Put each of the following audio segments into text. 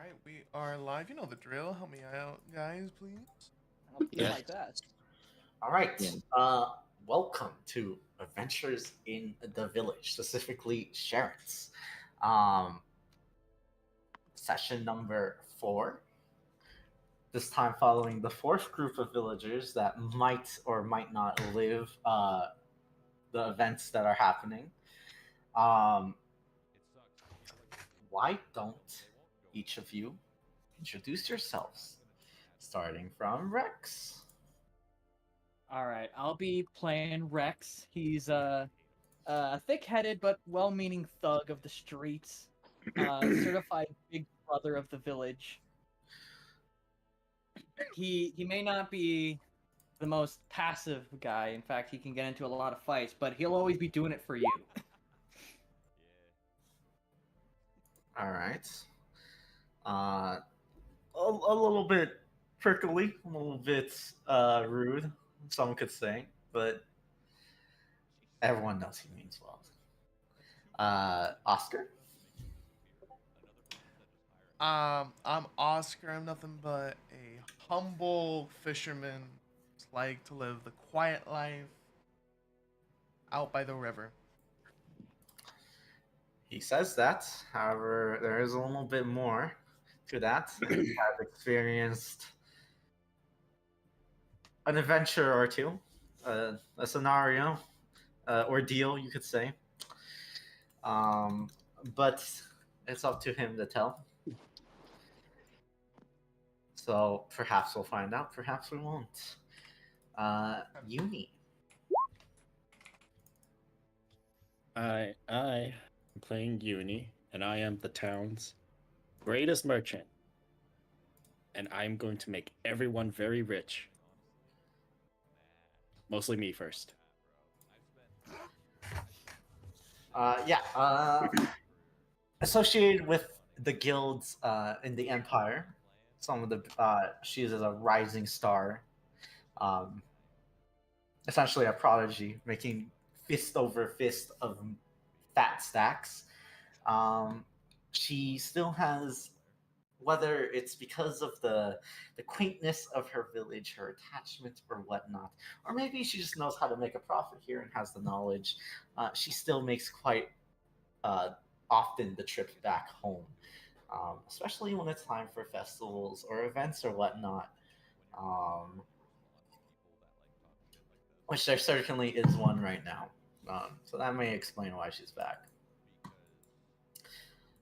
right, we are live. You know the drill. Help me out, guys, please. I'll do Yeah. my best. All right. Yeah. Welcome to Adventures in the Village, specifically Sharon's. Um, Session number 4. This time, following the fourth group of villagers that might or might not live the events that are happening. Um, why don't each of you introduce yourselves, starting from Rex? All right, I'll be playing Rex. He's a thick-headed but well-meaning thug of the streets, certified big brother of the village. He may not be the most passive guy. In fact, he can get into a lot of fights, but he'll always be doing it for you. All right. A little bit prickly, a little bit rude, some could say, but everyone knows he means well. Oscar? I'm Oscar. I'm nothing but a humble fisherman. Just like to live the quiet life out by the river. He says that. However, there is a little bit more to that. He has experienced an adventure or two, a scenario, ordeal, you could say. But it's up to him to tell. So perhaps we'll find out, perhaps we won't. Uni. I am playing Uni, and I am the town's greatest merchant. And I'm going to make everyone very rich. Mostly me first. Associated with the guilds in the Empire, some of the she is a rising star, um, essentially a prodigy, making fist over fist of fat stacks. She still has, whether it's because of the quaintness of her village, her attachment or whatnot, or maybe she just knows how to make a profit here and has the knowledge. She still makes quite often the trip back home, especially when it's time for festivals or events or whatnot. Which there certainly is one right now. So that may explain why she's back.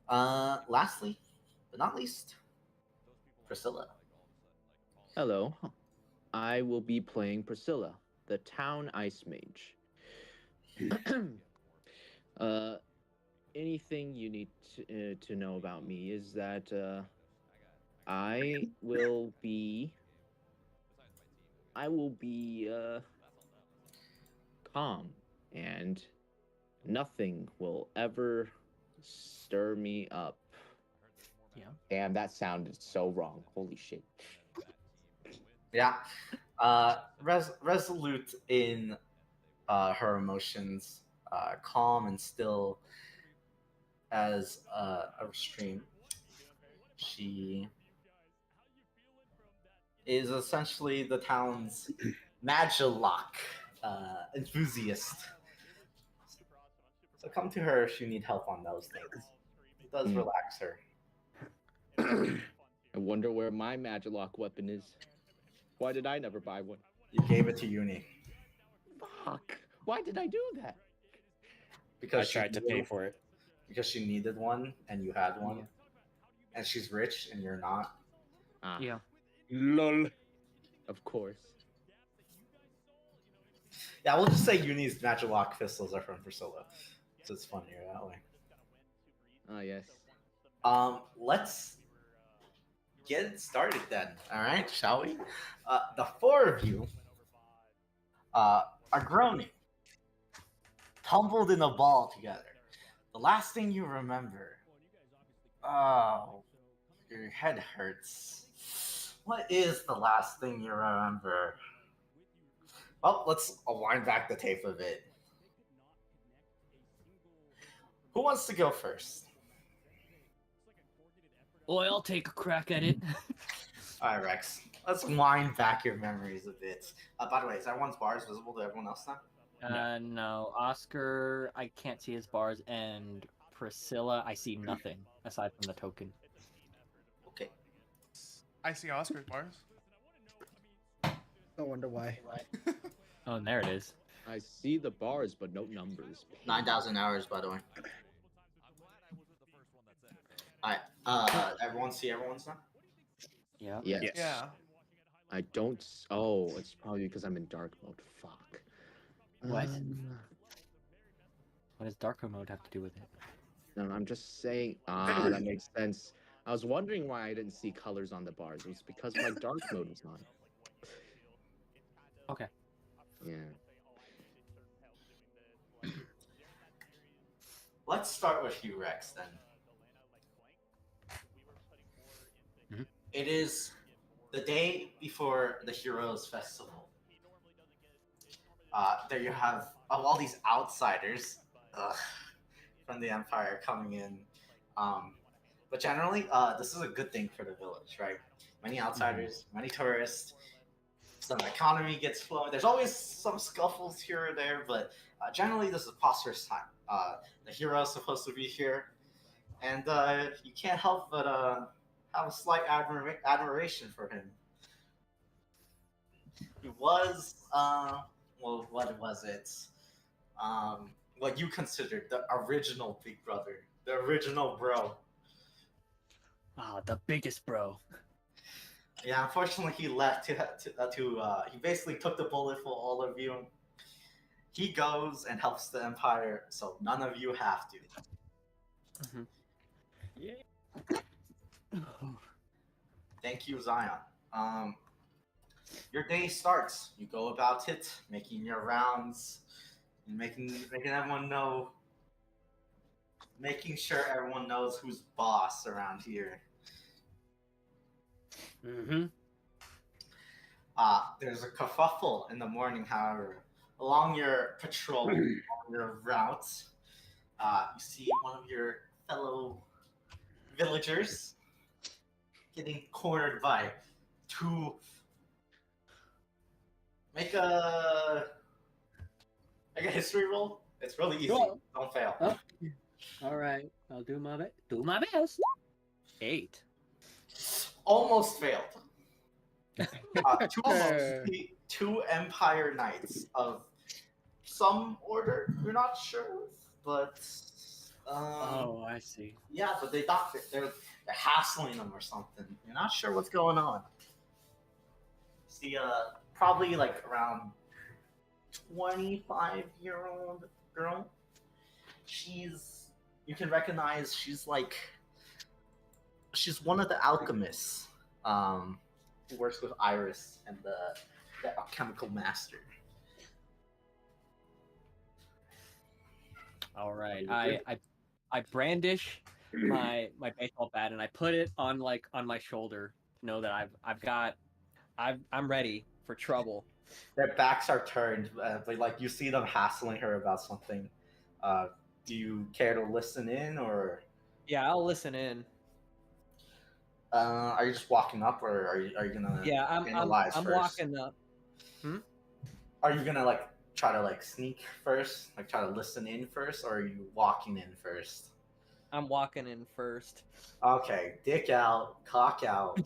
Lastly, but not least, Priscilla. Hello, I will be playing Priscilla, the town ice mage. Anything you need to know about me is that I will be calm, and nothing will ever stir me up. Yeah. Damn, that sounded so wrong. Holy shit. Yeah. Resolute in her emotions, calm and still as a stream. She is essentially the town's Magilock enthusiast. So come to her if you need help on those things. It does relax her. I wonder where my Magilock weapon is. Why did I never buy one? You gave it to Uni. Fuck. Why did I do that? Because I tried to pay for it. Because she needed one and you had one. Yeah. And she's rich and you're not. Ah, Yeah. LOL. of course. Yeah, we'll just say Uni's Magilock pistols are from Priscilla. So it's funnier that way. Ah, yes. Let's get it started then. All right, shall we? The four of you are groaning, tumbled in a ball together. The last thing you remember, oh, your head hurts. What is the last thing you remember? Well, let's wind back the tape a bit. Who wants to go first? Boy, I'll take a crack at it. All right, Rex. Let's wind back your memories a bit. By the way, is everyone's bars visible to everyone else now? No. Oscar, I can't see his bars, and Priscilla, I see nothing aside from the token. Okay. I see Oscar's bars. I wonder why. Oh, and there it is. I see the bars, but no numbers. 9,000 hours, by the way. All right. Everyone see everyone's now? Yeah. Yes. Yeah. I don't. Oh, it's probably because I'm in dark mode. Fuck. What? What does darker mode have to do with it? No, I'm just saying. Ah, that makes sense. I was wondering why I didn't see colors on the bars. It was because my dark mode was on. Okay. Yeah. Let's start with you, Rex, then. Mhm. It is the day before the Heroes Festival. There you have all these outsiders from the Empire coming in. But generally, this is a good thing for the village, right? Many outsiders, many tourists. Some economy gets flowing. There's always some scuffles here or there, but generally, this is a prosperous time. The hero is supposed to be here, and you can't help but have a slight admiration for him. He was, well, what was it? What you considered the original Big Brother, the original bro. Ah, the biggest bro. Yeah, unfortunately, he left he basically took the bullet for all of you. He goes and helps the Empire, so none of you have to. Yeah. Thank you, Zion. Your day starts. You go about it, making your rounds, and making everyone know, making sure everyone knows who's boss around here. Mm-hmm. There's a kerfuffle in the morning, however. Along your patrol, along your route, you see one of your fellow villagers getting cornered by two. Make a history roll. It's really easy. Cool. Don't fail. Oh. All right, I'll do my best. Do my best. 8. Almost failed. Two Empire Knights of some order. You're not sure, but Oh, I see. yeah, but they're hassling them or something. You're not sure what's going on. See, probably like around 25-year-old girl. You can recognize she's one of the alchemists. Who works with Iris and the alchemical master. All right. I brandish my baseball bat and I put it on my shoulder to know that I'm ready for trouble. Their backs are turned, but like you see them hassling her about something. Do you care to listen in, or? Yeah, I'll listen in. Are you just walking up, or are you gonna? Yeah, I'm first? walking up. Are you gonna like try to like sneak first, like try to listen in first, or are you walking in first? I'm walking in first. Okay, dick out, cock out.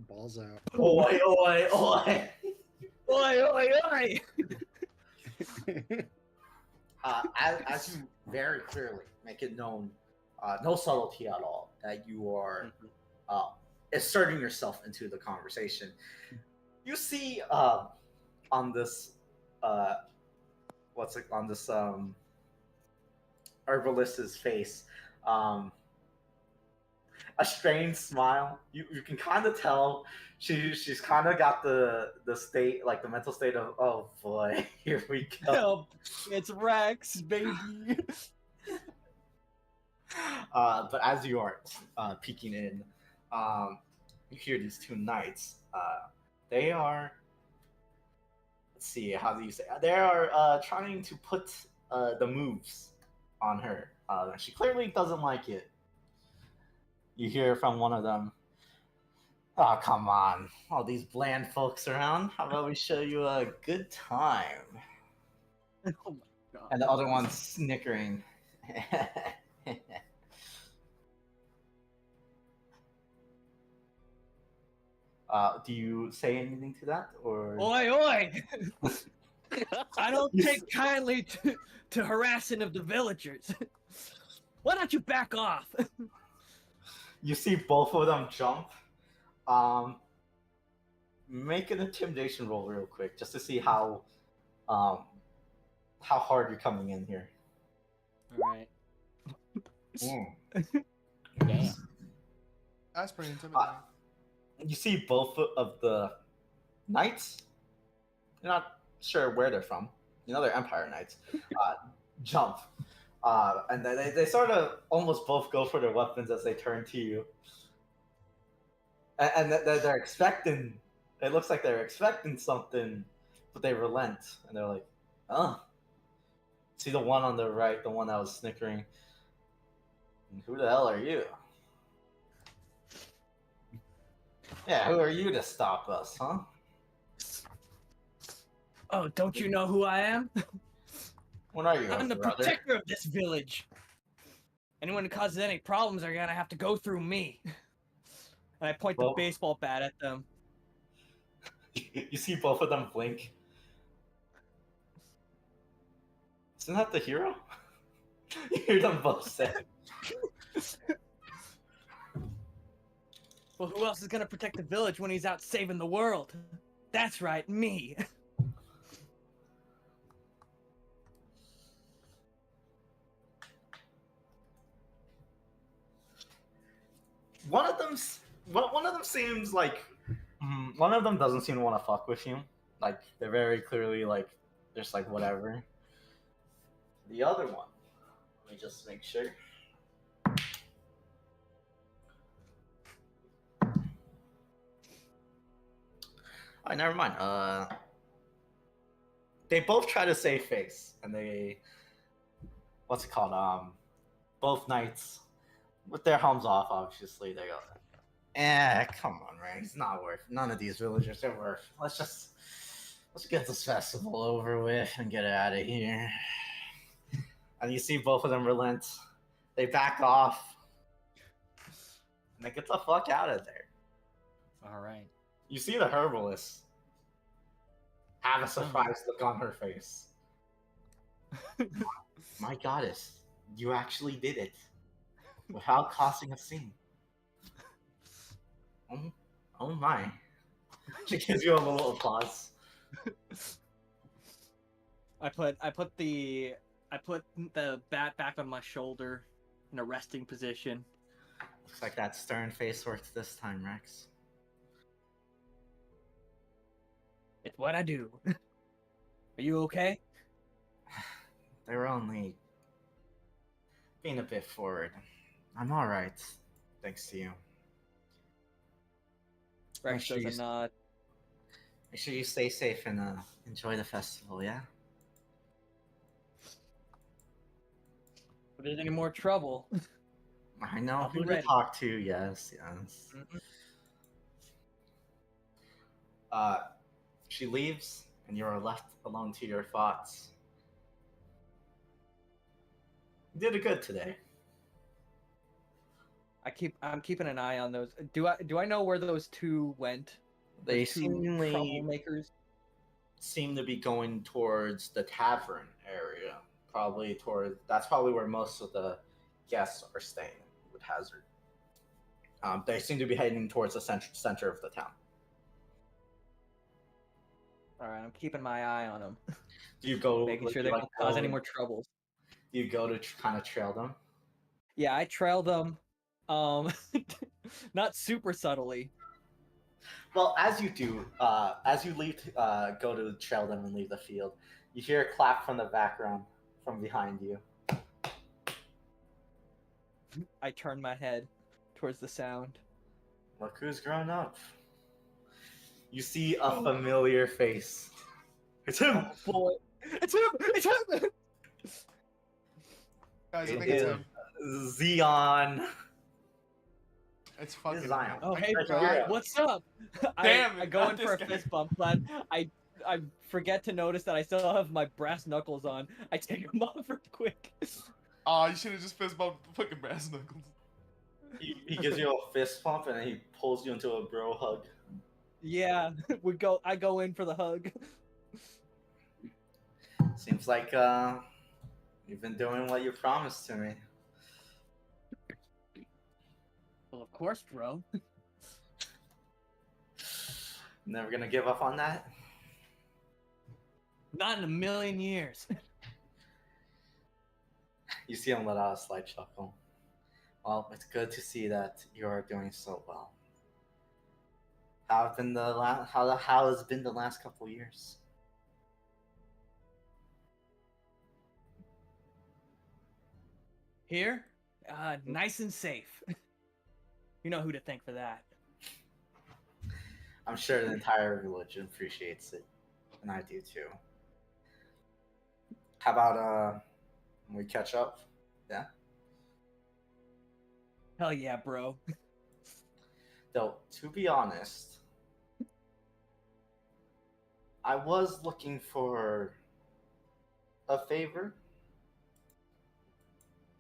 Balls out. Oi, oi, oi. Oi, oi, oi! As you very clearly make it known, no subtlety at all, that you are asserting yourself into the conversation. You see on this herbalist's face, a strange smile. You can kind of tell she's kind of got the state, like the mental state of, oh boy, here we go. Help! It's Rex, baby. But as you are peeking in, you hear these two knights. They are. Let's see. How do you say? They are trying to put the moves on her. She clearly doesn't like it. You hear from one of them, "Oh, come on. All these bland folks around. How about we show you a good time?" Oh my god. And the other one's snickering. Do you say anything to that, or Oi, oi! I don't take kindly to harassing of the villagers. Why don't you back off? you see both of them jump? Make an intimidation roll real quick, just to see how hard you're coming in here. All right. Damn. That's pretty intimidating. You see both of the knights. You're not sure where they're from. You know they're Empire knights. Jump, and they sort of almost both go for their weapons as they turn to you, and they're expecting. It looks like they're expecting something, but they relent, and they're like, "Oh." See the one on the right, the one that was snickering. Who the hell are you? Yeah, who are you to stop us, huh? Oh, don't you know who I am? What are you, I'm the brother? protector of this village. Anyone who causes any problems are gonna have to go through me. And I point Well- the baseball bat at them. You see both of them blink. Isn't that the hero? You hear them both say. Well, who else is gonna protect the village when he's out saving the world? That's right, me. One of them seems like one of them doesn't seem to want to fuck with you. Like they're very clearly like just like whatever. The other one, let me just make sure. Oh, never mind. They both try to save face, and they, what's it called? Both knights with their helms off. Obviously, they go, come on, man. It's not worth. None of these villagers are worth. Let's get this festival over with and get out of here. And you see both of them relent. They back off. And they get the fuck out of there. All right. You see the herbalist have a surprised look on her face. My goddess, you actually did it without causing a scene. Oh my. She gives you a little applause. I put the bat back on my shoulder in a resting position. Looks like that stern face works this time, Rex. It's what I do. Are you okay? They were only being a bit forward. I'm alright, thanks to you. Rex sure does you a nod. Make sure you stay safe and enjoy the festival, yeah? If there's any more trouble, I know I'll be who to ready. talk to, yes. Mhm. She leaves, and you are left alone to your thoughts. You did it good today. I'm keeping an eye on those. Do I know where those two went? They Those two seemingly troublemakers. seem to be going towards the tavern area. That's probably where most of the guests are staying with Hazard. They seem to be heading towards the center of the town. All right, I'm keeping my eye on them, Do you go making sure do they you, don't cause any more troubles. Do you go to kind of trail them? Yeah, I trail them, not super subtly. Well, as you do, as you leave, go to trail them and leave the field, you hear a clap from the background from behind you. I turn my head towards the sound. Look who's grown up. You see a familiar face. It's him! Oh boy, it's him! It's him! Guys, I It think it's is him. Xeon. It's fucking Zion. amazing. Oh, hey, Treasure bro. Hero. What's up? Damn I it, go not in this for a guy. fist bump, but I forget to notice that I still have my brass knuckles on. I take them off real quick. Oh, you should have just fist bumped the fucking brass knuckles. He gives you a fist pump and then he pulls you into a bro hug. Yeah, I go in for the hug. Seems like you've been doing what you promised to me. Well, of course, bro. Never gonna give up on that. Not in a million years. You see him let out a slight chuckle. Well, it's good to see that you're doing so well. How have been how has been the last couple years? Here, nice and safe. You know who to thank for that. I'm sure the entire religion appreciates it, and I do too. How about we catch up? Yeah. Hell yeah, bro. Though to be honest, I was looking for a favor.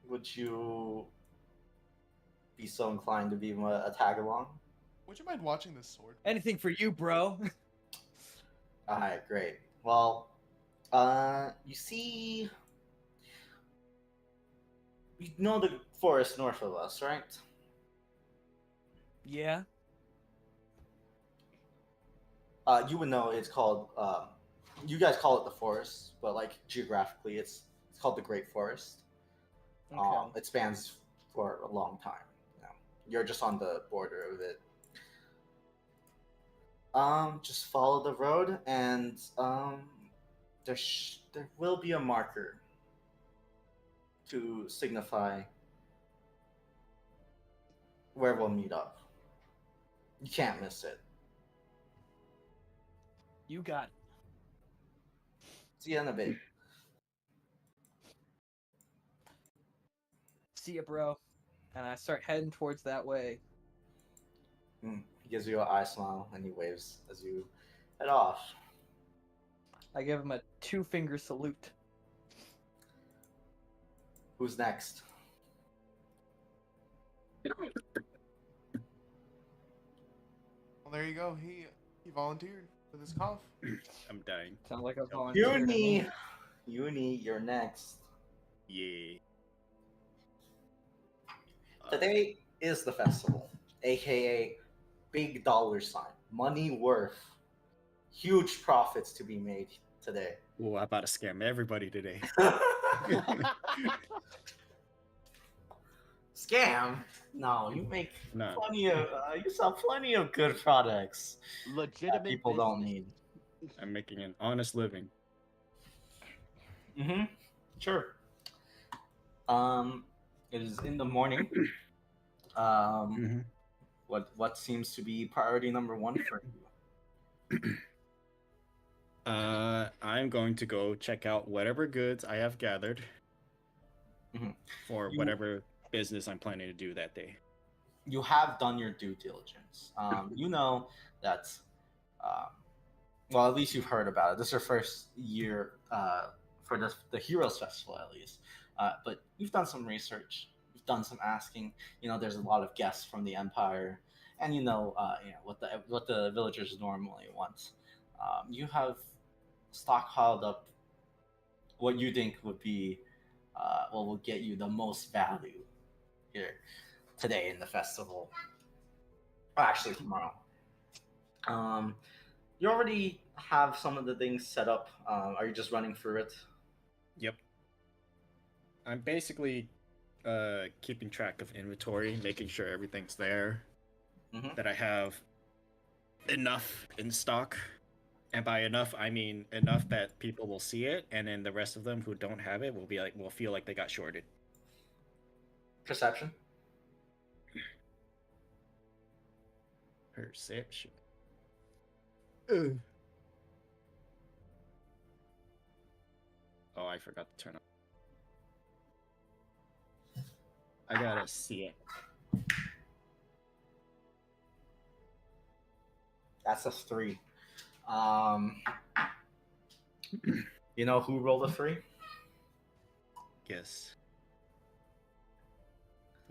Would you be so inclined to be a tag along? Would you mind watching this sword? Anything for you, bro. All right, great. Well, you see, you know the forest north of us, right? Yeah. You would know it's called. You guys call it the forest, but like geographically, it's called the Great Forest. Okay. It spans for a long time. You know, you're just on the border of it. Just follow the road, and there will be a marker to signify where we'll meet up. You can't miss it. You got it. See you in a bit. See ya, bro. And I start heading towards that way. He gives you an eye smile and he waves as you head off. I give him a 2-finger salute. Who's next? Well, there you go. He volunteered for this cough. I'm dying. Sounds like a volunteer to me. Uni, you're next. Yeah. Today is the festival, aka big dollar sign, money worth, huge profits to be made today. Oh, I'm about to scam everybody today. Scam? No, you make No. plenty of you sell plenty of good products that Legitimate people don't business. need. I'm making an honest living. Mm-hmm. Sure. It is in the morning. Mhm. What seems to be priority number one for you? I'm going to go check out whatever goods I have gathered Mhm. for You- whatever business I'm planning to do that day. You have done your due diligence. You know that. Well, at least you've heard about it. This is your first year for the Heroes Festival, at least. But you've done some research. You've done some asking. You know, there's a lot of guests from the Empire, and you know what the villagers normally want. You have stockpiled up what you think would be what will get you the most value here today in the festival. Or actually, tomorrow. You already have some of the things set up. Are you just running through it? Yep. I'm basically keeping track of inventory, making sure everything's there, Mhm. that I have enough in stock. And by enough, I mean enough that people will see it, and then the rest of them who don't have it will feel like they got shorted. Perception. Perception. Oh, I forgot to turn on. I gotta see it. That's a 3. Um, you know who rolled a 3? Guess.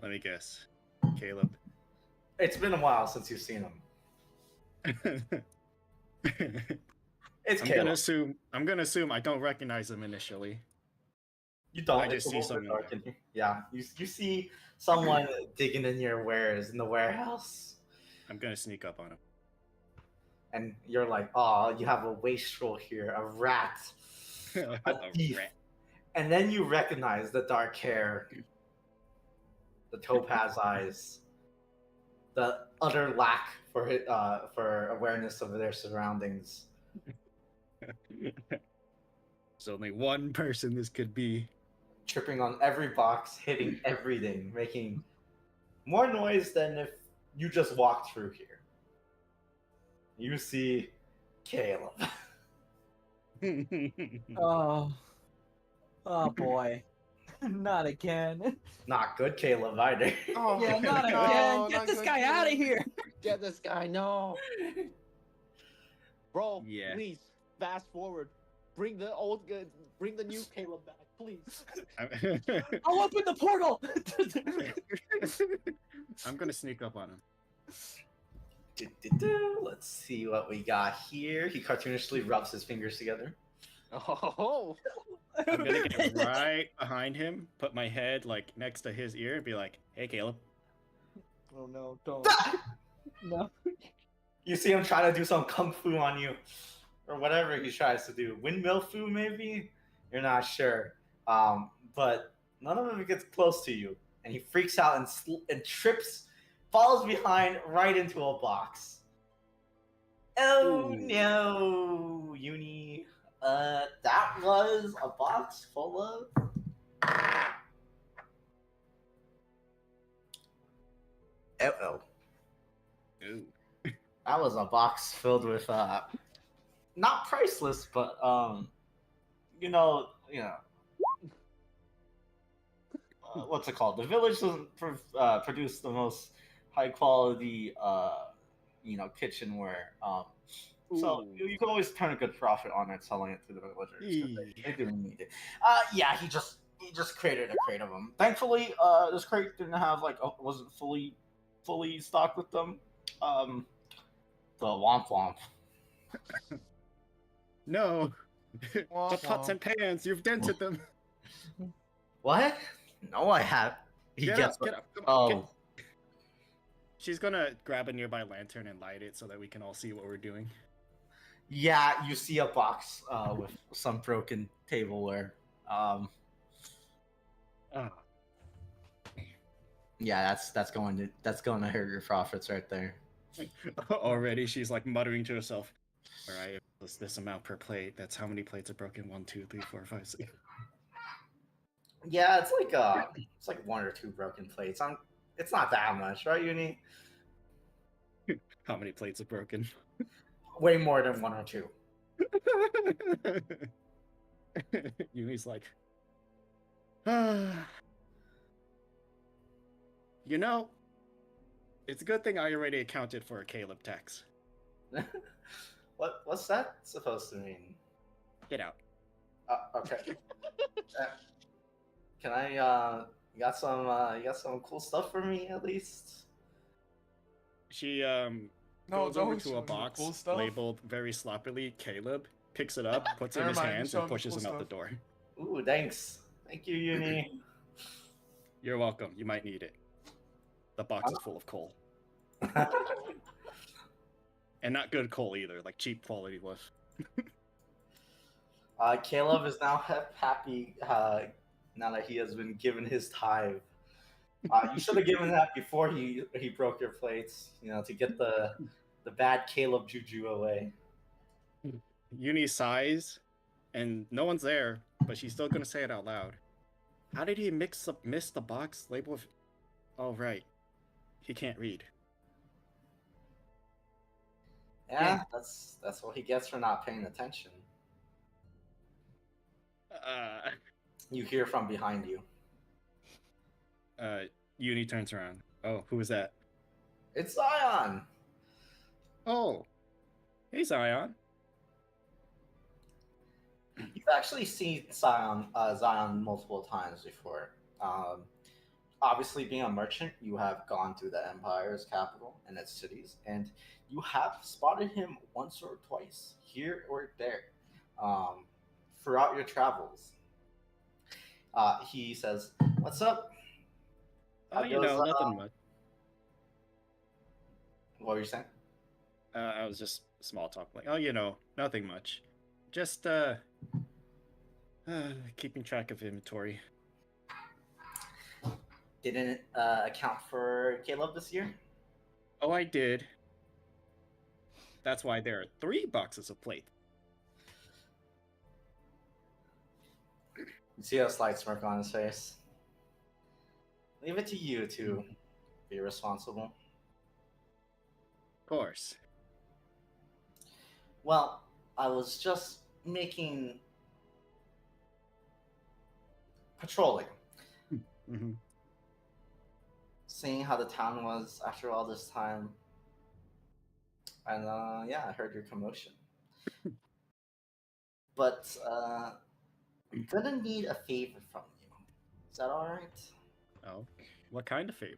Let me guess. Caleb. It's been a while since you've seen him. It's I'm Caleb. gonna assume I don't recognize him initially. You don't. I It's just a see little bit someone dark in here. Yeah, you see someone digging in your wares in the warehouse, I'm gonna sneak up on him. and you're like, "Oh, you have a wastrel here, a rat, a A thief." rat. And then you recognize the dark hair, the topaz eyes, the utter lack for awareness of their surroundings. There's only one person this could be. Tripping on every box, hitting everything, making more noise than if you just walked through here. You see Caleb. Oh. Oh boy. Not again. Not good Caleb either. Oh, Yeah, not no, again. Get not this good, guy out of Caleb. here. Get this guy, no. Bro, Yeah. please, fast forward. Bring the new Caleb back, please. I'll open the portal. I'm gonna sneak up on him. Let's see what we got here. He cartoonishly rubs his fingers together. Oh, I'm gonna get right behind him, put my head like next to his ear, and be like, "Hey, Caleb." Oh no, don't. No. You see him try to do some kung fu on you, or whatever he tries to do. Windmill fu, maybe? You're not sure. But none of them gets close to you, and he freaks out and trips, falls behind right into a box. Oh Ooh. no, Uni. That was a box full of. Uh-oh. Ooh. That was a box filled with not priceless, but you know, what's it called? The village doesn't produce the most high quality kitchenware. So Ooh. you can always turn a good profit on it selling it to the villagers. 'Cause they do need it. Yeah, he just created a crate of them. Thankfully, this crate didn't have wasn't fully stocked with them. The womp womp. No. Womp The pots womp. and pans, you've dented them. What? No, I have. He Get gets. up, get up. Come on, Oh, She's gonna grab a nearby lantern and light it so that we can all see what we're doing. yeah. You see a box with some broken tableware. Oh. Yeah, that's going to hurt your profits right there. Already, she's like muttering to herself. All right, it's this amount per plate. That's how many plates are broken. 1, 2, 3, 4, 5, 6. Yeah, it's like 1 or 2 broken plates. It's not that much, right, Uni? How many plates are broken? Way more than 1 or 2. Yumi's like, you know, it's a good thing I already accounted for a Caleb tax. What's that supposed to mean? Get out. Okay. Can I? You got some cool stuff for me at least? She No, goes over don't to show a me the box cool stuff. labeled very sloppily Caleb, picks it up, puts it in Never his mind, hands, show and him the pushes cool him out the stuff. door. Ooh, thanks. Thank you, Uni. You're welcome. You might need it. The box is full of coal. And not good coal either, like cheap quality was. Caleb is now happy now that he has been given his tithe. You should have given that before he broke your plates, to get the bad Caleb juju away. Uni sighs, and no one's there, but she's still gonna say it out loud. How did he miss the box label with... Oh, right. He can't read. Yeah, that's what he gets for not paying attention. You hear from behind you. Uni turns around. Oh, who is that? It's Zion. Oh, Hey, Zion. You've actually seen Zion multiple times before. Um, Obviously, being a merchant, you have gone to the Empire's capital and its cities, and you have spotted him once or twice here or there um, throughout your travels. He says, "What's up? Oh, How goes? nothing much. What were you saying?" I was just small talk, like, nothing much. Just keeping track of inventory. Didn't account for Caleb this year. Oh, I did. That's why there are 3 boxes of plate. You see a slight smirk on his face. Leave it to you to be responsible. Of course. Well, I was just making patrolling, Mm-hmm. seeing how the town was after all this time, and yeah, I heard your commotion. But I'm gonna need a favor from you. Is that all right? Oh, what kind of favor?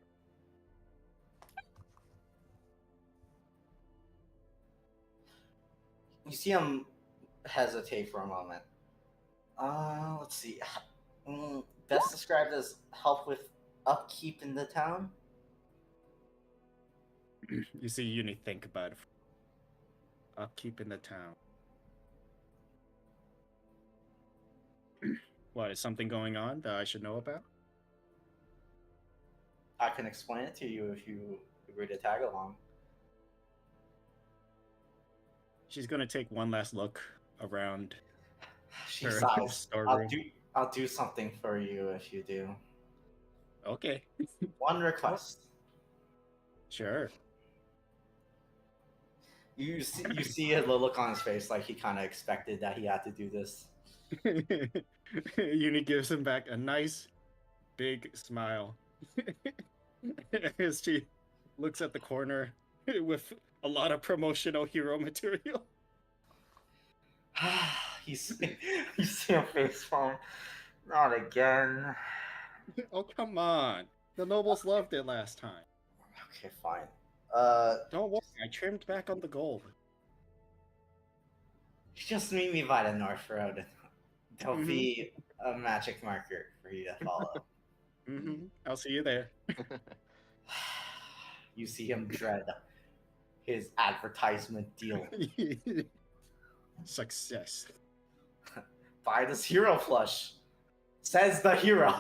You see him hesitate for a moment. Let's see. Best described as help with upkeep in the town. You see, you need to think about it. Upkeep in the town. What, is something going on that I should know about? I can explain it to you if you agree to tag along. She's gonna take one last look around She her sighs. storeroom. I'll do something for you if you do. Okay, One request. sure. You see a look on his face like he kind of expected that he had to do this. Uni gives him back a nice big smile as she looks at the corner with a lot of promotional hero material. you see him face palm. Not again. Oh, come on. The nobles loved it last time. Okay, fine. Don't worry, I trimmed back on the gold. Just meet me by the North Road. There'll be a magic marker for you to follow. I'll see you there. You see him dread his advertisement deal. Success. Buy this hero plush. Says the hero.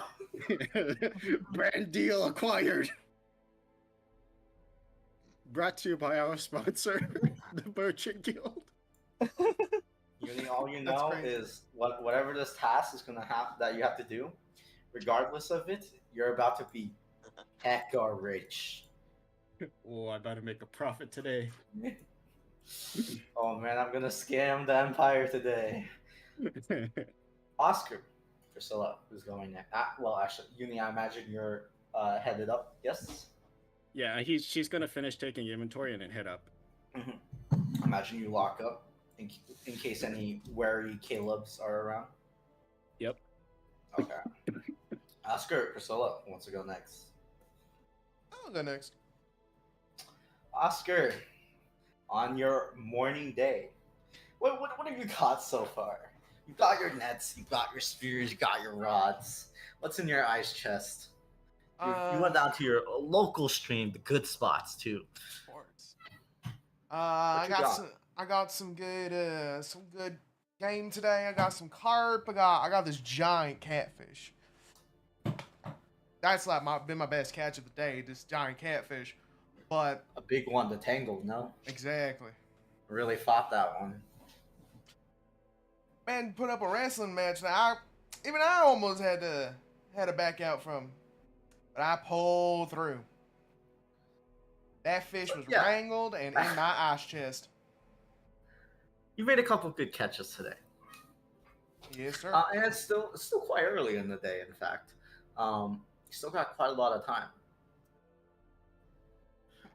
Brand deal acquired. Brought to you by our sponsor, the Merchant Guild. All you That's know crazy. is whatever this task is gonna have that you have to do, regardless of it, you're about to be hecka rich. Oh, I better make a profit today. Oh man, I'm gonna scam the Empire today. Oscar, Priscilla, who's going next? Well, actually, Uni, I imagine you're headed up. Yes. Yeah, she's gonna finish taking inventory and then head up. I imagine you lock up in case any wary Calebs are around. Yep. Okay. Oscar, Priscilla, who wants to go next? I'll go next. Oscar, on your morning day, what have you caught so far? You got your nets, you got your spears, you got your rods. What's in your ice chest? You went down to your local stream, the good spots too. Of course. What I you got got? some good game today. I got some carp. I got this giant catfish. That's like been my best catch of the day. This giant catfish, but A big one to tangle, no? exactly. Really fought that one. Man, put up a wrestling match. Now, I almost had to back out from, but I pulled through. That fish was Yeah. wrangled and in my ice chest. You made a couple good catches today. Yes, sir. And it's still quite early in the day, in fact. You still got quite a lot of time.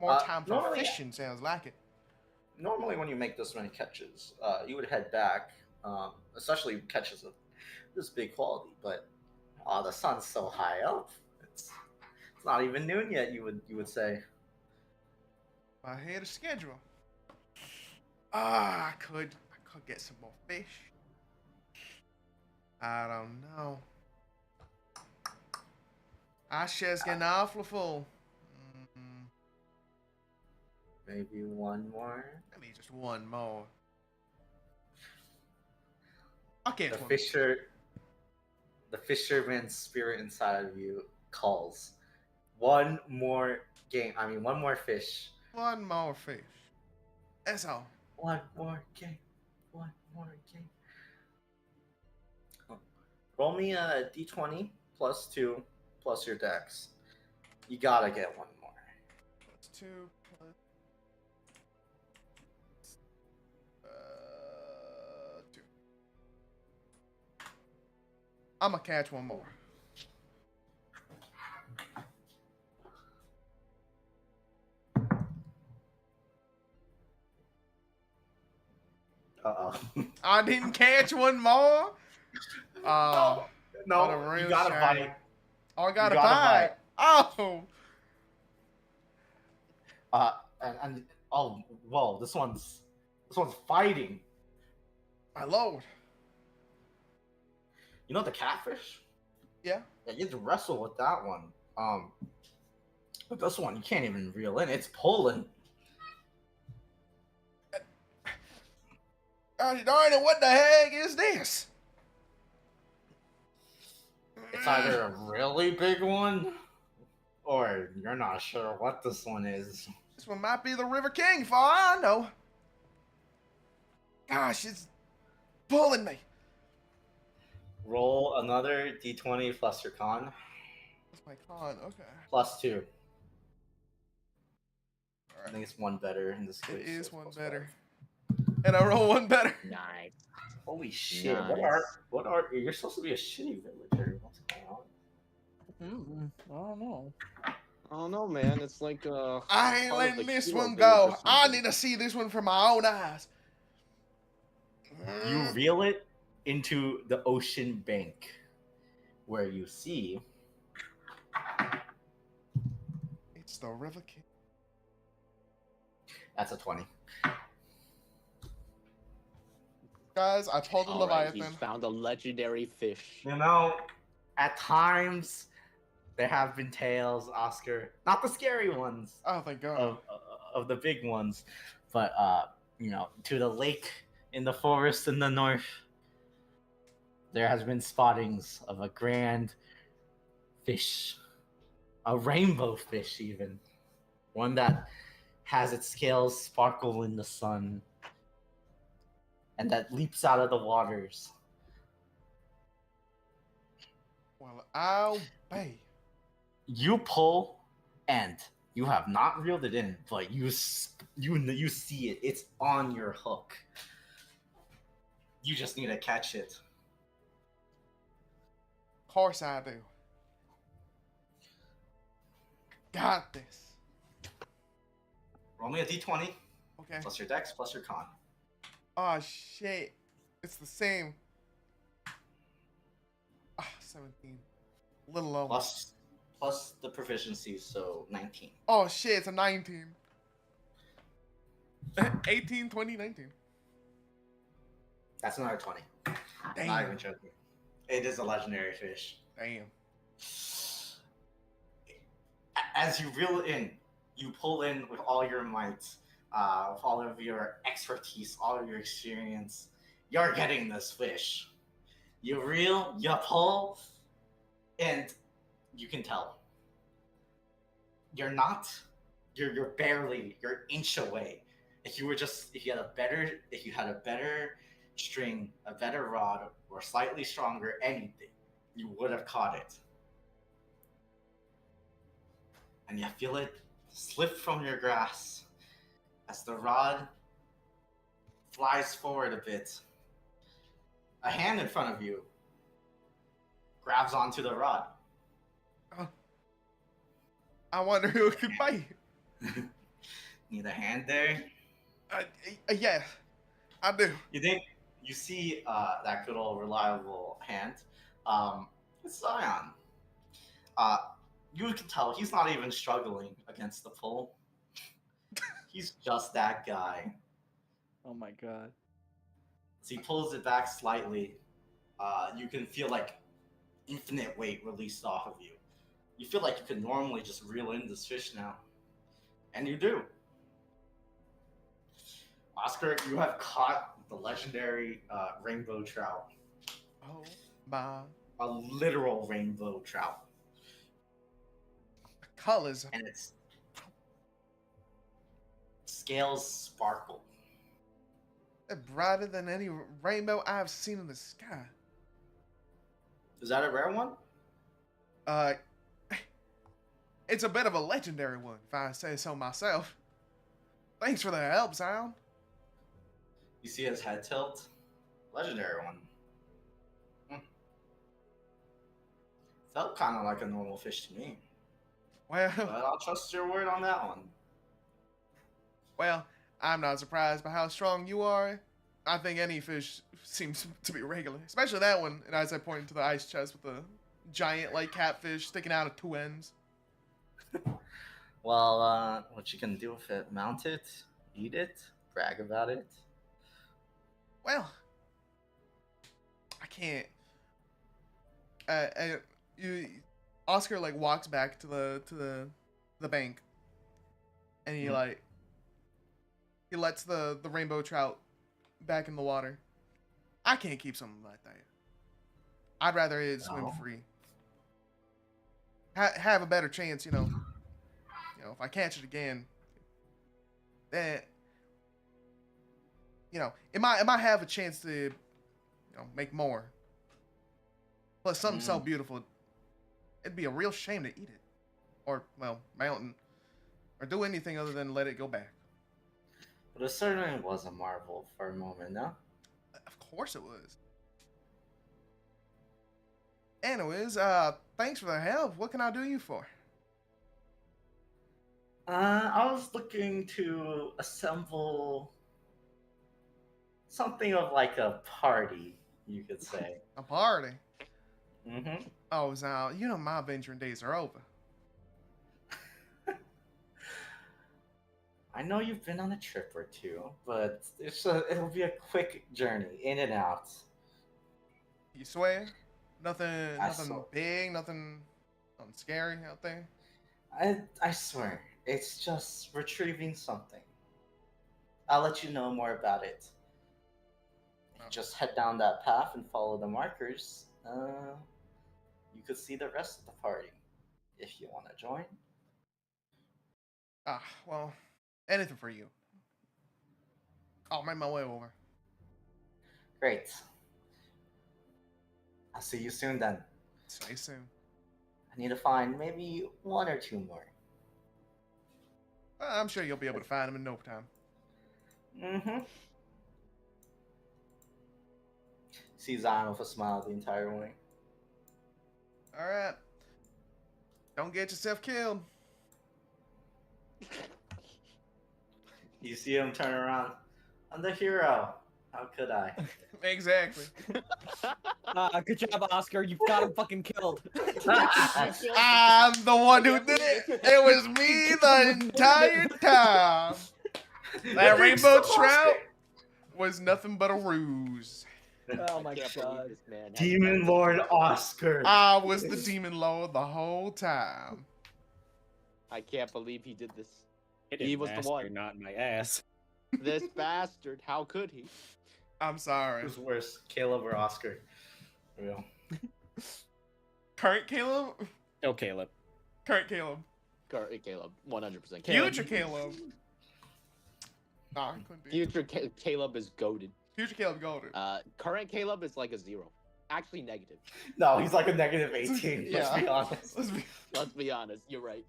More time for normally- fishing sounds like it. normally when you make this many catches, you would head back, especially catches of this big quality. But the sun's so high up, it's not even noon yet. You would say. Ahead of schedule. I could get some more fish. I don't know. Our share's getting awful full. Mm, Maybe one more. maybe just one more. I'll catch The one. the fisherman's spirit inside of you calls. One more game. I mean, one more fish. One more fish. That's all. One more game. One more game. Oh. Roll me a d20 plus 2 plus your dex. You gotta get one more. Plus 2 plus 2. I'm gonna catch one more. Uh-oh. I didn't catch one more. No, what a no, real you gotta shame. bite. Oh, I gotta gotta buy. Oh, And oh, whoa, this one's fighting. my lord. You know the catfish? Yeah. Yeah, you have to wrestle with that one. But this one you can't even reel in. It's pulling. Gosh darn it! What the heck is this? It's either a really big one, or you're not sure what this one is. This one might be the River King, for all I know. Gosh, it's pulling me. Roll another d20 plus your con. That's my con. Okay. Plus 2. All I right. think it's one better in this case. It so is it's one plus better. 5. And I roll one better. Nice. Holy shit! Nice. What are you're supposed to be a shitty villager? What's going on? I don't know. I don't know, man. It's like I ain't part of letting the this hero one village go. or I something. need to see this one from my own eyes. You reel it into the ocean bank, where you see It's the River King. that's a 20. Guys, I pulled the All right, Leviathan. he's found a legendary fish. You know, at times there have been tales, Oscar, not the scary ones Oh, thank God. of the big ones, but to the lake in the forest in the north, there has been spottings of a grand fish, a rainbow fish, even one that has its scales sparkle in the sun, and that leaps out of the waters. Well, I'll obey. You pull, and you have not reeled it in, but you see it. It's on your hook. You just need to catch it. Of course I do. Got this. Roll me a d20 Okay. plus your dex plus your con. Oh, shit. It's the same. 17. A little low. Plus the proficiency, so 19. Oh, shit. It's a 19. 18, 20, 19. That's another 20. Damn. Not even joking. It is a legendary fish. Damn. As you reel it in, you pull in with all your might, with all of your expertise, all of your experience. You're getting this fish. You reel, you pull, and you can tell. You're barely, you're an inch away. If you had a better string, a better rod, or slightly stronger anything, you would have caught it. And you feel it slip from your grasp as the rod flies forward a bit. A hand in front of you grabs onto the rod. I wonder who could bite. Need a hand there? Yeah, I do. You think you see that good old reliable hand? It's Zion. Uh, you can tell he's not even struggling against the pull. He's just that guy. Oh my god. As he pulls it back slightly, you can feel like infinite weight released off of you. You feel like you could normally just reel in this fish now. And you do. Oscar, you have caught the legendary rainbow trout. Oh my. A literal rainbow trout. The colors. And its scales sparkle. They're brighter than any rainbow I've seen in the sky. Is that a rare one? Uh, it's a bit of a legendary one, if I say so myself. Thanks for the help, Zion. You see his head tilt? Legendary one. Felt kind of like a normal fish to me. Well, But I'll trust your word on that one. well, I'm not surprised by how strong you are. I think any fish seems to be regular, especially that one. And as I point to the ice chest with the giant, like, catfish sticking out of two ends. Well, what you can do with it? Mount it, eat it, brag about it. Well, I can't. Oscar like walks back to the bank, and he like he lets the rainbow trout back in the water. I can't keep something like that. I'd rather it swim No. free. Have a better chance, you know. If I catch it again, then it might have a chance to make more. Plus, something so beautiful, it'd be a real shame to eat it, or mountain, or do anything other than let it go back. But it certainly was a marvel for a moment, no? Of course it was. Anyways, thanks for the help. What can I do you for? I was looking to assemble something of like a party, you could say. A party. Mm-hmm. Oh, Zal, my adventuring days are over. I know you've been on a trip or two, but it'll be a quick journey, in and out. You swear? Nothing I swear. big, nothing scary out there? I swear, it's just retrieving something. I'll let you know more about it. Oh. Just head down that path and follow the markers. You could see the rest of the party if you want to join. Well, anything for you. I'll make my way over. Great. I'll see you soon then. Stay soon. I need to find maybe one or two more. I'm sure you'll be able to find them in no time. Mm-hmm. See Zion with a smile the entire way. All right. Don't get yourself killed. You see him turn around. I'm the hero. How could I? Exactly. Good job, Oscar. You've got him fucking killed. I'm the one who did it. It was me the entire time. That rainbow trout was nothing but a ruse. Oh my Can't believe god. this man has Demon done Lord this. Oscar. I was the demon lord the whole time. I can't believe he did this. It He is was the master, one. not my ass. This bastard. How could he? I'm sorry. Who's worse, Caleb or Oscar? Real. Current Caleb? Oh, Caleb. Current Caleb. Caleb. 100%. Future Caleb. Nah, couldn't be. Future Caleb is goaded. Future Caleb Golden. Current Caleb is like a 0. Actually negative. No, he's like a negative 18. Let's be Yeah. honest. Let's be honest. You're right.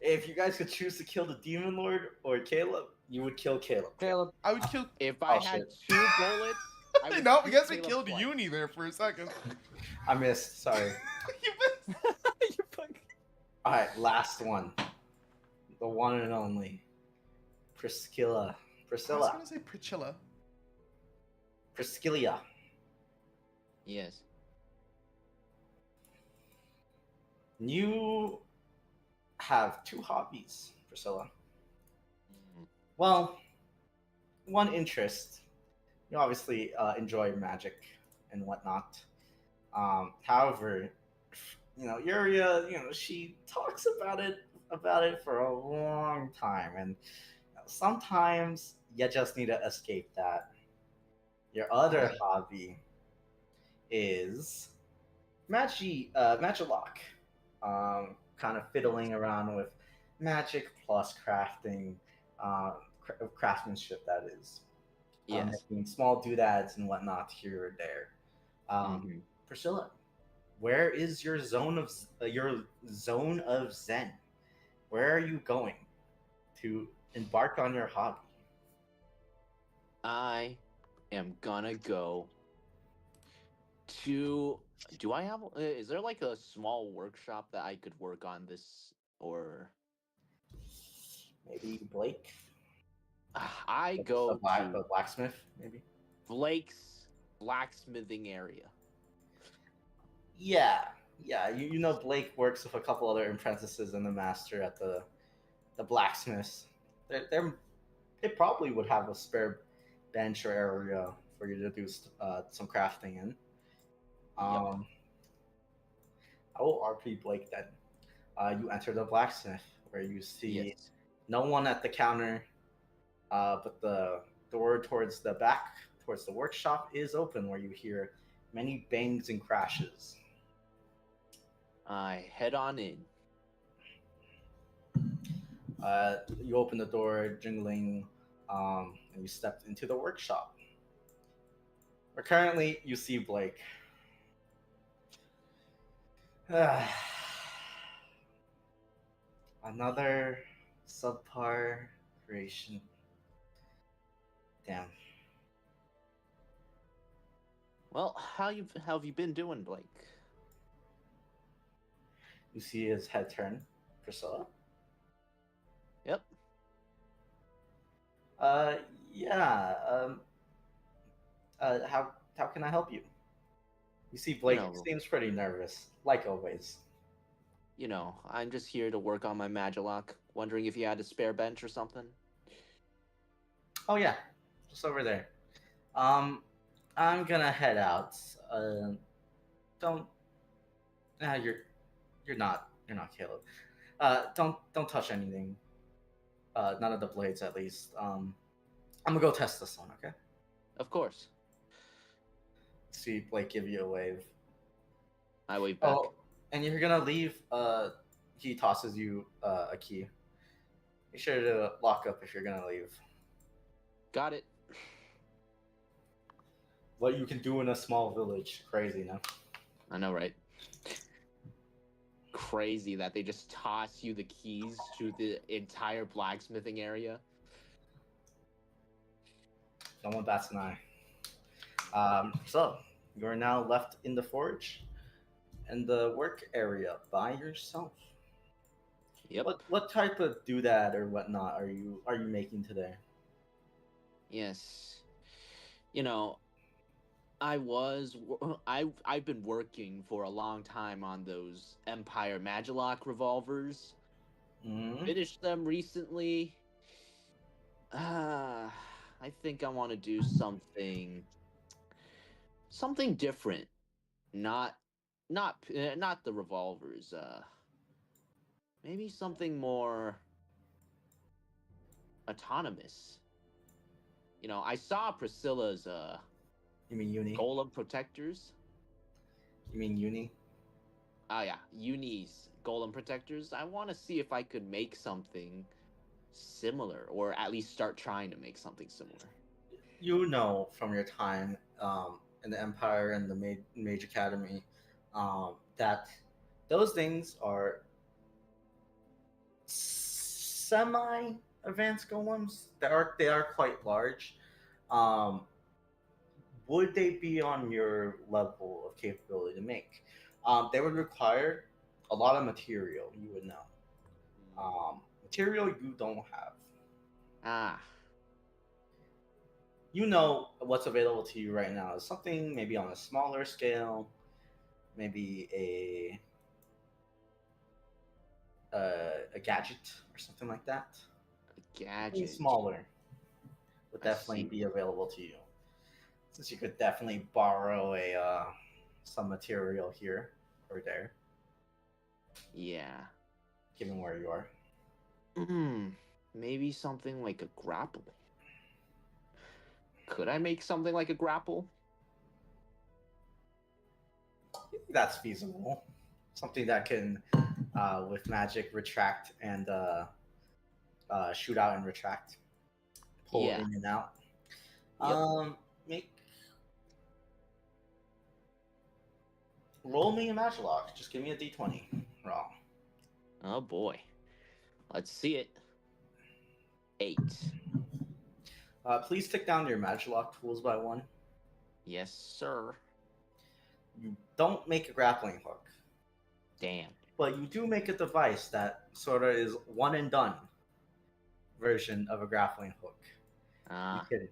If you guys could choose to kill the Demon Lord or Caleb, you would kill Caleb. Caleb. I would kill. If I Oh, had shit. 2 bullets, I would No, I shoot guess I Caleb killed twice. Uni there for a second. I missed. Sorry. You missed. You fucking- All right, last one. The one and only Priscilla. I was Priscilla. gonna say Priscilla. Priscilla. Yes. You have two hobbies, Priscilla. Mm. Well, one interest. You obviously enjoy magic and whatnot. However, Yuria, she talks about it for a long time, and sometimes you just need to escape that. Your other hobby is Magilock. Kind of fiddling around with magic plus crafting, craftsmanship, that is. Yes. Making small doodads and whatnot here or there. Mhm. Priscilla, where is your zone of Zen? Where are you going to embark on your hobby? I am gonna go to. Do I have? Is there like a small workshop that I could work on this, or Maybe Blake, I the, go to the blacksmith, maybe. Blake's blacksmithing area. Yeah, yeah. You know Blake works with a couple other apprentices and the master at the blacksmiths. They probably would have a spare bench or area for you to do some crafting in. Yep. I will RP Blake then. You enter the blacksmith where you see Yes. no one at the counter, but the door towards the back, towards the workshop, is open where you hear many bangs and crashes. I head on in. You open the door, jingling, and you step into the workshop. Where currently you see Blake. Another subpar creation. Damn. Well, how have you been doing, Blake? You see his head turn. Priscilla? Yep. Uh, yeah. How can I help you? You see, Blake know, seems pretty nervous, like always. I'm just here to work on my Magilock. Wondering if you had a spare bench or something. Oh yeah, just over there. Um, I'm gonna head out. Don't. You're not Caleb. Don't touch anything. None of the blades, at least. I'm gonna go test this one. Okay. Of course. See Blake give you a wave. I wave back. Oh, and you're gonna leave. He tosses you a key. Be sure to lock up if you're gonna leave. Got it. What you can do in a small village, crazy, no? I know, right? Crazy that they just toss you the keys to the entire blacksmithing area. No one bats an eye. So you're now left in the forge and the work area by yourself. Yep. What type of doodad or whatnot are you making today? Yes. You know, I've been working for a long time on those Empire Magilock revolvers. Hmm. Finished them recently. I think I want to do something different. Not not the revolvers. Maybe something more autonomous. I saw Priscilla's You mean uni? golem protectors. You mean uni? Ah, yeah, Uni's golem protectors. I want to see if I could make something similar, or at least start trying to make something similar. You know from your time in the Empire and the Mage Academy that those things are semi-advanced golems. They are quite large. Um, would they be on your level of capability to make? They would require a lot of material. You would know. Material you don't have. Ah, You know what's available to you right now is something maybe on a smaller scale, maybe a gadget or something like that. a Something gadget. smaller would I definitely see. be available to you, since you could definitely borrow a some material here or there, Yeah. given where you are. Hmm. Maybe something like a grapple. Could I make something like a grapple? That's feasible. Something that can, with magic, retract and shoot out and retract, pull Yeah. in and out. Yep. Make roll me a magic lock. Just give me a d20 roll. Oh boy. Let's see it. 8. Please take down your magic lock tools by one. Yes, sir. You don't make a grappling hook, Damn. but you do make a device that sort of is one and done version of a grappling hook. You Ah, can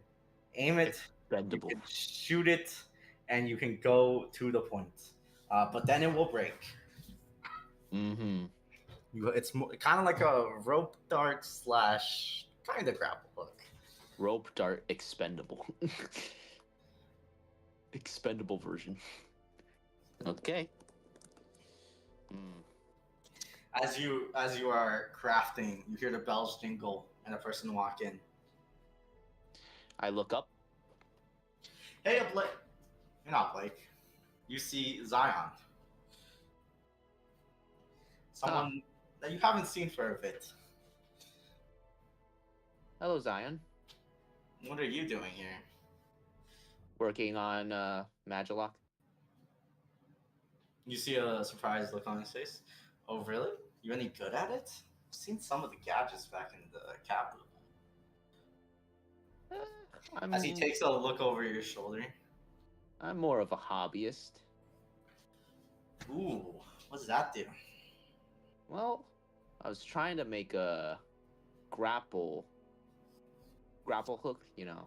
aim it, you expendable. can shoot it, and you can go to the point. But then it will break. Mm-hmm. It's kind of like a rope dart slash kind of grapple hook. Rope dart expendable. Expendable version. Okay. Hmm. As you are crafting, you hear the bells jingle and a person walk in. I look up. Hey, Blake. You're not Blake. You see Zion. Someone that you haven't seen for a bit. Hello, Zion. What are you doing here? Working on Magilock. You see a surprised look on his face. Oh, really? You any good at it? I've seen some of the gadgets back in the capital. As he I'm takes a look over your shoulder. I'm more of a hobbyist. Ooh, what does that do? Well, I was trying to make a grapple hook, you know.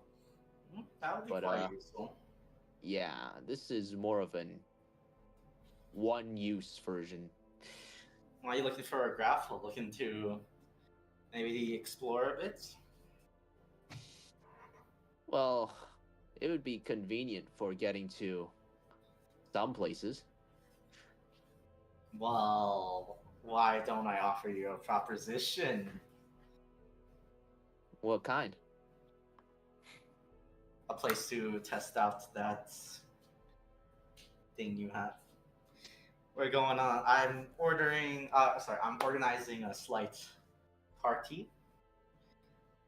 That would be But quite useful. yeah, this is more of an one-use version. Why are you looking for a grapple? Looking to maybe explore a bit? Well, it would be convenient for getting to some places. Well, why don't I offer you a proposition? What kind? A place to test out that thing you have. We're going on. I'm ordering. Sorry, I'm organizing a slight party.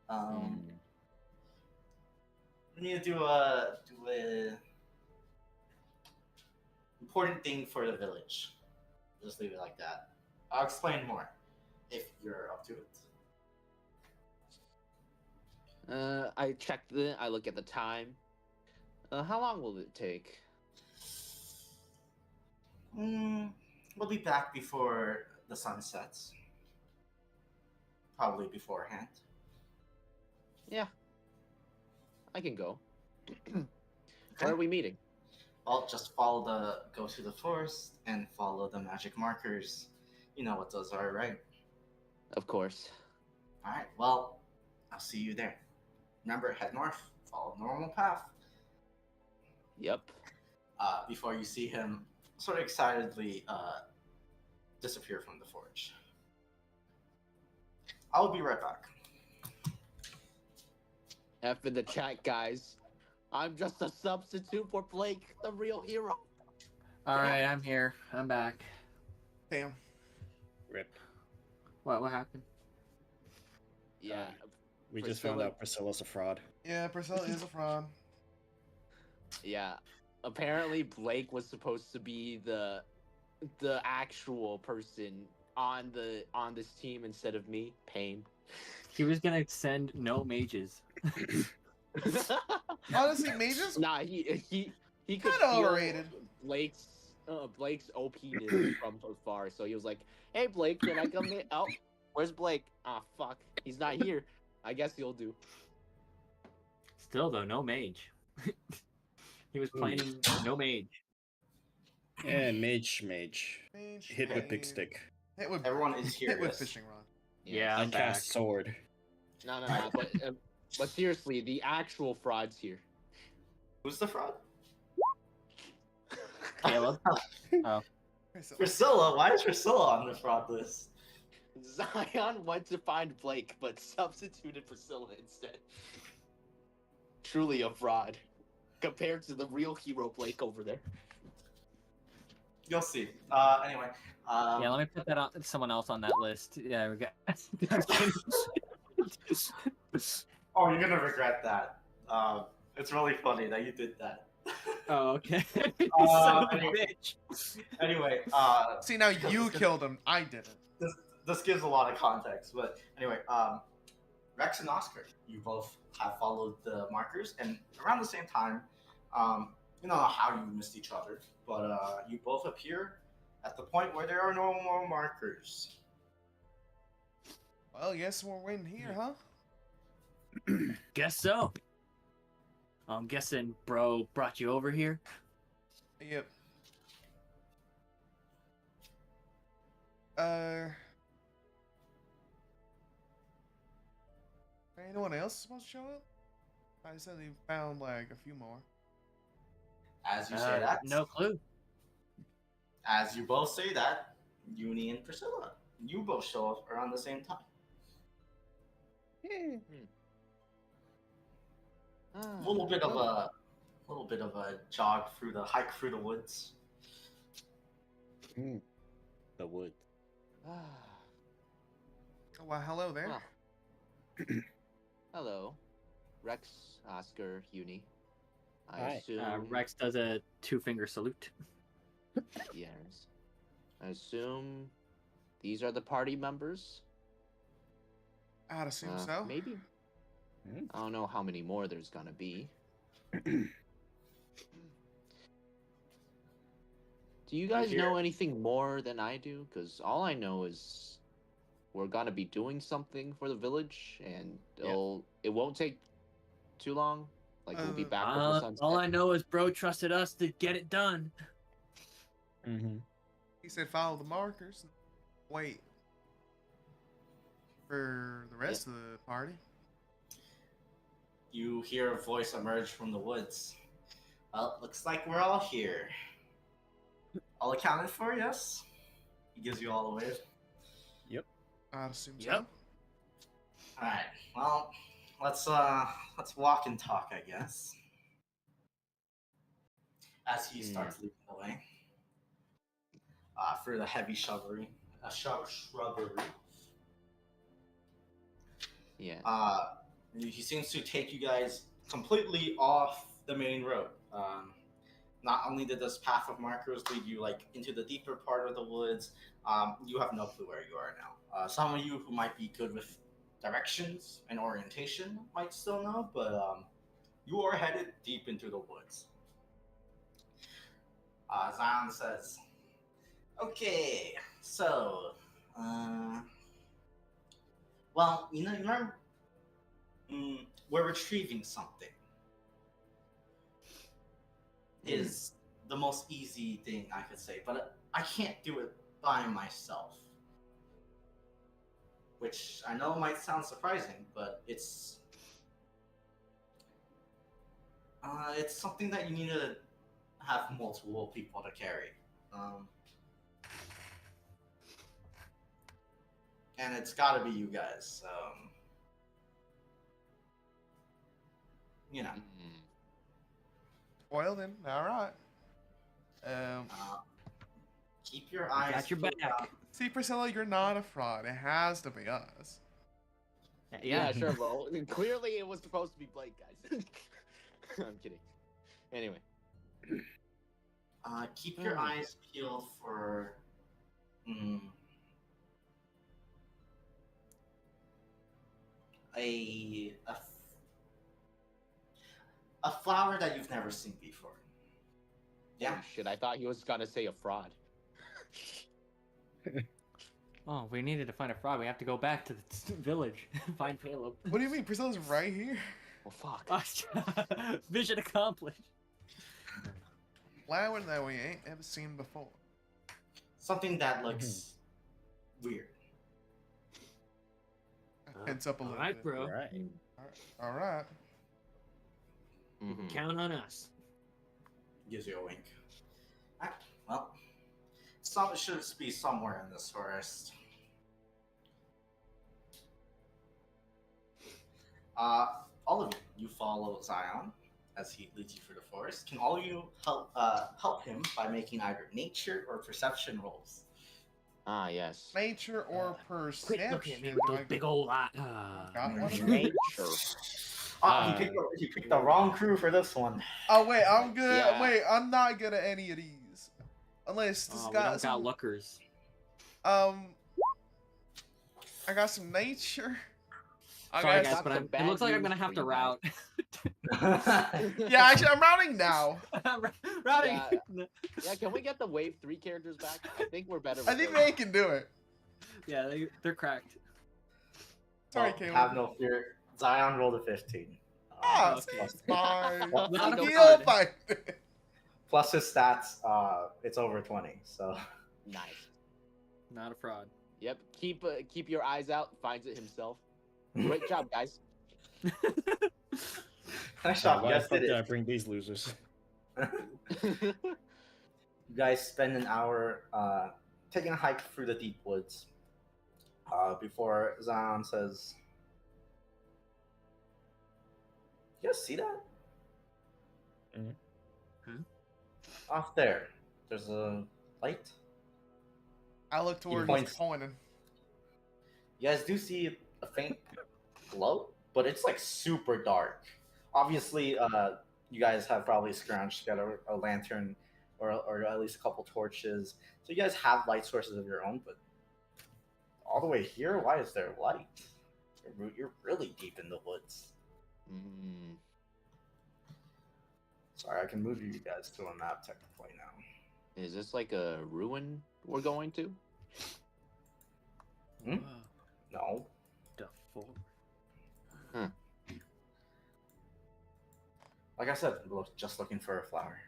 Hmm. We need to do a important thing for the village. Just leave it like that. I'll explain more if you're up to it. I look at the time. How long will it take? We'll be back before the sun sets. Probably beforehand. Yeah, I can go. Where are we meeting? Well, just go to the forest and follow the magic markers. You know what those are, right? Of course. All right. Well, I'll see you there. Remember, head north, follow the normal path. Yep. Before you see him sort of excitedly disappear from the forge. I'll be right back. F in the chat, guys. I'm just a substitute for Blake, the real hero. All right, I'm here. I'm back. Damn. Rip. What happened? Yeah. We just found Priscilla- out Priscilla's a fraud. Yeah, Priscilla is a fraud. Yeah. Apparently Blake was supposed to be the actual person on this team instead of me. Pain. He was gonna send no mages. Honestly, mages Nah, he could Kinda feel overrated. Blake's OPness from afar, so he was like, "Hey Blake, can I come in?" Oh, where's Blake? Ah, fuck, he's not here. I guess you'll do. Still though, no mage. He was playing no mage. And mage. Mage, Hit with big mage. stick. Hit with, Everyone is hit with curious. fishing rod. Yeah, I I'm back. cast sword. No. But seriously, the actual fraud's here. Who's the fraud? Caleb. Priscilla. Why is Priscilla on the fraud list? Zion went to find Blake, but substituted Priscilla instead. Truly a fraud, compared to the real hero Blake over there. You'll see. Anyway. Yeah, let me put that on someone else on that list. Yeah, we got. Oh, you're gonna regret that. It's really funny that you did that. Oh, okay. Son of a anyway. bitch. Anyway, See, now you killed him. I didn't. this gives a lot of context. But anyway, Rex and Oscar, you both have followed the markers, and around the same time, you know how you missed each other, but you both appear at the point where there are no more markers. Well, yes, we're waiting here, huh? Guess so. I'm guessing bro brought you over here. Yep. Anyone else supposed to show up? I said he found like a few more. As you say that, No clue. as you both say that, Uni and Priscilla, you both show up around the same time. A little bit of a jog through the hike through the woods. The wood. Oh, well, hello there. Well, hello, Rex, Oscar, Uni. I Hi. assume Rex does a 2-finger salute. Yes. I assume these are the party members. I'd assume so. Maybe. I don't know how many more there's gonna be. Do you guys know anything more than I do? Because all I know is we're gonna be doing something for the village, and it won't take too long. Like we'll be back before sunset. All I know is bro trusted us to get it done. Mm-hmm. He said follow the markers. Wait for the rest of the party. You hear a voice emerge from the woods. Well, looks like we're all here. All accounted for, yes? He gives you all a wave. I'd assume so. Yep. Alright, well, let's walk and talk, I guess. As he starts leading the way. Through the heavy shrubbery. Yeah. He seems to take you guys completely off the main road. Not only did this path of markers lead you like into the deeper part of the woods, you have no clue where you are now. Some of you who might be good with directions and orientation might still know, but you are headed deep into the woods. Zion says, "Okay, so, well, you remember, we're retrieving something. Is the most easy thing I could say, but I can't do it by myself. Which I know might sound surprising, but it's something that you need to have multiple people to carry. And it's got to be you guys. You know. Well then, all right. Keep your eyes Got your peeled back. out. See, Priscilla, you're not a fraud. It has to be us. Yeah, sure. Well, clearly it was supposed to be Blake, guys. I'm kidding. Anyway. Keep your eyes peeled for a flower that you've never seen before. Yeah. Oh, shit, I thought he was gonna say a fraud. Oh, we needed to find a frog. We have to go back to the village, find Caleb. What do you mean? Priscilla's right here. Well, fuck. Mission accomplished. Flower that we ain't ever seen before. Something that looks weird. Heads up a little All right, bit. bro. Right. All right. Mhm. Count on us. Gives you a wink. Ah, well, it should be somewhere in this forest. All of you follow Zion as he leads you through the forest. Can all of you help him by making either nature or perception rolls? Ah, yes. Nature or Quit looking at me perception? with those big old eyes. Got one of those? Nature. He picked the wrong crew for this one. Oh wait, I'm good. Yeah. Wait, I'm not good at any of these, unless this Oh, we got don't some. got lookers. I got some nature. I Sorry, got guys, but some it bad looks like I'm news gonna have for to you route. Yeah, actually, I'm routing now. Routing. Yeah, can we get the wave 3 characters back? I think we're better. I with think those. they can do it. Yeah, they're cracked. Sorry, Well, Caleb. have no fear. Zion rolled a 15. Ah, okay. see, it's fine. Without He'll no find Plus his stats, it's over 20. So Nice. Not a fraud. Yep. Keep your eyes out. Finds it himself. Great job, guys. nice job. Why You the guys fuck did did I it. bring these losers? You guys spend an hour taking a hike through the deep woods before Zion says, "You guys see that? Mhm. Hmm? Off there, there's a light. I look towards points. pointing. You guys do see a faint glow, but it's like super dark. Obviously, you guys have probably scrounged together a lantern or at least a couple torches. So you guys have light sources of your own, but all the way here, why is there light? You're really deep in the woods. Mm. Sorry, I can move you guys to a map technically now. Is this like a ruin we're going to? Hmm? Whoa, No. the fuck? Like I said, just looking for a flower.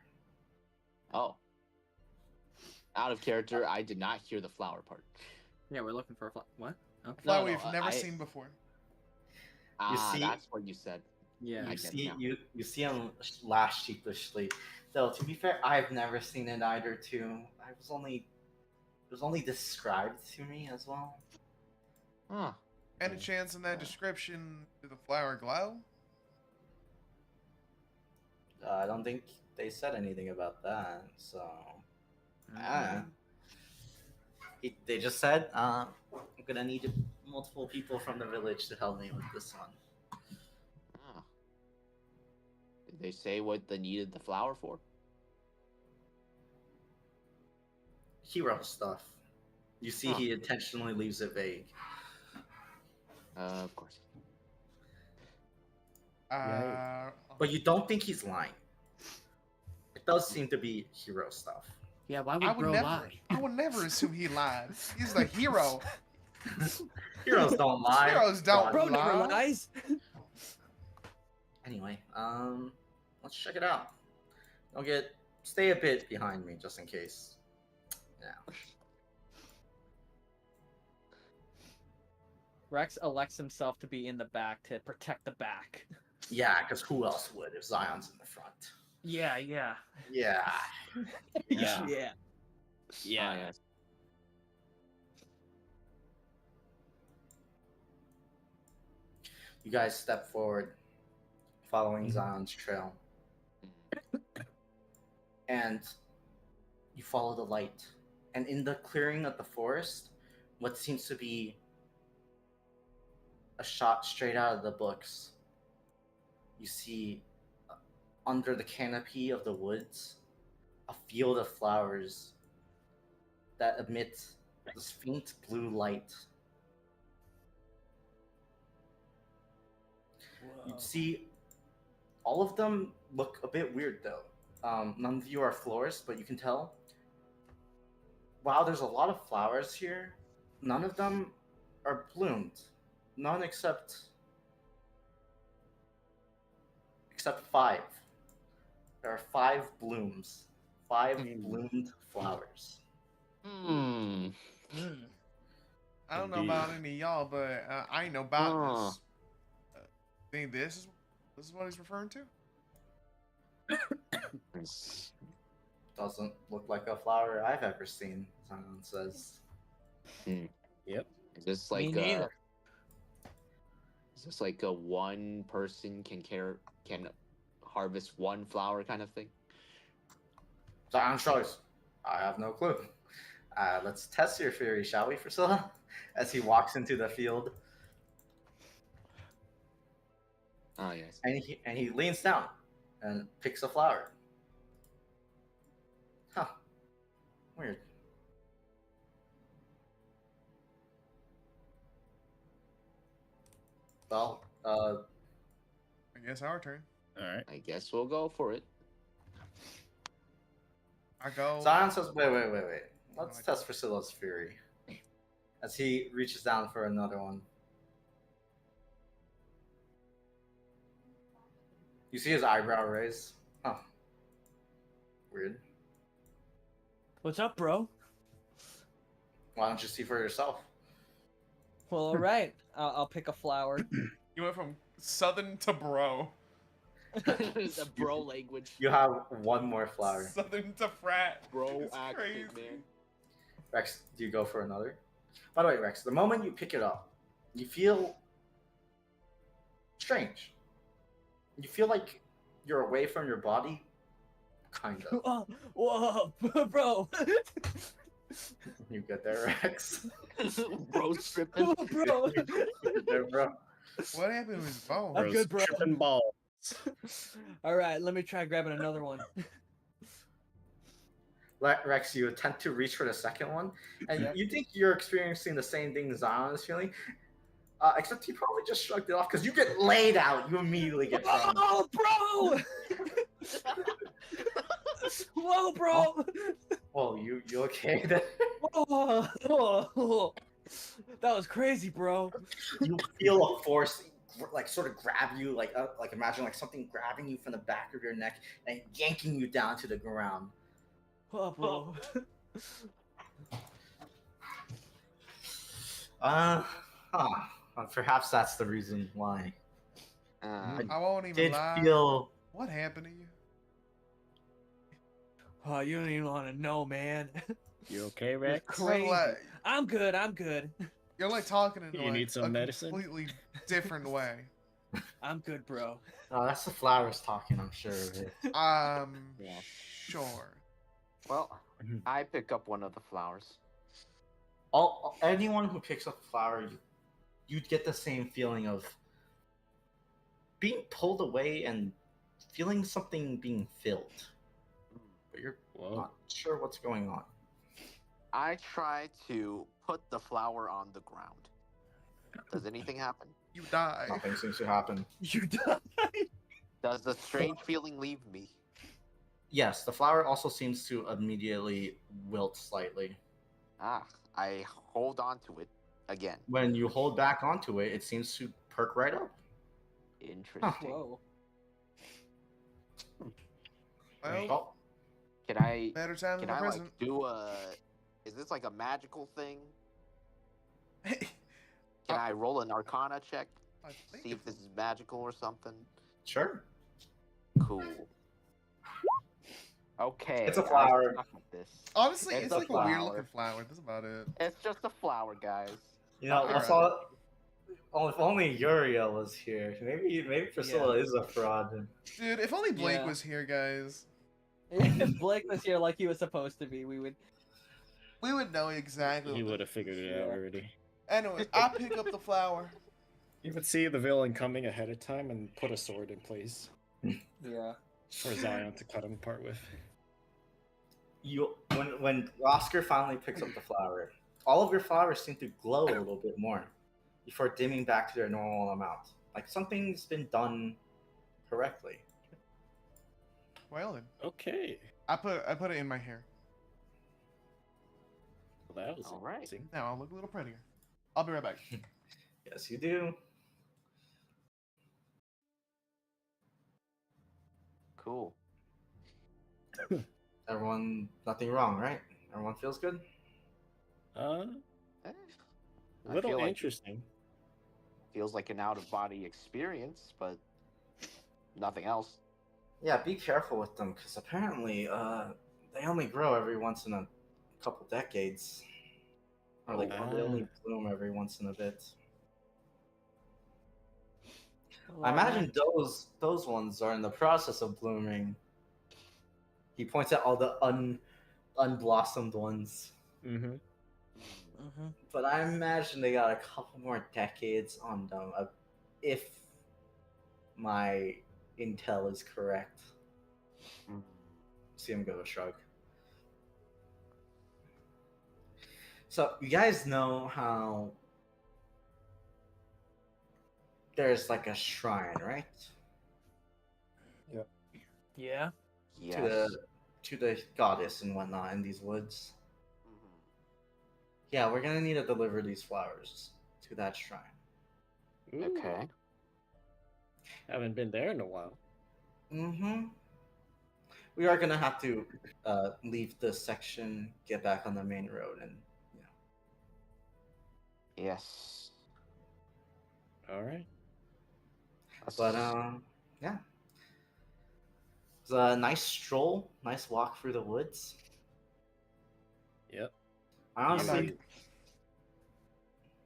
Oh. Out of character, I did not hear the flower part. Yeah, we're looking for a what? Okay. Flower no, we've never I- seen before. Ah, see- that's what you said. Yeah. I You get it see, now. you see him laugh sheepishly. Though to be fair, I've never seen it either. Too. It was only described to me as well. Huh. Any chance in that description did the flower glow? I don't think they said anything about that. So they just said, "I'm gonna need multiple people from the village to help me with this one." Ah. Did they say what they needed the flower for? Hero stuff. You see, Huh. he intentionally leaves it vague. Of course. But you don't think he's lying. It does seem to be hero stuff. Yeah, why would I would bro never. lie? I would never assume he lied. He's the hero. Heroes don't lie. Heroes don't Bro lie. never lies. Anyway, let's check it out. Stay a bit behind me just in case. Yeah. Rex elects himself to be in the back to protect the back. Yeah, because who else would if Zion's in the front? Yeah. Yeah. Yeah. Yeah. Ah, yes. You guys step forward, following Zion's trail, and you follow the light. And in the clearing of the forest, what seems to be a shot straight out of the books, you see under the canopy of the woods a field of flowers that emit this faint blue light. You see, all of them look a bit weird though. None of you are florists, but you can tell. Wow, there's a lot of flowers here. none of them are bloomed. None except 5. There are 5 blooms. 5 bloomed flowers. Hmm. I don't know Indeed. about any of y'all, but I know botanist. Think this is what he's referring to? It's- Doesn't look like a flower I've ever seen, Zion says. Yep. Is this Me like neither. is this like a one person can harvest one flower kind of thing? Zion shows. I have no clue. Let's test your theory, shall we, Priscilla? As he walks into the field. Oh yes. And he leans down and picks a flower. Huh. Weird. Well, I guess our turn. All right. I guess we'll go for it. I go. Zion says, wait. Let's test Priscilla's fury. As he reaches down for another one. You see his eyebrow raise? Huh. Weird. What's up, bro? Why don't you see for yourself? Well, all right. I'll pick a flower. You went from southern to bro. The bro language. You have one more flower. Southern to frat. Bro It's accent, crazy. man. Rex, do you go for another? By the way, Rex, the moment you pick it up, you feel strange. You feel like you're away from your body, kind of. Whoa, bro. You get there, Rex. Bro stripping. Bro. You get there, bro. What happened with his bone? I'm good, bro. Tripping ball. All right, let me try grabbing another one. Rex, you attempt to reach for the second one, and Yep. you think you're experiencing the same thing Zion is feeling, except he probably just shrugged it off because you get laid out. You immediately get thrown. Oh, bro! Whoa, bro! Whoa, you okay then? Whoa. That was crazy, bro. You feel a force like sort of grab you, like imagine like something grabbing you from the back of your neck and yanking you down to the ground. Oh, bro. Perhaps that's the reason why. Uh, I won't even Did lie. feel What happened to you? Oh, you don't even want to know, man. You okay, Rex? Crazy. You're like, I'm good. you're like talking in You like need some a medicine? completely different way. I'm good, bro. oh, that's the flowers talking. I'm sure of it. Yeah. Sure. well, I pick up one of the flowers. Anyone who picks up a flower, you'd get the same feeling of being pulled away and feeling something being filled, but you're Whoa. not sure what's going on. I try to put the flower on the ground. Does anything happen? You die. Nothing seems to happen. You died. Does the strange feeling leave me? Yes, the flower also seems to immediately wilt slightly. I hold on to it again. When you hold back onto it, it seems to perk right up. Interesting. Whoa. Well, Oh, Can I better time can than the I present. like do a is this like a magical thing? Can I roll an arcana check? I think See if this is magical or something? sure. Cool. Okay. It's a I flower. suck at this. honestly, It's it's a like a weird flower. looking flower. That's about it. It's just a flower, guys. You know, Alright. if only Uriel was here. Maybe Priscilla is a fraud. Dude, if only Blake Yeah. was here, guys, If Blake was here like he was supposed to be, we would. we would know exactly. He what would have figured it out Yeah. already. Anyway, I pick up the flower. You would see the villain coming ahead of time and put a sword in place Yeah. for Zion to cut him apart with. When Oscar finally picks up the flower, all of your flowers seem to glow a little bit more before dimming back to their normal amount. Like something's been done correctly. Well then, Okay. I put it in my hair. Well, that was All right. interesting. Now I'll look a little prettier. I'll be right back. Yes, you do. Cool. Everyone, nothing wrong, right? Everyone feels good? Uh, Eh, a I little feel like interesting. feels like an out of body experience, but nothing else. Yeah, be careful with them, because apparently, they only grow every once in a couple decades. Or like, Oh. they only bloom every once in a bit. I Well, imagine those ones are in the process of blooming. He points at all the unblossomed ones. Mm-hmm. But I imagine they got a couple more decades on them, if my intel is correct. Mm. See him go a shrug. So you guys know how there's like a shrine, right? yeah. Yes. To the goddess and whatnot in these woods. Mhm. Yeah, we're gonna need to deliver these flowers to that shrine. Ooh, Okay. haven't been there in a while. Mm-hmm. We are gonna have to leave this section, get back on the main road, and you know. Yes. All right. But yeah, it's a nice stroll, nice walk through the woods. Yep. Honestly, Uni-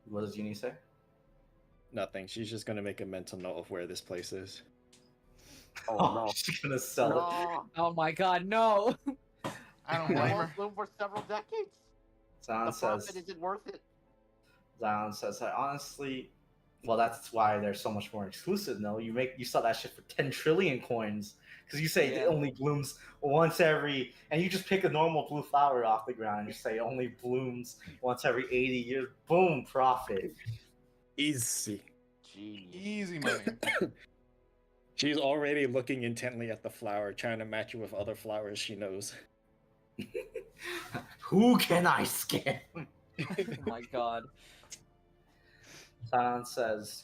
what does Uni say? Nothing. She's just gonna make a mental note of where this place is. Oh no. She's gonna sell it. No. Oh my god, no! I don't It blame won't her. bloom for several decades. Zion The says. profit isn't worth it. Zion says that honestly, well, that's why they're so much more exclusive. No, you sell that shit for 10 trillion coins because you say it Yeah. only blooms once every, and you just pick a normal blue flower off the ground and you say it only blooms once every 80 years. Boom, profit. Easy. Genius. Easy money. She's already looking intently at the flower, trying to match it with other flowers she knows. Who can I scam? Oh my god. Zion says,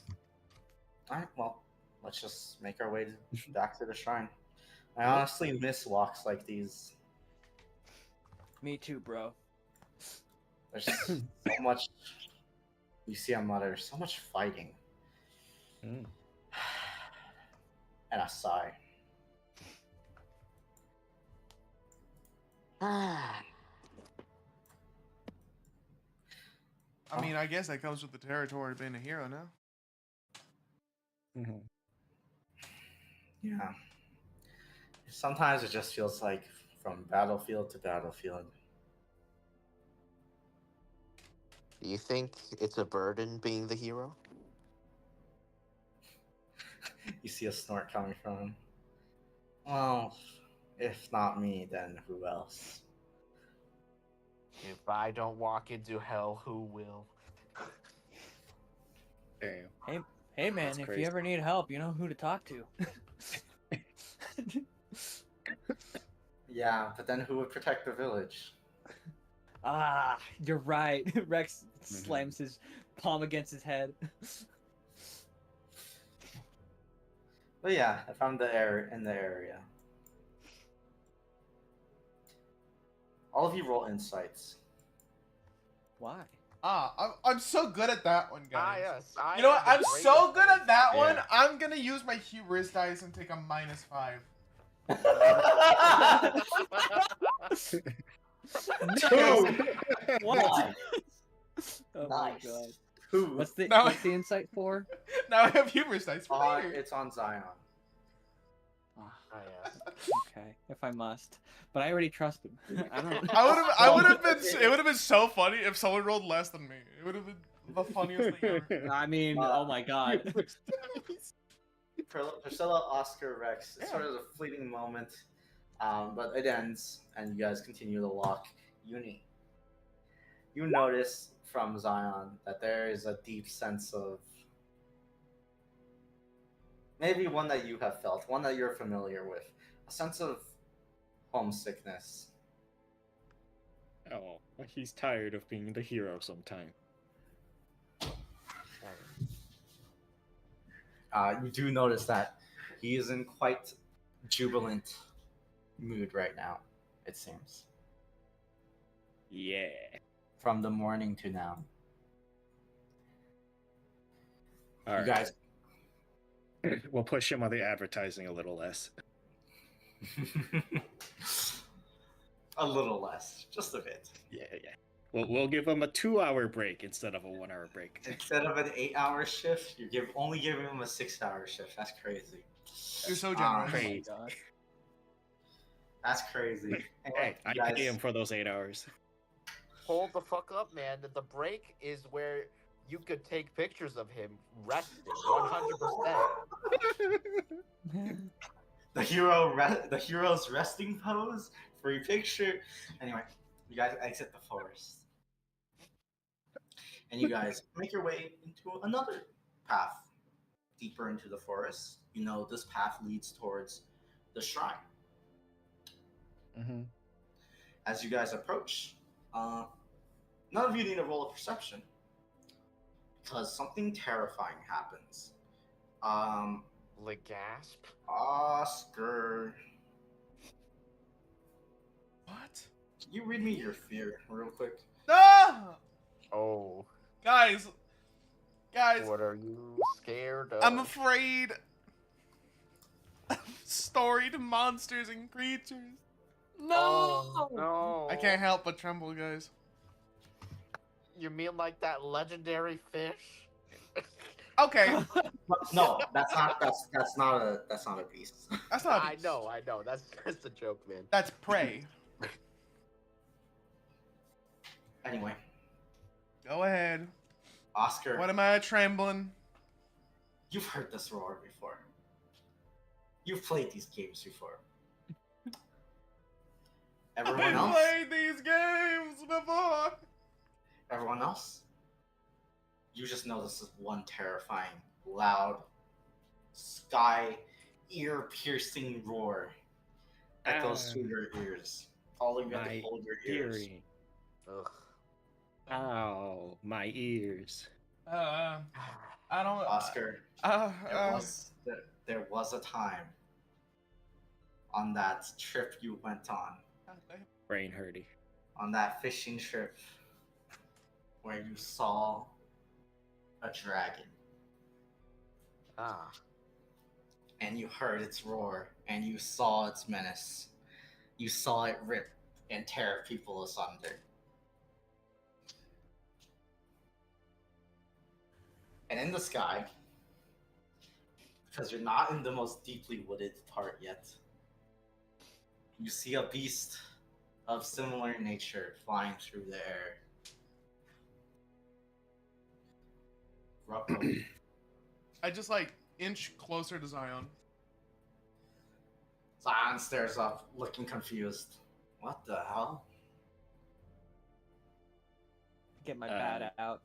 "All right, well, let's just make our way back to the shrine." I honestly miss walks like these. Me too, bro. There's so much. You see, there's so much fighting. Mm. And a sigh. Ah. I mean, I guess that comes with the territory of being a hero now. Mhm. Yeah. Sometimes it just feels like from battlefield to battlefield. Do you think it's a burden being the hero? You see a snort coming from him. Well, if not me, then who else? If I don't walk into hell, who will? Damn. Hey man, That's if crazy. you ever need help, you know who to talk to. Yeah, but then who would protect the village? Ah, you're right. Rex slams his palm against his head. But yeah, I found the air in the area. All of you roll insights. Why? I'm so good at that one, guys. yes. You know what? I'm so good at that one. Yeah. I'm gonna use my hubris dice and take a -5. Two. What? Oh Nice. my god. Two. What's the No. what's the insight for? Now I have hubris dice for later. It's on Zion. Okay, if I must, but I already trust him. I don't. I would have been. It would have been so funny if someone rolled less than me. It would have been the funniest thing ever. I mean, oh my god. Priscilla, Oscar, Rex. It's Yeah. sort of a fleeting moment, but it ends, and you guys continue the walk. Uni, you notice from Zion that there is a deep sense of maybe one that you have felt, one that you're familiar with, a sense of homesickness. Oh, he's tired of being the hero sometime. You do notice that he is in quite jubilant mood right now, it seems. Yeah. From the morning to now. All You right. guys. We'll push him on the advertising a little less. A little less, just a bit. Yeah. We'll give him a 2-hour break instead of a 1-hour break. Instead of an 8-hour shift, you're only giving him a 6-hour shift. That's crazy. You're so Oh generous. my Crazy. god. That's crazy. Hey, Anyway, I you guys, pay him for those 8 hours. Hold the fuck up, man. The break is where you could take pictures of him resting 100%. the hero's resting pose, free picture. Anyway, you guys exit the forest. And you guys make your way into another path deeper into the forest. You know this path leads towards the shrine. Mm-hmm. As you guys approach, none of you need to roll a perception because something terrifying happens. Legasp. Oscar, What? can you read me your fear real quick? No! Oh, Guys, what are you scared of? I'm afraid of storied monsters and creatures. No! Oh, no. I can't help but tremble, guys. You mean like that legendary fish? Okay, No, that's not a beast. that's not. I know. That's just a joke, man. That's prey. Anyway, Go ahead. Oscar, What am I trembling? you've heard this roar before. You've played these games before. Everyone I've else? played these games before. Everyone else? You just know this is one terrifying, loud, sky, ear-piercing roar that goes through your ears. All of you have to My hold your ears. Eerie. Ugh. Ow, my ears. I don't. Oscar, there was a time on that trip you went Brain hurty. on that fishing trip, where you saw a dragon Ah. and you heard its roar and you saw its menace. You saw it rip and tear people asunder. And in the sky, because you're not in the most deeply wooded part yet, you see a beast of similar nature flying through the air. Rocco. I just like inch closer to Zion. Zion stares up, looking confused. What the hell? Get my bat out.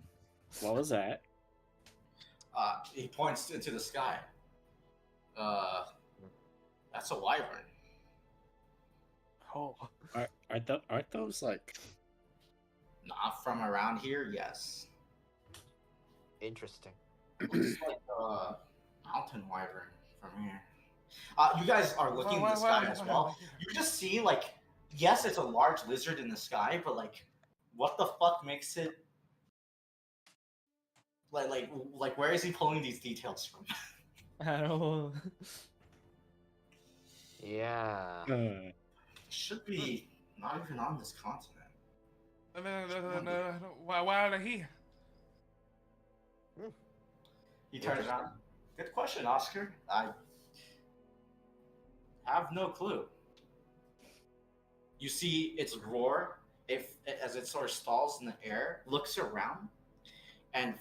What was that? He points into the sky. That's a wyvern. Oh. Aren't those like? Not from around here, yes. Interesting. Looks like a mountain wyvern from here. You guys are looking in the sky as well. You just see, like, yes, it's a large lizard in the sky, but, like, what the fuck makes it... Like, where is he pulling these details from? I don't know. Yeah. Should be not even on this continent. Why are they here? He turns around. Good question, Oscar. I have no clue. You see its roar as it sort of stalls in the air, looks around, and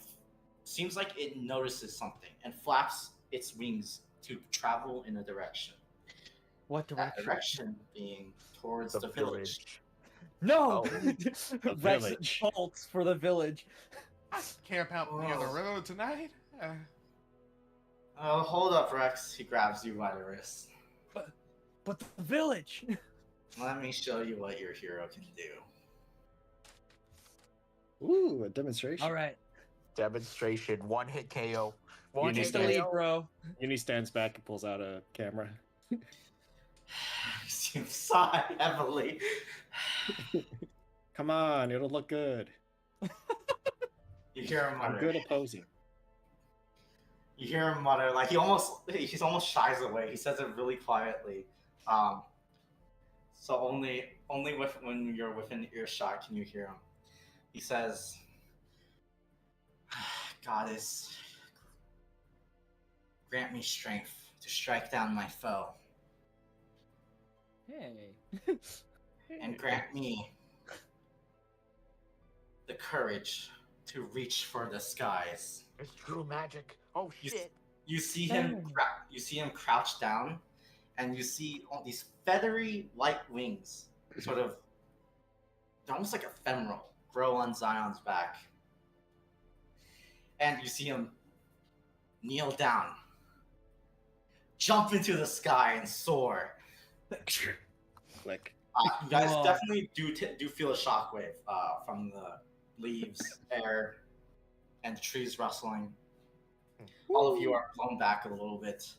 seems like it notices something and flaps its wings to travel in a direction. What That direction? direction being towards the village. No! The Rex village. bolts for the village. Camp out near the road tonight? Oh, hold up, Rex. He grabs you by the wrist. But the village! Let me show you what your hero can do. Ooh, a demonstration. All right. Demonstration, one hit KO. You One need Take hit the to- lead, KO. bro. Uni stands back and pulls out a camera. You sigh heavily. Come on, it'll look good. You hear him I'm mutter. good at posing. You hear him mutter, like he's almost shies away. He says it really quietly. So only when you're within earshot can you hear him. He says, "Goddess, grant me strength to strike down my foe, Hey. and grant me the courage to reach for the skies." It's true magic. Oh You- shit. You see him. You see him crouch down, and you see all these feathery white wings, sort of. They're almost like ephemeral, grow on Zion's back. And you see him kneel down, jump into the sky, and soar. Click. You guys Whoa. definitely do feel a shockwave from the leaves, air, and the trees rustling. All of you are blown back a little bit.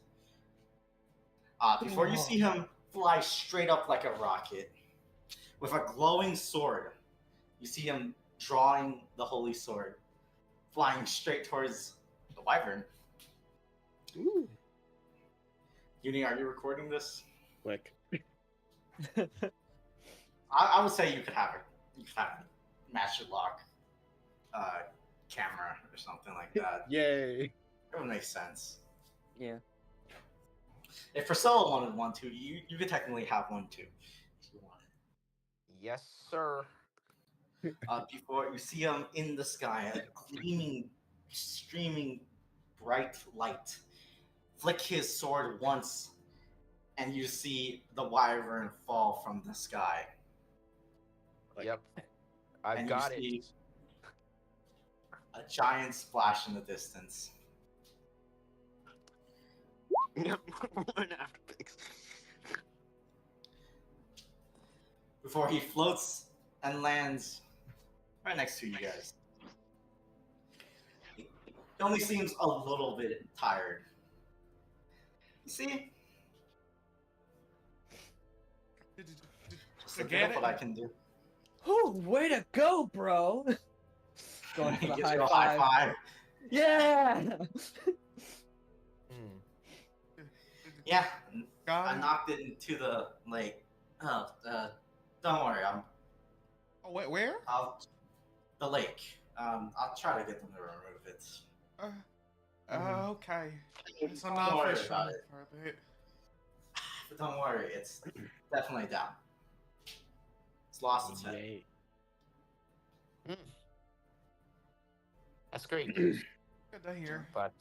Before you see him fly straight up like a rocket with a glowing sword, you see him drawing the holy sword, flying straight towards the wyvern. Ooh. Uni, are you recording this? Click. I would say you could have it. You could have a master lock camera or something like that. Yay. It would make sense. Yeah. If Priscilla wanted one too, you could technically have one too if you wanted. Yes, sir. Before you see him in the sky, a gleaming, streaming, bright light. Flick his sword once, and you see the wyvern fall from the sky. Like- Yep. I've And got you it. see a giant splash in the distance. One after picks. Before he floats and lands right next to you guys. He only seems a little bit tired. You see? Just a bit Forget of it. what I can do. Whew, way to go, bro. Going for He the gives high you a five. high five. Yeah. Hmm. Yeah, Got I it. knocked it into the lake. Don't worry, Oh, wait, where? the lake. I'll try to get them to remove it. Okay. So Don't not worry fishing about it. for a bit. But don't worry, it's definitely down. It's lost its head. Yay. That's great news. Good to hear. But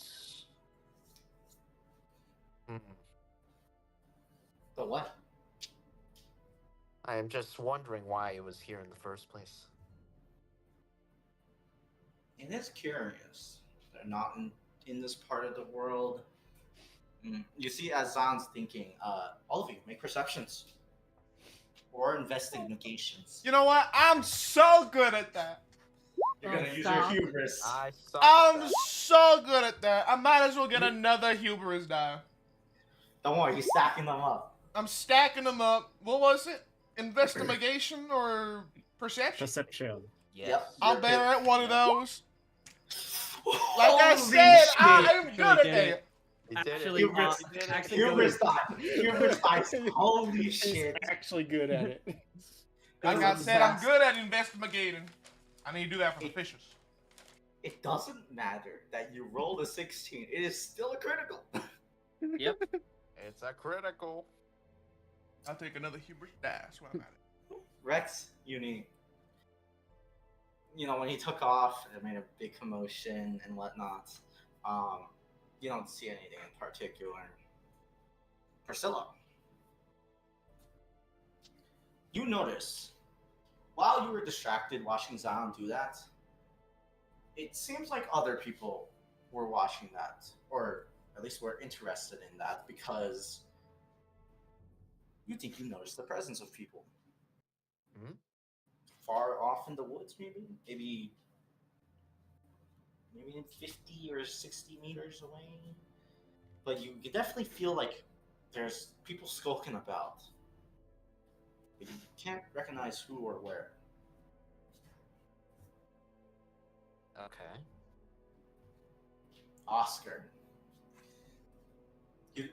The what? I am just wondering why it was here in the first place. It is curious. They're not in this part of the world. You see, as Zan's thinking, all of you make perceptions or investigations. You know what? I'm so good at that. You're gonna Oh, use stop. your hubris. I suck I'm at that. so good at that. I might as well get another hubris die. Don't worry, he's stacking them up. I'm stacking them up. What was it? Investigation or perception? Perception. Yes. Yep. I'm You're better good. at one of those. Like I Holy said, shit. I'm good at Really did that. it. You did Actually, it. Hubris, You did it. actually hubris die. Hubris dies. Holy He's shit. actually good at it. Like I said, I'm good at investigating. I need to do that for the fishes. It doesn't matter that you rolled a 16. It is still a critical. Yep. It's a critical. I'll take another hubris dice while I'm at it. Rex, Uni, when he took off, it made a big commotion and whatnot. You don't see anything in particular. Priscilla, you notice while you were distracted watching Zion do that, it seems like other people were watching that, or at least were interested in that, because you think you noticed the presence of people. Mhm. Far off in the woods, maybe maybe 50 or 60 meters away. But you can definitely feel like there's people skulking about. But you can't recognize who or where. Okay. Oscar.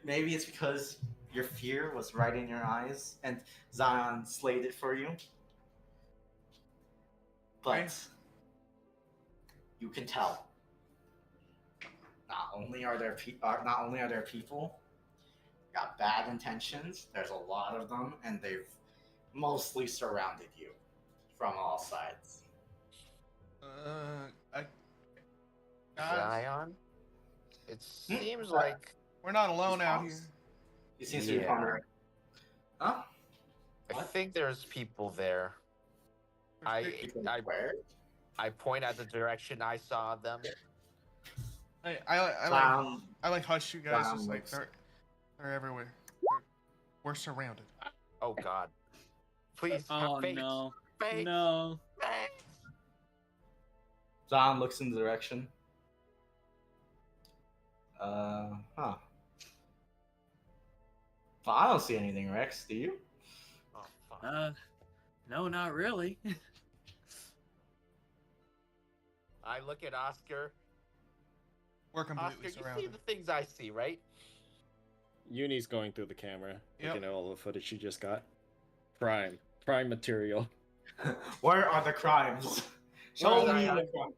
Maybe it's because your fear was right in your eyes and Zion slayed it for you. But you can tell. Not only are there people got bad intentions, there's a lot of them, and they've mostly surrounded you from all sides. Guys, Zion? It seems Uh, like we're not alone out here. He seems to be Yeah. pondering. Huh? I What? think there's people there. Where? I point at the direction I saw them. I like hush you guys. Just like looks. they're everywhere. We're surrounded. Oh God! Please, Oh face, no. face, No. face. Zion looks in the direction. Huh. Well, I don't see anything, Rex. Do you? Oh fuck! No, not really. I look at Oscar. We're Oscar, completely you see surrounded. the things I see, right? Uni's going through the camera, Yep. looking at all the footage you just got. Prime material. Where are the crimes? Show me Zion? the crimes.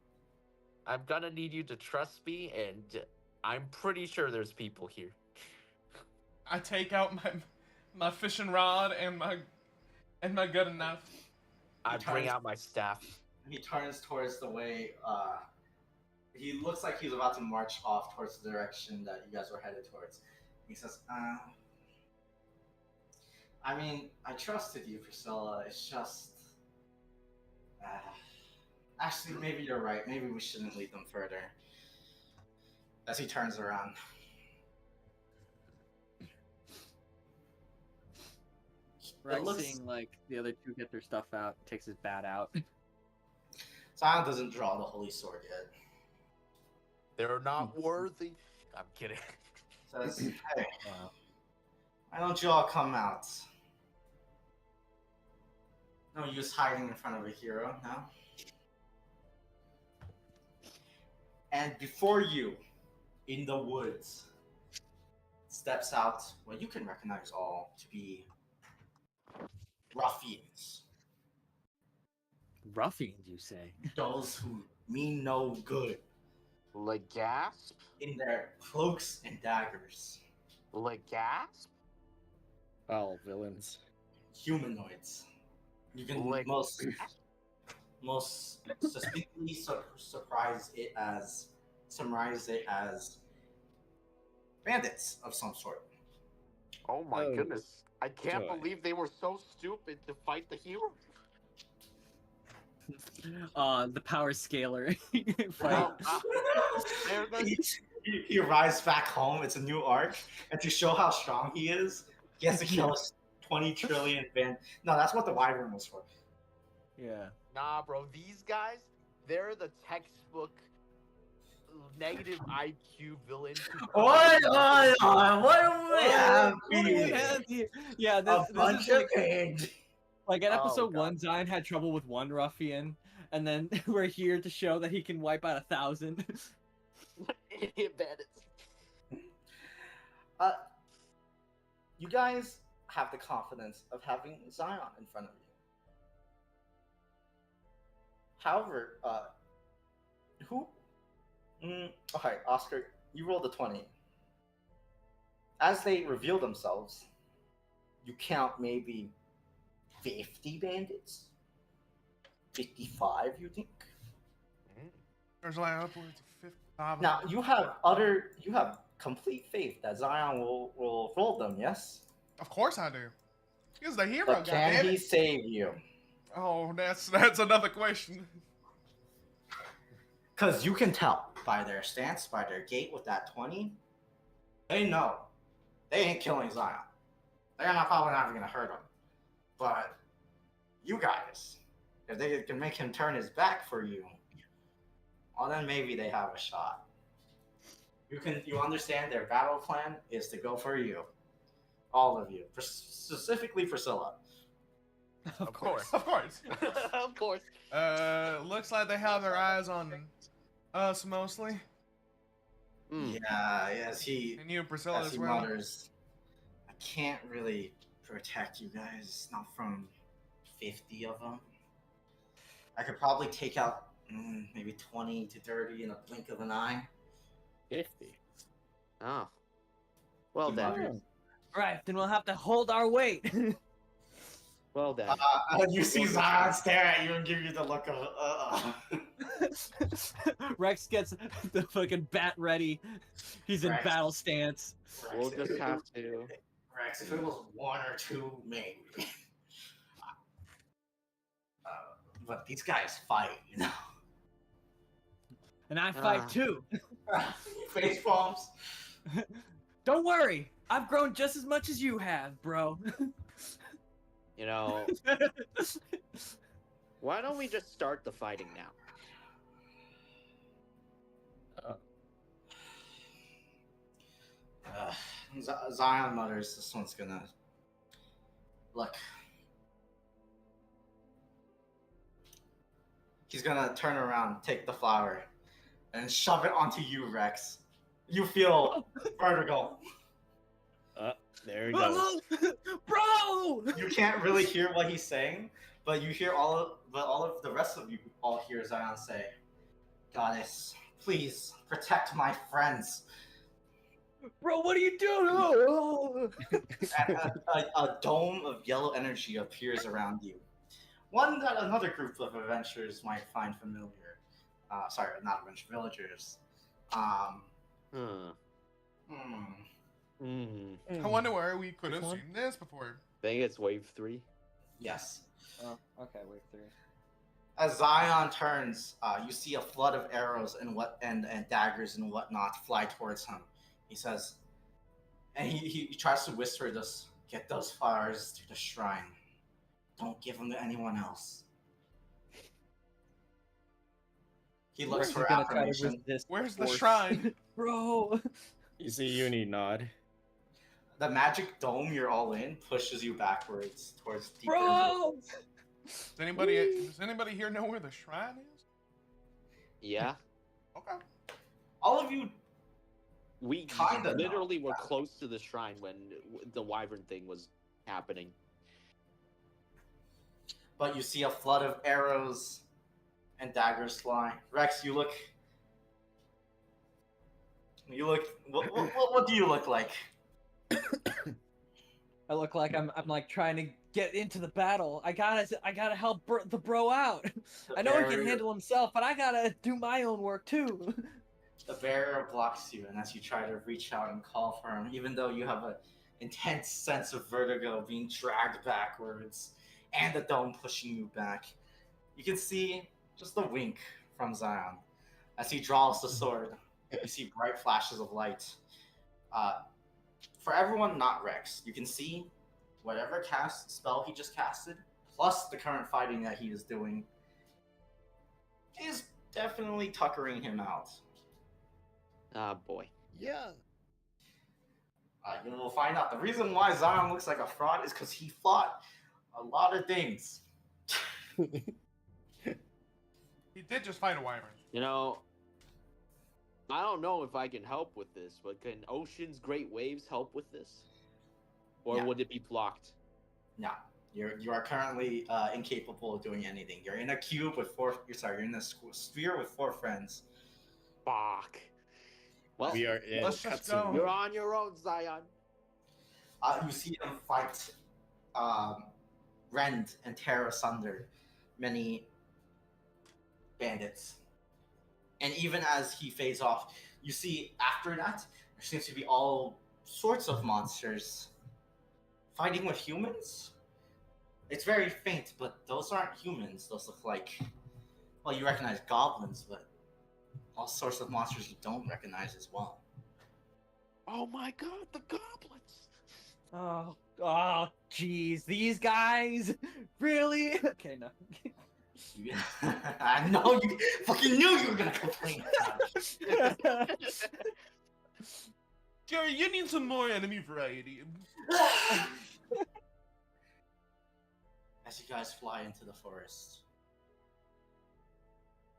I'm gonna need you to trust me, and I'm pretty sure there's people here. I take out my fishing rod and my good enough. I bring out my staff. He turns towards the way. He looks like he's about to march off towards the direction that you guys were headed towards. He says, I mean, I trusted you, Priscilla. It's just. Actually, maybe you're right. Maybe we shouldn't lead them further. As he turns around. Rex looks- seeing like the other two get their stuff out, takes his bat out. Zion doesn't draw the holy sword yet. They're not worthy. I'm kidding. Says, hey, Wow. why don't you all come out? No use hiding in front of a hero, no? And before you, in the woods, steps out what you can recognize all to be ruffians. Ruffians, you say? Those who mean no good. Legasp? In their cloaks and daggers. Legasp? All villains. Humanoids. You can most succinctly summarize it as bandits of some sort. Oh my Oh, goodness. I can't joy. believe they were so stupid to fight the hero. The power scaler fight. They're the- He arrives back home. It's a new arc, and to show how strong he is, he has to kill 20 trillion band. No, that's what the wyvern was for. Yeah. Nah, bro. These guys, they're the textbook negative IQ villains. What do we have What do we here? have here? Yeah, A this bunch is of like, pigs. like in Oh, episode God. 1, Zion had trouble with one ruffian, and then we're here to show that he can wipe out 1,000. Idiot bandits. You guys have the confidence of having Zion in front of you. However, okay, Oscar, you rolled a 20. As they reveal themselves, you count maybe 50 bandits? 55, you think? There's like upwards of 55. Now, you have complete faith that Zion will roll them, yes? Of course I do. He's the hero, But can he goddammit. save you? Oh, that's another question. Because you can tell by their stance, by their gait with that 20, they know they ain't killing Zion. They're probably not even going to hurt him. But you guys, if they can make him turn his back for you, well then maybe they have a shot. You understand their battle plan is to go for you, all of you, specifically Priscilla. Of course. Of course. Of course. Looks like they have their eyes on us mostly. Hmm. Yeah, as he And you and Priscilla as as he well. mutters, I can't really protect you guys, not from 50 of them. I could probably take out maybe 20 to 30 in a blink of an eye. 50. Oh. Well He then. mutters. Right, then we'll have to hold our weight. Well then. You see Zion stare at you and give you the look of Rex gets the fucking bat ready. He's in Rex. battle stance. Rex, We'll if just it have was- to. Rex, if it was one or two, maybe. But these guys fight, you know. And I fight Ah. too. Face palms. Don't worry. I've grown just as much as you have, bro. You know, why don't we just start the fighting now? Zion mutters, this one's gonna... Look. He's gonna turn around, take the flower, and shove it onto you, Rex. You feel vertigo. There he goes. Bro! You can't really hear what he's saying, but you hear all of the rest of you all hear Zion say, Goddess, please protect my friends. Bro, what are you doing? And a dome of yellow energy appears around you. One that another group of adventurers might find familiar. Sorry, not adventure villagers. Huh. Hmm. Hmm. I wonder where we could Which have one? seen this before. Think it's wave 3. Yes. Oh, okay, wait, 3. As Zion turns, you see a flood of arrows and daggers and whatnot fly towards him. He says, and he tries to whisper this: "Get those flowers to the shrine. Don't give them to anyone else." He looks for affirmation. Where's the shrine? Bro! You see Uni nod. The magic dome you're all in pushes you backwards towards deeper. Bro! Does anybody here know where the shrine is? Yeah. Okay. All of you, We Kinda literally know. were close to the shrine when the wyvern thing was happening. but you see a flood of arrows and daggers fly. Rex, you look. What do you look like? I look like I'm like trying to get into the battle. I gotta help the bro out. I know he can barrier- handle himself, but I gotta do my own work too. The barrier blocks you, and as you try to reach out and call for him, even though you have an intense sense of vertigo being dragged backwards, and the dome pushing you back, you can see just a wink from Zion. As he draws the sword, you see bright flashes of light. For everyone not Rex, you can see whatever spell he just casted, plus the current fighting that he is doing, is definitely tuckering him out. Ah, boy. Yeah. You will find out the reason why Zion looks like a fraud is because he fought a lot of things. He did just fight a wyvern. You know, I don't know if I can help with this, but can Ocean's Great Waves help with this? Or Yeah. would it be blocked? No, you are currently incapable of doing anything. You're in a cube with you're in a sphere with 4 friends. Fuck. Well, We are in Let's just Katsu. go. you're on your own, Zion. You see him fight, rend and tear asunder many bandits. And even as he fades off, you see after that, there seems to be all sorts of monsters fighting with humans. It's very faint, but those aren't humans. Those look like, well, you recognize goblins, but all sorts of monsters you don't recognize as well. Oh my god, the goblins! Oh, jeez, these guys, really? Okay, no. I know you fucking knew you were gonna complain. Jerry, you need some more enemy variety. As you guys fly into the forest,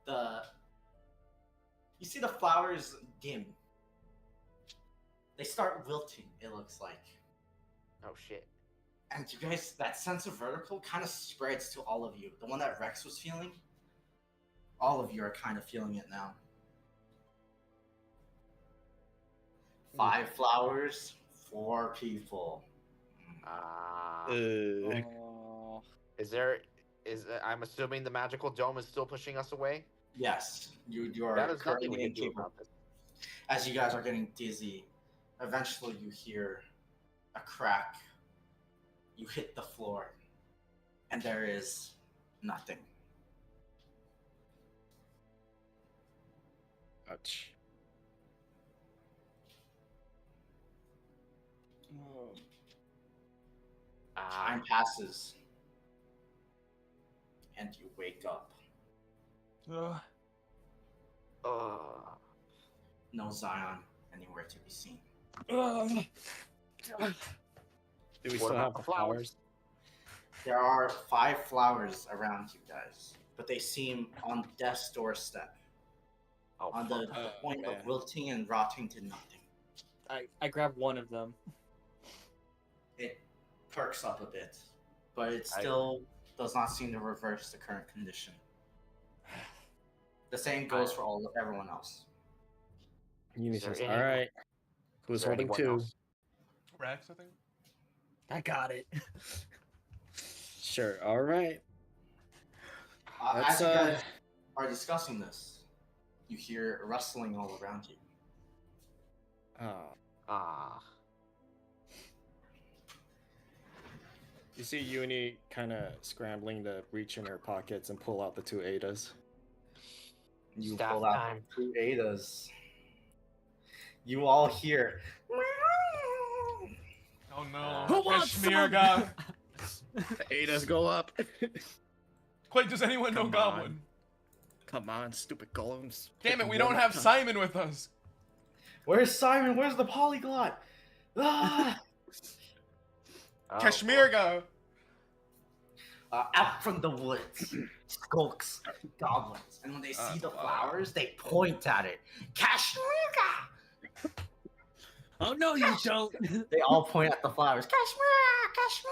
you see the flowers dim. They start wilting, it looks like. Oh shit. And you guys, that sense of vertical kind of spreads to all of you. The one that Rex was feeling, all of you are kind of feeling it now. 5 flowers, 4 people. Oh. I'm assuming the magical dome is still pushing us away? Yes, you are That is nothing we currently can do incapable. about this. As you guys are getting dizzy, eventually you hear a crack. You hit the floor, and there is nothing. Ouch. Time passes, and you wake up. No Zion anywhere to be seen. Do we What still about have the the flowers? flowers? There are 5 flowers around you guys, but they seem on death's doorstep, Oh, on the fuck. point man. of wilting and rotting to nothing. I grabbed one of them. It perks up a bit, but it still does not seem to reverse the current condition. The same goes for everyone else. Uni Is there says, any- all right. Is Who's there holding anyone 2? else? Rex, I think. I got it. Sure, all right. As you guys are discussing this, you hear rustling all around you. You see Uni kind of scrambling to reach in her pockets and pull out the 2 Adas. You Staff pull out time. 2 Adas. You all hear. Oh no. Who wants Kashmir some? guy. The Adas go up. Quite, does anyone know Come Goblin? on. Come on, stupid golems. Damn it, Take we one don't at have a time. Simon with us. Where's Simon? Where's the polyglot? Ah! Oh, Kashmir guy. Out from the woods skulks goblins, and when they see the flowers, they point at it. Kashmir! Oh no, you don't. They all point at the flowers. Kashmir! Kashmir!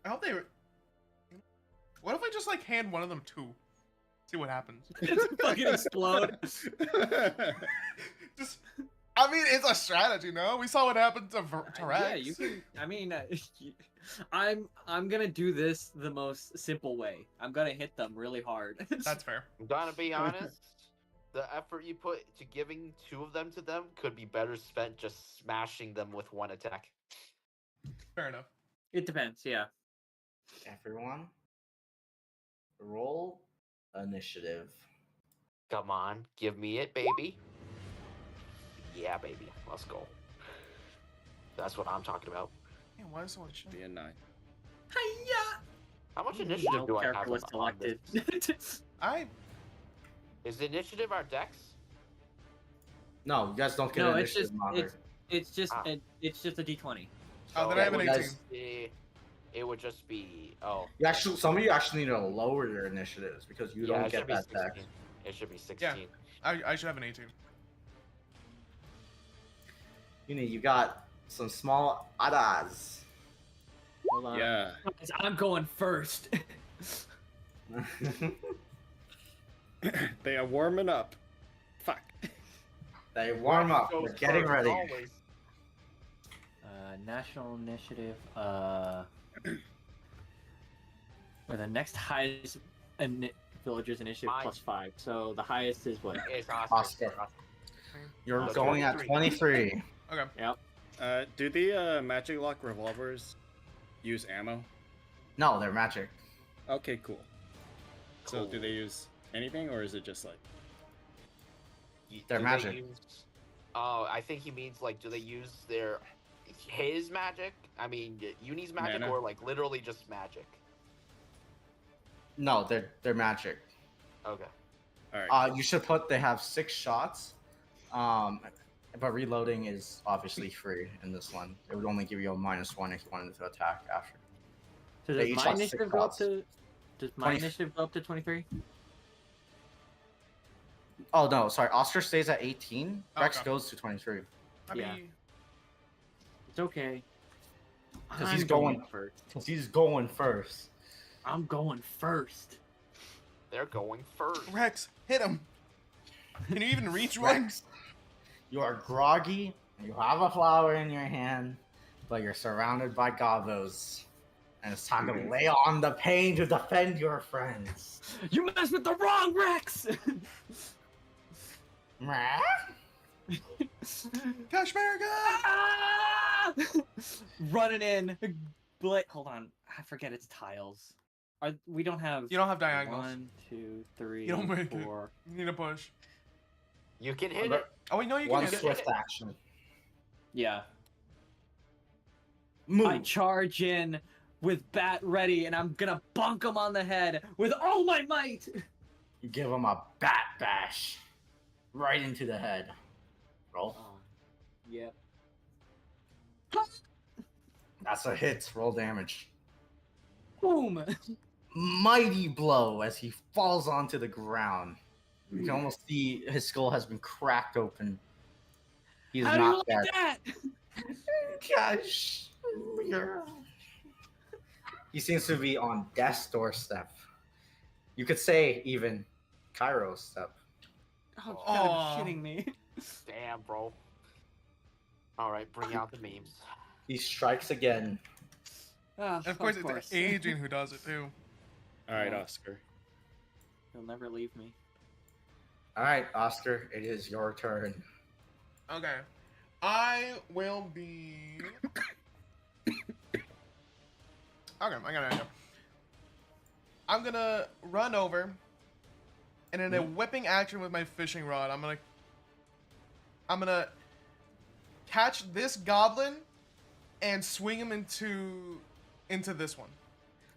I hope they were. What if we just like hand one of them 2? See what happens. Fucking explode. Just, I mean, it's a strategy, no? We saw what happened to Rex. Yeah, you can. I mean, I'm gonna do this the most simple way. I'm gonna hit them really hard. That's fair. I'm gonna be honest. The effort you put to giving 2 of them to them could be better spent just smashing them with 1 attack. Fair enough. It depends. Yeah. Everyone, roll initiative. Come on, give me it, baby. Yeah, baby. Let's go. That's what I'm talking about. Hey, why is so much? Be a 9. Hiya! How much initiative No do I character have was on selected. this? Is the initiative our dex? No, you guys don't get No, an it's initiative just monitor. it's just Ah. it's just a D20. Oh, then So I have an it would 18. just be- It would just be You actually, some of you actually need to lower your initiatives because you yeah, don't it get should be that 16. dex. It should be 16. I should have an 18. You got some small adas. Hold on. Yeah. I'm going first. They are warming up. Fuck. They warm up. Goes We're getting first, ready. always. National initiative. Or the next highest villagers initiative Mine. +5. So the highest is what? It's Oscar. You're That's going at 23. Okay. Do the magic lock revolvers use ammo? No, they're magic. Okay, cool. So Cool. do they use anything, or is it just like... They're Do magic. Oh, I think he means like, do they use his magic? I mean, Uni's magic, Mana? or like literally just magic? No, they're magic. Okay. All right. You should put they have 6 shots. Um, but reloading is obviously free in this one. It would only give you a -1 if you wanted to attack after. So They does each my have 6 initiative go up shots. to? Does my 20 initiative go up to 23? Oh no, sorry. Oscar stays at 18. Rex Okay. goes to 23 I Yeah. mean, It's okay. because I'm he's going first. because he's going first. I'm going first. They're going first. Rex, hit him. Can you even reach one? Rex, you are groggy. You have a flower in your hand, but you're surrounded by gobos, and it's time to lay on the pain to defend your friends. You messed with the wrong Rex. Meh? Kashmir, go! Ah! Running in. Hold on. I forget it's tiles. We don't have. You don't have diagonals. 1, 2, 3, You don't make it. 4. You need a push. You can hit it. Oh wait, no, you One can hit it. swift action. Yeah. Move. I charge in with bat ready, and I'm gonna bonk him on the head with all my might. You give him a bat bash right into the head. Roll. Oh, yep. That's a hit. Roll damage. Boom. Mighty blow as he falls onto the ground. You can almost see his skull has been cracked open. He is How do you not like dead. that? Gosh. He seems to be on death's doorstep. You could say even Cairo's step. Oh, you Aw. gotta be shitting me. Damn, bro. All right, bring out the memes. He strikes again. Ah, And of course, it's Adrian who does it too. All right, Yeah. Oscar. He'll never leave me. All right, Oscar, it is your turn. Okay. I will be. Okay, I got an idea. I'm gonna run over, and in a whipping action with my fishing rod, I'm gonna catch this goblin and swing him into this one.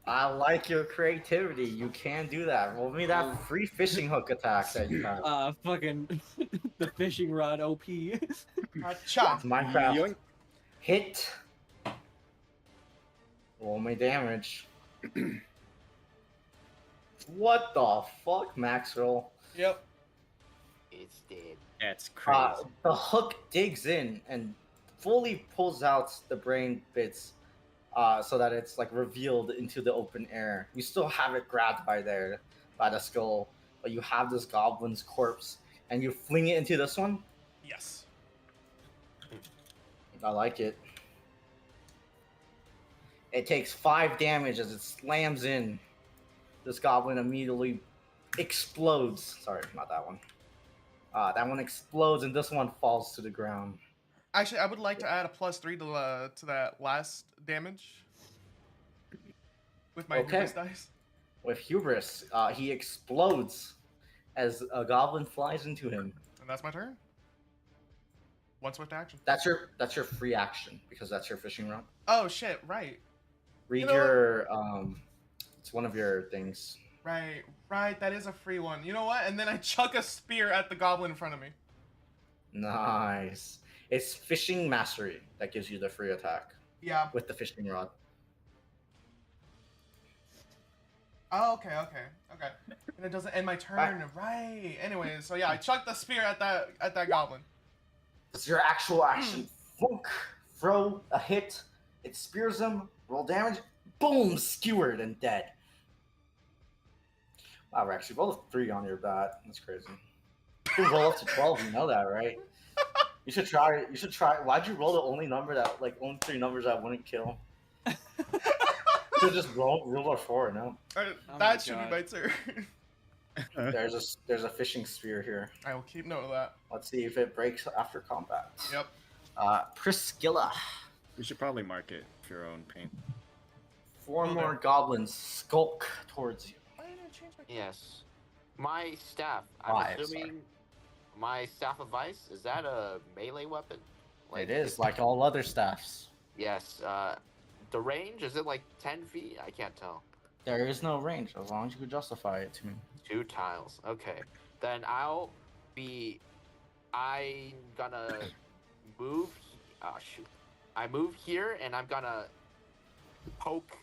I like your creativity. You can do that. Roll me that free fishing hook attack that you have. Fucking the fishing rod OP. Chop. It's Minecraft. Yoink. Hit. Roll me damage. What the fuck, Max roll? Yep. It's dead. That's crazy. The hook digs in and fully pulls out the brain bits, so that it's like revealed into the open air. You still have it grabbed by the skull, but you have this goblin's corpse, and you fling it into this one. Yes. I like it. It takes 5 damage as it slams in. This goblin immediately explodes. Sorry, not that one. That one explodes, and this one falls to the ground. Actually, I would like to add a +3 to that last damage with my Okay. hubris dice. With hubris, he explodes as a goblin flies into him. And that's my turn. One swift action. That's your free action because that's your fishing rod. Oh shit! Right. Read You know your it's one of your things. Right. That is a free one. You know what? And then I chuck a spear at the goblin in front of me. Nice. It's fishing mastery that gives you the free attack Yeah. with the fishing rod. Oh, okay. And it doesn't end my turn. Right. Anyways, so yeah, I chuck the spear at that goblin. It's your actual action. Funk, throw a hit. It spears him. Roll damage. Boom! Skewered and dead. Wow, Rex, you rolled a 3 on your bat. That's crazy. You can roll up to 12. You know that, right? You should try. Why'd you roll the only 3 numbers that wouldn't kill? You should just roll a 4. No. Alright, Oh my that should be God. my turn. There's a fishing spear here. I will keep note of that. Let's see if it breaks after combat. Yep. Priscilla. You should probably mark it for your own paint. 4 Okay. more goblins skulk towards you. Why didn't I change my? Yes. My staff. I'm 5, assuming my staff of ice, is that a melee weapon? It is like all other staffs. Yes. The range, is it like 10 feet? I can't tell. There is no range as long as you can justify it to me. 2 tiles. Okay. Then I'm gonna move. Oh shoot! I move here, and I'm gonna poke,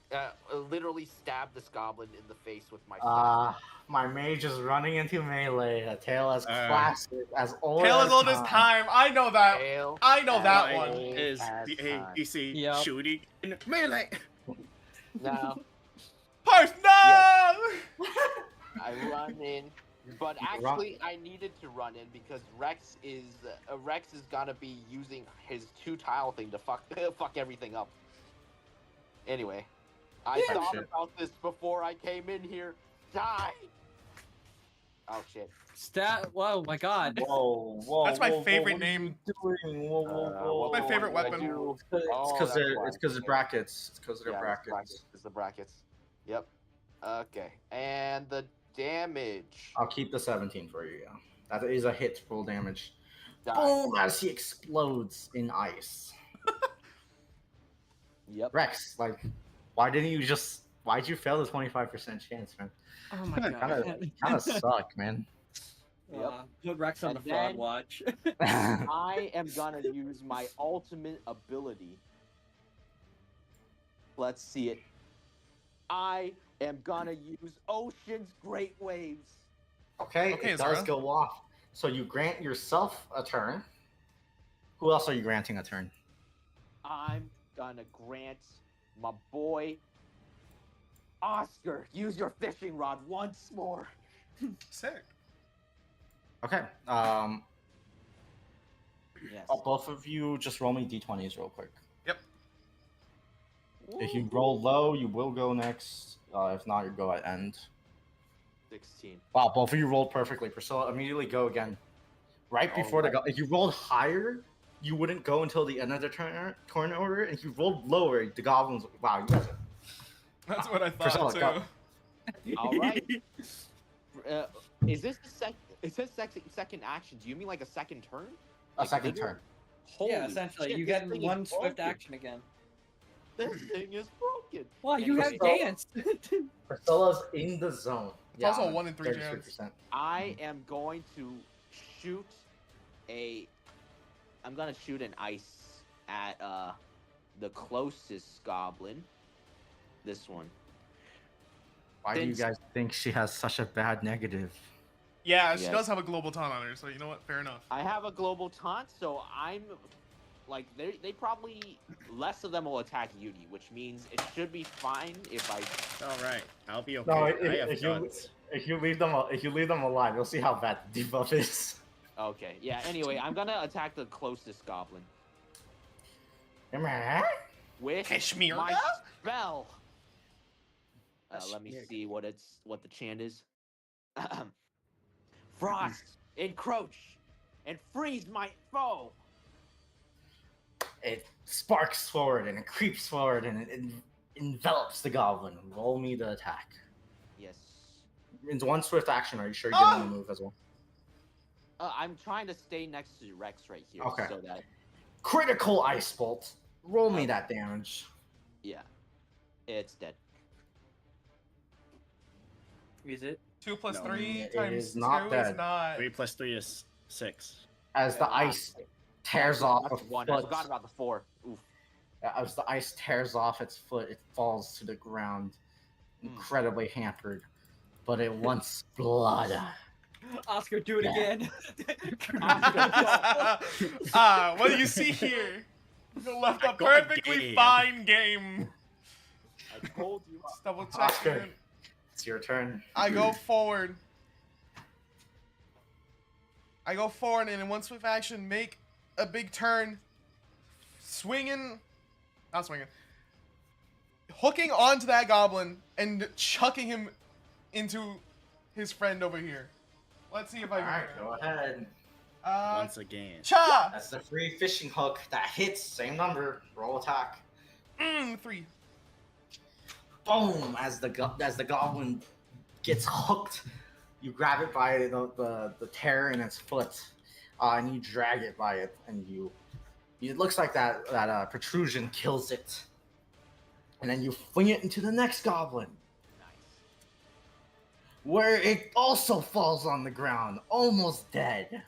literally stab this goblin in the face with my staff. My mage is running into melee. A tale as classic, as old Tale as as old as time. I know that. Tail I know that as one. old Is as the time. ABC Yep. shooting in melee? Now Parse, no! I run in, but actually I needed to run in because Rex is gonna be using his 2 tile thing to fuck everything up. Anyway, I Yeah. thought Shit. about this before I came in here. Die! Oh shit! Whoa, my God. Whoa! That's my favorite what are you name. doing? Whoa! my favorite what did I weapon. do? It's Oh, because that's why. it's because of brackets. It's because of their Yeah, brackets. It's the brackets. Yep. Okay, and the damage. I'll keep the 17 for you. Yeah. That is a hit full damage. Die. Boom! As he explodes in ice. Yep. Rex, like, why'd you fail the 25% chance, man? Oh my God. Kind of suck, man. Yep. Put Rex on And the fraud then- watch. I am gonna use my ultimate ability. Let's see it. I am gonna use Ocean's Great Waves. Okay, Okay, it does Zara. go off. So you grant yourself a turn. Who else are you granting a turn? I'm gonna grant my boy Oscar, use your fishing rod once more. Sick. Okay. Yes. Both of you just roll me d20s real quick. Yep. If you roll low, you will go next. If not, you go at end. 16. Wow, both of you rolled perfectly. Priscilla, immediately go again. Right before the go. If you rolled higher, you wouldn't go until the end of the turn order. And if you rolled lower, the goblins. Wow, you guys are. That's what I thought Priscilla, too. go. All right. Is this the second action? Do you mean like a second turn? A Like, second literally? turn. Holy Yeah, essentially. shit, You this get thing one is swift broken. action again. This thing is broken. Wow, you have Priscilla- danced. Priscilla's in the zone. It's also a 1 in 3 chance. 33%. I am going to shoot I'm gonna shoot an ice at the closest goblin. This one. Why do you Since- guys think she has such a bad negative? Yeah, she Yes. does have a global taunt on her, so you know what? Fair enough. I have a global taunt, so I'm like they probably less of them will attack Uni, which means it should be fine if I All right, I'll be okay. No, I have if guns. you leave them alive, you'll see how bad the debuff is. Okay, yeah, anyway, I'm gonna attack the closest goblin with Kashmir? my spell. Let me see what the chant is. Frost, encroach, and freeze my foe. It sparks forward and it creeps forward and it envelops the goblin. Roll me the attack. Yes. It's one swift action. Are you sure you didn't want to move as well? I'm trying to stay next to Rex right here, Okay. so that Critical ice bolt. Roll me that damage. yeah, it's dead. Is it? 2 plus No, 3 it times is not 2 dead. is not. 3 plus 3 is 6. As the ice tears off That's a one. I foot. forgot about the 4. Oof. As the ice tears off its foot, it falls to the ground, incredibly hampered. But it wants blood. Oscar, do it Yeah. again. What do you see here? You left I a got a perfectly game. fine game. I told you. Let's double check Oscar. here. It's your turn. I go forward. And in one swift action, make a big turn. Hooking onto that goblin and chucking him into his friend over here. Let's see if I can. Alright, go ahead. Once again. Cha! That's the free fishing hook that hits. Same number. Roll attack. 3. Boom! As the goblin gets hooked, you grab it by the tear in its foot, and you drag it by it, and it looks like that protrusion kills it, and then you fling it into the next goblin. Nice. where it also falls on the ground, almost dead.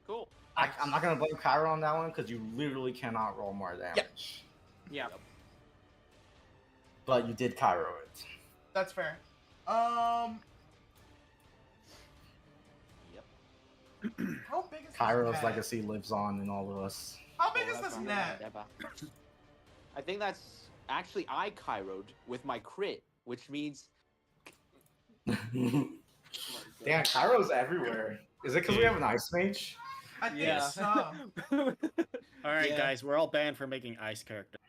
Cool. I'm not gonna blame Kyra on that one because you literally cannot roll more damage. Yeah. But you did Kyro it. That's fair. Yep. How big is this Kyro's net? legacy lives on in all of us. How big is this net? I think that's actually I Kairo'd with my crit, which means Damn, Kyro's everywhere. Is it because we have an ice mage? I think Yeah. so. All right, Yeah. guys, we're all banned for making ice characters.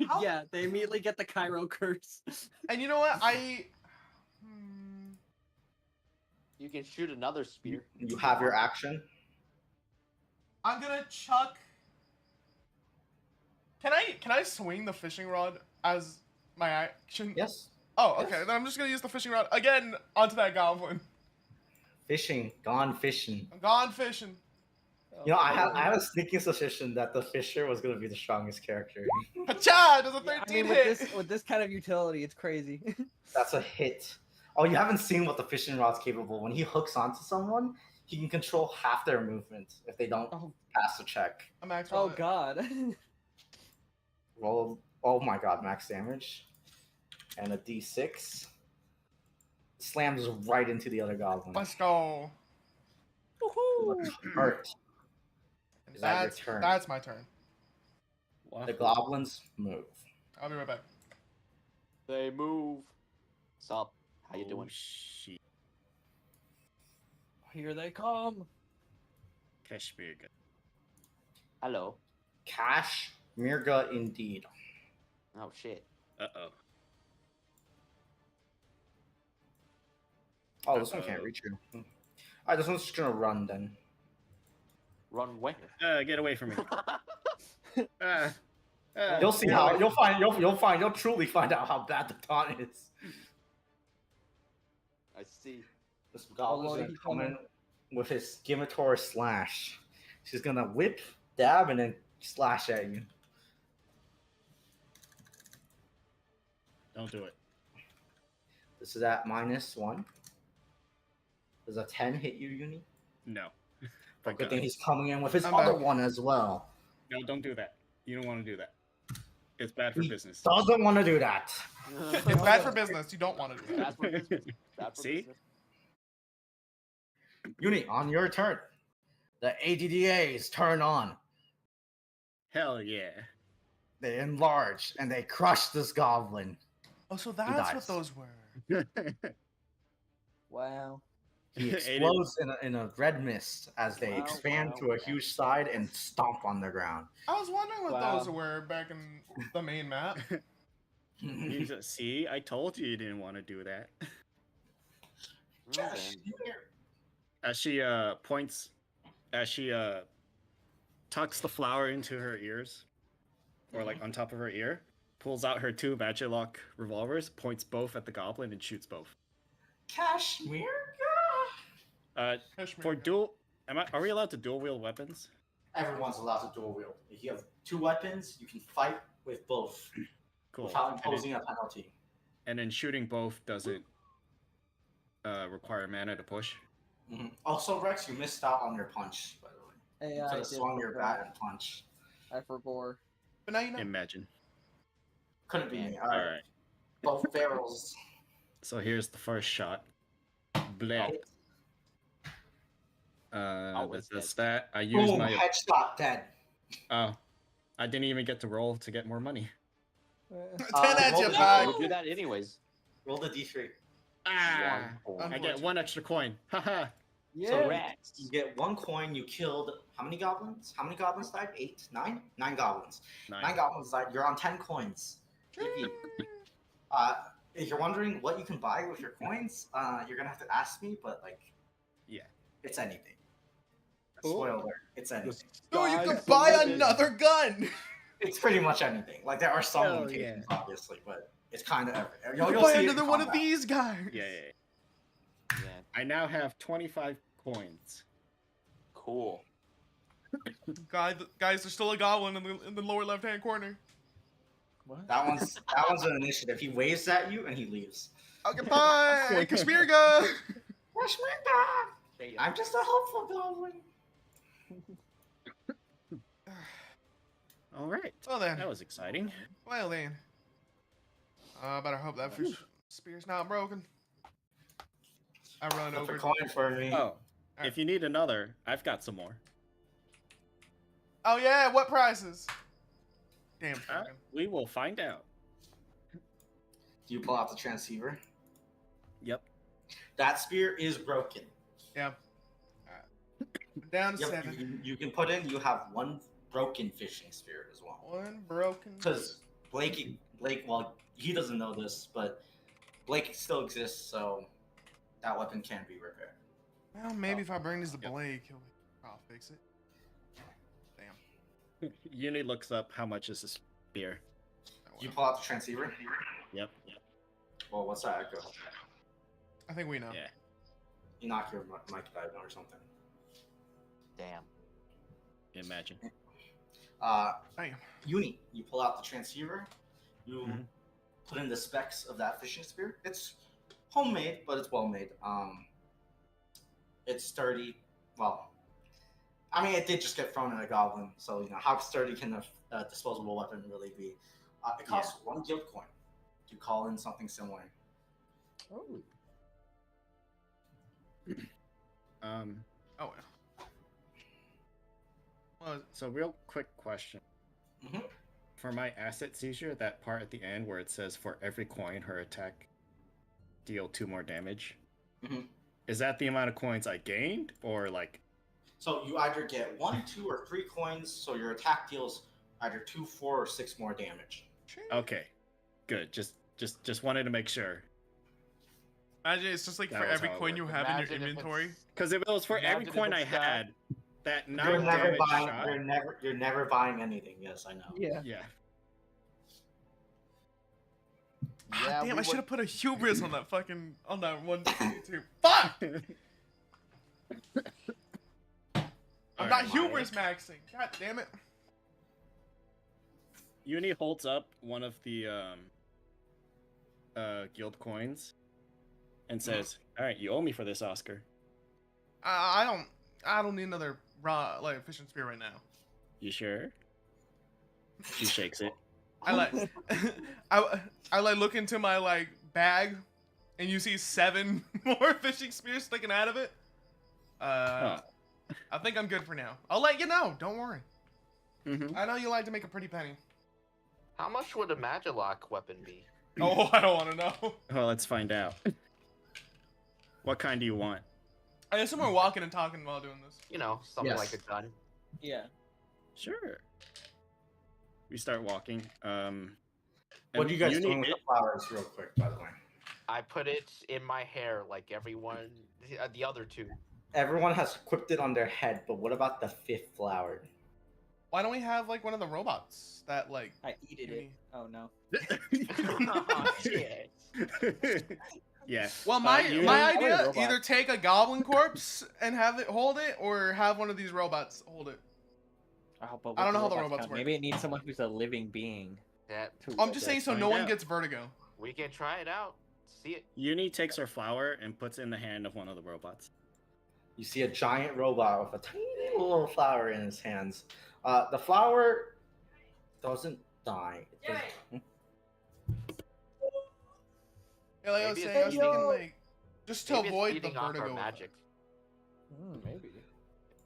How- Yeah, they immediately get the Cairo curse. And you know what? you can shoot another spear. You have your action. I'm gonna chuck. Can I swing the fishing rod as my action? Yes. Oh, okay. Then I'm just gonna use the fishing rod again onto that goblin. Fishing. Gone fishing. I'm gone fishing. You know, I had a sneaking suspicion that the fisher was gonna be the strongest character. Hacha! Does a 13 I mean, hit? with this kind of utility, it's crazy. That's a hit. Oh, you haven't seen what the fishing rod's capable. When he hooks onto someone, he can control half their movement if they don't Oh. pass the check. A max Oh roll it. God. Roll. Oh my god, max damage. And a d6. Slams right into the other goblin. Let's go. Hurt. And Is that your that's turn? that's my turn. Wow. The goblins move. I'll be right back. They move. Sup? How you doing? Shit. Here they come. Kashmir. Hello. Cash Mirga indeed. Oh shit. Uh-oh. Oh, this one can't reach you. Alright, this one's just gonna run then. Run where? Get away from me. You'll see how you'll truly find out how bad the taunt is. I see. This goblin's Lordy, gonna he's come in coming. with his Scimitar slash. She's gonna whip, dab, and then slash at you. Don't do it. This is at -1. Does a 10 hit you, Uni? No. But good God. thing he's coming in with his I'm other back. one as well. No, don't do that. You don't want to do that. It's bad for He business. doesn't want to do that. It's bad for business. You don't want to do that. Bad for business. Bad for See? business. Uni, on your turn. The ADDAs turn on. Hell yeah. They enlarge and they crush this goblin. Oh, so that's what dies. those were. Wow. He Aiden- explodes in a red mist as they Wow, expand wow, to a wow. huge side and stomp on the ground. I was wondering what Wow. those were back in the main map. You just- See, I told you didn't want to do that. Okay. As she points, as she tucks the flower into her ears, or like on top of her ear, pulls out her two Magilock revolvers, points both at the goblin, and shoots both. Kashmir? Kashmir. For dual, are we allowed to dual wield weapons? Everyone's allowed to dual wield. If you have two weapons, you can fight with both Cool. without And imposing a penalty. then shooting both doesn't require mana to push. Also, Rex, you missed out on your punch, by the way. Hey, You I could have did swung your forgot. bat and punch. I forgot. But now you know. Imagine. Couldn't be me. All right. Both barrels. So here's the first shot. Bleh. Always The dead. stat. I used Boom, my. headshot, dead. Oh, I didn't even get to roll to get more money. 10 at roll you, the bud. We'll do that anyways. Roll the d3. Ah! One I get one extra coin. Haha. Yeah. So Rex. you get 1 coin. You killed how many goblins? How many goblins died? 8? 9? 9 goblins. 9 goblins died. You're on 10 coins. Yippee. If you're wondering what you can buy with your coins, you're gonna have to ask me. But like, Yeah. it's anything. Spoiler alert, it's anything. Oh, you Guys, could buy listen. another gun. It's pretty much anything. Like there are some Hell limitations, yeah. obviously, but it's kind of everything. You You'll could buy see it in another one of combat. these guys. Yeah. Yeah. I now have 25 coins. Cool. Guys, there's still a goblin in the lower left-hand corner. What? That one's an initiative. He waves at you and he leaves. Okay, bye. Kashmirga. I'm just a hopeful goblin. All right. Well then. That was exciting. Well then. I better hope that fish spear's not broken. I run Flip a over. coin for me. Oh, if you need another, I've got some more. Oh yeah, what prices? Damn fucking. We will find out. Do you pull out the transceiver? Yep. That spear is broken. Yeah. Down to Yep, 7. you can put in. You have one broken fishing spear as well. One broken. Because Blake, well, he doesn't know this, but Blake still exists, so that weapon can be repaired. Well, maybe if I bring this to Blake, I'll fix it. Damn. Uni looks up how much is this spear. You pull out the transceiver? Yep. Well, what's that echo? I think we know. Yeah. You knock your mic down or something. Damn. Imagine. Damn. Uni, you pull out the transceiver. You Mhm. put in the specs of that fishing spear. It's homemade, but it's well made. It's sturdy. Well, I mean, it did just get thrown at a goblin, so you know how sturdy can a disposable weapon really be? It costs 1 guild coin to call in something similar. Oh. Oh yeah. Well, So real quick question. Mhm. For my asset seizure, that part at the end where it says for every coin her attack deal 2 more damage. Mhm. Is that the amount of coins I gained, or like? So you either get 1, 2, or 3 coins, so your attack deals either 2, 4, or 6 more damage. Okay, good. Just wanted to make sure. imagine it's just like That for was every how it coin worked. you have in your Imagine if inventory. it's- Because if it was for every Imagine if coin I it's that. had, that 9 You're never damage buying. shot. You're never buying anything. Yes, I know. Yeah. Yeah. Ah, Yeah, damn, we I should would- have put a hubris on that fucking one too. Fuck! I'm not Alright, hubris maxing. God damn it. Uni holds up one of the guild coins and says, "All right, you owe me for this, Oscar." I don't need another raw like fishing spear right now. You sure? She shakes it. I like I like look into my like bag and you see 7 more fishing spears sticking out of it. Huh. I think I'm good for now. I'll let you know. Don't worry. Mm-hmm. I know you like to make a pretty penny. How much would a Magilock weapon be? Oh, I don't want to know. Well, let's find out. What kind do you want? I assume we're walking and talking while doing this. You know, something Yes. like a gun. Yeah. Sure. We start walking. What and are you guys Uni- doing with the flowers, real quick, by the way? I put it in my hair like everyone, the other 2. Everyone has equipped it on their head, but what about the 5th flower? Why don't we have like one of the robots that like I eated it. Uni- Oh no. Oh, shit. Yeah. Well, my Uni- my I want a idea robot. either take a goblin corpse and have it hold it, or have one of these robots hold it. Oh, but I don't with know how the robots robots count, work. Maybe it needs someone who's a living being. That to I'm hold just it. saying so find no one out. gets vertigo. we can try it out. See it. Uni takes her flower and puts it in the hand of one of the robots. You see a giant robot with a tiny little flower in his hands. The flower doesn't die. It doesn't- Yeah, like I was Maybe saying, I was it's- thinking like just to Maybe it's avoid the feeding off vertigo. our magic, Maybe.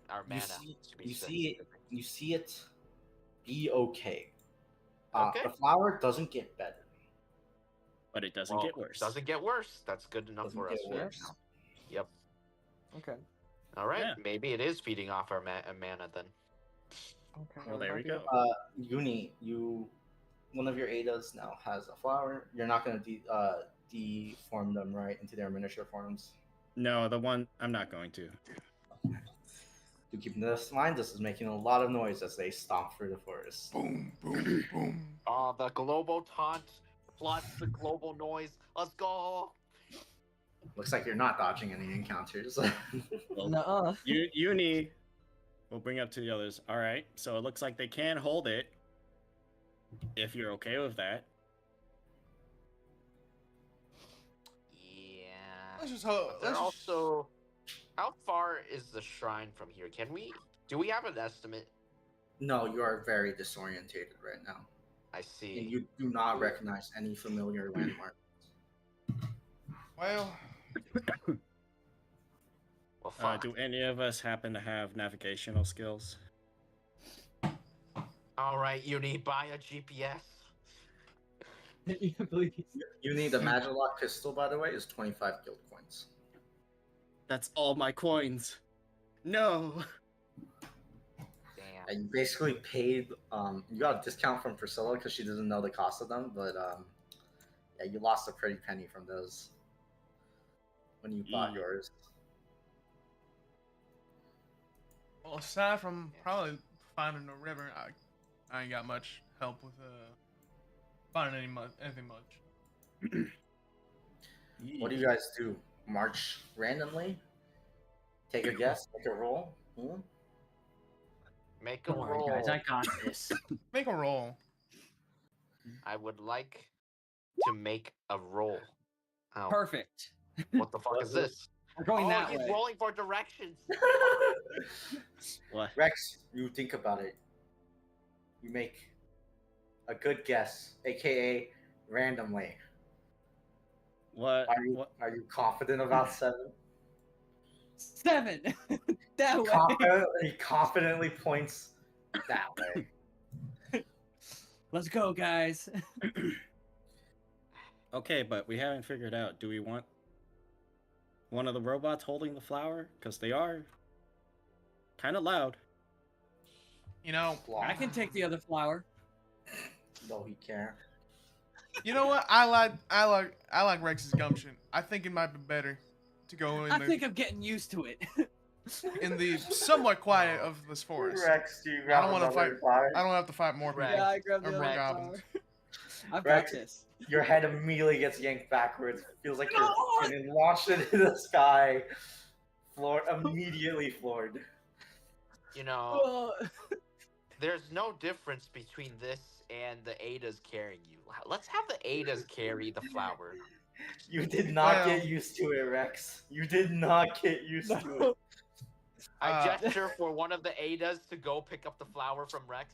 our mana. to be you see it. specific. You see it. Be okay. Okay. The flower doesn't get better. But it doesn't Well, get worse. Doesn't get worse. That's good enough Doesn't for us. get worse. Yep. Okay. All right. Yeah. Maybe it is feeding off our mana then. Okay. Well, there we go. Uni, one of your Adas now has a flower. You're not gonna deform them right into their miniature forms. No, the one I'm not going to. To keep this in mind, this is making a lot of noise as they stomp through the forest. Boom, boom, boom. Oh, the global taunt plus the global noise. Let's go. Looks like you're not dodging any encounters. Well, Nuh-uh. Uni, we'll bring up to the others. All right, so it looks like they can hold it. If you're okay with that. Let's just hope. There also, how far is the shrine from here? Do we have an estimate? No, you are very disorientated right now. I And see. you do not recognize any familiar landmark. Well, Well, fuck. Do any of us happen to have navigational skills? All right, Uni, buy a GPS. Yeah, please. You need a Magilock pistol, by the way, is 25 guild coins. That's all my coins. No. Damn. And you basically paid. You got a discount from Priscilla because she doesn't know the cost of them, but yeah, you lost a pretty penny from those when you bought Yeah. yours. well, aside from probably finding the river, I ain't got much help with finding anything much. What do you guys do? March randomly? Take a guess? Make a roll? Hmm? Make a Don't worry, roll. guys. I got this. Make a roll. I would like to make a roll. Oh, Perfect. what the fuck is this? We're going Oh, that he's way. rolling for directions. What? Rex, you think about it. You make a good guess, aka randomly. What? What? Are you confident about 7? 7. That way. He confidently points that way. Let's go, guys. Okay, but we haven't figured out. Do we want one of the robots holding the flower? Because they are kind of loud. You know, I can take the other flower. No, he can't. you know what? I like Rex's gumption. I think it might be better to go in I think I'm getting used to it. in the somewhat quiet of this forest. Rex, do you I grab don't want to another fight. flower? I don't have to fight more people. Rex. Yeah, I grabbed Or the more other goblins. flower. I've Rex, got this. Your head immediately gets yanked backwards. Feels like No! you're getting launched into the sky. Immediately floored. You know, Oh. there's no difference between this and the Ada's carrying you. Let's have the Ada's carry the flower. You did not Well- get used to it, Rex. You did not get used to it. I gesture for one of the Adas to go pick up the flower from Rex.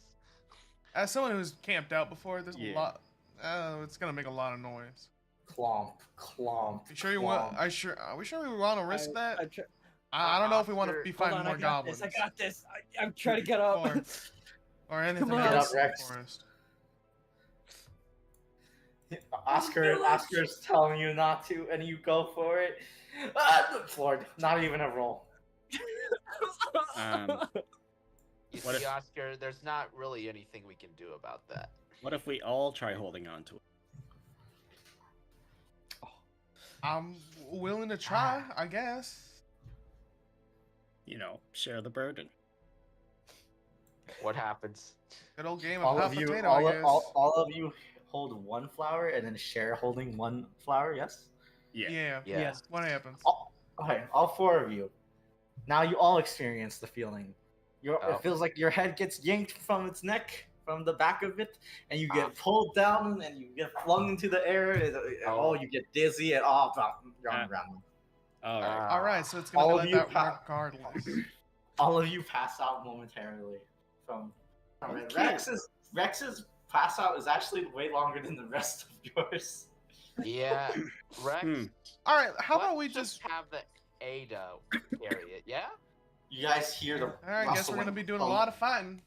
As someone who's camped out before, there's a Yeah. lot. It's gonna make a lot of noise. Clomp, clomp. You sure you clomp. want? Are we sure we want to risk that? I I don't know if we want to Oscar- be Hold fighting on, more I got goblins this. I got this. I'm trying to get up. or anything Come on. Get else up, in the Rex. forest. Oscar's telling you not to, and you go for it. Floored. Not even a roll. You What see, if- Oscar, there's not really anything we can do about that. What if we all try holding on to it? I'm willing to try, I guess. You know, share the burden. What happens? Good old game of All hot of you, potato, all, I guess. all of you hold one flower and then share holding one flower. Yes. Yeah. Yeah. Yeah. Yes. What happens? Okay, all 4 of you. Now you all experience the feeling. Oh. It feels like your head gets yanked from its neck, from the back of it, and you Ah. get pulled down and you get flung into the air. And, Oh. you get dizzy and you're on the ground. All right. All right, so it's gonna all be of like you that pa- regardless. All of you pass out momentarily from it. Okay. Rex's pass out is actually way longer than the rest of yours. Yeah, Rex. Hmm. All right, how about let's we just? have the Ada carry it? Yeah. You guys hear the All right, I guess we're gonna be doing a lot of fighting.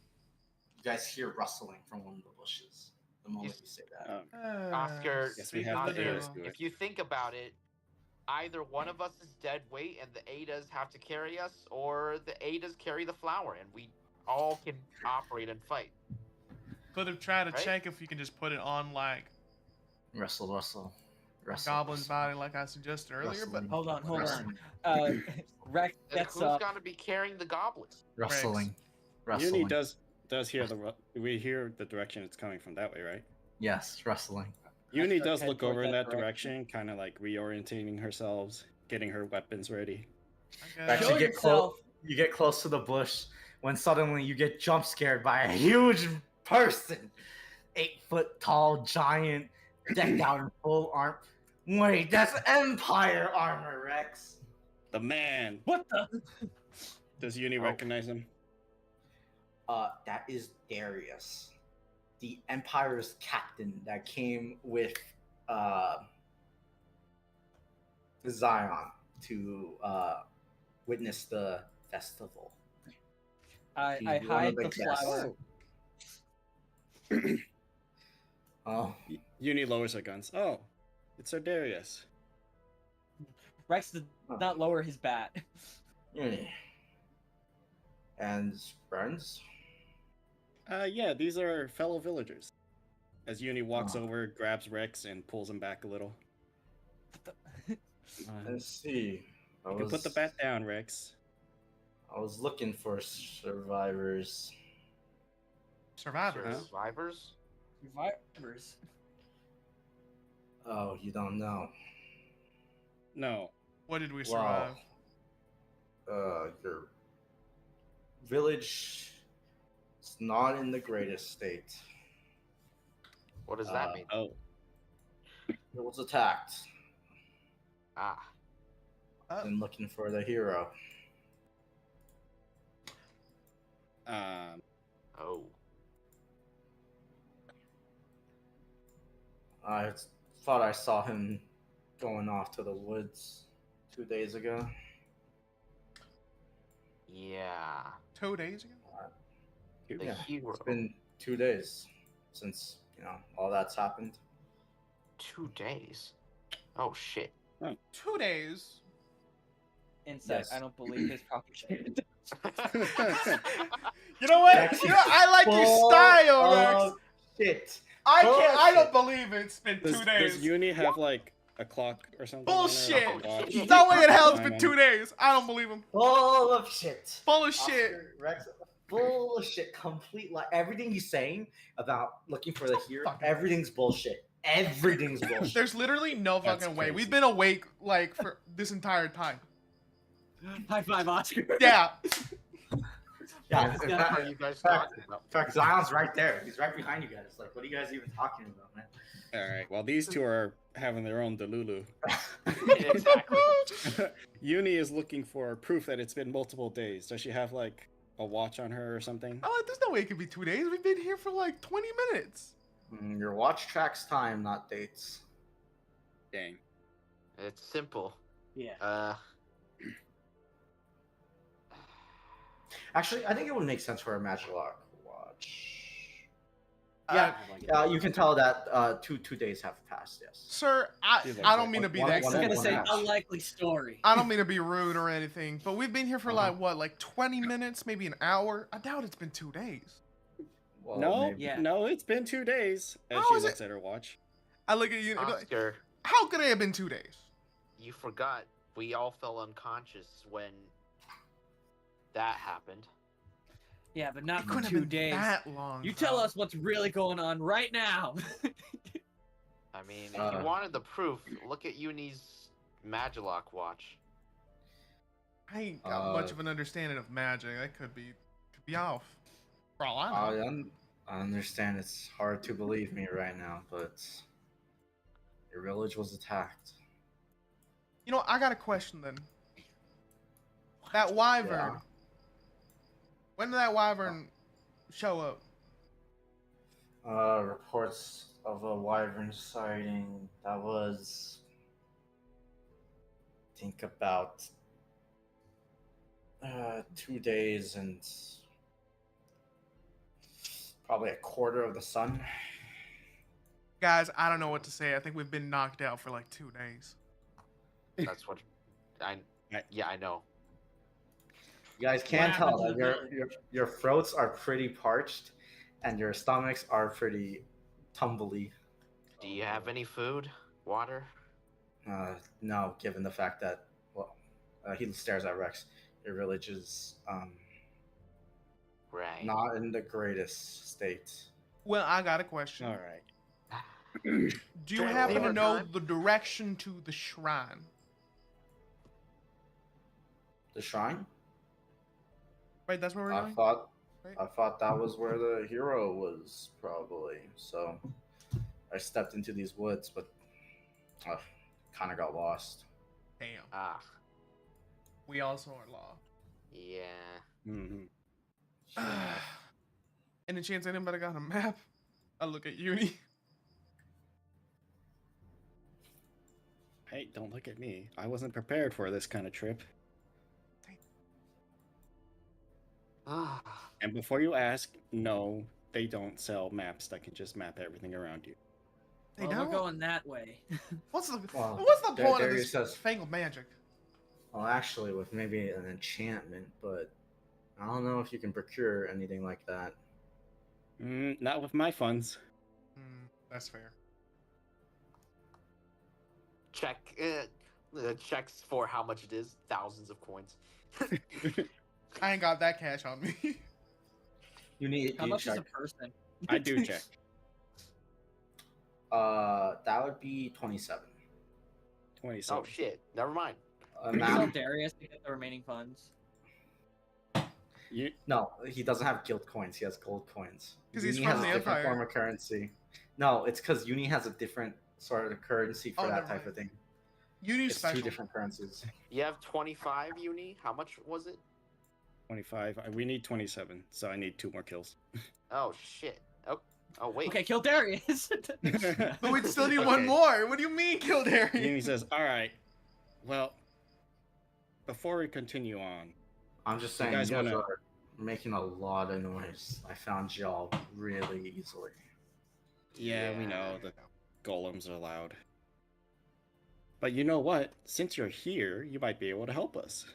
You guys hear rustling from one of the bushes the moment you say that. Oscar, Guess we have the the Adas devil. do it. if you think about it, either one of us is dead weight and the Adas have to carry us, or the Adas carry the flower and we all can operate and fight. Could have tried to Right? check if you can just put it on like Wrestle. Goblin's body, like I suggested earlier. But Hold on, hold on. Wrestling. Rex Then gets who's up. gonna be carrying the goblins? Wrestling. Uni does hear we hear the direction it's coming from that way, right? Yes, wrestling. Uni start does heading look toward over in that that direction, kind of like reorientating herself, getting her weapons ready. I Rex, guess- Show you get yourself. You get close to the bush when suddenly you get jump scared by a huge person, 8-foot tall giant, decked out in full Wait, that's Empire armor, Rex. The man. What the? Does Uni Oh. recognize him? That is Darius, the Empire's captain that came with Zion to witness the festival. I He's one hide of the the guests. flower. Oh, Uni lowers her guns. Oh, it's Sir Darius. Rex did not lower his bat. yeah. And friends. Yeah, these are fellow villagers. As Uni walks Oh. over, grabs Rex, and pulls him back a little. Let's see. You can put the bat down, Rex. I was looking for survivors. Survivor. Huh? Survivors? Survivors. Oh, you don't know. No. What did we Wow. survive? Your village is not in the greatest state. What does that Uh, mean? Oh. It was attacked. Ah. And looking for the hero. Oh. I thought I saw him going off to the woods 2 days ago. Yeah. 2 days ago? The Yeah, hero. it's been 2 days since all that's happened. 2 days. Oh shit. 2 days. Insight. Yes. I don't believe his propaganda. You know what? Rex is I like your full style, Rex. of Shit. I can't. I don't bullshit. believe it's been Does, 2 days. does Uni have like a clock or something? on Bullshit. there, like a watch? There's no way in hell it's Time been on 2 it? days. I don't believe him. Full of shit. Full of shit. Oscar Rex, full of shit. Complete like everything he's saying about looking for the hero. Fucking- Everything's bullshit. Everything's bullshit. There's literally no That's fucking way. crazy. We've been awake like for this entire time. High five, Oscar. Yeah. Yeah, What in is fact, What are you guys fact- talking about? in fact, Zion's right there. He's right behind you guys. Like, what are you guys even talking about, man? All right. Well, these two are having their own delulu. Exactly. Uni is looking for proof that it's been multiple days. Does she have like a watch on her or something? Oh, there's no way it could be 2 days. We've been here for like 20 minutes. Your watch tracks time, not dates. Dang. It's simple. Yeah. Actually, I think it would make sense for a Magilock watch. Yeah. You can tell that 2 days have passed. Yes. Sir, She's I like, don't mean to be one- that. I was one- gonna one say match. unlikely story. I don't mean to be rude or anything, but we've been here for Uh-huh. like what, like 20 minutes, maybe an hour. I doubt it's been 2 days. Well, No, maybe. Yeah. no, it's been 2 days. As How she is looks it- at her watch. I look at you. Oscar, How could it have been 2 days? you forgot we all fell unconscious when that happened. Yeah, but not It for couldn't have 2 been days. that long. You bro. tell us what's really going on right now. I mean, if Uh. you wanted the proof, look at Uni's Magilock watch. I ain't got much of an understanding of magic. That could be off. For all I know. I understand it's hard to believe me right now, but your village was attacked. You know, I got a question then. That wyvern. Yeah. When did that wyvern show up? Reports of a wyvern sighting. That was, I think, about 2 days and probably a quarter of the sun. Guys, I don't know what to say. I think we've been knocked out for like 2 days. That's what I know. You guys can What tell happened that to the your throats are pretty parched, and your stomachs are pretty tumbly. Do you have any food? Water? No, given the fact that, he stares at Rex. Your village is Right. not in the greatest state. Well, I got a question. All right. Do you Sure, happen to leave it know time. the direction to the shrine? The shrine? Right, that's where we're I going? thought Right. I thought that was where the hero was probably. So I stepped into these woods, but kind of got lost. Damn. Ah, We also are law. yeah. Mm-hmm. Any chance anybody got a map? I look at Uni. Hey, don't look at me. I wasn't prepared for this kind of trip. Ah, And before you ask, no, they don't sell maps that can just map everything around you. They Well, don't. we're going that way. What's the Well, point of there this says- fangled magic? Well, actually, with maybe an enchantment, but I don't know if you can procure anything like that. Not with my funds. That's fair. check. Checks for how much it is. Thousands of coins. I ain't got that cash on me. You need. How you much is check. a person? I do check. That would be 27. 27. Oh shit! Never mind. Can you tell Amount? Darius to get the remaining funds? You, No, he doesn't have guild coins. He has gold coins. 'Cause he's Uni from has the a different Empire. form of currency. No, it's because Uni has a different sort of currency for Oh, that never type mind. of thing. Uni's It's special. two different currencies. You have 25 uni. How much was it? 25. We need 27, so I need 2 more kills. Oh shit. Oh wait. Okay, kill Darius. But we'd still need Okay. one more. What do you mean, And he Kildare? says, alright, well, before we continue on, I'm just You saying, guys you guys wanna- are making a lot of noise. I found y'all really easily. yeah, we Yeah. know the golems are loud. But you know what? Since you're here, you might be able to help us.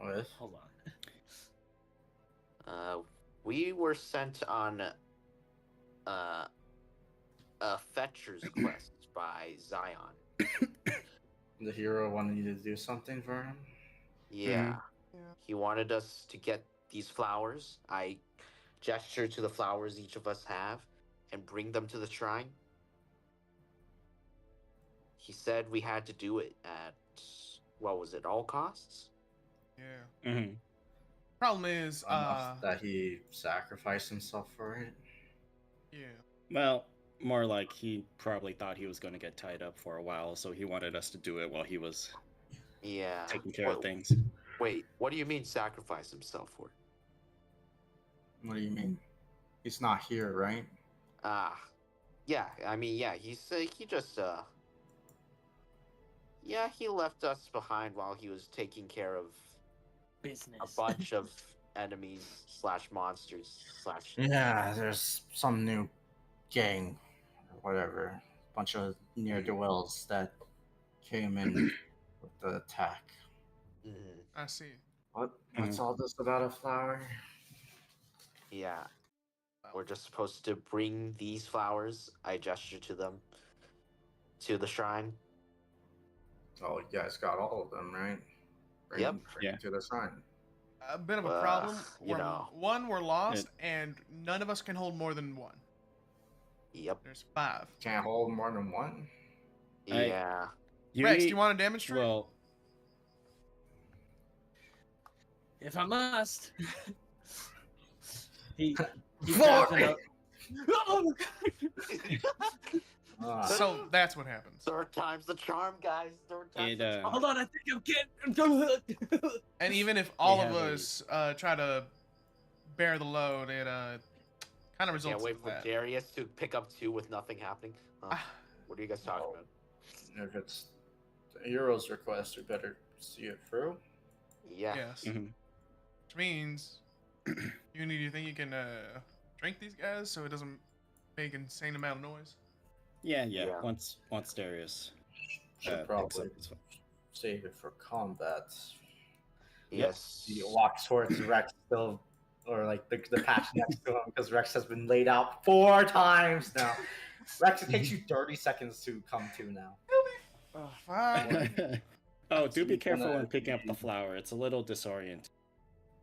With? Hold on. We were sent on a fetcher's quest by Zion. The hero wanted you to do something for him? Yeah. Yeah. He wanted us to get these flowers. I gestured to the flowers each of us have and bring them to the shrine. He said we had to do it at, what was it, all costs? Yeah. Mm-hmm. Problem is, Enough that he sacrificed himself for it? yeah. Well, more like he probably thought he was going to get tied up for a while, so he wanted us to do it while he was Yeah. taking care of Wait, things. wait, what do you mean sacrifice himself for? What do you mean? He's not here, right? Yeah, I mean, yeah, he just, yeah, he left us behind while he was taking care of Business. a bunch of enemies slash monsters slash. Yeah, there's some new gang, or whatever. Bunch of ne'er-do-wells that came in with the attack. Mhm. I see. What's all this about a flower? Yeah, we're just supposed to bring these flowers. I gesture to them to the shrine. Oh, you guys got all of them, right? Yep. Yeah. To the shrine. A bit of a problem. you know. We're lost, and none of us can hold more than one. Yep. There's 5. Can't hold more than one? Yeah. Rex, do you want to demonstrate? Well, If I must. he Fuck! grabs it up. Oh! So that's what happens. Third time's the charm, guys. Third time's it, the charm. Hold on, I think I'm getting. And even if all of have a- us try to bear the load, it kind of results Can't wait in for that. Darius to pick up 2 with nothing happening. Ah. What are you guys talking Oh. about? If it's the hero's request, we better see it through. Yeah. Yes. mhm. Which means, do you think you can drink these guys so it doesn't make insane amount of noise? Yeah. Yeah. Once Darius Should picks probably up his- save it for combat. Yes. He walks towards Rex still, or like the patch next to him, because Rex has been laid out 4 times now. Rex, it takes you 30 seconds to come to now. Oh, fine. Oh, do be He's careful gonna- when picking up the flower. It's a little disorienting.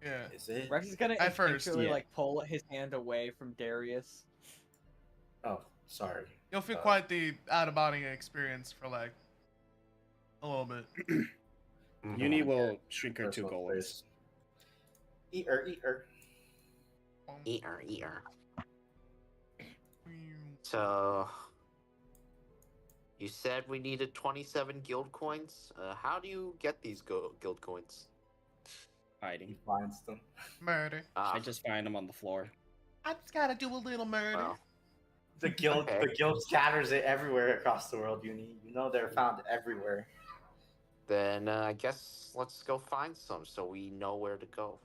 Yeah. Is it? Rex is gonna At first, instinctually yeah. like pull his hand away from Darius. Oh, sorry. You'll feel quite the out-of-body experience for like a little bit. Mhm. Uni will shrink her 2 Personal golems. space. Eat her, eat her. Eat her. So You said we needed 27 guild coins. How do you get these guild coins? He Hiding. finds them. Murder. I just find them on the floor. I just gotta do a little murder. Well, The guild, Okay. the guild scatters it everywhere across the world. You know they're found everywhere. then I guess let's go find some so we know where to go.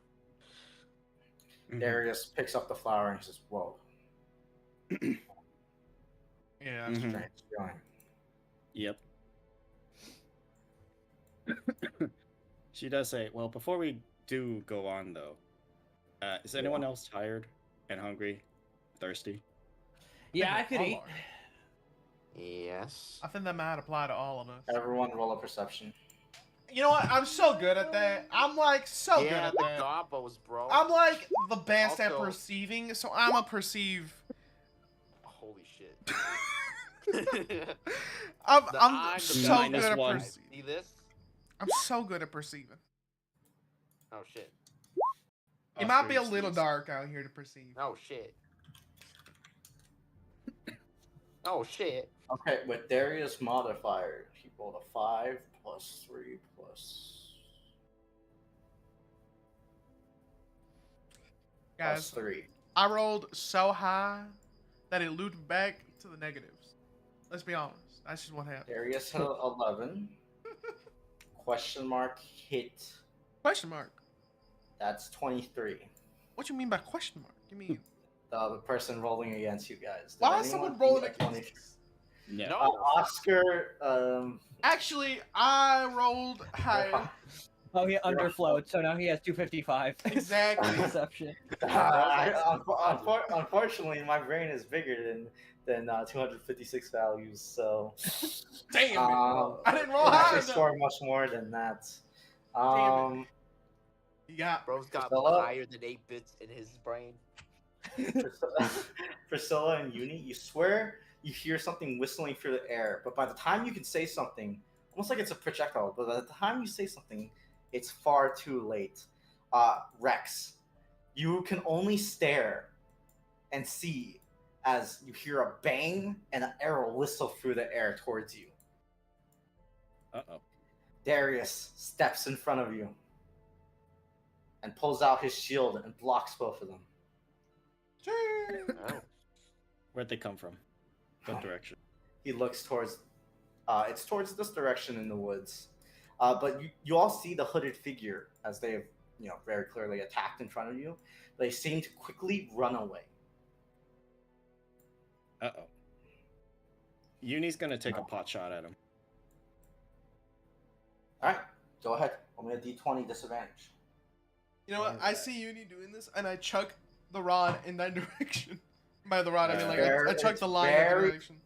Mhm. Darius picks up the flower and he says, "Whoa, Yeah. Mhm. strange feeling." Yep. She does say, well, before we do go on, though, is anyone else tired and hungry, thirsty? Yeah, I could All eat. are. Yes. I think that might apply to all of us. Everyone roll a perception. You know what? I'm so good at that. I'm like so good Yeah, at the that. gobos, bro. I'm like the best at Also- perceiving, so I'm a perceive. Holy shit. I'm I'm the so best good at at one. perceiving. See this? I'm so good at perceiving. Oh shit. It might be a Oscar little sneezed. dark out here to perceive. Oh shit. Oh shit. Okay, with Darius modifier, he rolled a 5 plus 3 plus Guys, 3. I rolled so high that it looped back to the negatives. Let's be honest. That's just what happened. Darius had 11. Question mark hit. Question mark. That's 23. What you mean by question mark? You mean The person rolling against you guys. Did why is anyone someone rolling beat a against 20? us? No. No. Oscar, Actually, I rolled higher. Oh, he underflowed, so now he has 255. Exactly. Perception. Unfortunately, my brain is bigger than 256 values, so Damn it. I I didn't roll can high actually enough. score much more than that. Damn You got Bro's got Priscilla? higher than 8 bits in his brain. Priscilla and Uni, you swear you hear something whistling through the air, but by the time you can say something, almost like it's a projectile, but by the time you say something, it's far too late. Rex, you can only stare and see as you hear a bang and an arrow whistle through the air towards you. Uh-oh. Darius steps in front of you and pulls out his shield and blocks both of them. Oh. Where'd they come from? What direction? He looks towards it's towards this direction in the woods, but you all see the hooded figure as they have very clearly attacked in front of you. They seem to quickly run away. Uh-oh. Uni's gonna take a pot shot at him. All right, go ahead. Roll me a d20 disadvantage. You know what? I see Uni doing this, and I chuck the rod in that direction. By the rod, I mean like I chuck the line in that very- direction.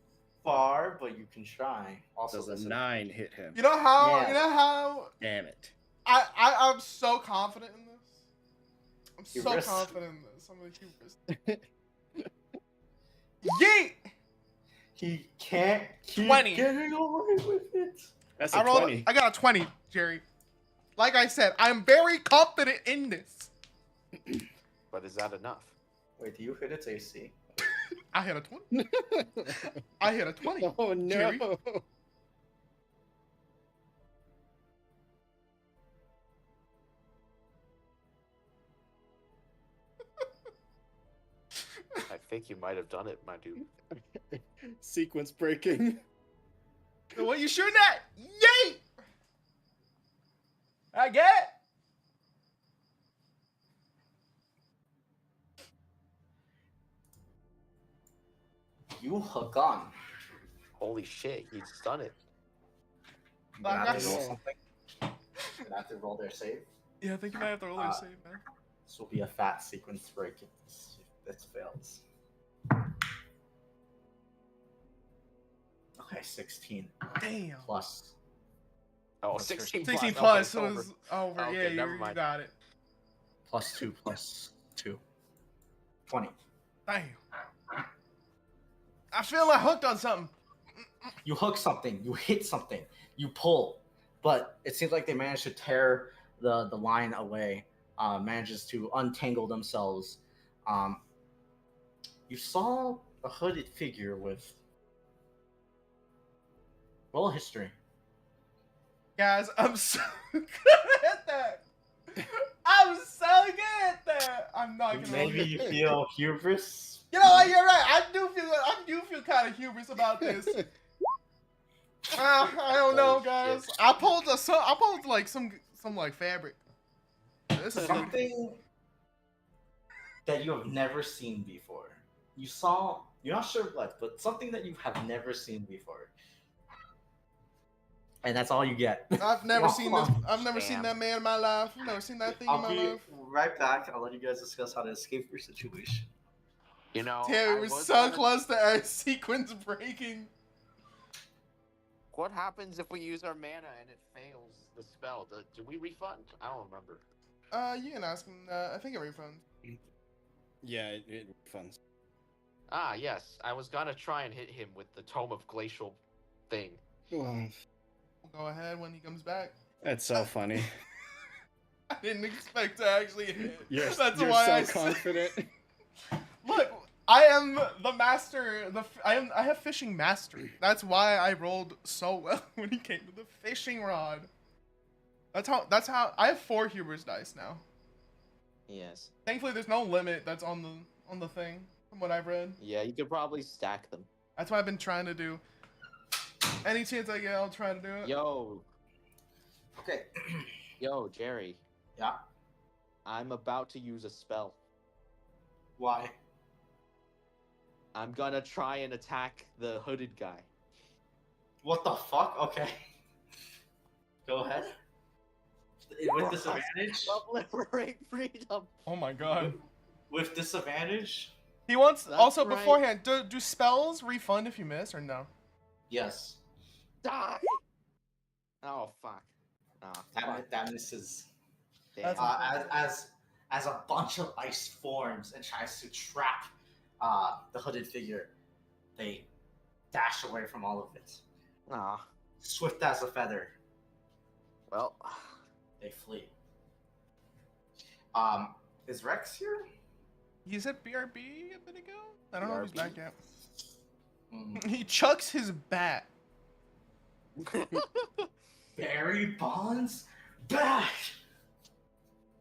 Far, but you can try. Also, Does a listen. 9 hit him? You know how? Yeah. You know how? Damn it. I'm so confident in this. I'm so Hubris. confident in this. I'm a hubris. Yeet! He can't keep 20. getting away with it. That's a I rolled. 20. I got a 20, Jerry. Like I said, I'm very confident in this. But is that enough? Wait, do you hit its AC? I hit a 20. I hit a 20. Oh no. Jerry. I think you might have done it, my dude. Sequence breaking. What you shooting at? Yeet! I get. You hook on. Holy shit, he's done it. You're gonna have to roll Nice. something. You're gonna have to roll their save. Yeah, I think you might have to roll your save, man. This will be a fat sequence break if this fails. Okay, 16 Damn. plus. Oh, Plus 16 16 plus. plus, so Okay, it's over. Okay, Yeah, never you mind. got it. Plus 2 plus 2. 20. Damn. I feel like hooked on something. You hook something, you hit something, you pull, but it seems like they managed to tear the line away, manages to untangle themselves. You saw a hooded figure with Roll history. Guys, I'm so good at that. I'm so good at that. I'm not gonna. Maybe you feel hubris. You know what? You're right. I do feel kind of hubris about this. I don't know, Holy guys. shit. I pulled like some like fabric. This is Something that you have never seen before. You saw. You're not sure what, but something that you have never seen before. And that's all you get. I've never seen this. Come on. I've never seen that man in my life. I've never seen that thing in I'll my be life. right back. I'll let you guys discuss how to escape your situation. You know, Damn, I we were was so gonna- close to our sequence breaking. What happens if we use our mana and it fails the spell? Do we refund? I don't remember. You can ask him. I think it refunds. Yeah, it funds. Ah, yes. I was gonna try and hit him with the Tome of Glacial thing. Well, Go ahead when he comes back. that's so funny. I didn't expect to actually hit. You're That's so why I said- confident. Look, I am the master. I have fishing mastery. That's why I rolled so well when he came to the fishing rod. That's how I have 4 hubris dice now. Yes. Thankfully, there's no limit that's on the thing from what I've read. Yeah, you could probably stack them. That's what I've been trying to do. Any chance I get, I'll try to do it. Yo, Okay. yo, Jerry. Yeah. I'm about to use a spell. Why? I'm gonna try and attack the hooded guy. What the fuck? Okay. Go ahead. With disadvantage? Liberate freedom. Oh my god. With disadvantage? He wants That's also right. beforehand. Do spells refund if you miss or no? Yes. Die. Oh fuck. Oh, fuck. That misses. Damn. As a bunch of ice forms and tries to trap the hooded figure, they dash away from all of it. Aw. Swift as a feather, Well, they flee. Is Rex here? He said BRB a bit ago. I don't know if he's BRB? back yet. Mm. He chucks his bat. Barry Bonds back.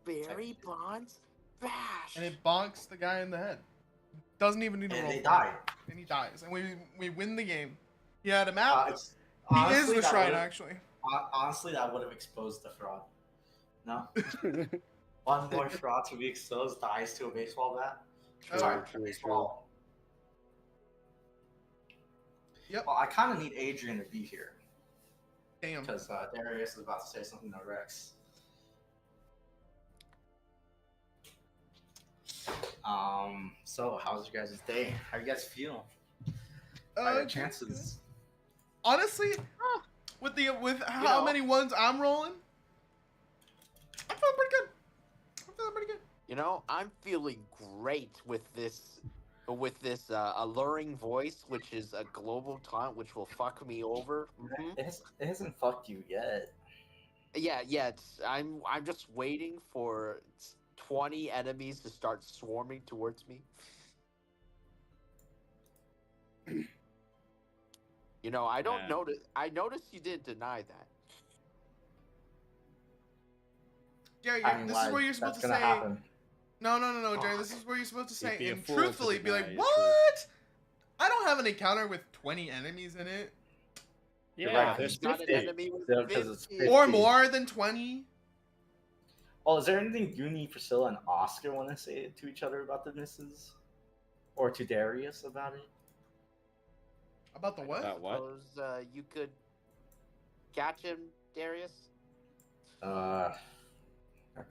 Barry Bonds bash. And it bonks the guy in the head. Doesn't even need to And roll. they for die. it. And he dies. And we win the game. He had a map. It's- He is honestly, the that shrine, would've- actually. Honestly, that would have exposed the fraud. No. One more fraud to be exposed dies to a baseball bat. True, Sorry, true, baseball. Yep. Well, I kind of need Adrian to be here Damn. because Darius is about to say something to Rex. So how's your guys' day? How you guys feel? How are your chances? Honestly, with how know- many ones I'm rolling, I'm feeling pretty good. I'm feeling pretty good. You know, I'm feeling great with this alluring voice, which is a global taunt, which will fuck me over. Mhm. It hasn't fucked you yet. Yeah. I'm just waiting for 20 enemies to start swarming towards me. You know, I don't Yeah. notice. I noticed you didn't deny that. Jerry, I mean, this why? is where you're supposed That's to gonna say. happen. No, Jerry. This is where you're supposed to say You'd be a and fool to truthfully be like, deny your what? I don't have an encounter with 20 enemies in it, Yeah, right, there's Not an 50. enemy with Yeah, 'cause it's 50. or 50. more than 20. Oh, is there anything Uni, Priscilla, and Oscar want to say to each other about the misses? Or to Darius about it? About the what? what? Suppose you could catch him, Darius. They're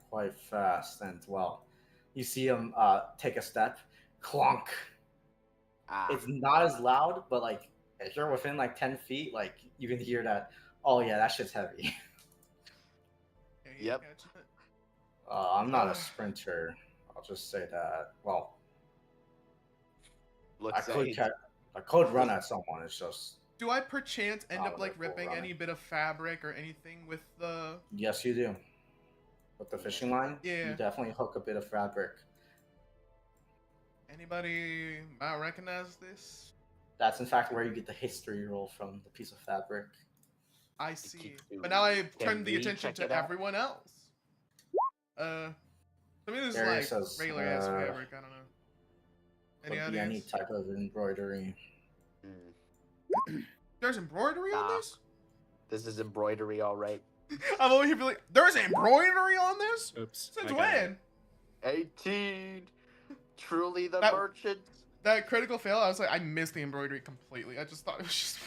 quite fast, and well, you see him take a step, clunk. Ah, It's not as loud, but like if you're within like 10 feet, like you can hear that. Oh yeah, that shit's heavy. Yeah, you Yep. catch it. I'm not a sprinter. I'll just say that. Well, I looks could like I could run at someone. It's just Do I perchance end Not up like a full ripping runner. any bit of fabric or anything with the? yes, you do. With the fishing line, Yeah. you definitely hook a bit of fabric. Anybody might recognize this? That's in fact where you get the history roll from the piece of fabric. I see. Can But now I can turn the we attention check to it out? everyone else. To me, this is Darius like says, regular ass fabric. I don't know. Any could be any ideas? type of embroidery. There's embroidery on Nah. this? This is embroidery, all right. I'm over here feeling there's embroidery on this? Oops. Since I got when? it. 18. Truly the That- merchant. That critical fail, I was like, I missed the embroidery completely. I just thought it was just.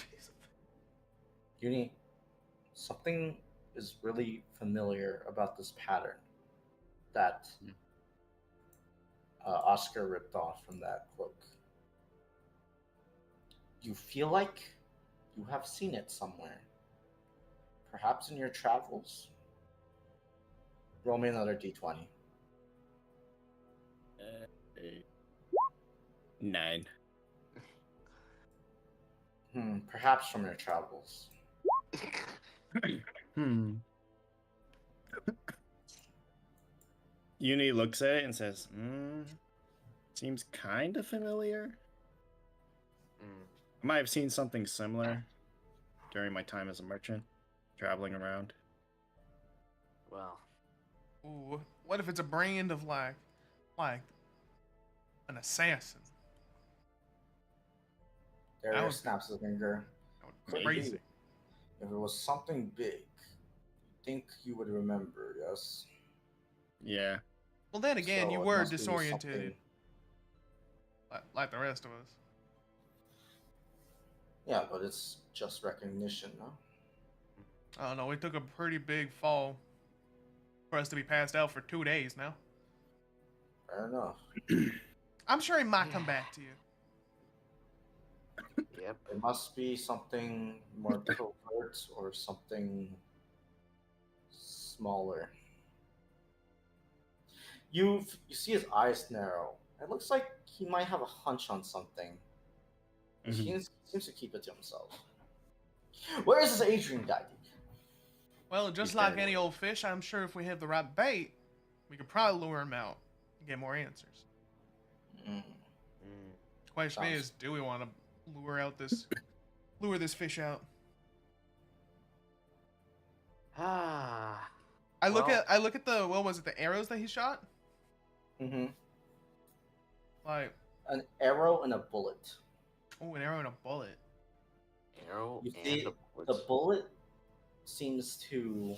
Uni, something is really familiar about this pattern that Oscar ripped off from that cloak. You feel like you have seen it somewhere. Perhaps in your travels? Roll me another d20. 9. Perhaps from your travels. Uni looks at it and says, seems kind of familiar. I might have seen something similar during my time as a merchant, traveling around. Well, Ooh, what if it's a brand of like an assassin? That Darius would- snaps his finger. That would be crazy. If it was something big, you think you would remember, yes? Yeah. Well, then again, So you it were must be disoriented something- like the rest of us. Yeah, but it's just recognition, no? I don't know. We took a pretty big fall for us to be passed out for 2 days now. Fair enough. I'm sure he might come back to you. yep. It must be something more covert or something smaller. You see his eyes narrow. It looks like he might have a hunch on something. He seems to keep it to himself. Where is this Adrian guy? Well, just He's like dead. any old fish, I'm sure if we have the right bait, we could probably lure him out and get more answers. Mm. Question Sounds- is, do we want to lure this fish out? Ah. I look Well- at the what was it, the arrows that he shot? Mm-hmm. Like, An arrow and a bullet. oh, an arrow and a bullet. Arrow You and see, a the bullet. bullet seems to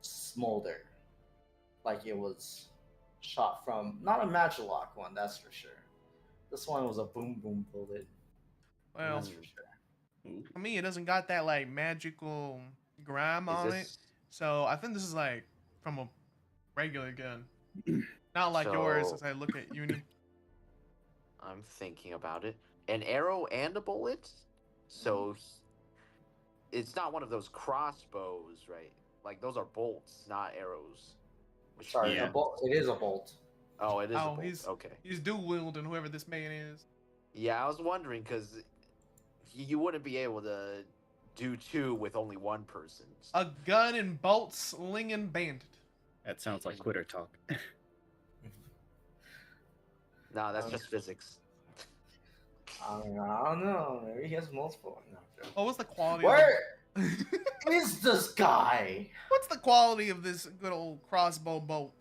smolder, like it was shot from not a Magilock one, that's for sure. This one was a boom boom bullet, Well, that's for sure. for me, it doesn't got that like magical grime Is on it. this So I think this is like from a regular gun, not like yours. So- As I look at Uni, I'm thinking about it. An arrow and a bullet? So it's not one of those crossbows, right? Like those are bolts, not arrows. Which Sorry, Yeah. a bolt. It is a bolt. Oh, it is a Oh, bolt. he's- Okay. he's dual wielding whoever this man is. Yeah, I was wondering because you wouldn't be able to do two with only one person. A gun and bolt slinging bandit. That sounds like quitter talk. No, that's Okay. just physics. I don't know. Maybe he has multiple. No, I'm joking. What was the quality? Where Of the... is this guy? What's the quality of this good old crossbow bolt?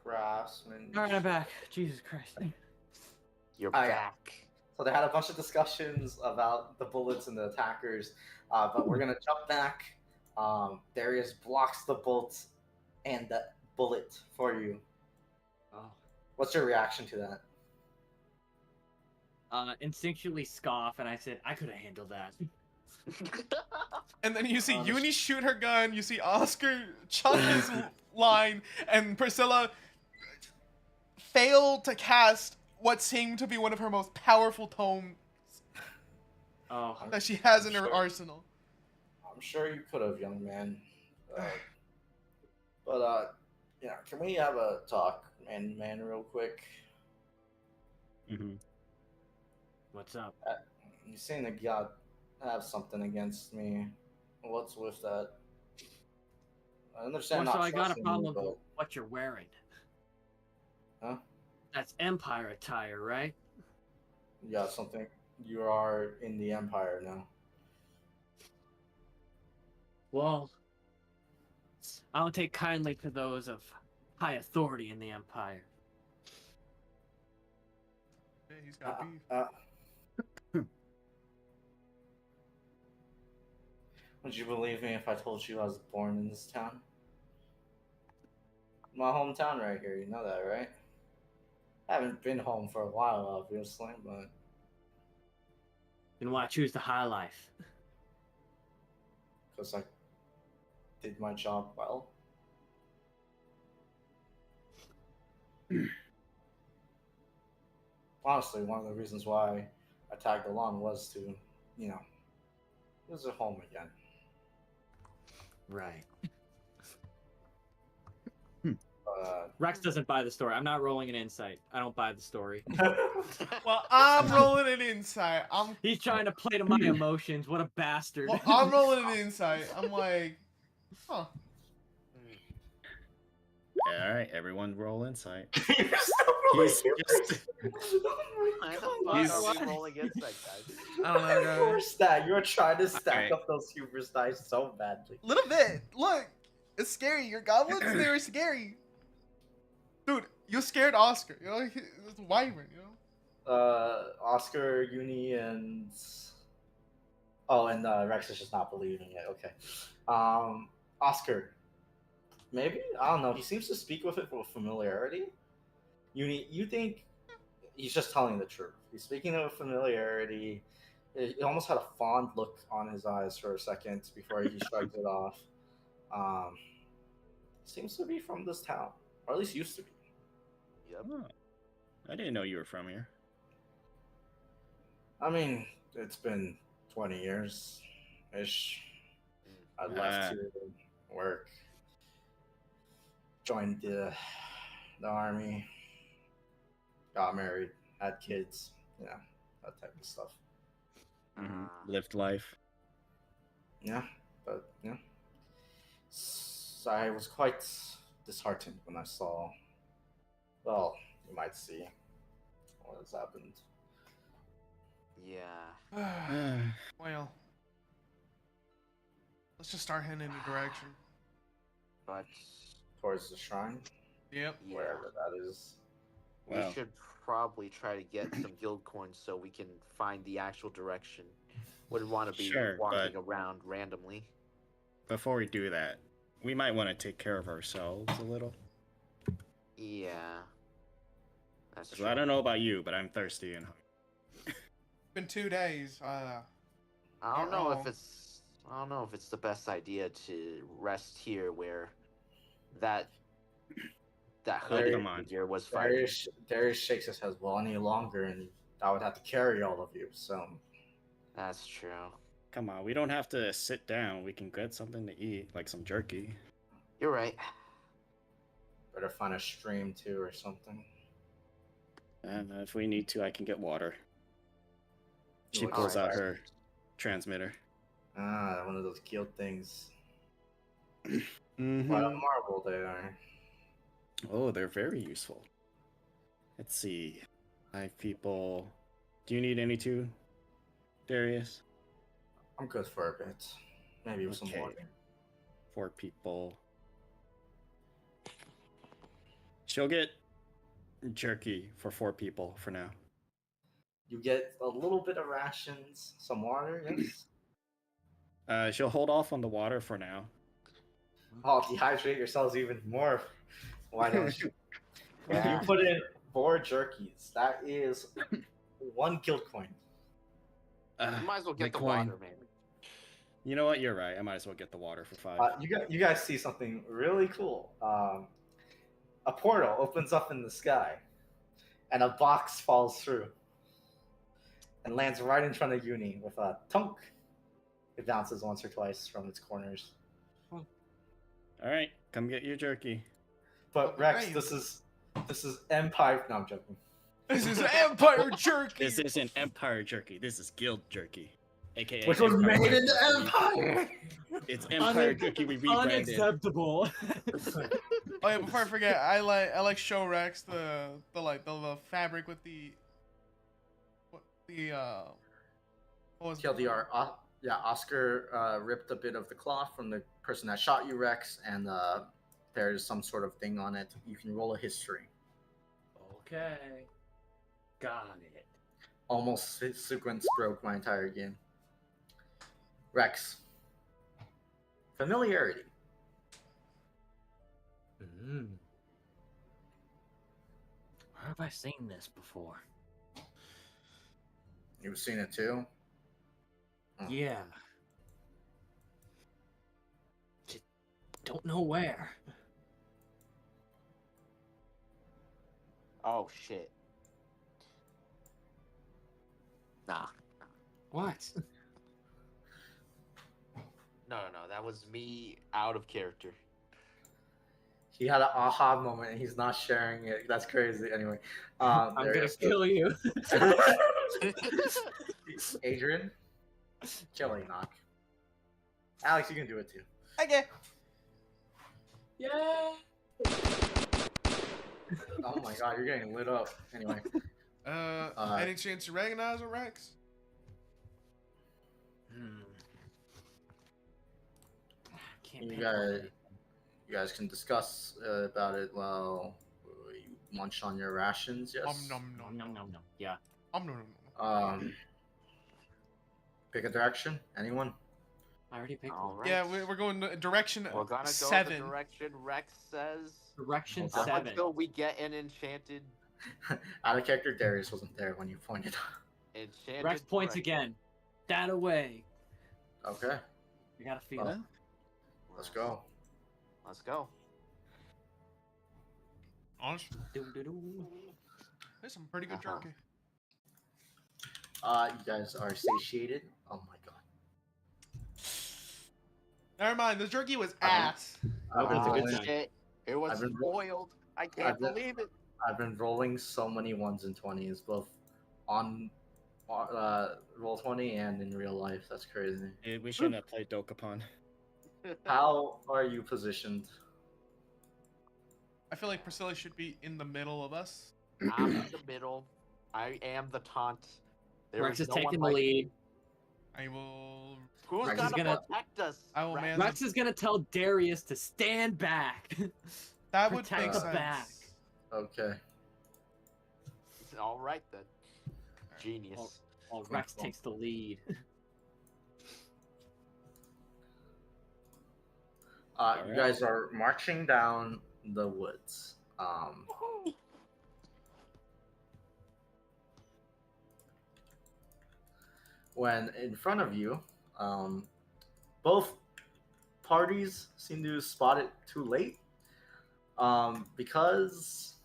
Craftsman. All right, I'm back. Jesus Christ. You're I- back. So they had a bunch of discussions about the bullets and the attackers, but we're gonna jump back. Darius blocks the bolt and the bullet for you. Oh. What's your reaction to that? Instinctually scoff, and I said, I could have handled that. And then you see Honest. Uni shoot her gun, you see Oscar chuck his line, and Priscilla fail to cast what seemed to be one of her most powerful tomes Oh. that she has in her Sure. arsenal. I'm sure you could have, young man. But yeah, can we have a talk, man, real quick? What's up? You seem to have something against me. What's with that? I understand. Well, so not I got a trusting you, problem but- with what you're wearing. Huh? That's Empire attire, right? Yeah, something. You are in the Empire now. Well, I don't take kindly to those of high authority in the Empire. Yeah, he's got beef. Would you believe me if I told you I was born in this town? My hometown right here, you know that, right? I haven't been home for a while, obviously, but Then why choose the high life? because I did my job well. Honestly, one of the reasons why I tagged along was to, you know, visit home again. Right. But Rex doesn't buy the story. I'm not rolling an insight. I don't buy the story. Well, I'm rolling an insight. He's trying to play to my emotions. What a bastard. Well, I'm rolling an insight. I'm like, huh. All right, everyone, roll insight. You're still rolling He's yours. Why the Oh fuck my are we God. rolling insight, guys? I don't know, guys. Your stat. You're trying to stack Alright. up those hubris dice so badly. Little bit. Look, it's scary. Your goblins, they were scary. Dude, you scared Oscar. You know, it's a wyvern, you know? Oscar, Uni, and Rex is just not believing it. Okay. Oscar, maybe, I don't know. He seems to speak with it with familiarity. Uni, you think he's just telling the truth? He's speaking with familiarity. He almost had a fond look on his eyes for a second before he shrugged it off. Seems to be from this town, or at least used to be. Yep. Oh, I didn't know you were from here. I mean, it's been 20 years ish. I left to work, joined the army, got married, had kids, you know, that type of stuff. Lived life. Yeah, but yeah. So I was quite disheartened when I saw, well, you might see what has happened. Yeah. Well, let's just start heading in a direction. But Towards the shrine, Yep. yeah, wherever that is. we Wow. should probably try to get some guild coins so we can find the actual direction. Wouldn't want to be Sure, walking but- around randomly. Before we do that, we might want to take care of ourselves a little. Yeah. That's 'Cause true. I don't know about you, but I'm thirsty and hungry. Been 2 days. I don't know Uh-oh. if it's the best idea to rest here where that hooded come on. figure was fighting. Darius shakes his head. Well, any longer, and I would have to carry all of you. So That's true. Come on, we don't have to sit down. We can get something to eat, like some jerky. You're right. better find a stream too or something. And if we need to, I can get water. She What pulls out kind? her transmitter. Ah, one of those guild things. Mhm. What a marvel they are. Oh, they're very useful. Let's see. 5 people. Do you need any too, Darius? I'm good for a bit. Maybe with some Okay. water. 4 people. She'll get jerky for 4 people for now. You get a little bit of rations, some water, yes. She'll hold off on the water for now. Oh, dehydrate yourselves even more. Why don't you? Yeah. You put in 4 jerkies. That is 1 guild coin. You might as well get the coin. water, man. You know what? You're right. I might as well get the water for 5. You guys see something really cool. A portal opens up in the sky, and a box falls through and lands right in front of Uni with a tunk. It bounces once or twice from its corners. All right, come get your jerky. But Rex, Right. this is Empire. No, I'm joking. This is Empire Jerky. This isn't Empire jerky. This is Guild jerky, aka Which was Empire made jerky. in the Empire. It's Empire jerky. We rebranded. Unacceptable. Oh yeah, before I forget, I like show Rex the fabric with the what was it? TLDR, Yeah, Oscar ripped a bit of the cloth from the person that shot you, Rex, and there's some sort of thing on it. You can roll a history. Okay. Got it. Almost sequence broke my entire game. Rex. Familiarity. Where have I seen this before? You've seen it too? Oh. Yeah. Just don't know where. Oh shit. Nah. What? No, that was me out of character. He had an aha moment and he's not sharing it. That's crazy. Anyway, I'm gonna kill you. Adrian, kill Enoch. Alex, you can do it too. Okay. Yeah. Oh my god, you're getting lit up. Anyway, Any chance you recognize a Rex? Can't you pick guys can discuss about it while you munch on your rations. Yes. Nom nom nom. No. Yeah. Nom nom nom. Pick a direction. Anyone? I already picked All one. right. Yeah, we're going the direction We're gonna go 7. the direction Rex says. Direction Okay. 7. Until we get an enchanted Out of character, Darius wasn't there when you pointed. Rex points direction. again. That away. Okay, You got a feel? Oh. let's go. Let's go. Honestly, Do-do-do. there's some pretty good Uh-huh. jerky. You guys are satiated. Oh my god. Never mind, the jerky was Uh-huh. ass. I've been that's a good rolling- sign. Shit. It was I've been- spoiled. I can't I've been- believe it. I've been rolling so many 1s and 20s, both on Roll20 and in real life. That's crazy. We shouldn't have played Dokapon. How are you positioned? I feel like Priscilla should be in the middle of us. I'm in the middle. I am the taunt. There Rex is no one taking the like- lead. I will. Who's Rex is gonna gonna- protect us? I will Rex? man- Rex is gonna tell Darius to stand back. That would Protect make the sense. back. Okay. All right then. Genius. Oh. While Rex takes the lead. You guys are marching down the woods. When in front of you, both parties seem to spot it too late, because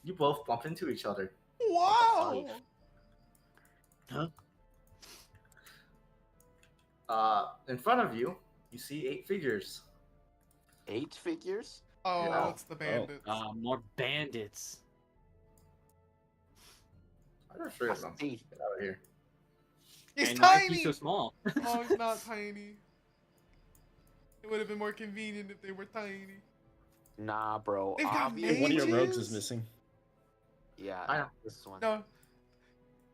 you both bump into each other. Wow. In front of you, you see 8 figures. 8 figures? Oh, Yeah. it's the bandits. More bandits. I don't sure them. See. Get out of here. He's And why is tiny. he so small? Oh, he's not tiny. It would have been more convenient if they were tiny. Nah, bro. They've got Obviously, One of your rogues Mages? is missing. yeah. I know. This one. No,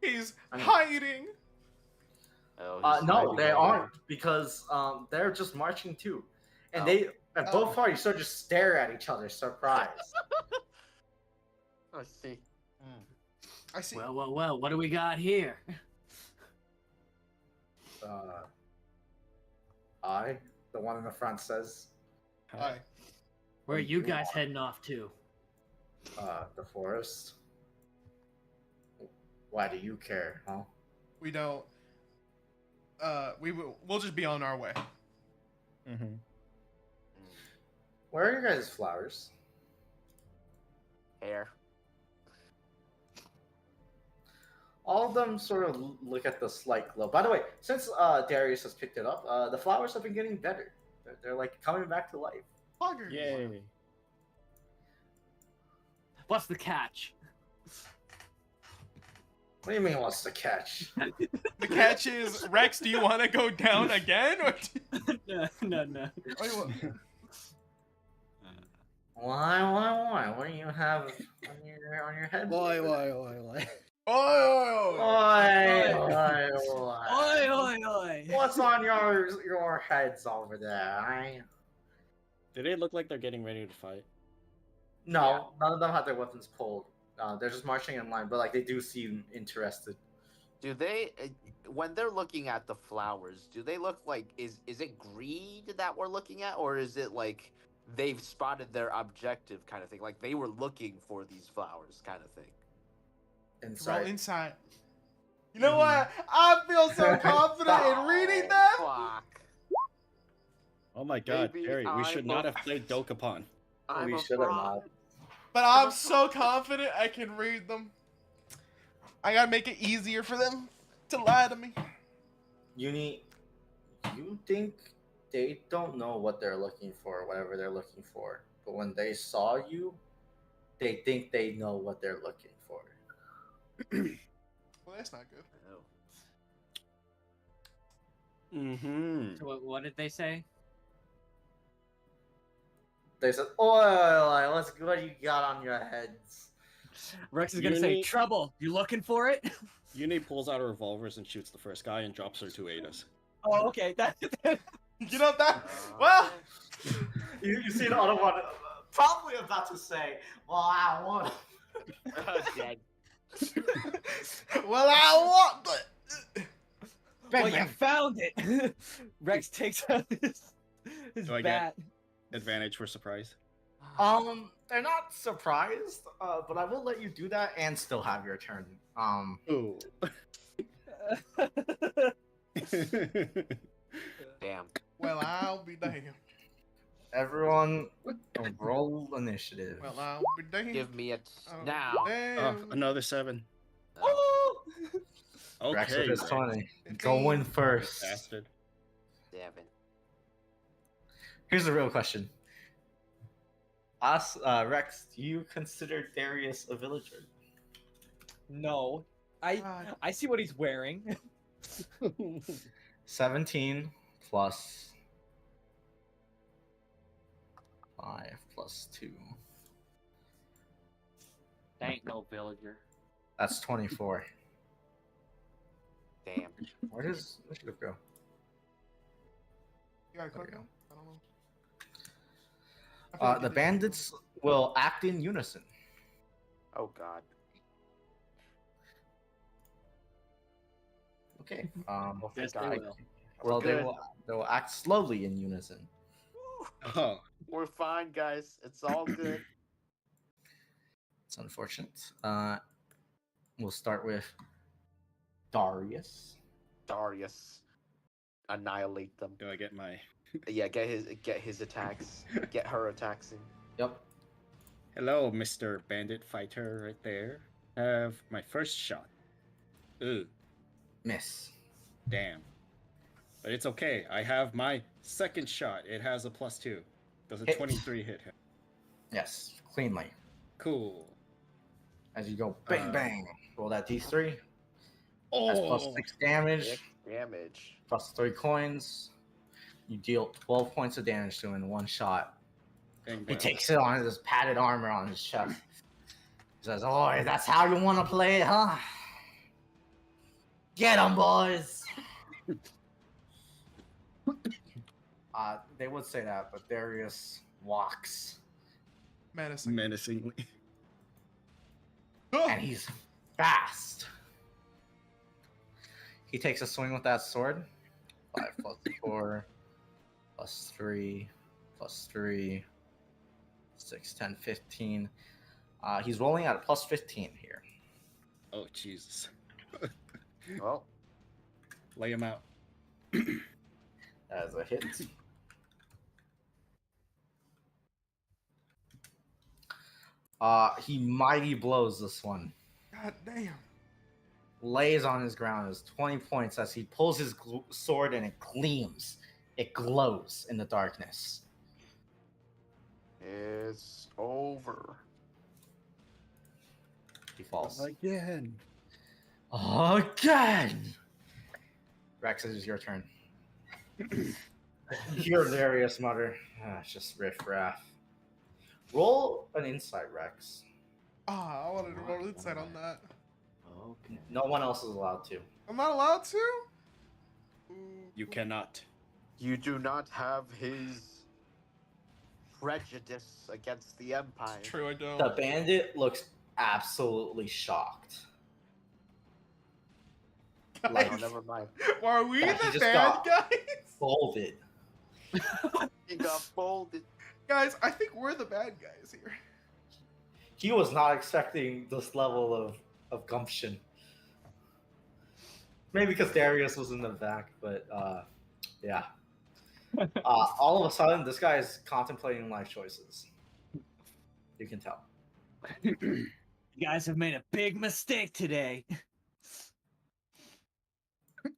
he's I know. hiding. Oh, he's No, hiding they over aren't, because they're just marching too, and Oh. they at both Oh. parties sort of just stare at each other, surprised. there. I see. I see. Well, what do we got here? The one in the front says, Hi. Where are you guys heading off to? the forest. Why do you care, huh? We don't. We'll just be on our way. Mm-hmm. Where are your guys' flowers? Hair. All of them sort of look at the slight glow. By the way, since Darius has picked it up, the flowers have been getting better. They're like coming back to life. Poggers. Yay. What's the catch? What do you mean, what's the catch? The catch is, Rex, do you want to go down again? Or No. Oh, you want- Why? What do you have on your head? Why? Oh! Why? Oi! What's on your heads over there? Do they look like they're getting ready to fight? No, none of them have their weapons pulled. They're just marching in line, but like they do seem interested. Do they, when they're looking at the flowers, do they look like is it greed that we're looking at, or is it like they've spotted their objective kind of thing, like they were looking for these flowers kind of thing? Roll Inside. insight. You know what? I feel so confident in reading them. Fuck. Oh my god, Maybe Terry, we should I'm not a- have played Dokapon. I'm We a should have fraud. not. But I'm so confident I can read them. I gotta make it easier for them to lie to me. Uni, you think they don't know what they're looking for, whatever they're looking for, but when they saw you, they think they know what they're looking for. Well, that's not good. Mm-hmm. So what did they say? They said, "Oh, what you got on your heads?" Rex is gonna say, Uni- "Trouble, you looking for it?" Uni pulls out her revolvers and shoots the first guy and drops her 2 Adas. Oh, okay. That. You know that? Well, You see the other one probably about to say, "Well, I want." Dead. well, I want the. Well, you found it. Rex takes out his Do I get- bat. Advantage for surprise. They're not surprised, but I will let you do that and still have your turn. Ooh. Damn. Well, I'll be damned. Everyone, roll initiative. Well, I'll be damned. Give me it Oh, now. damn. Another 7. Oh! Rex Okay. with his 20. 15. Going first. Bastard. 7. Here's the real question. Rex, do you consider Darius a villager? No, God. I see what he's wearing. 17 plus 5 plus 2. That ain't no villager. That's 24. Damn. Where does initiative go? You gotta There we click go. on? I don't know. I feel like The it did- bandits will act in unison. Oh god. Okay. Oh, Yes, thank they God. will. Well, Good. they will act slowly in unison. Oh, We're fine, guys. It's all good. It's unfortunate. We'll start with Darius. Darius. Annihilate them. do I get my... Yeah, get his attacks. Get her attacks in. Yep. Hello, Mr. Bandit Fighter right there. Have my first shot. Ooh, Miss. damn. But it's okay. I have my second shot. It has a +2. Does a Hit. 23 hit him? Yes, cleanly. Cool. As you go bang bang. Roll that d3. That's Oh, +6 damage. 6 damage. Plus 3 coins. You deal 12 points of damage to him in one shot. bang, He bang. takes it on his padded armor on his chest. He says, "Oh, that's how you want to play it, huh? Get 'em, boys!" They would say that, but Darius walks, Menacing. menacingly. and he's fast. He takes a swing with that sword. 5 plus 4 plus 3 plus 3 6 10 15. He's rolling at a +15 here. Oh, Jesus. Well, Lay him out. As a hit. He mighty blows this one. God damn. Lays on his ground as 20 points as he pulls his sword and it gleams. It glows in the darkness. it's over. He falls. Again. Again! Rex, it is your turn. Hear Darius mutter. It's just riff raff. Roll an insight, Rex. Ah, I wanted to roll insight on that. Okay. No one else is allowed to. I'm not allowed to? Ooh. You cannot. You do not have his prejudice against the Empire. True, I don't. The bandit looks absolutely shocked. Guys, Oh, never mind. are we That he the just bad got- guys? Folded. He got folded. Guys, I think we're the bad guys here. He was not expecting this level of gumption. Maybe because Darius was in the back, but yeah. All of a sudden, this guy is contemplating life choices. You can tell. You guys have made a big mistake today.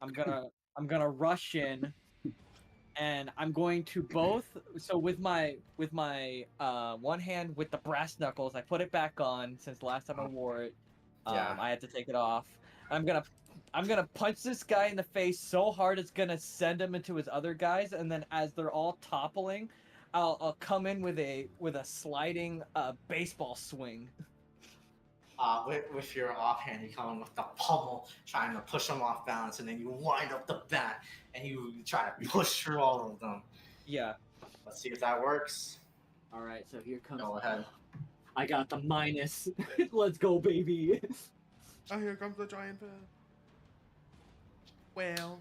I'm gonna rush in, and I'm going to both. So with my one hand with the brass knuckles, I put it back on since last time I wore it. Yeah. I had to take it off. I'm gonna punch this guy in the face so hard it's gonna send him into his other guys, and then as they're all toppling, I'll come in with a sliding baseball swing. With your offhand, you come in with the pummel, trying to push them off balance, and then you wind up the bat, and you try to push through all of them. Yeah. Let's see if that works. All right. So here comes. Go ahead. I got the minus. Let's go, baby. Oh, here comes the giant bat. Well,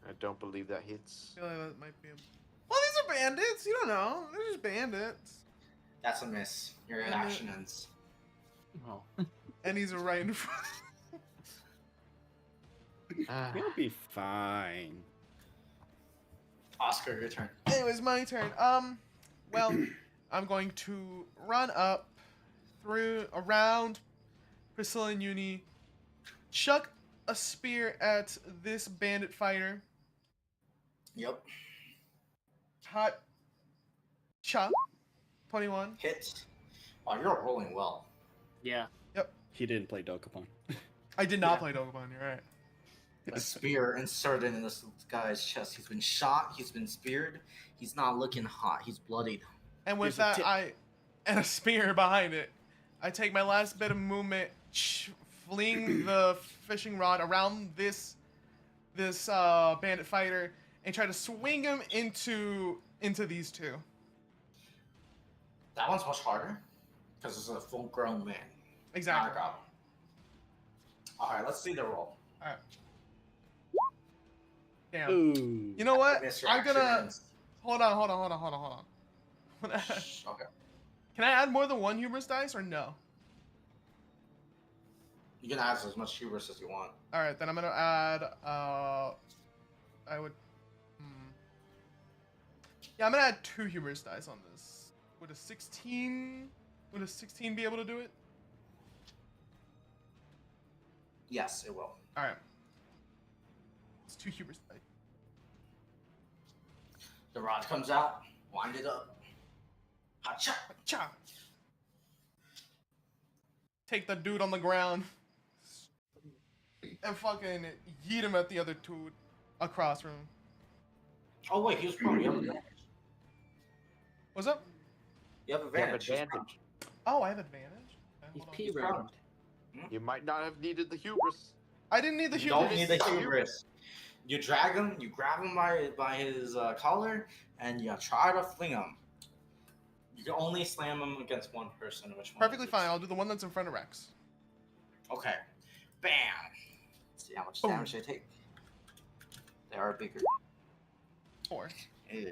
I don't believe that hits. I feel like that might be. Well, these are bandits. You don't know. They're just bandits. That's a miss. Your action ends. Oh. And he's right in front. You'll be fine. Oscar, your turn. Anyways, my turn. Well, I'm going to run up through around Priscilla and Uni, chuck a spear at this bandit fighter. Yep. Hot chop. 21. Hit. Oh, you're rolling well. Yeah. He didn't play Dokapon. I did not Yeah. play Dokapon, you're right. A spear inserted in this guy's chest. He's been shot. He's been speared. He's not looking hot. He's bloodied. And with Here's a that, tip. and a spear behind it, I take my last bit of movement, fling the fishing rod around this bandit fighter, and try to swing him into these two. That one's much harder because it's a full-grown man. Not a Exactly. goblin. All right, let's see the roll. Alright. Damn. Ooh. You know what? Miss your I'm action gonna ends. hold on. Shh, okay. Can I add more than one humorous dice or no? You can add as much hubris as you want. All right, then I'm gonna add. I would. Yeah, I'm gonna add 2 humorous dice on this. Would a 16? Would a 16 be able to do it? Yes, it will. All right. It's 2 humorous dice. The rod comes out. Wind it up. Hacha. Cha. Take the dude on the ground. And fucking yeet him at the other dude across from him. Oh wait, he was prone. You have advantage. What's up? You have You have advantage. He's advantage. Oh, I have advantage. Okay, He's hold on. P He's round. You might not have needed the hubris. I didn't need the You don't hubris. need the hubris. You drag him. You grab him by his collar, and you try to fling him. You can only slam him against one person. Which one? Perfectly is it? fine. I'll do the one that's in front of Rex. Okay. Bam. Let's see how much damage they take. They are bigger. 4. Yeah.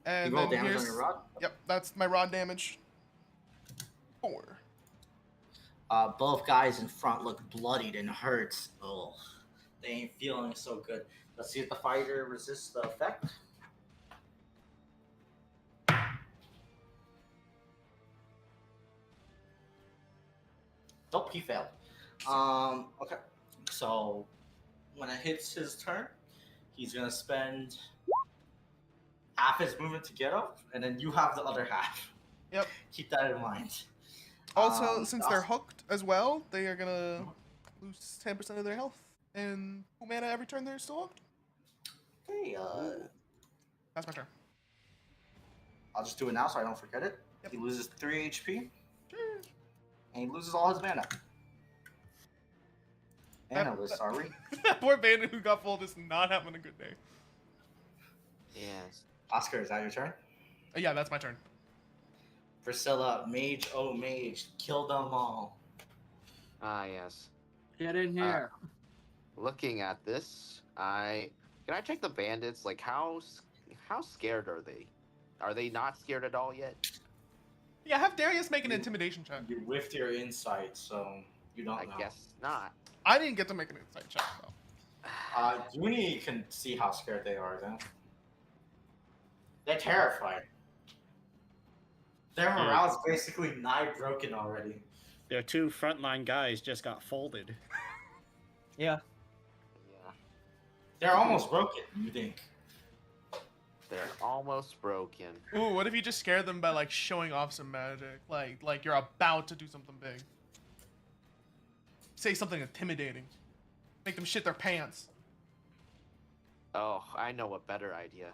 And You roll then damage here's. on your rod. Yep, that's my rod damage. 4. Both guys in front look bloodied and hurt. Oh, they ain't feeling so good. Let's see if the fighter resists the effect. Nope, he failed. Okay. So when it hits his turn, he's gonna spend half his movement to get up, and then you have the other half. Yep. Keep that in mind. Also, since they're Awesome. hooked as well, they are gonna lose 10% of their health and 2 mana every turn they're still hooked. Okay, That's my turn. I'll just do it now so I don't forget it. Yep. He loses 3 HP, and he loses all his mana. analysts, are we? That poor bandit who got fooled is not having a good day. Yes. Oscar, is that your turn? Yeah, that's my turn. Priscilla, mage, oh mage, kill them all. Ah, yes. Get in here. Looking at this, can I check the bandits? Like, how scared are they? Are they not scared at all yet? Yeah, have Darius make an intimidation check. You whiffed your insight, so you don't I know. guess not. I didn't get to make an insight check though. Junie can see how scared they are then. They're terrified. Their morale's basically nigh broken already. Their two frontline guys just got folded. Yeah. Yeah, They're almost broken, you think. they're almost broken. Ooh, what if you just scare them by like showing off some magic? Like you're about to do something big. Say something intimidating. Make them shit their pants. Oh, I know a better idea.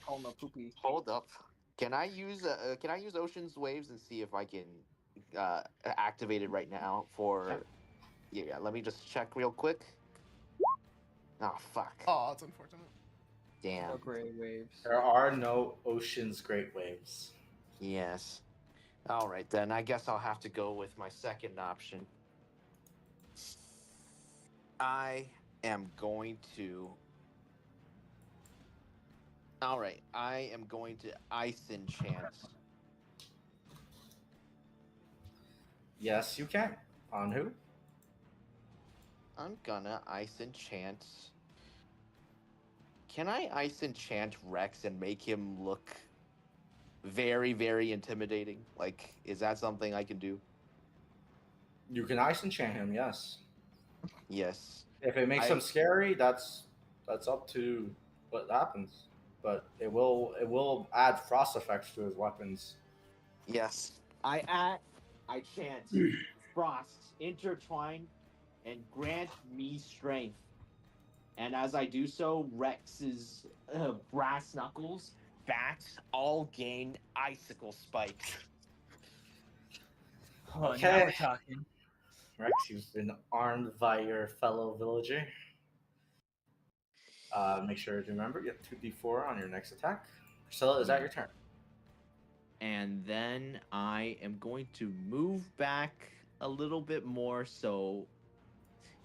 Oh no, poopy. Hold up. Can I use Ocean's Waves and see if I can activate it right now for? Yeah, let me just check real quick. Oh fuck. Oh, it's unfortunate. Damn. No gray waves. There are no ocean's great waves. Yes. All right then. I guess I'll have to go with my second option. I am going to. All right. I am going to ice enchant. Yes, you can. On who? I'm gonna ice enchant. Can I ice enchant Rex and make him look very, very intimidating? Like, is that something I can do? You can ice enchant him, yes. Yes. If it makes him scary, that's up to what happens. But it will add frost effects to his weapons. Yes. I chant frost intertwine and grant me strength. And as I do so, Rex's brass knuckles, bats, all gain icicle spikes. Oh, now Okay. we're talking. Rex, you've been armed by your fellow villager. Make sure to remember, you have 2d4 on your next attack. Priscilla, is that your turn? And then I am going to move back a little bit more so,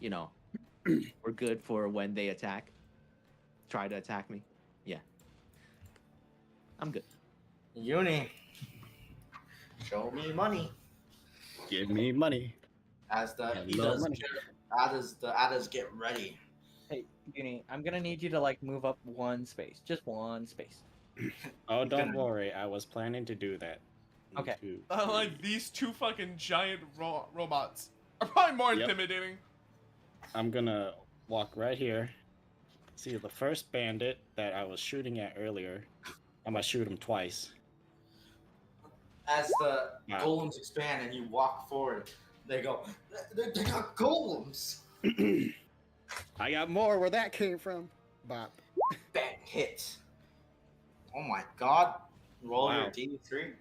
you know, we're good for when they attack. Try to attack me. Yeah. I'm good. Uni, show me money. Give me money. As the I love money. Adas get ready. Hey, Uni, I'm gonna need you to like move up one space, just one space. Oh, don't worry. I was planning to do that. Okay. Like these two fucking giant robots are probably more Yep. intimidating. I'm gonna walk right here. See the first bandit that I was shooting at earlier. I'm gonna shoot him twice. As the Wow. golems expand and you walk forward, they go, they got golems! I got more where that came from. Bop. Bang, hit. Oh my god. Roll Wow. your D3.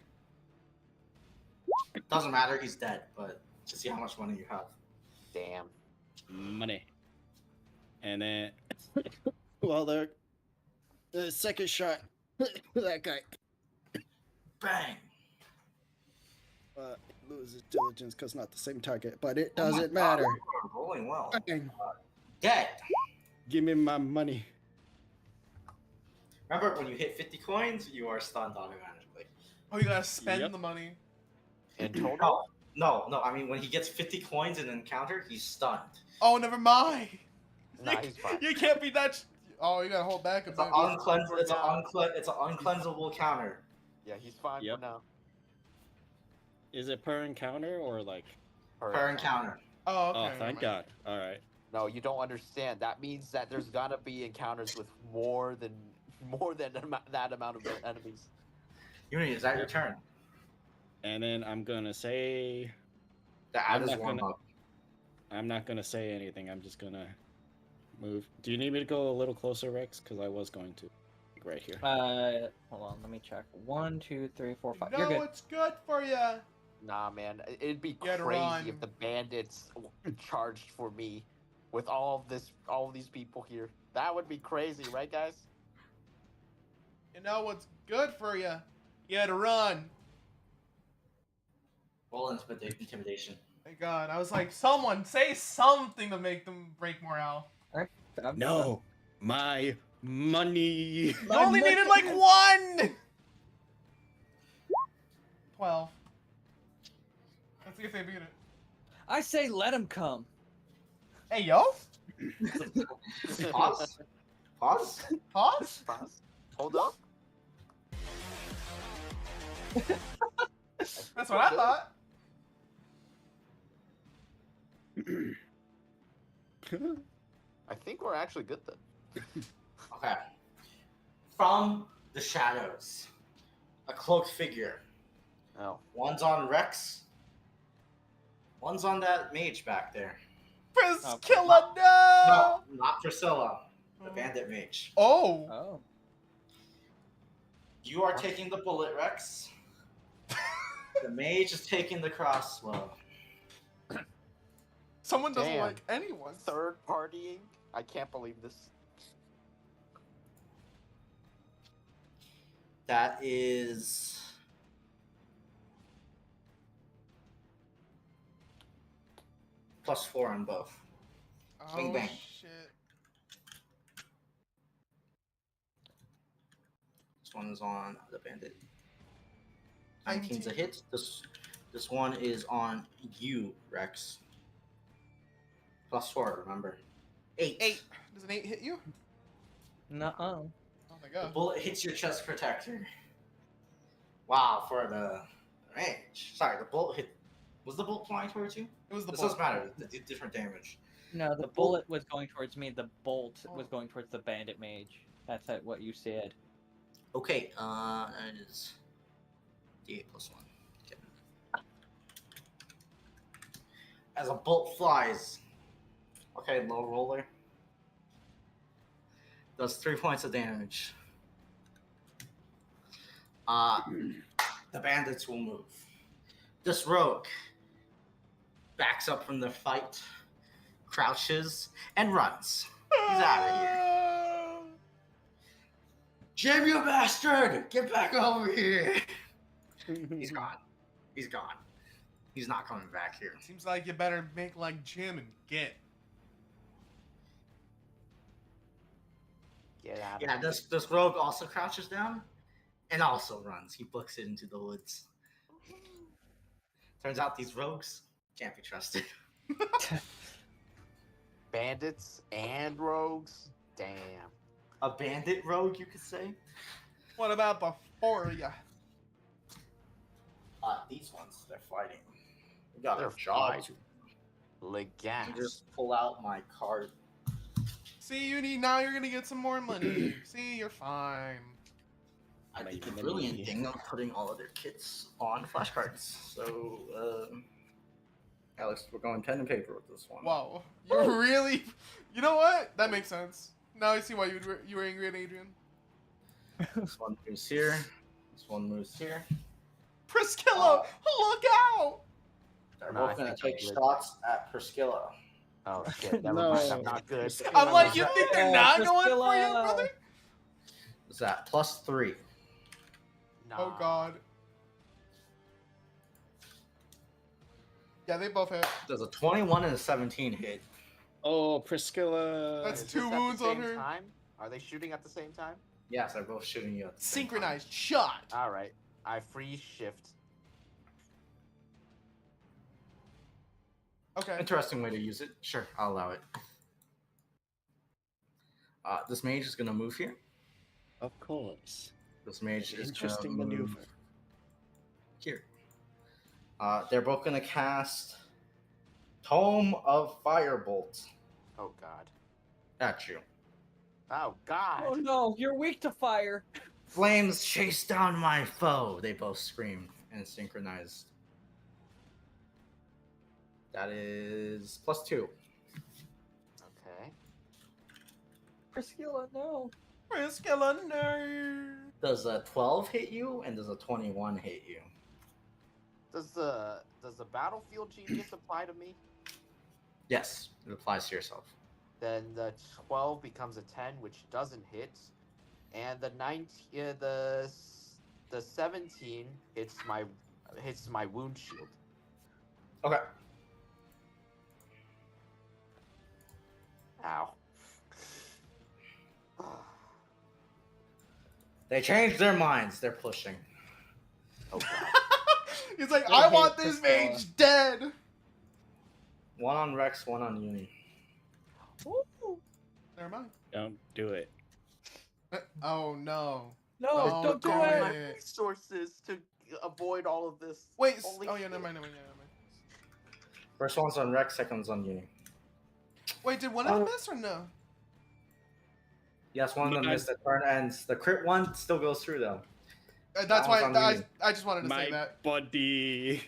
Doesn't matter, he's dead, but to see how much money you have. Damn. Money. And then, well, the second shot, that guy Bang! loses diligence because not the same target, but it Oh my doesn't God, matter. you are rolling well. Bang. Dead! Give me my money. Remember, when you hit 50 coins, you are stunned automatically. Oh, you gotta spend Yep. the money. In total? No, I mean, when he gets 50 coins in an encounter, he's stunned. Oh, never mind. Nah, he's fine. You can't be that. Oh, you gotta hold back a It's an bit. uncleansable counter. Yeah, he's fine Yep. for now. Is it per encounter or like? Per encounter. Oh, okay. Oh, never thank mind. God. All right. No, you don't understand. That means that there's gotta be encounters with more than that amount of enemies. Uni, is that your turn? And then I'm gonna say, The I'm Ada's not warm gonna- up. I'm not gonna say anything. I'm just gonna move. Do you need me to go a little closer, Rex? Because I was going to, like, right here. Hold on, let me check. 1, 2, 3, 4, 5. No, You're good. it's good for you. Nah, man, it'd be Get crazy run. if the bandits charged for me with all of these people here. That would be crazy, right, guys? You know what's good for you? You had to run. Roll intimidation. Thank God. I was like, someone say something to make them break morale. No, my money. You only needed like 1! 12. Let's see if they beat it. I say let him come. Hey, yo? Pause. Pause. Pause? Pause. Hold up. That's what I thought. I think we're actually good then. Okay. From the shadows, a cloaked figure. Oh. One's on Rex. One's on that mage back there. Priscilla, no! No, not Priscilla. The bandit mage. Oh. Oh. You are taking the bullet, Rex. The mage is taking the crossbow. Someone doesn't Damn. like anyone. Third partying? I can't believe this. That is +4 on both. Swing Oh, bang. shit. This one is on the bandit. 19's a 19. hit. This one is on you, Rex. +4, remember. 8. 8. Does an 8 hit you? Nuh-uh. Oh my The God. bullet hits your chest protector. Wow, for the range. Sorry, the bullet hit. Was the bullet flying towards you? It was the This ball. doesn't matter. Different damage. No, the The bullet was going towards me. The bolt was Oh. going towards the bandit mage. That's what you said. Okay, that is D8 +1. Okay. As a bolt flies, okay, low roller does 3 points of damage. The bandits will move. This rogue backs up from the fight, crouches, and runs. He's out of here. Jim, you bastard! Get back over here! He's gone. He's gone. He's not coming back here. Seems like you better make like Jim and get. Get out of Yeah, here. this rogue also crouches down and also runs. He books it into the woods. Turns out these rogues can't be trusted. Bandits and rogues? Damn. A bandit rogue, you could say. What about the 4 of ya? These ones, they're fighting. We got They're a job fighting. to Legas. just pull out my card. See, Uni, now you're gonna get some more money. See, you're fine. I did the Making brilliant money. thing of putting all of their kits on flashcards. So, Alex, we're going pen and paper with this one. Wow. You're really. You know what? That makes sense. Now I see why you were angry at Adrian. This one moves here. This one moves here. Priscilla, look out! They're No, I both going to think take I'm good. shots at Priscilla. Oh shit, never No. mind. I'm not good. I'm like, you think they're not going for you, Priscilla. brother? What's that? +3. Nah. Oh God. Yeah, they both hit. Does a 21 and a 17 hit? Oh, Priscilla. That's Is 2 this at the wounds on same her. Time? Are they shooting at the same time? Yes, they're both shooting you at the same time. Synchronized shot. All right. I free shift. Okay. Interesting way to use it. Sure, I'll allow it. This mage is going to move here. Of course. This mage is Interesting gonna move maneuver. here. They're both going to cast Tome of Firebolt Oh god. at you. Oh god. Oh no, you're weak to fire. Flames chase down my foe. They both scream and synchronized. That is +2. Okay. Priscilla, no. Priscilla, no. Does a 12 hit you and does a 21 hit you? Does the battlefield genius apply to me? Yes, it applies to yourself. Then the 12 becomes a 10, which doesn't hit, and the 19, the 17 hits my wound shield. Okay. Ow. They changed their minds. They're pushing. Oh god. He's like, I I want hate this Priscilla. mage dead. One on Rex, one on Uni. Ooh. Never mind. Don't do it. Oh no. No, don't do All it. my resources to avoid all of this. Wait. Holy Oh yeah, shit. never mind. Never mind. Never mind. First one's on Rex, second one's on Uni. Wait, did one of them miss or no? Yes, one of them My- missed the turn ends. The crit one still goes through though. That's That why one's on Uni. I just wanted to say My that. body.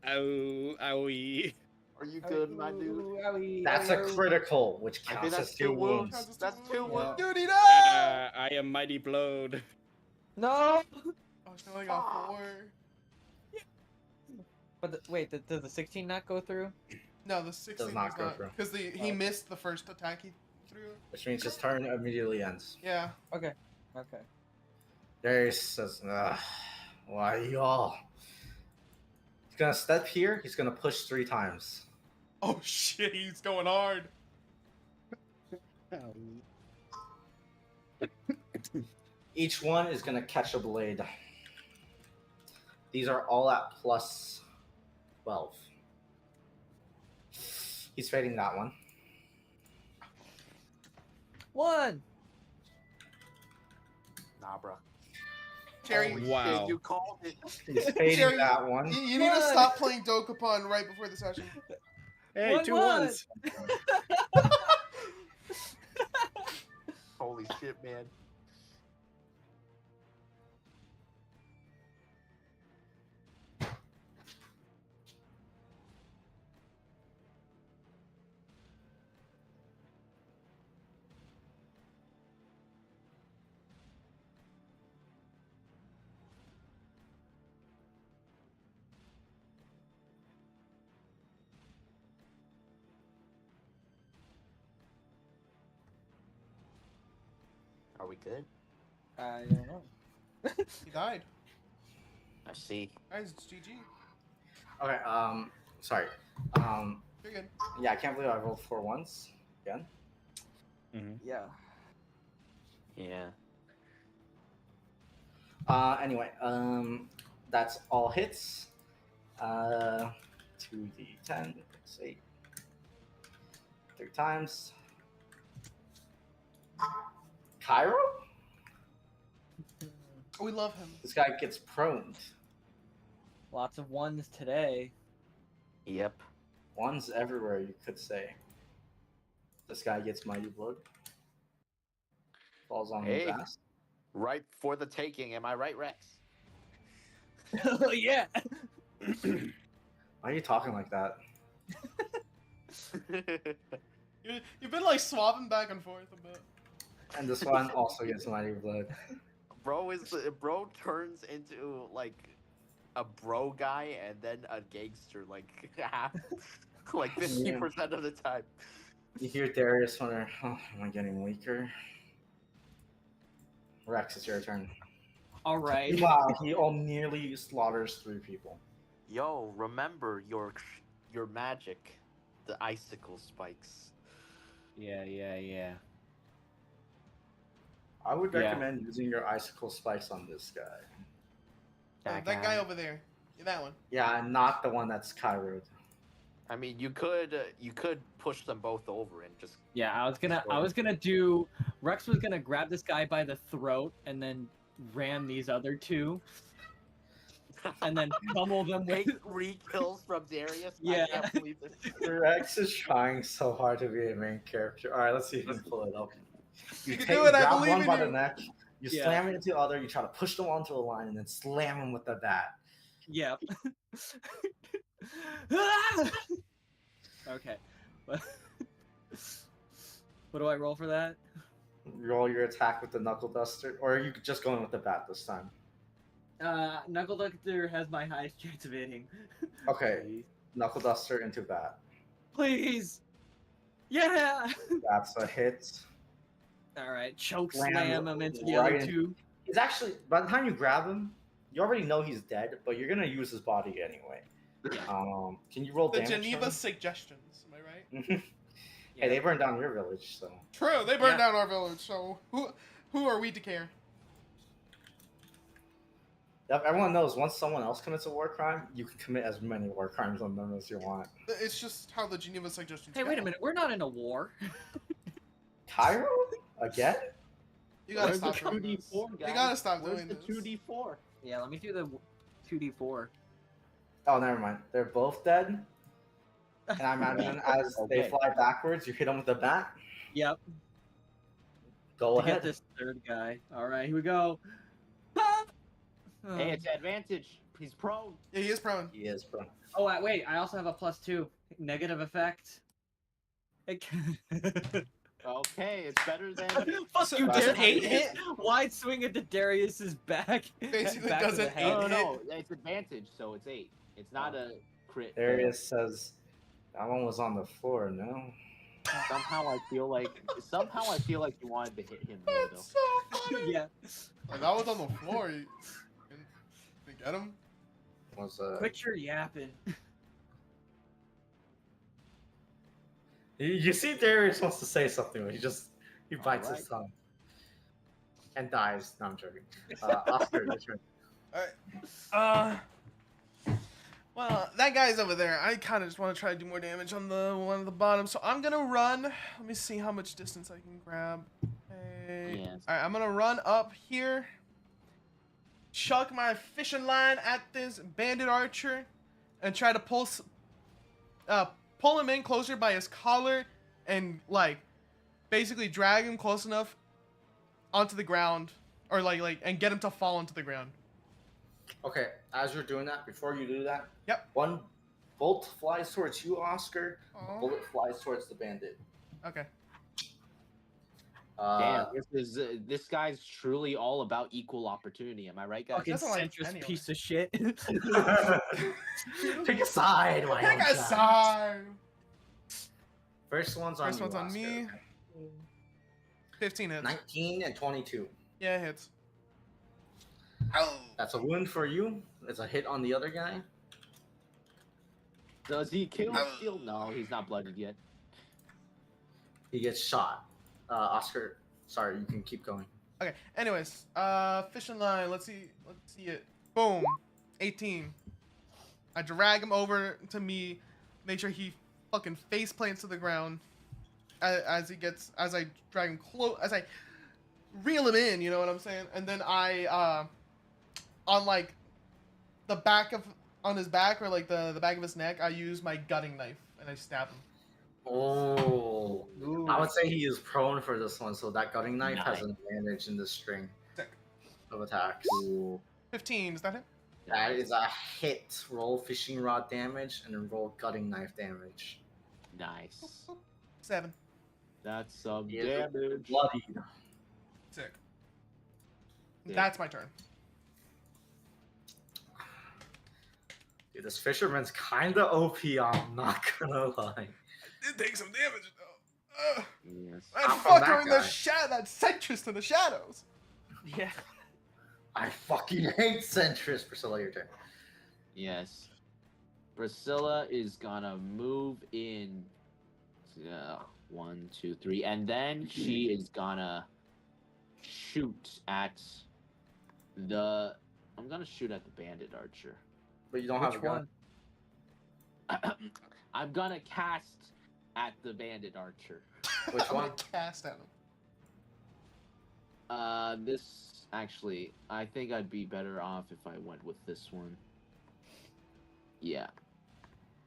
Ow, owie. Are you good, my dude? That's a critical, which I think counts that's as 2 wounds. Counts as That's 2 two wounds. Duty, no! I am mighty blowed. No. Oh, she only got 4. But wait, does the 16 not go through? No, the 16 does not not go through. because he missed the first attack he threw. Which means his turn immediately ends. Yeah. Okay. Darius says, ugh, why y'all? He's gonna step here, he's gonna push 3 times. Oh shit, he's going hard. Each one is gonna catch a blade. These are all at plus 12. He's fading that one. 1. Nah, bro. Jerry, Holy Wow. shit, you called it. He's fading Jerry, that one. you need to stop playing Dokapon right before the session. Hey, 1-1. 2 ones. Holy shit, man. Are we good? I don't know. He died. I see. Guys, it's GG. Okay, sorry. You're good. Yeah, I can't believe I rolled 4 once. Again. Yeah. Yeah. Anyway, that's all hits. 2d10, 8. 3 times. Cairo? We love him. This guy gets proned. Lots of 1s today. Yep. Ones everywhere, you could say. This guy gets mighty blood. Falls on Hey. his ass. Right for the taking, am I right, Rex? Oh yeah. Why are you talking like that? You've been like swapping back and forth a bit. And this one also gets mighty blood. Bro turns into like a bro guy and then a gangster like half, like 50% of the time. You hear Darius wonder, oh, am I getting weaker? Rex, it's your turn. All right. Wow, he nearly slaughters 3 people. Yo, remember your magic, the icicle spikes. Yeah. I would Yeah. recommend using your icicle spikes on this guy. That guy over there. Yeah, that one. Yeah, not the one that's Cairo. I mean, you could push them both over and just Yeah, I was gonna do. Rex was gonna grab this guy by the throat and then ram these other 2, and then pummel them with. take 3 kills from Darius. Yeah. I can't believe this. Rex is trying so hard to be a main character. Alright, let's see if you can pull it up. You can do it, I grab believe one in by you. the neck, you Yeah. slam it into the other, you try to push them onto a line, and then slam them with the bat. Yep. Ah! Okay. What do I roll for that? Roll your attack with the knuckle duster, or you could just go in with the bat this time. Knuckle Duster has my highest chance of hitting. Okay, knuckle duster into bat. Please. Yeah. That's a hit. All right, choke Slam slam him into the right other two. He's actually, by the time you grab him, you already know he's dead, but you're gonna use his body anyway. Can you roll The damage? Geneva for suggestions. Am I right? him? Hey, they burned down your village, so. True. They burned Yeah. down our village. So who are we to care? Yep, everyone knows once someone else commits a war crime, you can commit as many war crimes on them as you want. It's just how the Geneva suggestions. Hey, go. wait a minute. We're not in a war. Cairo? Again? You gotta Where's the stop doing this. 2d4, You guys? gotta stop Where's doing the this. 2d4? Yeah, let me do the 2d4. Oh, never mind. They're both dead. And I imagine as they Okay. fly backwards, you hit them with the bat. Yep. Go To ahead. get this third guy. All right, here we go. Hey, it's advantage. He's prone. Yeah, he is prone. He is, bro. Oh, wait. I also have a +2 negative effect. Okay, it's better than. Fuck So you, does Darius. 8 hit? Wide swing into Darius's back. Basically back of doesn't the head. eight No, hit. no, it's advantage, so it's 8. It's not a crit. Darius says, that one was on the floor, no? Somehow I feel like you wanted to hit him more though. That's so funny. Yeah. Like, that was on the floor. You get him? Was Quit your yapping. You see Darius wants to say something, but he bites his Alright. tongue. And dies. No, I'm joking. Oscar, your turn. Alright. Well, that guy's over there. I kind of just want to try to do more damage on the one at the bottom. So I'm going to run. Let me see how much distance I can grab. Hey. Yes. Alright, I'm going to run up here. Chuck my fishing line at this bandit archer. And try to pull him in closer by his collar. And, like, basically drag him close enough onto the ground. Or, and get him to fall into the ground. Okay, as you're doing that, before you do that, Yep. one bolt flies towards you, Oscar. Aw. Bullet flies towards the bandit. Okay. Damn, this guy's truly all about equal opportunity. Am I right, guys? Fucking doesn't like centrist any of piece of shit. Pick a side, why Pick don't a ya? side. First one's on First you, one's on Oscar. me. 15 hits. 19 and 22. Yeah, it hits. Oh. That's a wound for you. It's a hit on the other guy. Does he kill Steel? No, he's not blooded yet. He gets shot. Oscar, sorry, you can keep going. Okay. Anyways, fishing line. Let's see it. Boom. 18. I drag him over to me. Make sure he fucking face plants to the ground. As I drag him close, as I reel him in. You know what I'm saying? And then I on like the back on his back or like the back of his neck, I use my gutting knife and I stab him. Oh. Ooh. I would say he is prone for this one, so that gutting knife Nice. has an advantage in this string Sick. of attacks. 15. Is that it? That is a hit. Roll fishing rod damage and then roll gutting knife damage. Nice. 7. That's some He is damage. bloodied. Sick. Yeah. That's my turn. Dude, this fisherman's kinda OP, I'm not gonna lie. It takes some damage though. Yes. That I'm from that fucker in the guy. that centrist in the shadows. Yeah. I fucking hate Centrist. Priscilla, your turn. Yes. Priscilla is gonna move in. 1, 2, 3, and then she is gonna shoot at the. I'm gonna shoot at the bandit archer. But you don't have a gun. I'm gonna cast at the bandit archer. Which I'm one? gonna cast at him. This actually, I think I'd be better off if I went with this one. Yeah.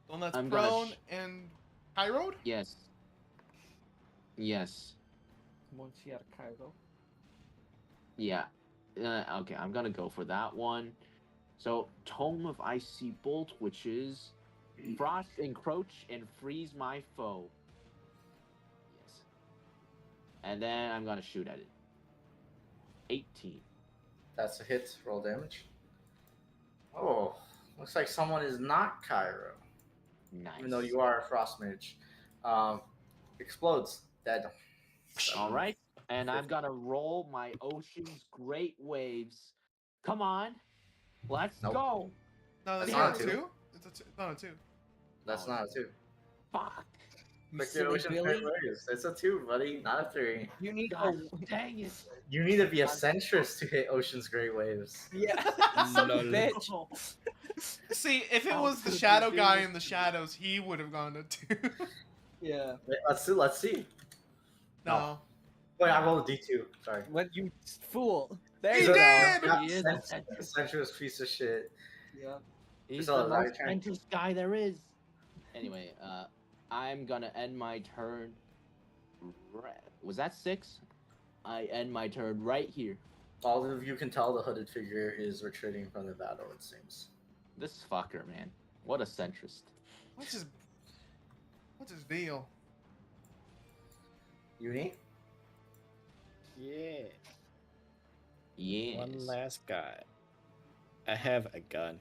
The one that's I'm gonna prone and high road. Yes. Yes. Monsier Cairo. Yeah. Okay, I'm gonna go for that one. So, Tome of Icy Bolt, which is Frost, Encroach, and Freeze my foe. Yes. And then I'm gonna shoot at it. 18. That's a hit. Roll damage. Oh, looks like someone is not Cairo, Nice. even though you are a frost mage. Explodes. Dead. All right, and I'm gonna roll my Ocean's Great Waves. Come on, let's Nope. go. No, that's That's not not a a 2. two. It's a 2. Not a 2. That's Oh, not a 2. Fuck. You Like the silly Ocean's Billy. Great Waves. It's a 2, buddy, not a 3. You need God a dang it. You need to be a centrist to hit Ocean's Great Waves. yeah, son of a Lol. bitch. See, if it How was the could you shadow do guy this in the to me? shadows, he would have gone to 2. Yeah. Wait, let's see. Let's see. No. Wait, I rolled a D2. Sorry. What you fool? There He you go. did! Yeah, He is a centrist piece of shit. Yeah. He's So, the now most your turn. centrist guy there is. Anyway, I'm gonna end my turn. Was that 6? I end my turn right here. All of you can tell the hooded figure is retreating from the battle, it seems. This fucker, man. What a centrist. What's his deal? Uni? Yeah. Yes. One last guy. I have a gun.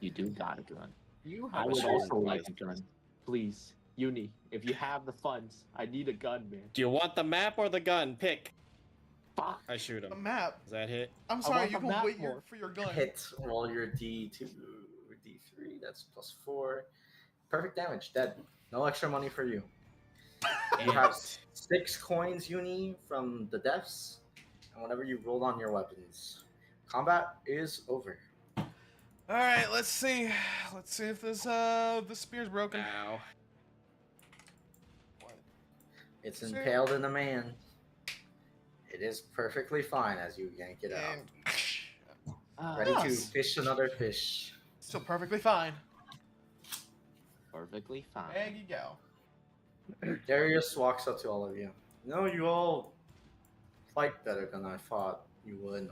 You do got a gun. You I have would sure also it's like nice. a gun. Please, Uni, if you have the funds, I need a gun, man. Do you want the map or the gun? Pick. Fuck. I shoot The him. map. Does that hit? I'm sorry, want you the can map wait more. for your gun. Hit, roll your D2 or D3, that's +4. Perfect damage, dead. No extra money for you. You have 6 coins, Uni, from the deaths, and whatever you rolled on your weapons. Combat is over. All right, let's see. Let's see if this spear's broken. Ow. What? It's Sure. impaled in a man. It is perfectly fine as you yank it out. And Ready to Yes. fish another fish. still perfectly fine. Perfectly fine. There you go. Darius walks up to all of you. No, you all fight better than I thought you would.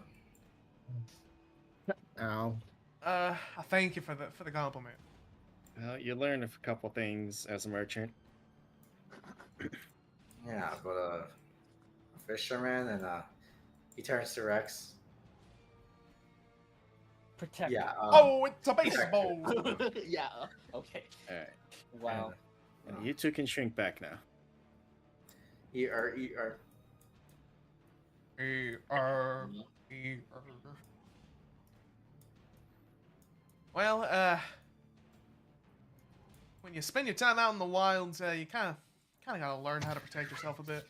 Ow. I thank you for the compliment. Well, you learn a couple things as a merchant. Yeah, but a fisherman and he turns to Rex. Protect. Yeah. Oh, it's a baseball. Yeah. Okay. All right. Wow. And you two can shrink back now. Er. Well, when you spend your time out in the wilds, you kind of gotta learn how to protect yourself a bit.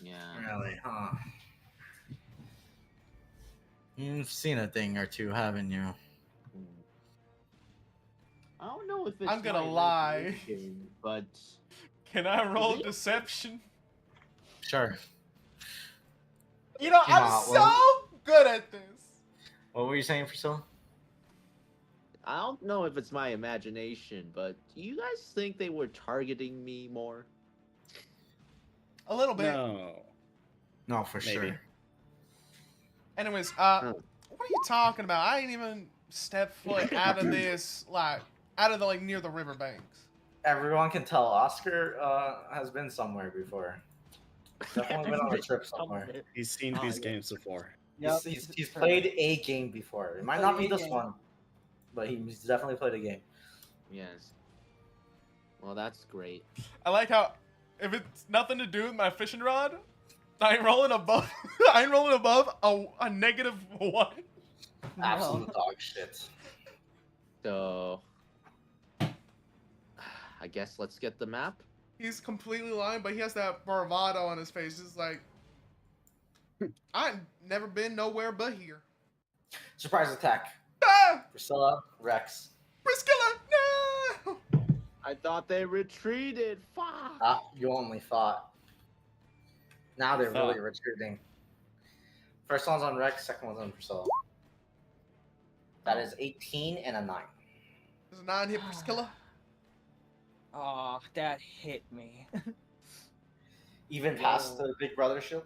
Yeah. Really, huh? You've seen a thing or two, haven't you? I don't know if it's I'm gonna my lie. imagination, but Can I roll Really? deception? Sure. You know, I'm Yeah, so well- good at this. What were you saying, Priscilla? I don't know if it's my imagination, but do you guys think they were targeting me more? A little bit. No. No, for Maybe. sure. Anyways, what are you talking about? I ain't even stepped foot out of this, out of the near the riverbanks. Everyone can tell Oscar has been somewhere before. Definitely been on a trip somewhere. He's seen Oh, these yeah. games before. Yep. He's played a game before. It might not be Played a this game. one, but he's definitely played a game. Yes. Well, that's great. I like how, if it's nothing to do with my fishing rod, I ain't rolling above. I ain't rolling above a -1. Absolute dog shit. So, I guess let's get the map. He's completely lying, but he has that bravado on his face. It's like, I've never been nowhere but here. Surprise attack. Ah! Priscilla, Rex. Priscilla, no! I thought they retreated. Fuck. Ah, you only thought. Now they're really Thought. retreating. First one's on Rex, second one's on Priscilla. That is 18 and a 9. Does a 9 hit Priscilla? Oh, that hit me. Even past the Big Brother shield?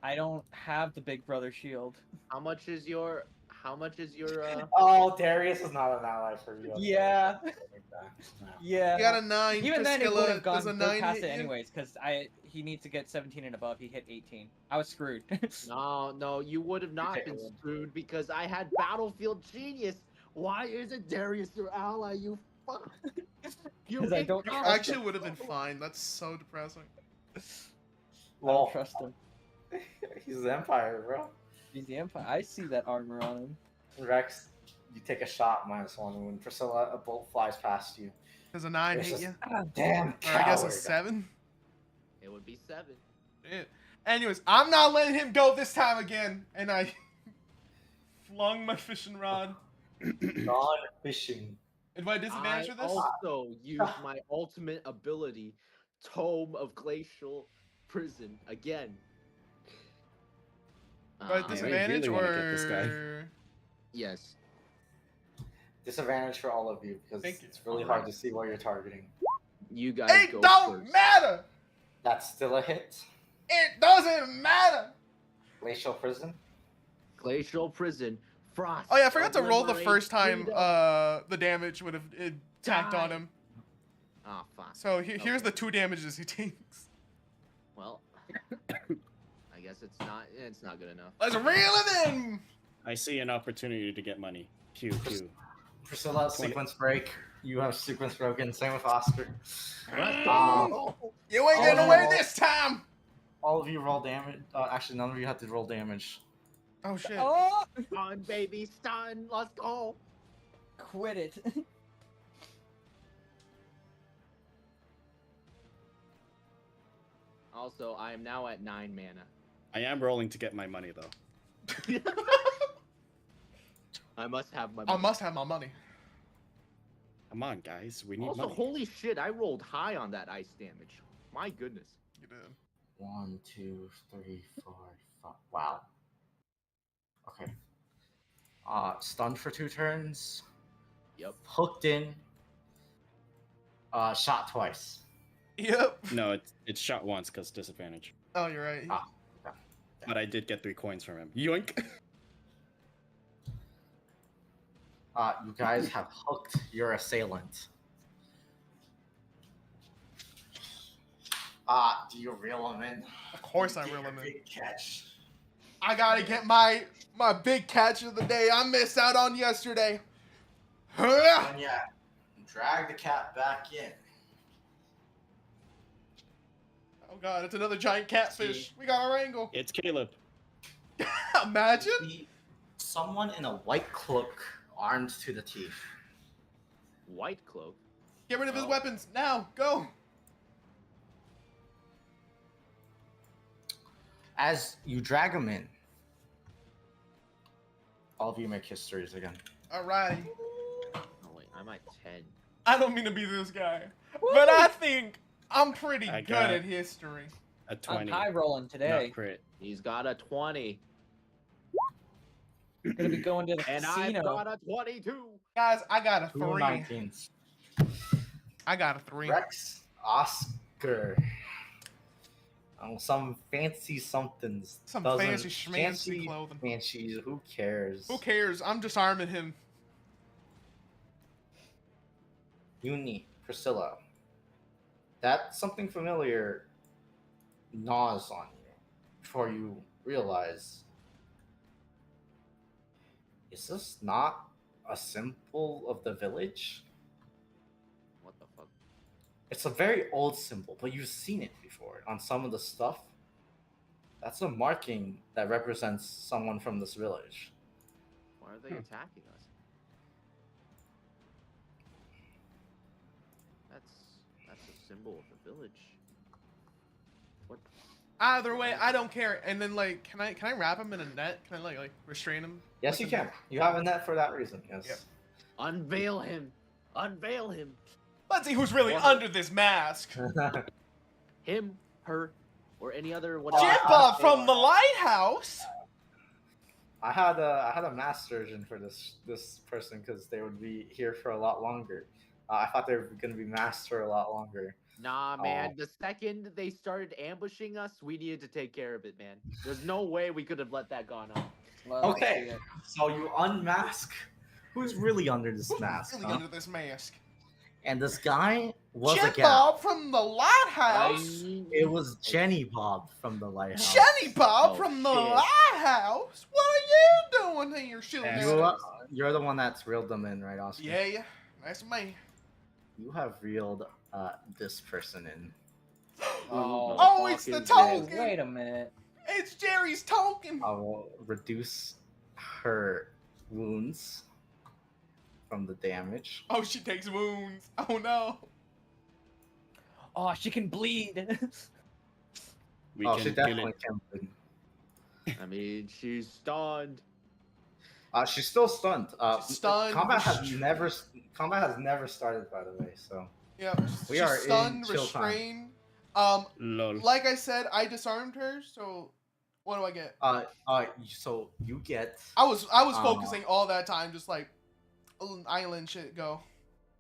I don't have the Big Brother shield. How much is your? Oh, Darius is not an ally for you. Yeah. No. Yeah. You got a 9, Even then, it would Priscilla. have gone Does a go 9 past hit it you? anyways, because he needs to get 17 and above. He hit 18. I was screwed. No, you would have not take been a win. screwed because I had Battlefield Genius. Why isn't Darius your ally? You fuck. Because I don't You trust actually him. would have been fine. That's so depressing. I Well, don't trust him. he's the Empire, bro. He's the Empire. I see that armor on him. Rex, you take a shot -1 when Priscilla, a bolt flies past you. Does a 9 It's hit just, you? damn Or I guess a coward. 7? It would be 7. Shit. Anyways, I'm not letting him go this time again. And I flung my fishing rod. Non-fishing. And do I disadvantage I for this? also used my ultimate ability, Tome of Glacial Prison, again. Do I I disadvantage really wanna get this guy. or... Yes. Disadvantage for all of you because Thank you. it's really hard to see what you're targeting. You guys It go don't first. matter! That's still a hit. It doesn't matter! Glacial Prison. Glacial Prison. Frost. Oh yeah, I forgot to roll the obliterate first time freedom. the damage would have tacked on Die. him. Ah, fuck. So here's Okay. the 2 damages he takes. Well, I guess it's not good enough. Let's reel it in! I see an opportunity to get money. Pew pew. Priscilla, 20. sequence break. You have sequence broken. Same with Oscar. You ain't getting away this time! All of you roll damage. Actually, none of you have to roll damage. Oh shit. Oh! Stun, baby, stun. Let's go. Quit it. Also, I am now at 9 mana. I am rolling to get my money though. I must have my. I must have my money. Come on, guys, we need Also, money. holy shit! I rolled high on that ice damage. My goodness. You did. 1, 2, 3, 4, 5. Wow. Okay. Stunned for 2 turns. Yep. Hooked in. Shot twice. Yep. No, it's shot once because disadvantage. Oh, you're right. Ah. But I did get 3 coins from him. Yoink! You guys have hooked your assailant. Do you reel him in? Of course I Get reel your him in. big catch. I gotta get my big catch of the day I missed out on yesterday. Huh? And yeah, drag the cat back in. Oh god, it's another giant catfish. We got our angle. It's Caleb. Imagine. See someone in a white cloak, armed to the teeth. White cloak. Get rid of his Oh. weapons now. Go. As you drag him in, all of you make histories again. Alrighty. Oh wait, I'm at 10. I don't mean to be this guy, but I think I'm pretty I good got- at history. A I'm 20. high rolling today. Not crit. He's got a 20. Gonna be going to the And I've casino. got a 22. Guys, I got a 2 3. 19s. I got a 3. Rex, Oscar. Some fancy somethings. Some Doesn't- fancy schmancy clothing. Fancy, who cares? Who cares? I'm disarming him. Uni, Priscilla. That something familiar gnaws on you before you realize, is this not a symbol of the village? What the fuck? It's a very old symbol, but you've seen it before on some of the stuff. That's a marking that represents someone from this village. Why are they attacking us? That's a symbol of the village. What? Either way, I don't care. And then like, can I wrap him in a net? Can I like restrain him? Yes, you can. You have a net for that reason. Yes. Yep. Unveil him! Unveil him! Let's see who's really Or- under this mask. Him, her, or any other Oh, whatever. Jimba from the lighthouse. I had a mass surgeon for this person because they would be here for a lot longer. I thought they were going to be masked for a lot longer. Nah, man. The second they started ambushing us, we needed to take care of it, man. There's no way we could have let that gone on. Love to Okay. see it. So you unmask who's really under this Who's mask. really huh? under this mask? And this guy was a Jim gal. Bob from the lighthouse. It was Jenny Bob from the lighthouse. Jenny Bob Oh, from the shit. lighthouse. What are you doing here, shooting Yeah. at You, us? you're the one that's reeled them in, right, Oscar? Yeah, that's me. You have reeled this person in. Oh, it's the fuck is token! this? Wait a minute. It's Jerry's token! I will reduce her wounds from the damage. Oh, she takes wounds. Oh no. Oh, she can bleed. We Oh, can she kill definitely it. can bleed. I mean, she's stunned. She's still stunned. She's stunned, Combat has restra- never started, by the way. So Yeah, We she's are in stunned, chill time. restrained. Lol. Like I said, I disarmed her, so what do I get? so you get I was Uh, focusing all that time, just like island shit go.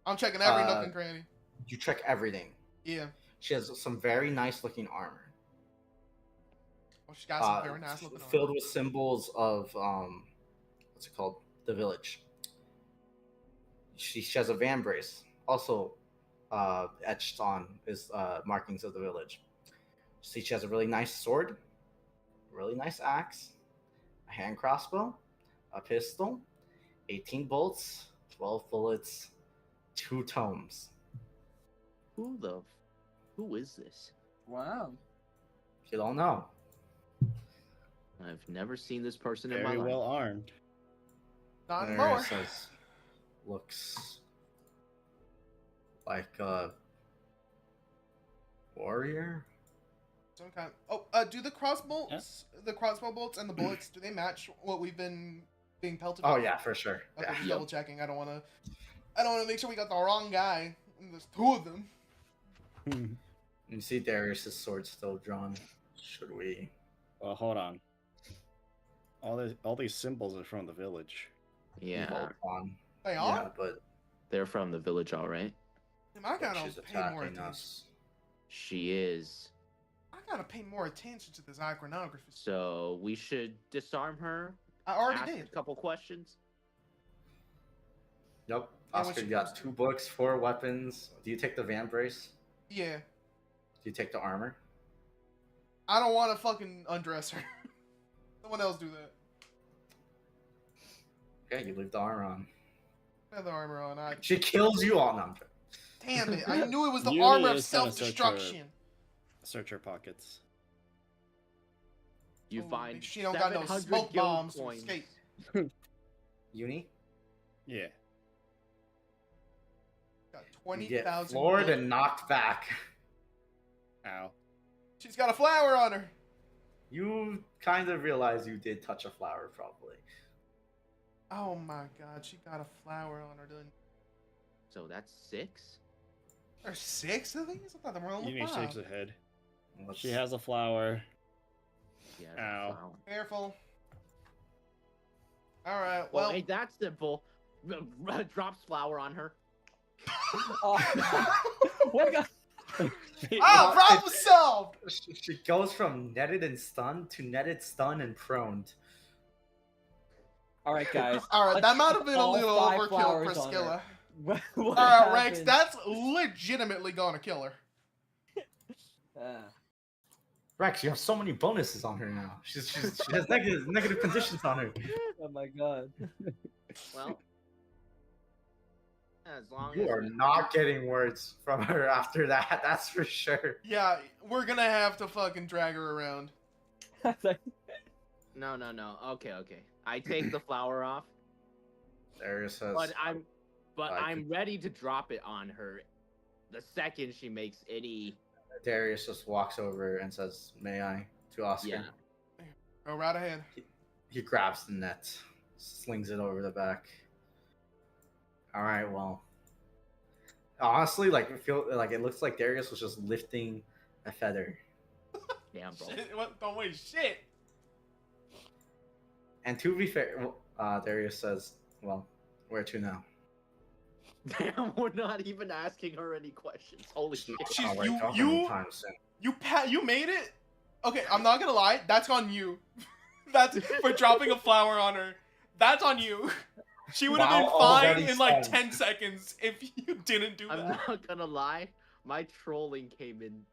I'm checking every nook Uh, and cranny. you check everything. Yeah. She has some very nice looking armor. Well, she's got some very nice looking Filled armor. with symbols of what's it called? The village. She has a van brace, also etched on is markings of the village. See, she has a really nice sword, really nice axe, a hand crossbow, a pistol, 18 bolts, 12 bullets, 2 tomes. Who is this? Wow. You don't know. I've never seen this person in my Very life. well armed. Not There anymore. it says, looks like a warrior. Some kind. Oh, do the crossbow bolts and the bullets, do they match what we've been being pelted Oh with? yeah, for sure. Okay, Yeah. just double checking. I don't want to make sure we got the wrong guy. And there's 2 of them. You see Darius's sword still drawn. Should we? Well, hold on. All these symbols are from the village. Yeah, Hold on. They Yeah, are. but they're from the village, all right. Damn, I gotta she's pay more attacking attention. us. She is. I gotta pay more attention to this iconography. So we should disarm her. I already Ask did. a couple questions. Nope. Yeah, Oscar, what you you got supposed to 2 books, 4 weapons. Do you take the van brace? Yeah. Do you take the armor? I don't want to fucking undress her. Someone else do that. Okay, you leave the armor on. I have the armor on. She kills you all. No, I'm joking. Damn it! I knew it was the Yuri armor of is gonna search her- self-destruction. Search her pockets. You Oh, find make sure she don't got no 700 smoke guild bombs to coins. escape. Uni? Yeah. Got You get 20,000. floored gold. and knocked back. Ow. She's got a flower on her. You kind of realize you did touch a flower, probably. Oh my god, she got a flower on her. Done. So that's 6. There's 6 of these? I thought there were only Uni 5. shakes her head. Let's- She has a flower. Yeah. Ow. Wow. Careful. All right. Well, Well. ain't that simple? Drops flower on her. What got? Ah, problem solved. She goes from netted and stunned to netted, stunned, and proned. All right, guys. All right, Let's that might check have been a all little 5 overkill, flowers on her. Priscilla. What All right, Rex, happened? that's legitimately gonna kill her. Rex, you have so many bonuses on her now. She has negative conditions on her. Oh my god. Well, as long You as are not getting words from her after that. That's for sure. Yeah, we're gonna have to fucking drag her around. No. Okay. I take the flower off, Darius says, but I'm could- ready to drop it on her the second she makes any. Darius just walks over and says, "May I?" to Oscar. Yeah. Go right ahead. He grabs the net, slings it over the back. All right, well, honestly, like it looks like Darius was just lifting a feather. Damn, bro. Shit, what? Don't waste shit. And to be fair, Darius says, "Well, where to now?" Damn, we're not even asking her any questions. Holy shit. She's- Not like you- talking you- anytime soon. You made it. Okay, I'm not gonna lie. That's on you. That's for dropping a flower on her. That's on you. She would have Wow, been fine already in like spent. 10 seconds if you didn't do I'm that. not gonna lie, my trolling came in.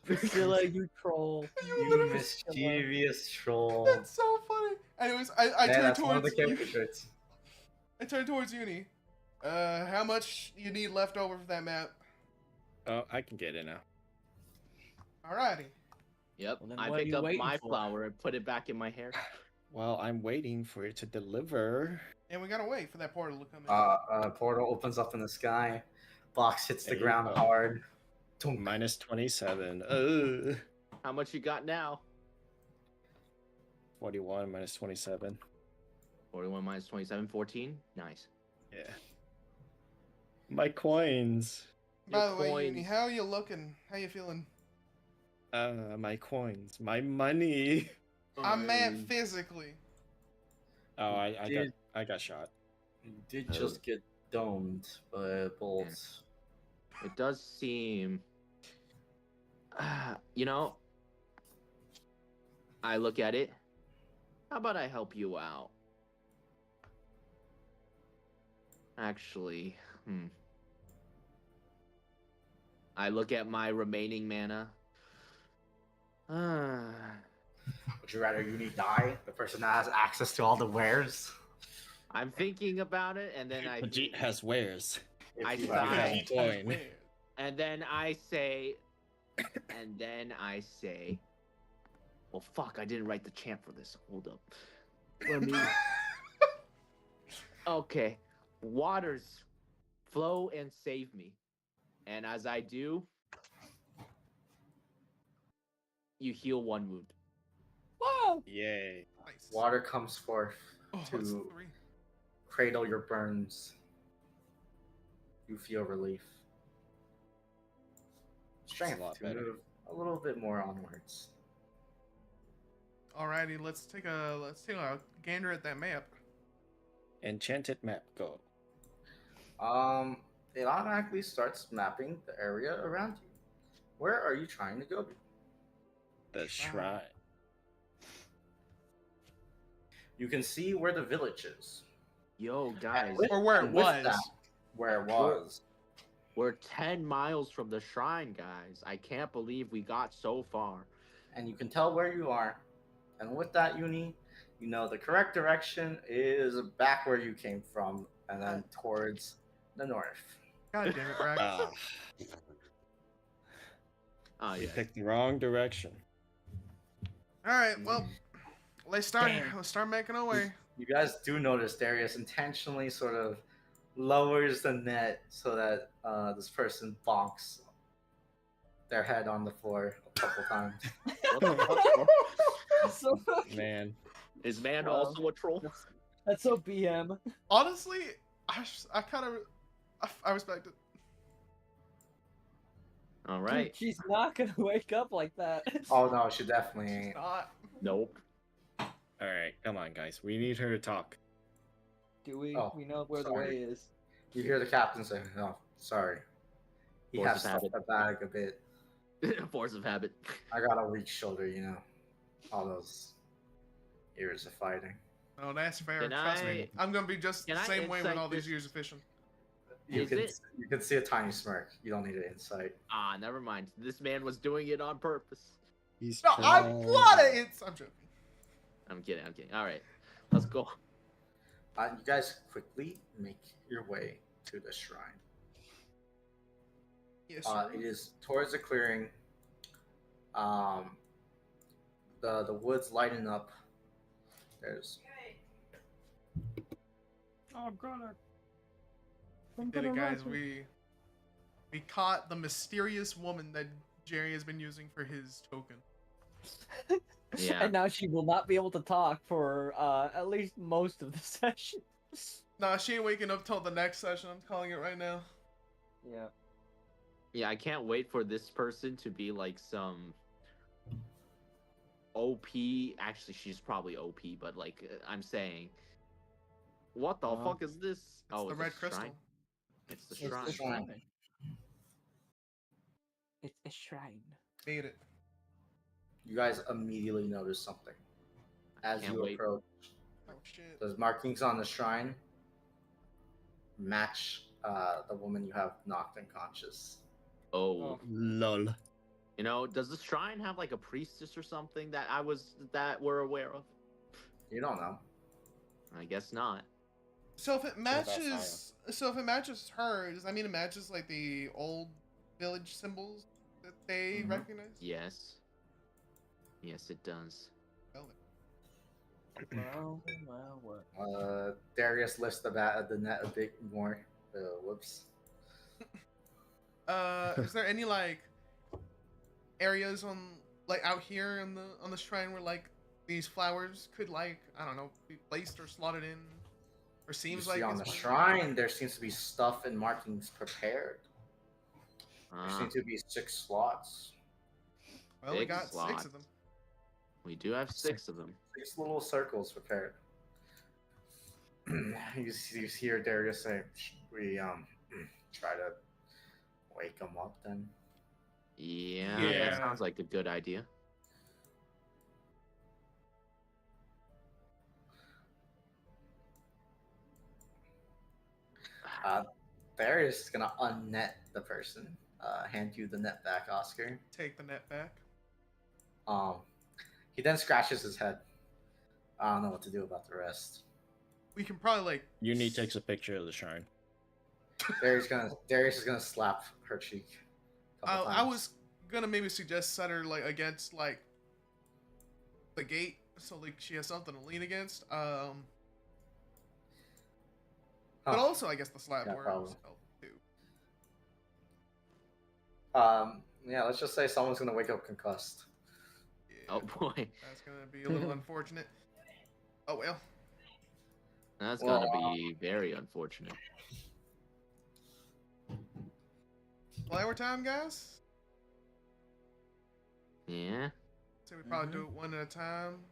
Priscilla, you troll. You mischievous troll. That's so funny. Anyways, I Yeah, turned that's one of the towards character traits. I turned towards Uni. How much you need left over for that map? Oh, I can get it now. Alrighty. Yep. Well, then I what are pick you up waiting my for? flower and put it back in my hair. Well, I'm waiting for it to deliver. And we gotta wait for that portal to come in. Portal opens up in the sky. Box hits the There you ground go. hard. Tunk. Minus 27. Ugh. How much you got now? 41 minus 27. 41 minus 27, 14. Nice. Yeah. My coins. By Your the way, Uni, coins. how you looking? How you feeling? My coins. My money. I meant physically. Oh, I Did- got shot. You did Oh. just get domed by bolts. It does seem. You know, I look at it. How about I help you out? Actually, I look at my remaining mana. Would you rather Uni die? The person that has access to all the wares? I'm thinking about it, and then Vegeta has wares. If I you sigh. have- Vegeta has coin. and then I say, well, fuck, I didn't write the chant for this. Hold up. Let me. Okay. Waters, flow and save me. And as I do, you heal one wound. Whoa! Yay. Nice. Water comes forth Oh, it's to 3. cradle your burns. You feel relief. Strength lot to better. move a little bit more onwards. Alrighty, let's take a gander at that map. Enchanted map, go. It automatically starts mapping the area around you. Where are you trying to go? The shrine. You can see where the village is. Yo, guys, With- Or where it and with was. that, where it was. we're 10 miles from the shrine, guys. I can't believe we got so far. And you can tell where you are. And with that, Uni, you know the correct direction is back where you came from, and then towards the north. God damn it, Rack. Ah, Oh, you yeah. picked the wrong direction. Alright, well, let's start. Damn. Let's start making our way. You guys do notice Darius intentionally sort of lowers the net so that this person bonks their head on the floor a couple times. What the fuck? So, Man. Is man Wow. also a troll? that's so BM. Honestly, I kind of, I respect it. All right. Dude, she's not gonna wake up like that. Oh no, she definitely It's ain't. not. Nope. Alright, come on, guys. We need her to talk. Do we? Oh, We know where sorry. the way is. You hear the captain say, "No, sorry." He Force has of stuff habit. the bag a bit. Force of habit. I got a weak shoulder, you know. All those years of fighting. Oh, that's fair. Can Trust me. I'm gonna be just the can I same way with insight all these this- years of fishing. You Is can it- you can see a tiny smirk. You don't need an insight. Ah, never mind. This man was doing it on purpose. He's No, I'm trying. blooded. I'm joking. I'm kidding. All right, let's go. You guys quickly make your way to the shrine. Yes, sir. It is towards the clearing. The woods lighting up. There's Oh god. Did it, guys. We caught the mysterious woman that Jerry has been using for his token. Yeah. And now she will not be able to talk for at least most of the session. Nah, she ain't waking up till the next session. I'm calling it right now. Yeah. Yeah, I can't wait for this person to be like some OP. Actually, she's probably OP, but like I'm saying, what the fuck is this? It's Oh, the it's red a crystal. shrine? It's the It's shrine. the shrine. shrine. It's a shrine. Made it. you guys immediately notice something as Can't you wait. approach. Oh shit. Those markings on the shrine match the woman you have knocked unconscious. Oh, Lol. you know, does the shrine have like a priestess or something that we're aware of? You don't know. I guess not. So if it that's matches her, does that mean it matches like the old village symbols that they Mhm. recognize? Yes. Yes, it does. Well, What? Darius lifts the net a bit more. Whoops. is there any like areas on like out here on the shrine where like these flowers could like I don't know be placed or slotted in, or You seems see like on it's the shrine, there seems to be stuff and markings prepared. There Ah, seem to be 6 slots. well we big got 6 slot. of them. We do have 6 of them. 6 little circles prepared. you hear Darius say, "Should we try to wake him up then?" Yeah, Yeah. that sounds like a good idea. Darius is gonna unnet the person. Hand you the net back, Oscar. Take the net back. He then scratches his head. I don't know what to do about the rest. We can probably like Uni takes a picture of the shrine. Darius is gonna slap her cheek. A couple I times. was gonna maybe suggest set her like against like the gate so like she has something to lean against. But Huh. also I guess the slap Yeah, works probably. help too. Yeah, let's just say someone's gonna wake up concussed. Yeah, Oh boy, that's gonna be a little unfortunate. Oh well. that's Well, gonna be very unfortunate. Flower time, guys. Yeah, So we probably do it one at a time.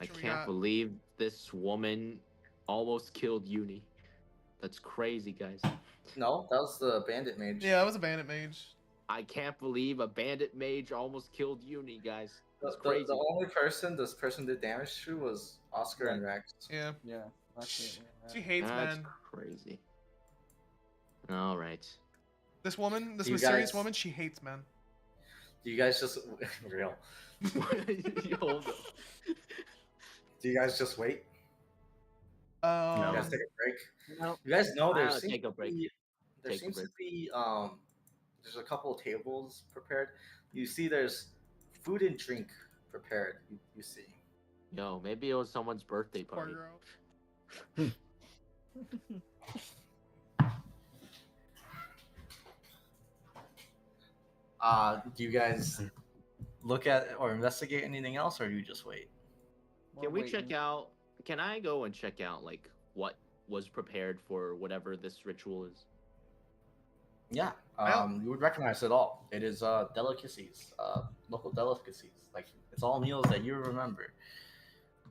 I Sure we can't got- believe this woman almost killed Uni. That's crazy, guys. No, that was the bandit mage. Yeah, that was a bandit mage. I can't believe a bandit mage almost killed Uni, guys. That's The crazy. only person this person did damage to was Oscar and Rex. Yeah. Yeah. That's it. She hates That's men. crazy. All right. This woman, this You mysterious guys- woman, she hates men. Do you guys just real? Hold up. Do you guys just wait? You guys take a break. No. You guys know there I'll seems take a to break. be there Take a seems to break. be there's a couple of tables prepared. You see there's food and drink prepared. You see. Yo, maybe it was someone's birthday Poor party. girl. Do you guys look at or investigate anything else, or do you just wait? Can we check out? Can I go and check out like what was prepared for whatever this ritual is? Yeah, Well- you would recognize it all. It is delicacies, local delicacies. Like it's all meals that you remember.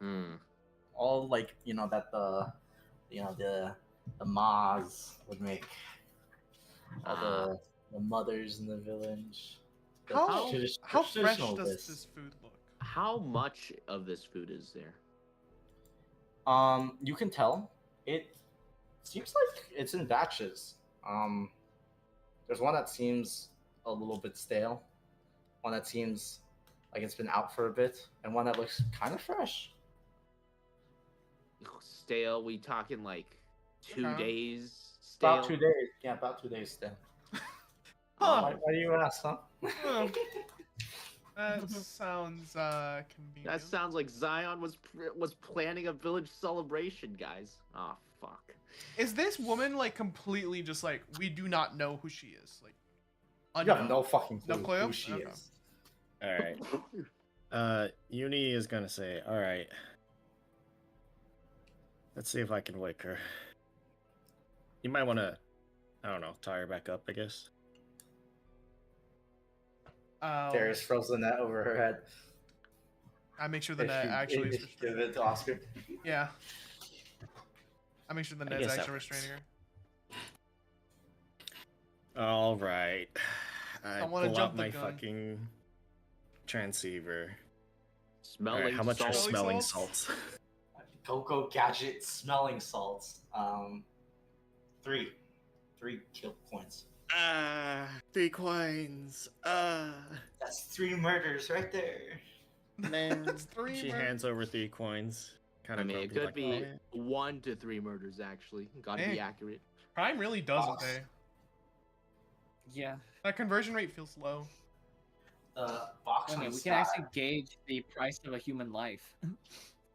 Hmm. All like that the Ma's would make. All the mothers in the village. The How how fresh traditional does dish. this food look? How much of this food is there? You can tell. It seems like it's in batches. There's one that seems a little bit stale, one that seems like it's been out for a bit, and one that looks kind of fresh. Stale? We talking like 2 Okay. days stale? About 2 days. Yeah, about 2 days stale. Huh. Why do you ask, huh? Huh. That sounds convenient. That sounds like Zion was planning a village celebration, guys. Oh fuck. Is this woman like completely just like we do not know who she is? Like You have no fucking No clue clue? who she Okay. is. All right. Uni is gonna say, "All right, let's see if I can wake her." You might want to, I don't know, tie her back up. I guess. Darius throws the net over her head. I make sure the If net you- actually is if you give restraining. it to Oscar. Yeah. I make sure the I net's guess that actually works. restraining her. All right. I wanna pull jump out the my gun. fucking transceiver. All Smelling right, how much are salt. Smelling smelling salts? salts? Cocoa gadget smelling salts. 3 kill points. 3 coins. That's 3 murders right there. Man, That's 3 she murders. hands over 3 coins. kind I of mean, it could be 1 to 3 murders, actually. Gotta be Dang. accurate. Crime really doesn't Boss. pay. Yeah. That conversion rate feels low. The box I on mean, the we can actually gauge the price of a human life.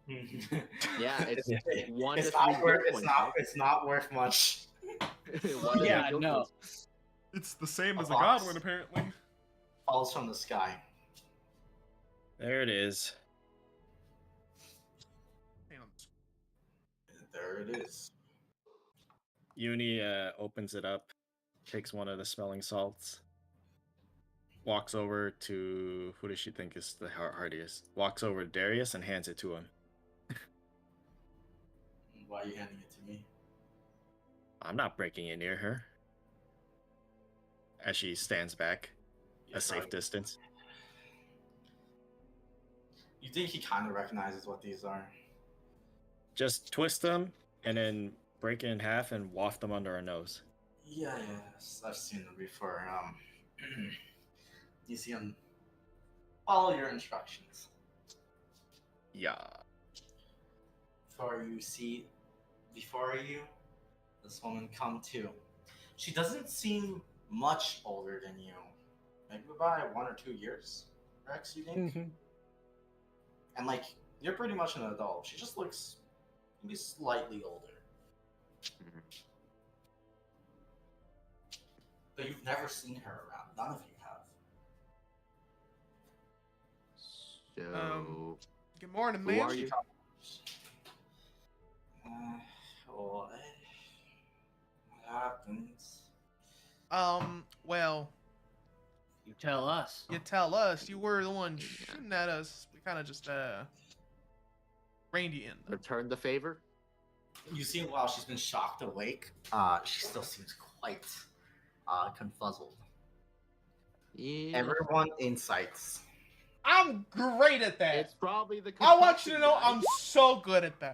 Yeah, it's It's- 1 to it's 3 not worth. gold coins. It's not worth much. 1 to 3 Yeah, gold no. coins. It's the same A as a box. godwin, apparently. Falls from the sky. There it is. Hang on. There it is. Uni opens it up, takes one of the smelling salts, walks over to who does she think is the hardiest? Walks over to Darius and hands it to him. Why are you handing it to me? I'm not breaking it near her. As she stands back, a safe Right. distance. You think he kind of recognizes what these are? Just twist them and then break it in half and waft them under her nose. Yeah, I've seen them before. You see him. Follow your instructions. Yeah. Before you, this woman come to. She doesn't seem much older than you. Maybe by 1 or 2 years, Rex, you think? And like, you're pretty much an adult. She just looks maybe slightly older. But you've never seen her around. None of you have. So, Good morning, who ma'am. are you? What happens? Well, You tell us. you tell us. You were the one shooting at us. We kind of just, reined you in. though. Return the favor? You see, while she's been shocked awake, she still seems quite confuzzled. Yeah. Everyone insights. I'm great at that. It's probably the I want you to concussion, know guys. I'm so good at that.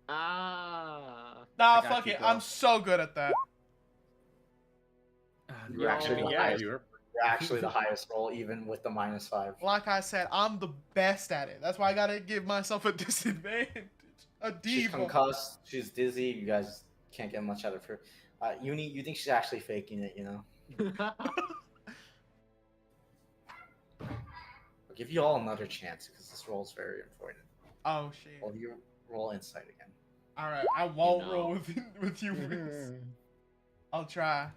Nah, I got fuck you, it. bro. I'm so good at that. You're actually the yeah, highest. you're You're actually the highest roll, even with the -5. Like I said, I'm the best at it. That's why I gotta give myself a disadvantage. A She's diva. concussed. She's dizzy. You guys can't get much out of her. Uni, you think she's actually faking it? You know. I'll give you all another chance because this roll is very important. Oh shit. Well, you roll insight again. All right, I won't know. roll with you. Reese. I'll try.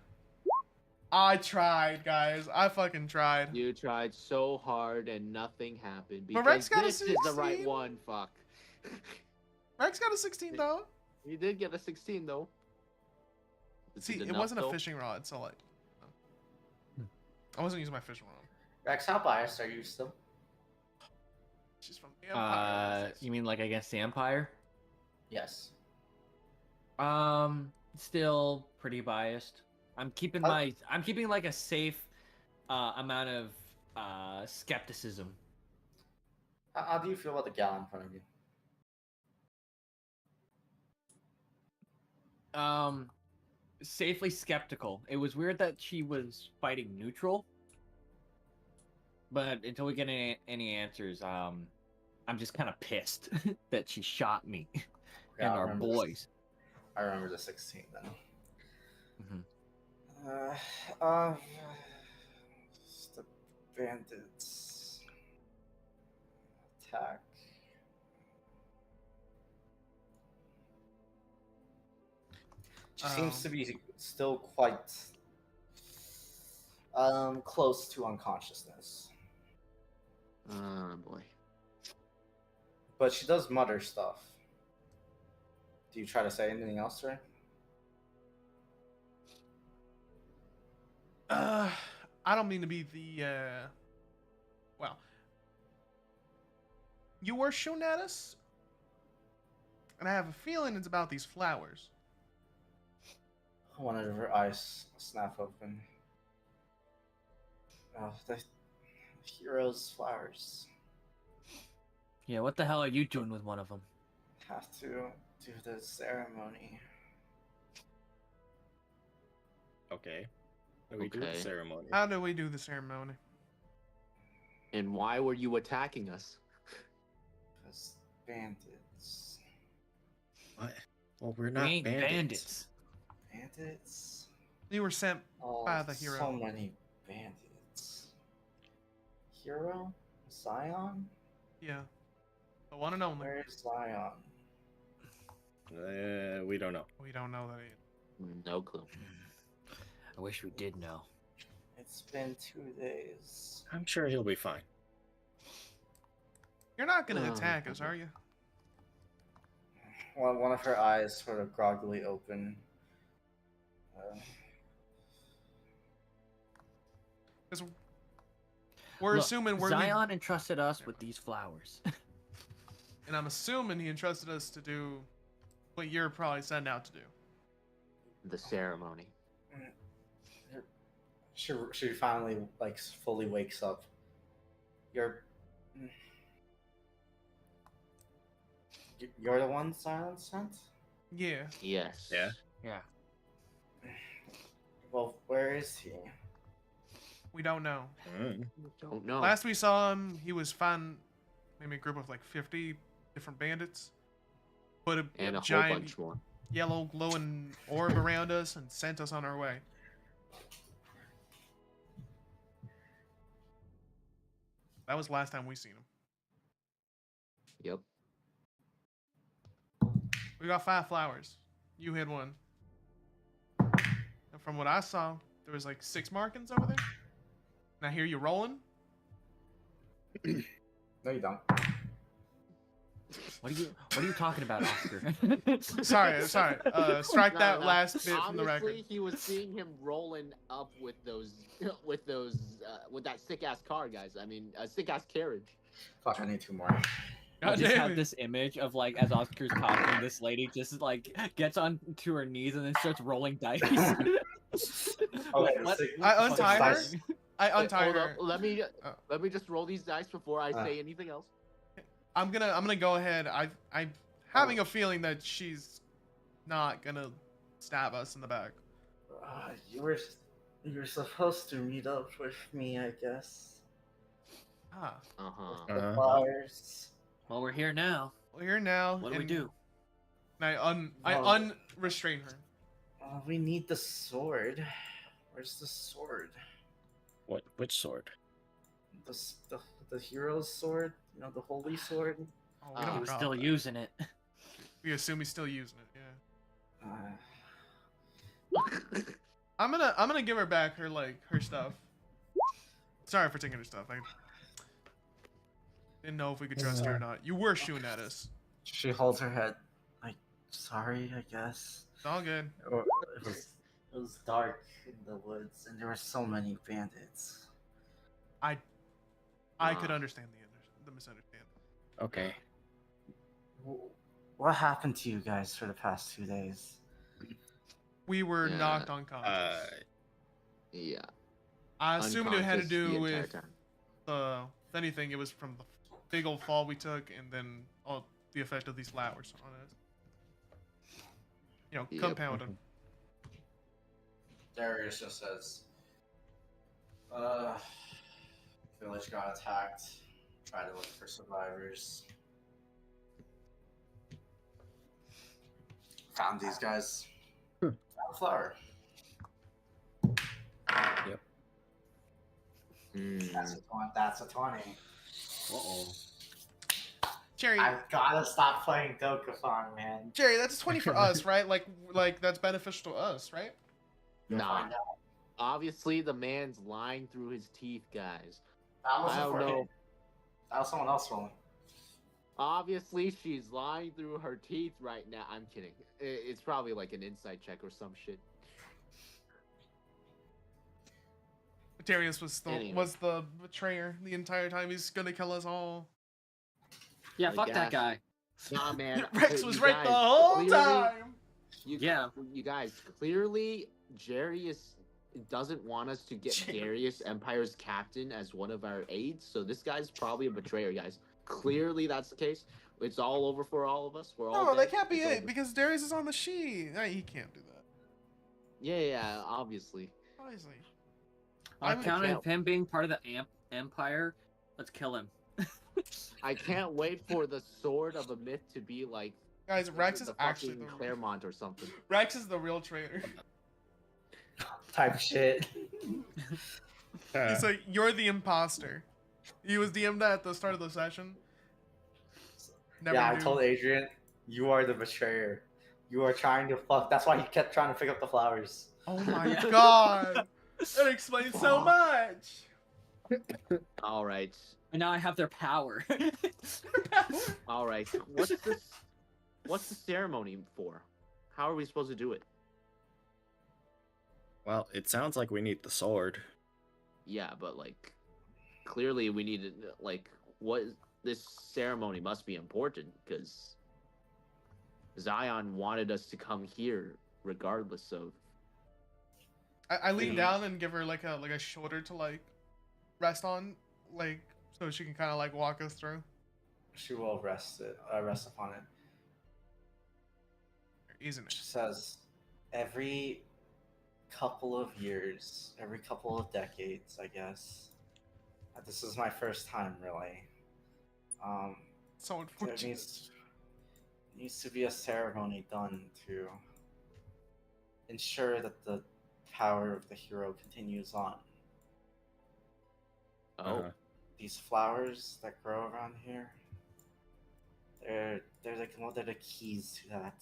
I tried, guys. I fucking tried. You tried so hard and nothing happened. But Because Rex got a this is the right 16. one, fuck. Rex got a 16 though. You did get a 16 though. Is See, it enough, wasn't a though? fishing rod, so like, I wasn't using my fishing rod. Rex, how biased are you still? She's from the Empire. You mean like against the Empire? Yes. Still pretty biased. I'm keeping like a safe amount of skepticism. How do you feel about the gal in front of you? Safely skeptical. It was weird that she was fighting neutral, but until we get any answers, I'm just kind of pissed that she shot me Yeah, and I our remember this. boys. I remember the 16 then. Mhm. The bandits attack. She seems to be still quite close to unconsciousness, Oh boy. but she does mutter stuff. Do you try to say anything else to her? I don't mean to be the, well, you were shooting at us, and I have a feeling it's about these flowers. One of her eyes snap open. Oh, the hero's flowers. Yeah, what the hell are you doing with one of them? Have to do the ceremony. okay. We do the Okay. ceremony. How do we do the ceremony? And why were you attacking us? bandits. What? Well, we're We not ain't bandits. Bandits? You were sent Oh, by the hero. so many bandits. Hero? Zion? Yeah. The one and only. Where's Zion? We don't know. We don't know that either. No clue. I wish we did know. It's been 2 days. I'm sure he'll be fine. You're not gonna Oh, attack us, okay. are you? One of her eyes sort of groggily open. Because we're Look, assuming Zion entrusted us with these flowers. and I'm assuming he entrusted us to do what you're probably setting out to do. The ceremony. She finally like fully wakes up. You're the one Zion sent? Yeah. Yes. Yeah. Yeah. Well, where is he? We don't know. Don't know. Last we saw him, he was fighting maybe a group of like 50 different bandits. Put And a whole giant bunch more. yellow glowing orb around us and sent us on our way. That was the last time we seen him. Yep. We got 5 flowers. You had 1. And from what I saw, there was like 6 markings over there. And I hear you rolling. No, you don't. What are you talking about, Oscar? Sorry. Strike No, that no. last bit from the record. Honestly, he was seeing him rolling up with those, with that sick ass car, guys. I mean, a sick ass carriage. Fuck, I need 2 more. I God just damn have it. this image of like as Oscar's talking, this lady just like gets onto her knees and then starts rolling dice. Okay, What- I untie her. dice. I untie Hold her. up, let me Oh. let me just roll these dice before I say anything else. I'm gonna go ahead. I'm having a feeling that she's not gonna stab us in the back. You were supposed to meet up with me, I guess. Ah, Uh huh. The flowers. Well, we're here now. we're here now. What do we and do? I Oh. unrestrain her. We need the sword. Where's the sword? What? Which sword? The hero's sword? You know, the holy sword? Oh, we He don't He was drop still that. using it. We assume he's still using it. Yeah. Uh, I'm gonna give her back her stuff. Sorry for taking her stuff. I didn't know if we could trust her or not. You were shooting at us. she holds her head. Like, sorry, I guess. It's all good. It was dark in the woods, and there were so many bandits. I could understand the misunderstanding. Okay. What happened to you guys for the past 2 days? We were Yeah. knocked unconscious. Yeah. I assumed it had to Unconscious do the entire with time. if anything, it was from the big old fall we took, and then all the effect of these flowers on us. You know, Yep. compounded. Darius just says, village got attacked. Try to look for survivors. Found these guys. Found a flower. Mm. That's a 20. Uh-oh. Jerry, I've gotta stop playing Dokafon, man. Jerry, that's 20 for us, right? Like that's beneficial to us, right? You'll Nah. find out. Obviously, the man's lying through his teeth, guys. That wasn't I don't for know. him. That was someone else rolling. Obviously, she's lying through her teeth right now. I'm kidding. It's probably like an inside check or some shit. Darius was Anyway. the betrayer the entire time. He's gonna kill us all. Yeah, I fuck that guess. guy. Nah, man. Rex you was right guys, the whole clearly- time. Yeah. You guys, clearly, Jarius doesn't want us to get Darius, Empire's captain, as one of our aides. So this guy's probably a betrayer, guys. Clearly, that's the case. It's all over for all of us. We're all No, that dead. can't be It's it over. because Darius is on the sheet. No, he can't do that. Yeah, obviously. Obviously. On I would account of count. him being part of the Empire, let's kill him. I can't wait for the sword of a myth to be like Guys, Rex is the actually fucking the Claremont or something. Rex is the real traitor. Type shit. He's like, you're the imposter. He was DM'd at the start of the session. Never Yeah, I knew. told Adrian, you are the betrayer. You are trying to fuck. That's why he kept trying to pick up the flowers. Oh my Yeah. god. That explains so much. All right, And now I have their power. all right. What's the ceremony for? How are we supposed to do it? Well, it sounds like we need the sword. Yeah, but like, clearly we need to like what this ceremony must be important because Zion wanted us to come here regardless of. I lean Please. down and give her like a shoulder to like rest on, like so she can kind of like walk us through. She will rest upon it. Isn't it? She says, every couple of years, every couple of decades, I guess. This is my first time, really. So There unfortunate. needs to be a ceremony done to ensure that the power of the hero continues on. Oh, Uh-huh. These flowers that grow around here, they're the keys to that.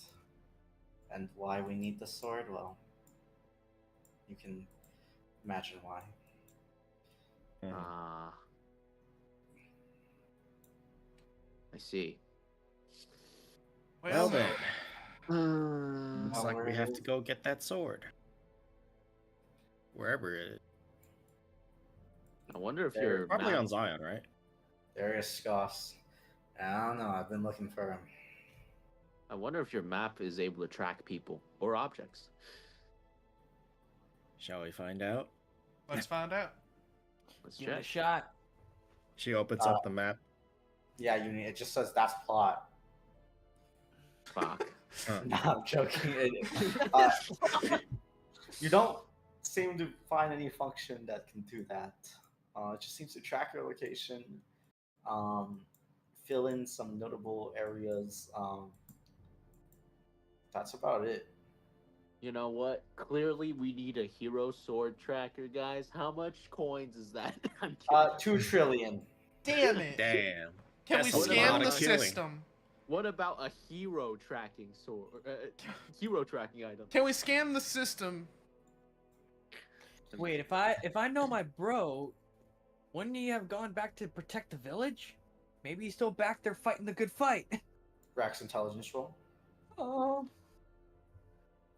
And why we need the sword, well, you can imagine why. I see. Well then, Uh, looks like we have to go get that sword. Wherever it is. I wonder if There- your Probably map, on Zion, right? Darius scoffs. I don't know, I've been looking for him. I wonder if your map is able to track people or objects. Shall we find out? Let's find out. Let's Give it a check. shot. She opens up the map. Yeah, it just says that's plot. Fuck. Huh. No, I'm joking. You don't seem to find any function that can do that. It just seems to track your location, fill in some notable areas. That's about it. You know what? Clearly, we need a hero sword tracker, guys. How much coins is that? I'm kidding. 2 trillion. Damn it. Damn. Can we That's a scan lot the of killing. system? What about a hero tracking sword? Hero tracking item. Can we scan the system? Wait, if I know my bro, wouldn't he have gone back to protect the village? Maybe he's still back there fighting the good fight. Rax intelligence roll. Oh.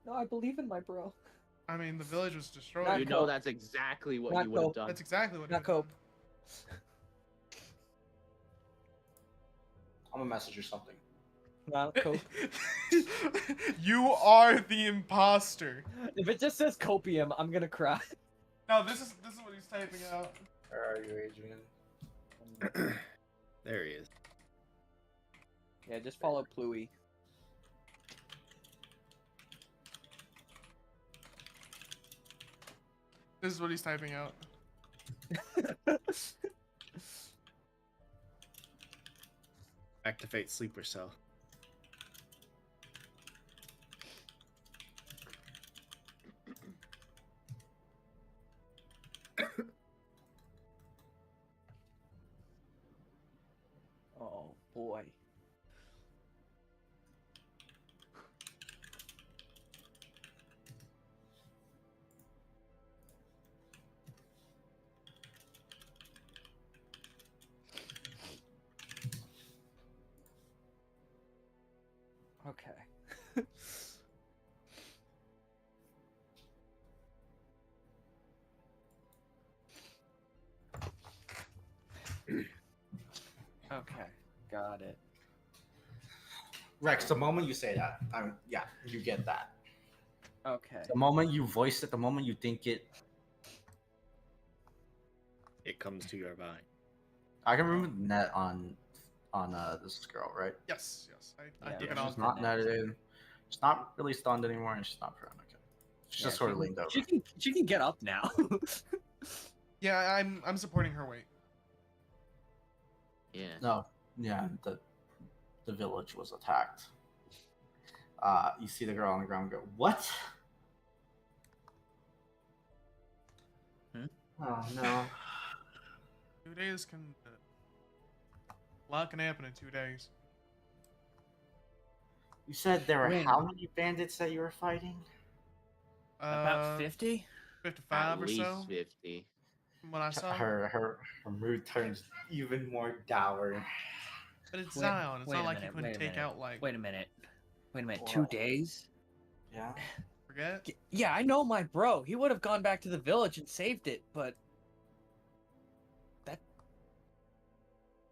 No, I believe in my bro. I mean, the village was destroyed. Not You know cope. that's exactly what Not you would have cope. done. That's exactly what. Not cope. I'm gonna message you something. Not cope. You are the imposter. If it just says copium, I'm gonna cry. No, this is what he's typing out. Where are you, Adrian? There he is. Yeah, just follow Pluie. This is what he's typing out. Activate sleeper cell. Oh boy. Okay. Okay, got it. Rex, the moment you say that, yeah, you get that. Okay. The moment you voice it, the moment you think it, It comes to your mind. I can remember the net on this girl, right? Yes. I Yeah, took yeah. it off. She's not netted. She's not really stunned anymore, and she's not prone. Okay, she's just sort of leaned over. She can get up now. Yeah, I'm supporting her weight. Yeah. No, yeah, the village was attacked. You see the girl on the ground go, "What?" Hmm? Oh no. 2 days can. A lot can happen in 2 days. You said there were Wait a how minute. many bandits that you were fighting? About 50? 55 At or least so, 50. from what I saw. Her mood turns even more dour. But it's Wait, Zion. It's wait not a like minute, you couldn't wait a take minute. out, like, Wait a minute. Wait a minute. What? 2 days? Yeah. forget? Yeah, I know my bro. He would have gone back to the village and saved it, but that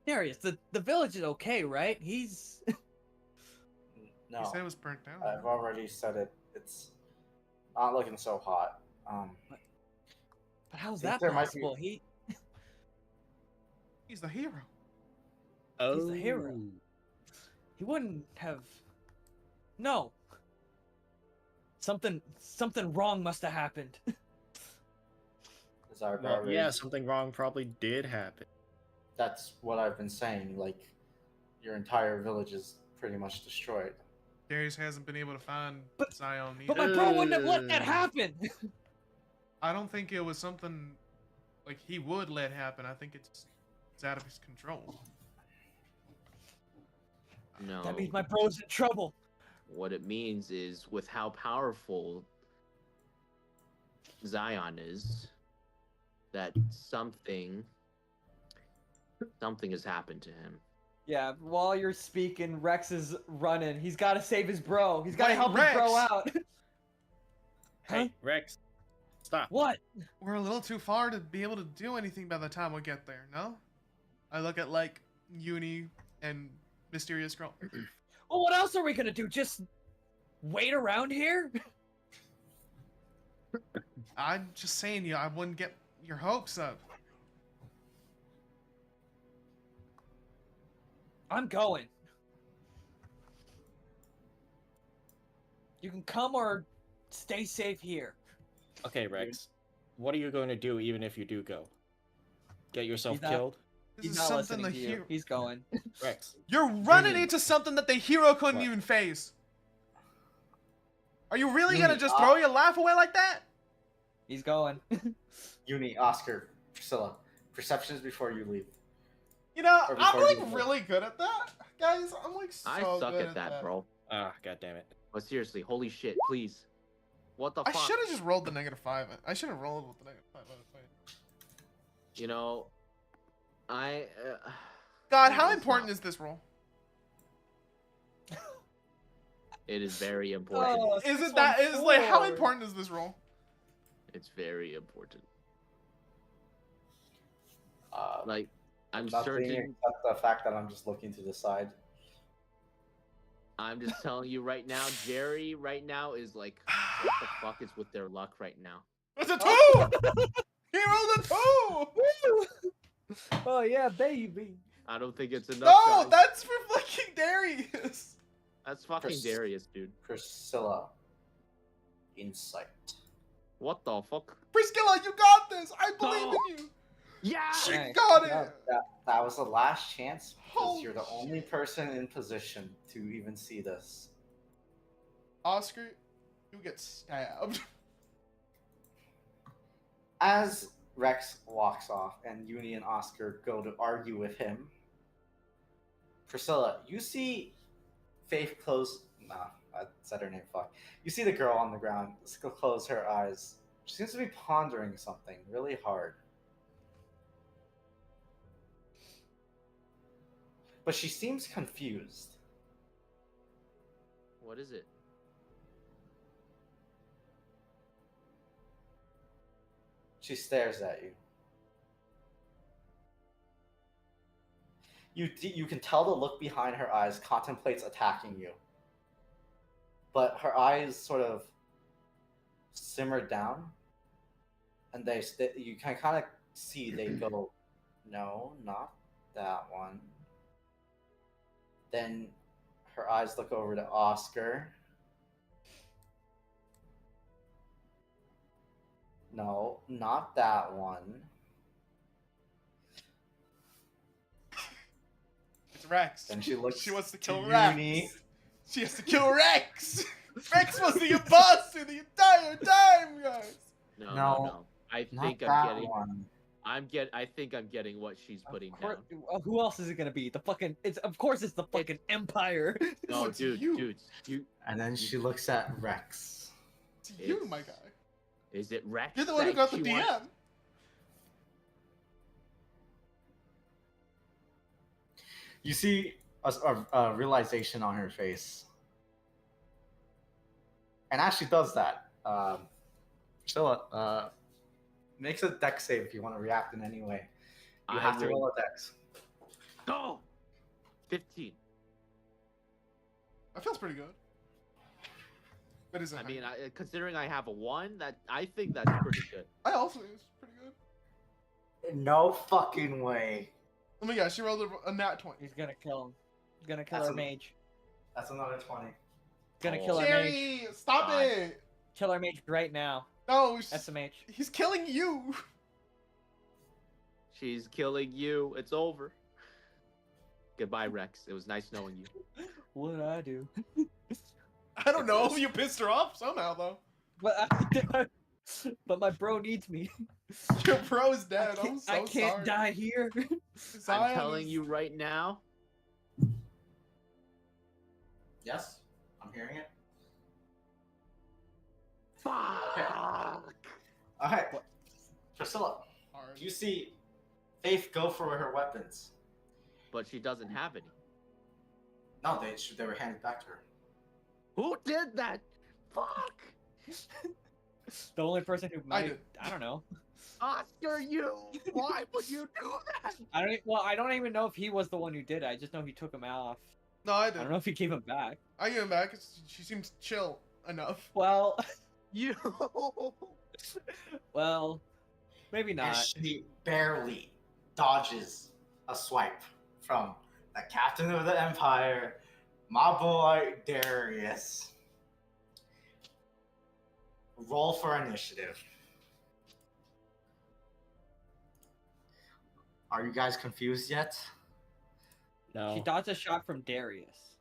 Darius, the village is okay, right? He's No, You said it was burnt down. I've already said it. It's not looking so hot. but how's Think that there might be- possible? He's He's the hero. the hero. He wouldn't have. No. Something wrong must have happened. Is our Well, garbage. yeah, something wrong probably did happen. That's what I've been saying. Like, your entire village is pretty much destroyed. Darius hasn't been able to find But- Zion either. But my bro wouldn't have let that happen. I don't think it was something like he would let happen. I think it's out of his control. No. That means my bro's in trouble. What it means is, with how powerful Zion is, that something has happened to him. Yeah, while you're speaking, Rex is running. He's got to save his bro. He's got to Wait, help his bro Rex! out. Hey, Rex, stop. What? We're a little too far to be able to do anything by the time we get there, no? I look at, like, Uni and Mysterious Girl. Well, what else are we gonna do? Just wait around here? I'm just saying, I wouldn't get your hopes up. I'm going. You can come or stay safe here. Okay, Rex, what are you going to do even if you do go? Get yourself He's not- killed? This He's is not something listening the to you. hero. He's going. Rex, You're running Uni. into something that the hero couldn't What? even face. Are you really Uni, gonna just throw your laugh away like that? He's going. Uni, Oscar, Priscilla, perceptions before you leave. You know, Or I'm before like you go. really good at that, guys. I'm like so I suck good at that, bro. ah, god damn it. But seriously, holy shit, please. What the I fuck? should have just rolled the -5. I should have rolled with the -5. You know, I. God, No, how it's important not. is this roll? It is very important. Oh, Is it that? Is like how 614. important is this roll? It's very important. Like, I'm nothing certain. except the fact that I'm just looking to the side. I'm just telling you right now, Jerry right now is like, what the fuck is with their luck right now? It's a 2! He rolled a 2! Oh yeah, baby. I don't think it's enough. No, guys. that's for fucking Darius. That's fucking Pers- Darius, dude. Priscilla, insight. What the fuck? Priscilla, you got this. I believe No. in you. Yeah. She Nice. got it. That was the last chance because Holy you're the only person in position to even see this. Oscar, you get stabbed. As Rex walks off and Uni and Oscar go to argue with him, Priscilla, you see Faith close. Nah, I said her name. Fuck. You see the girl on the ground close her eyes. She seems to be pondering something really hard. But she seems confused. What is it? She stares at you. You can tell the look behind her eyes contemplates attacking you. But her eyes sort of simmer down, and you can kind of see they go, no, not that one. Then her eyes look over to Oscar. No, not that one. Rex. Then she looks. She wants to kill to Rex. Uni. She has to kill Rex. Rex was the imposter the entire time, guys. No. I Not think I'm that getting. one. I think I'm getting what she's putting Of course- down. Who else is it gonna be? The fucking. It's of course it's the fucking Empire. No, it's dude, you. dude, you. And then she looks at Rex. It's you, It's- my guy. Is it Rex? You're the one who that got the she DM. wants- You see a realization on her face. And as she does that, Priscilla, makes a dex save if you want to react in any way. You I have to will- roll a dex. Go. 15. That feels pretty good. But is it? I mean, considering I have a 1, I think that's pretty good. I also think it's pretty good. No fucking way. Oh my gosh, she rolled a nat 20. He's gonna kill him. He's gonna kill That's our a- mage. That's another 20. Gonna Oh. kill our mage. Jerry, stop God. it! Kill our mage right now. No, SMH. he's killing you. She's killing you. It's over. Goodbye, Rex. It was nice knowing you. What'd I do? I don't know. You pissed her off somehow, though. But my bro needs me. Your bro's dead. I'm so I can't sorry. die here. I'm Zion telling is- you right now. Yes, I'm hearing it. Fuck. Okay. Priscilla, Hard. you see Faith go for her weapons. But she doesn't have any. No, they were handed back to her. Who did that? Fuck. The only person who might. did. I don't know. Oscar, you. Why would you do that? I don't even know if he was the one who did it. I just know he took him off. No, I I did. don't know if he gave him back. I give him back. She seems chill enough. Well, You. well, maybe And not. she barely dodges a swipe from the captain of the Empire, my boy Darius. Roll for initiative. Are you guys confused yet? No. She dodged a shot from Darius.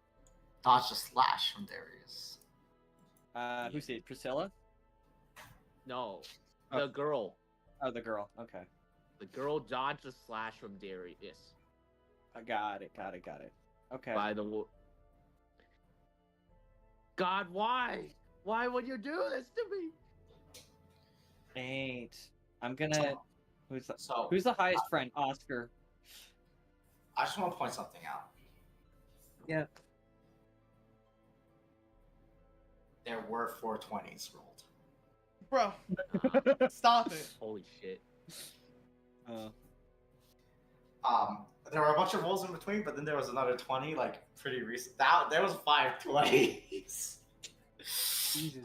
Dodge a slash from Darius. Who's it? Priscilla? No. The girl. Oh, the girl. Okay. The girl dodged a slash from Darius. I got it. Okay. By the way. God, why? Why would you do this to me? Ain't. I'm gonna. So Who's the highest friend? Oscar. I just want to point something out. Yeah. There were 420s rolled. Bro, stop it. Holy shit. There were a bunch of rolls in between, but then there was another 20, like pretty recent. There was 5 20s. Jesus.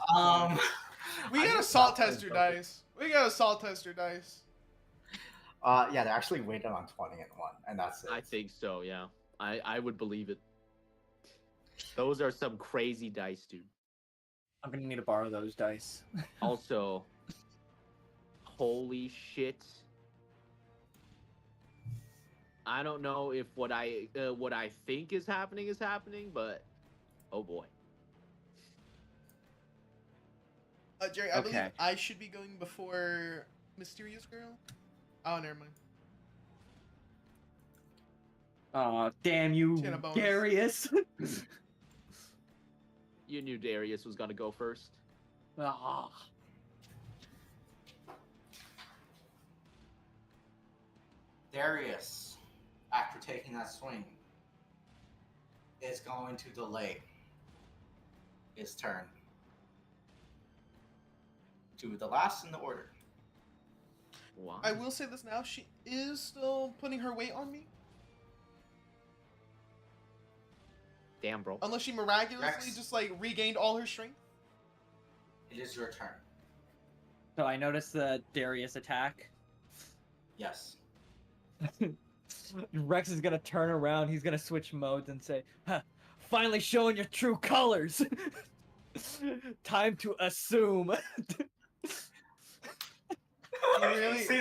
We I gotta just salt thought that test your was dice. We gotta salt test your dice. Yeah, they're actually weighted on 20 and 1, and that's it. I think so, yeah. I would believe it. Those are some crazy dice, dude. I'm gonna need to borrow those dice. Also, holy shit. I don't know if what I think is happening, but oh boy. Jerry, I believe Okay. I should be going before Mysterious Girl. Oh, never mind. Aw, damn you, She had a bonus. Darius. You knew Darius was gonna go first. Ah. Darius, after taking that swing, is going to delay his turn to the last in the order. Wow. I will say this now. She is still putting her weight on me. Damn, bro. Unless she miraculously Rex. just like regained all her strength. It is your turn. So I noticed the Darius attack. Yes. Rex is gonna turn around. He's gonna switch modes and say, huh, "Finally showing your true colors. Time to assume."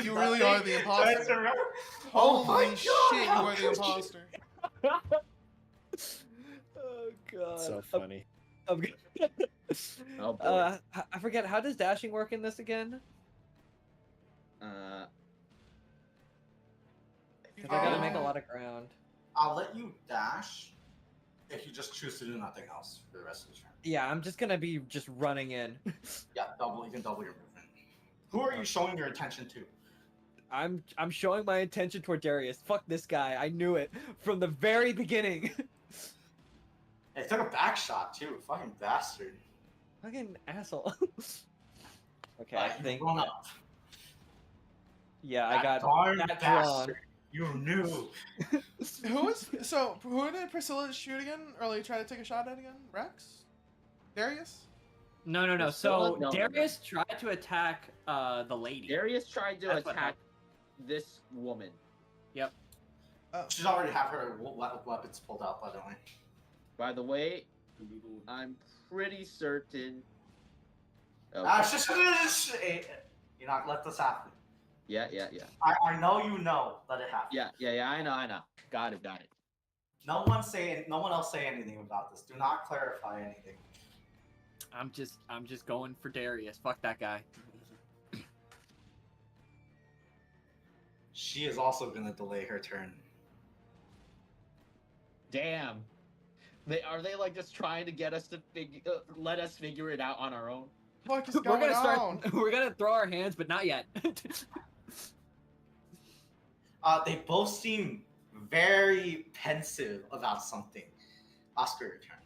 You really are the imposter. Oh Holy my shit, you God, are the how could imposter. God. So funny. I'm good. Oh, boy. I forget, how does dashing work in this again? Uh, 'Cause I gotta make a Uh, lot of ground. I'll let you dash if you just choose to do nothing else for the rest of the turn. Yeah, I'm just gonna be just running in. Yeah, you can double your movement. Who are you showing your attention to? I'm showing my intention toward Darius. Fuck this guy. I knew it from the very beginning. Hey, took a back shot too, fucking bastard. Fucking asshole. Okay, I You think. run up. Yeah, I That got darn that bastard. drawn. You knew. who did Priscilla shoot again, or like try to take a shot at again? Rex? Darius? No. Priscilla? So No. Darius tried to attack the lady. Darius tried to That's what attack this woman. Yep. She's already have her weapons pulled out, by the way. By the way, I'm pretty certain. Oh, You're not let this happen. yeah. I know you know. Let it happen. Yeah. I know. Got it. No one else say anything about this. Do not clarify anything. I'm just going for Darius. Fuck that guy. She is also gonna delay her turn. Damn. Are they like just trying to get us to let us figure it out on our own? What is We're going gonna on? start. We're gonna throw our hands, but not yet. They both seem very pensive about something. Oscar, your turn.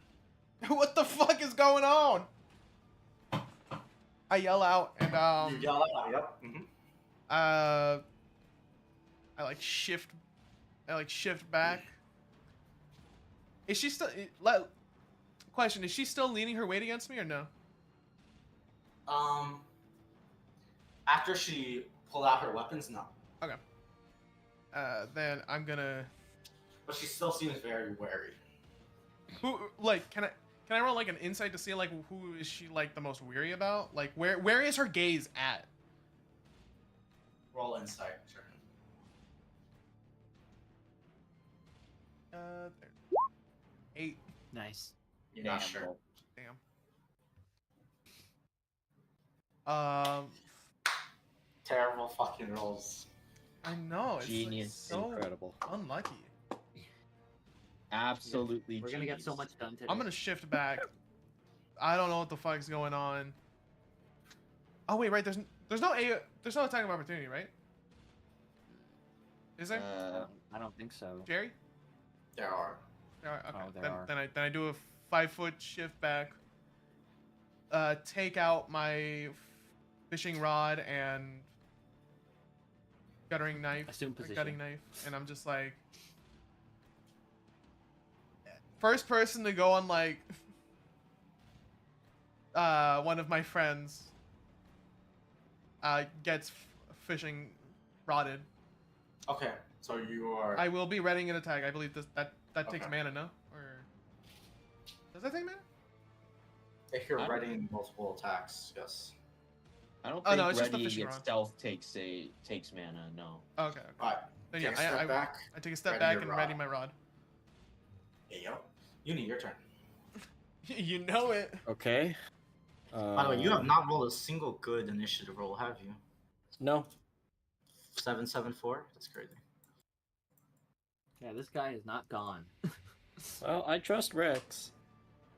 What the fuck is going on? I yell out and You yell out. Yep. Mm-hmm. I like shift back. Is she still question, is she still leaning her weight against me or no? After she pulled out her weapons, no. Okay. Then I'm gonna But she still seems very wary. who like can I roll like an insight to see like who is she like the most weary about? Like where is her gaze at? Roll insight. Sure. There. 8. Nice. You're not sure. Damn. Um, Terrible fucking rolls. I know. It's Genius. like so Incredible. unlucky. Absolutely. We're gonna get so genius. much done today. I'm gonna shift back. I don't know what the fuck's going on. Oh wait, right? There's no attack of opportunity, right? Is there? I don't think so. Jerry? There are. All right, okay. Oh, there are. Then I do a 5-foot shift back. Take out my fishing rod and guttering knife. Assume position. Gutting knife, and I'm just like, first person to go on like one of my friends gets fishing rodded. Okay, so you are. I will be readying an attack. I believe that takes Okay. mana, no? Or does that take mana? If you're I don't- readying multiple attacks, yes. I don't Oh, think no, it's just the readying fishing rod. itself takes mana. No. Okay. Alright. Then Take yeah, a step I back. take a step ready back your and rod. ready my rod. Hey, yo. Uni, your turn. You know it. Okay. By the way, you have not rolled a single good initiative roll, have you? No. 774? That's crazy. Yeah, this guy is not gone. Well, I trust Rex.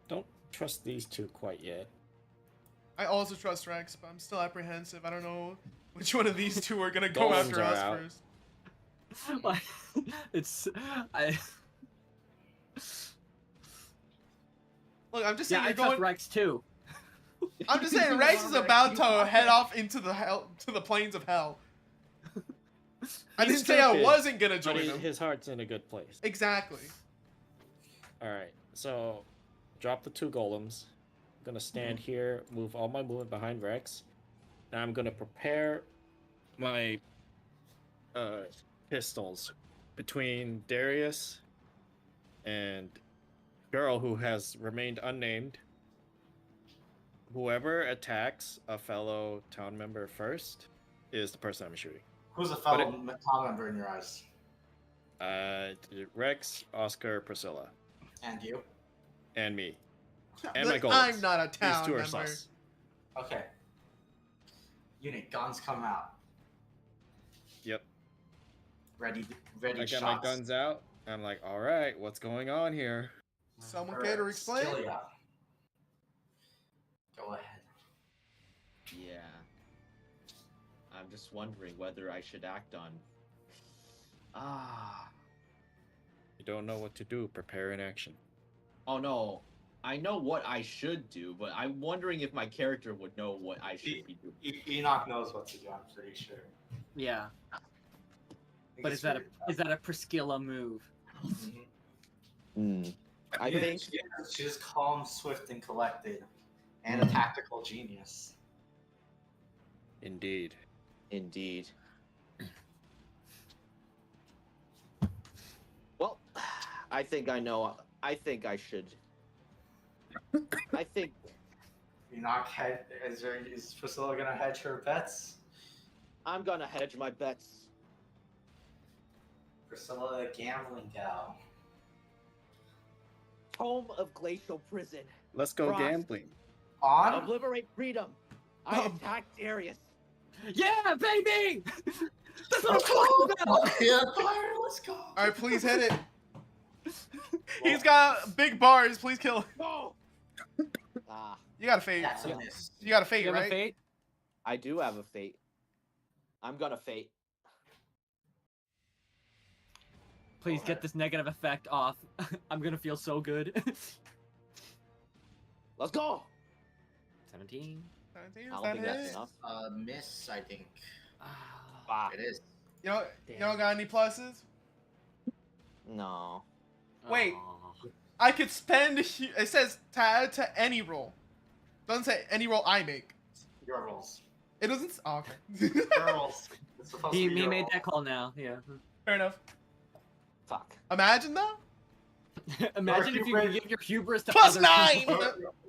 Don't trust these two quite yet. I also trust Rex, but I'm still apprehensive. I don't know which one of these two are gonna go Golems after are us out. first. Like, I. Look, I'm just Yeah, saying I you're trust going. Rex too. I'm just saying Rex is about to head off into the plains of hell. I He's didn't say I stupid, wasn't gonna But join him. his heart's in a good place. Exactly. Alright, so drop the 2 golems. I'm gonna stand here, move all my movement behind Rex. Now I'm gonna prepare my pistols between Darius and girl who has remained unnamed. Whoever attacks a fellow town member first is the person I'm shooting. Who's a fellow town member in your eyes? Rex, Oscar, Priscilla. And you? and me. And my Like, golems. I'm not a These town two are member. sus. Okay. Unit guns come out. Yep. Ready I shots. got my guns out. I'm like, all right, what's going on here? Someone care to explain? Skillia. Go ahead. Yeah. I'm just wondering whether I should act on. You don't know what to do. Prepare an action. Oh no. I know what I should do, but I'm wondering if my character would know what I should be doing. Enoch knows what to do, I'm pretty sure. Yeah, I think but it's is that weird. a Priscilla move? Mhm. I Yeah, think she's calm, swift, and collected, and a tactical genius. Indeed. Indeed. Well, I think I know. I think I should. I think Enoch is Priscilla gonna hedge her bets? I'm gonna hedge my bets. Priscilla, the gambling gal. Home of glacial prison. Let's go Frost. gambling. On? Obliterate freedom. I attack Darius. Yeah, baby. That's what I'm talking about. Yeah, fire, let's go. All right, please hit it. He's got big bars. Please kill him. No. Ah, You got a fate. That's a miss. You got a fate, You have a right? fate? I do have a fate. I'm gonna fate. Please get this negative effect off. I'm gonna feel so good. Let's go. 17. 17, I is don't that think that's hit? enough. Miss, I think. Ah, It is. You don't got any pluses? no. Wait. Aw. I could spend. It says to add to any roll. Doesn't say any roll I make. Your rolls. It doesn't. Oh, okay. Your rolls. It's supposed to He be your made roll. that call now. Yeah. Fair enough. Fuck. Imagine though. Imagine if you could give your hubris to Plus other 9! people.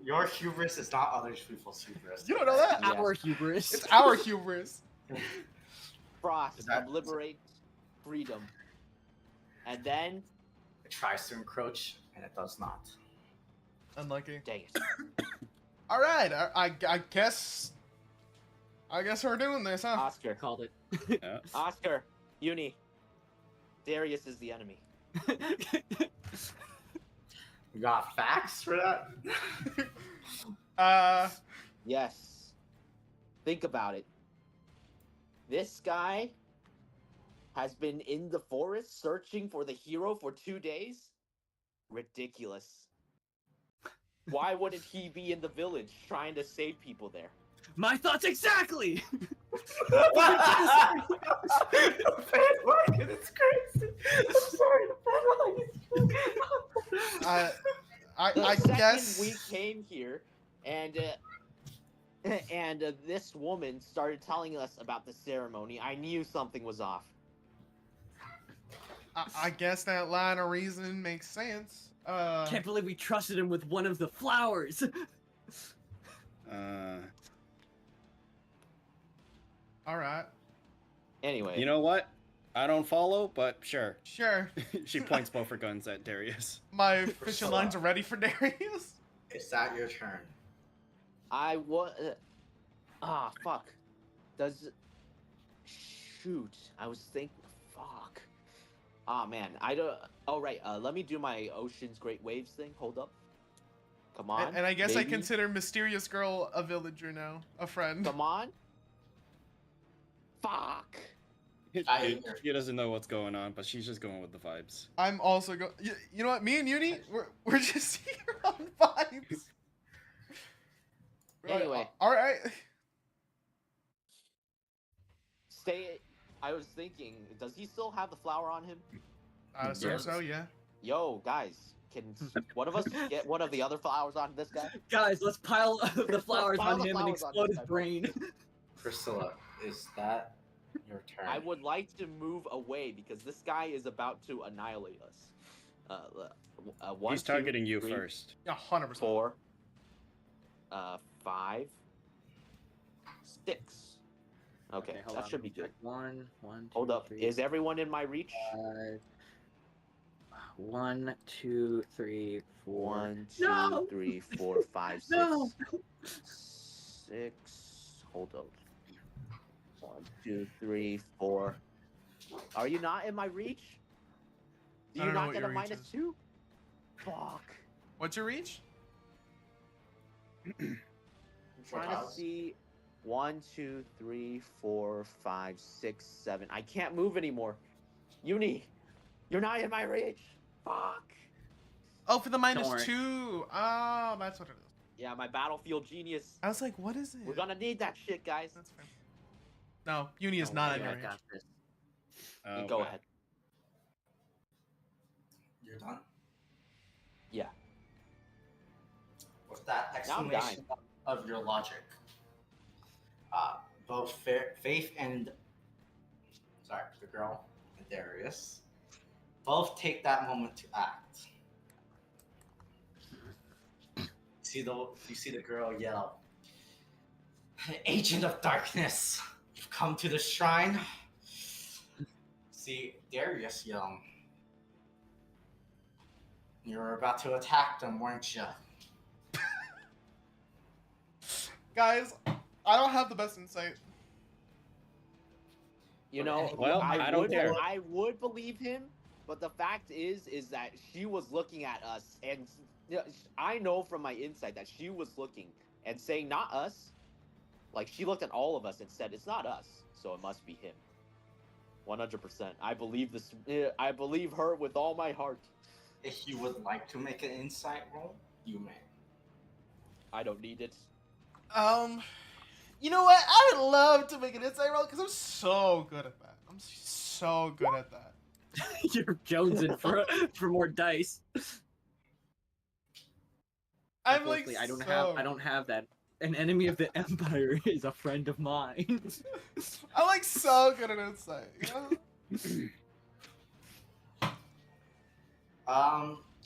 Your hubris is not other people's hubris. You don't know that. Yeah. Our hubris. It's our hubris. Frost. Is that- Obliterate freedom. And then It tries to encroach, and it does not. Unlucky. dang it. All right. I guess. I guess we're doing this, huh? Oscar. Called it. Yeah. Oscar. Uni. Darius is the enemy. You got facts for that? Yes. Think about it. This guy has been in the forest searching for the hero for 2 days? Ridiculous. Why wouldn't he be in the village trying to save people there? My thoughts exactly. The bandwagon is crazy. I'm sorry, the bandwagon is crazy. The I second guess. we came here, and this woman started telling us about the ceremony, I knew something was off. I guess that line of reasoning makes sense. Can't believe we trusted him with one of the flowers. All right. Anyway, You know what? I don't follow, but sure. Sure. She points both her guns at Darius. My fishing lines are ready for Darius. Is that your turn? I was. Fuck. Does. Shoot. I was thinking. Fuck. Ah, man. I don't. Oh, right. Let me do my Ocean's Great Waves thing. Hold up. Come on. And I guess I baby. consider Mysterious Girl a villager now, a friend. Come on. Fuck. She doesn't know what's going on, but she's just going with the vibes. I'm also going. You know what? Me and Uni, we're just here on vibes. We're like, Anyway. all right. Stay. I was thinking, does he still have the flower on him? I assume Yes. so. Yeah. Yo, guys, can one of us get one of the other flowers on this guy? Guys, let's pile the flowers pile on the him and flowers on explode this his guy. brain. Priscilla, is that your turn? I would like to move away because this guy is about to annihilate us. One, He's targeting two, you three, first. Yeah, 100%. 4, 5, 6. Okay, hold that on, should be let me good. check. One, two, Hold up, three, is everyone in my reach? 5. 1, 2, 3, 4. 1, 2, No! 3, 4, 5, 6. No! 6. Hold up. 1, 2, 3, 4. Are you not in my reach? Do I you don't know not what get your a reach minus is. 2? Fuck. What's your reach? I'm trying to see. 1, 2, 3, 4, 5, 6, 7. I can't move anymore. Uni, you're not in my reach. Fuck. Oh, for the worry. -2. Oh, that's what it is. Yeah, my battlefield genius. I was like, what is it? We're gonna need that shit, guys. That's fair. No, Uni is Don't not worry, in your I range. got this. Go ahead. You're done? Yeah. With that Now I'm explanation of your logic, both Faith and the girl and Darius both take that moment to act. You see the girl yell, "Agent of Darkness, you've come to the shrine." See Darius yell, "You were about to attack them, weren't you?" Guys, I don't have the best insight. You know, Well, I don't care. I would believe him, but the fact is that she was looking at us, and I know from my insight that she was looking and saying not us. Like she looked at all of us and said, "It's not us, so it must be him." 100%. I believe this. I believe her with all my heart. If you would like to make an insight roll, you may. I don't need it. You know what? I would love to make an insight roll because I'm so good at that. I'm so good at that. You're jonesing for more dice. I'm like, Unfortunately, so... I don't have that. An enemy of the Empire is a friend of mine. I'm like so good at insight. You know?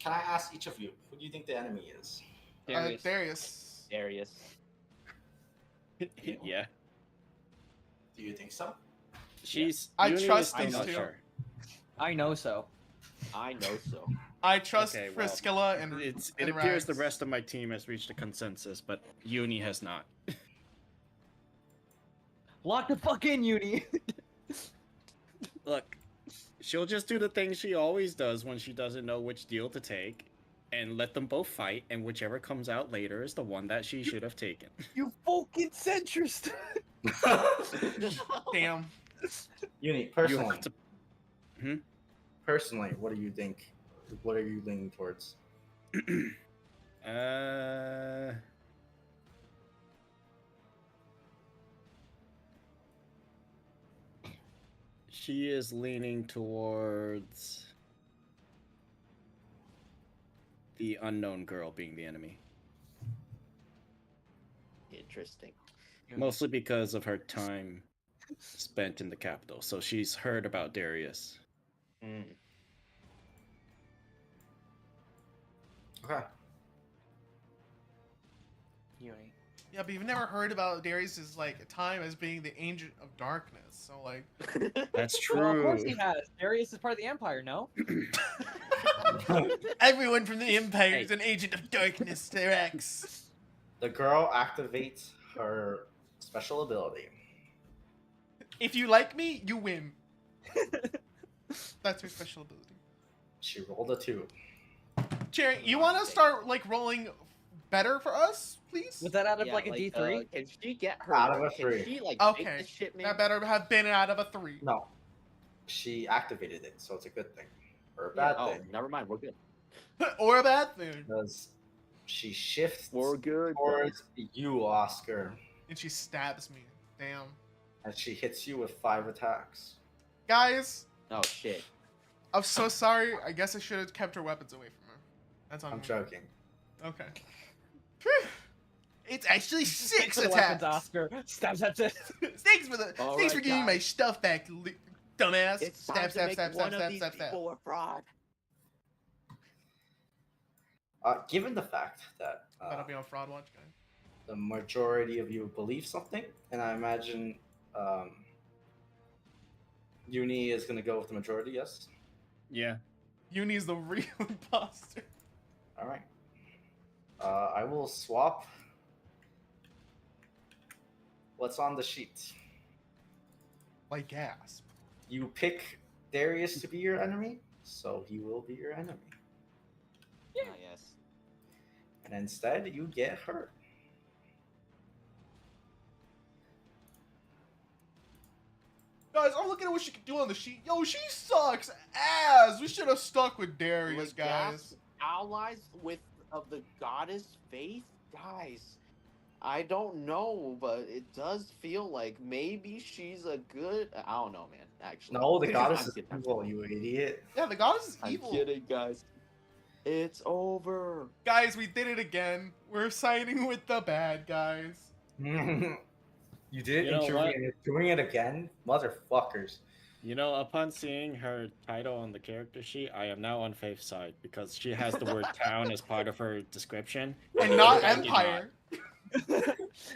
Can I ask each of you, who do you think the enemy is? Darius. Darius. Yeah. Do you think so? I Uni trust is these not two. sure. I know so. I know so. I trust Okay, well, Friskilla and It and appears the Rax. rest of my team has reached a consensus, but Uni has not. Lock the fuck in, Uni. Look, she'll just do the thing she always does when she doesn't know which deal to take, and let them both fight, and whichever comes out later is the one that she should have taken. You fucking centrist. Damn. Uni, You personally, have to- personally, what do you think? What are you leaning towards? She is leaning towards the unknown girl being the enemy. Interesting. Mostly because of her time spent in the capital. So she's heard about Darius. Mm. Okay. Uni. Yeah, but you've never heard about Darius's like time as being the agent of darkness. So like, That's Well, of true. course he has. Darius is part of the Empire, no? everyone from the Empire is an agent of darkness. Rex. The girl activates her special ability. If you like me, you win. That's her special ability. She rolled a 2. Cherry, you want to start like rolling better for us, please? Was that out of Yeah, like a D3? can she get her? Out of a Can 3. she like Okay. make this shit, man? That better have been out of a 3. No. She activated it, so it's a good thing. Or a bad Oh, thing. never mind. We're good. Or a bad thing. Because she shifts We're good. towards you, Oscar. And she stabs me. Damn. And she hits you with 5 attacks. Guys, Oh shit. I'm so sorry. I guess I should have kept her weapons away from her. That's on I'm me. joking. Okay. Phew. It's actually 6 For the attacks. weapons, Oscar. Stab, stab, stab. Thanks for the All thanks right, for giving me my guys. stuff back, dumbass. It's time Stab, to stab, make stab, one stab, of stab, these stab, stab. people a fraud. Given the fact that That'll be on Fraud Watch, guy. the majority of you believe something, and I imagine Uni is going to go with the majority, yes? Yeah. Uni's the real imposter. All right. I will swap what's on the sheet. Like gasp. You pick Darius to be your enemy, so he will be your enemy. Ah, yes. And instead, you get hurt. Guys, I'm looking at what she can do on the sheet. Yo, she sucks ass. We should have stuck with Darius, Like, guys. allies with of the goddess faith, guys. I don't know, but it does feel like maybe she's a good. I don't know, man. Actually, No, the goddess I'm is kidding. evil, you idiot. Yeah, the goddess is I'm evil. kidding, guys. It's over. Guys, we did it again. We're siding with the bad guys. You did You know intervene what? and you're doing it again? Motherfuckers. You know, upon seeing her title on the character sheet, I am now on Faith's side because she has the word town as part of her description. And not I did Empire.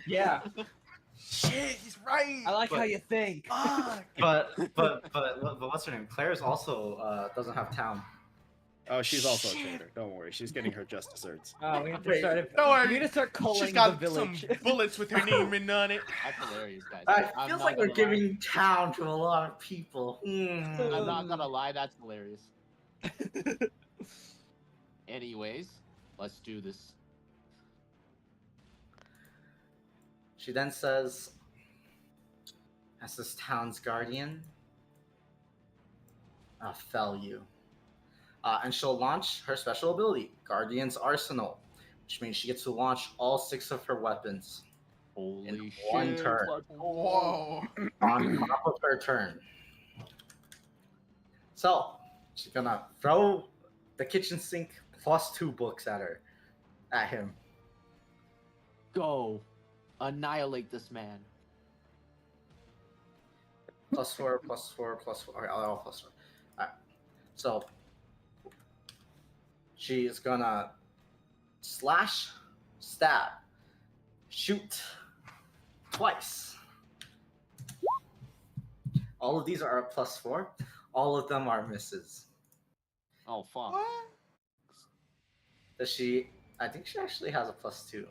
Yeah, Shit, he's right. I like how But- you think. Fuck. But what's her name? Claire's also doesn't have town. Oh, she's also a Shit. traitor. Don't worry, she's getting her just desserts. Oh, we have to Wait, start. don't worry. We need to start She's culling the got some village. bullets with her name written on it. That's hilarious, guys. It I'm feels not like we're gonna lie. giving town to a lot of people. I'm not gonna lie, that's hilarious. Anyways, let's do this. She then says, as this town's guardian, I'll fell you. And she'll launch her special ability, Guardian's Arsenal, which means she gets to launch all 6 of her weapons Holy in shit. one turn. Whoa. On top of her turn. So, she's gonna throw the kitchen sink +2 books at him. Go. Annihilate this man. +4, +4, +4. Okay, all +4. Alright. So, she is gonna slash, stab, shoot twice. All of these are a +4. All of them are misses. Oh, fuck. What? Does she? I think she actually has a +2.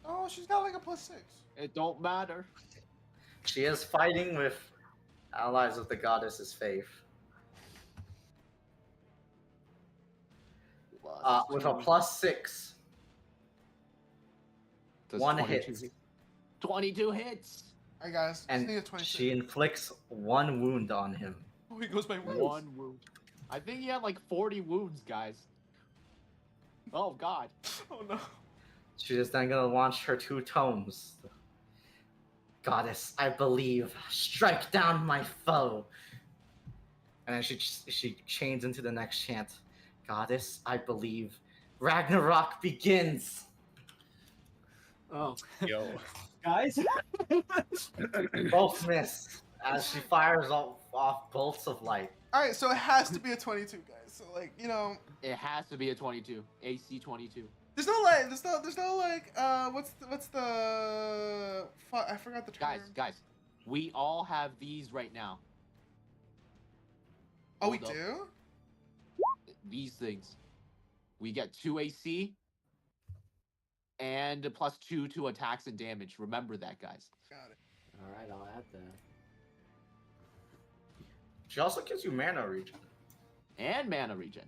Oh, she's got like a +6. It don't matter. She is fighting with allies of the goddess's faith. With a +6. Does 1 22 hit. 22 hits. Alright, guys. Just And need a 26. she inflicts 1 wound on him. Oh, he goes by wounds. One wound. I think he had like 40 wounds, guys. Oh, God. Oh no. She is then gonna launch her 2 tomes. Goddess, I believe. Strike down my foe. And then she chains into the next chant. Goddess, I believe. Ragnarok begins. Oh, Yo. guys. Both miss as she fires off bolts of light. Alright, so it has to be a 22, guys. So like, you know, It has to be a 22. AC 22. there's no like, there's no like, what's the, I forgot the term. Guys, we all have these right now. Oh, we Hold up. do? These things. We get 2 AC and a +2 to attacks and damage. Remember that, guys. Got it. Alright, I'll add that. She also gives you mana regen. And mana regen.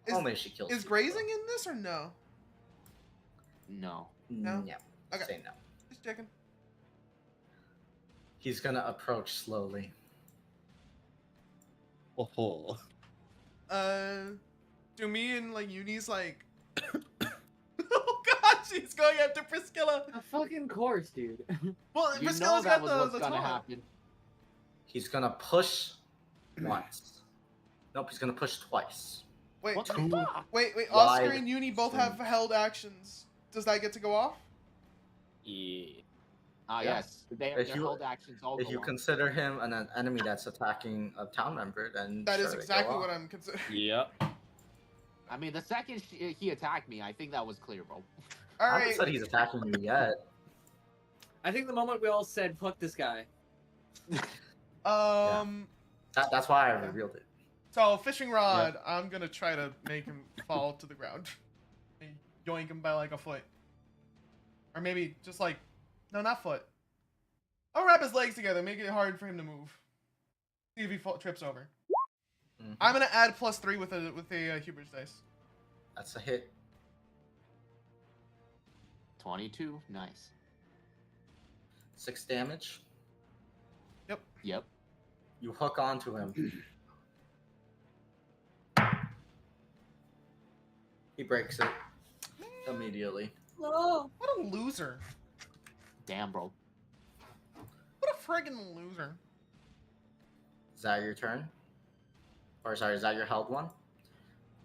Is- Only if she kills Is you. grazing in this or no? No. No? No. Okay. Say no. Just checking. He's gonna approach slowly. Oh. Do me and like Uni's like, oh god, she's going after Priscilla. A fucking course, dude. Well, You know Priscilla's that got was the what's the gonna taunt. happen. He's gonna push once. Nope, he's gonna push twice. Wait, What the Two. fuck? wait. Wide Oscar and Uni both have swing. held actions. Does that get to go off? Yeah. Ah, Yeah. yes. They have If their you- hold actions all If go you on. consider him an enemy that's attacking a town member, then That is sure, they go exactly off. what I'm considering. Yep. I mean, the second he attacked me, I think that was clear, bro. All I haven't right. said he's attacking you yet. I think the moment we all said "fuck this guy," Um. That's why I revealed it. So fishing rod, I'm gonna try to make him fall to the ground and yoink him by like a foot, or maybe just like, no, not foot. I'll wrap his legs together, make it hard for him to move. See if he trips over. I'm gonna add +3 with a Huber's dice. That's a hit. 22. Nice. 6 damage. Yep. You hook onto him. He breaks it immediately. Oh, what a loser! Damn, bro. What a friggin' loser! Is that your turn? Or sorry, is that your held one?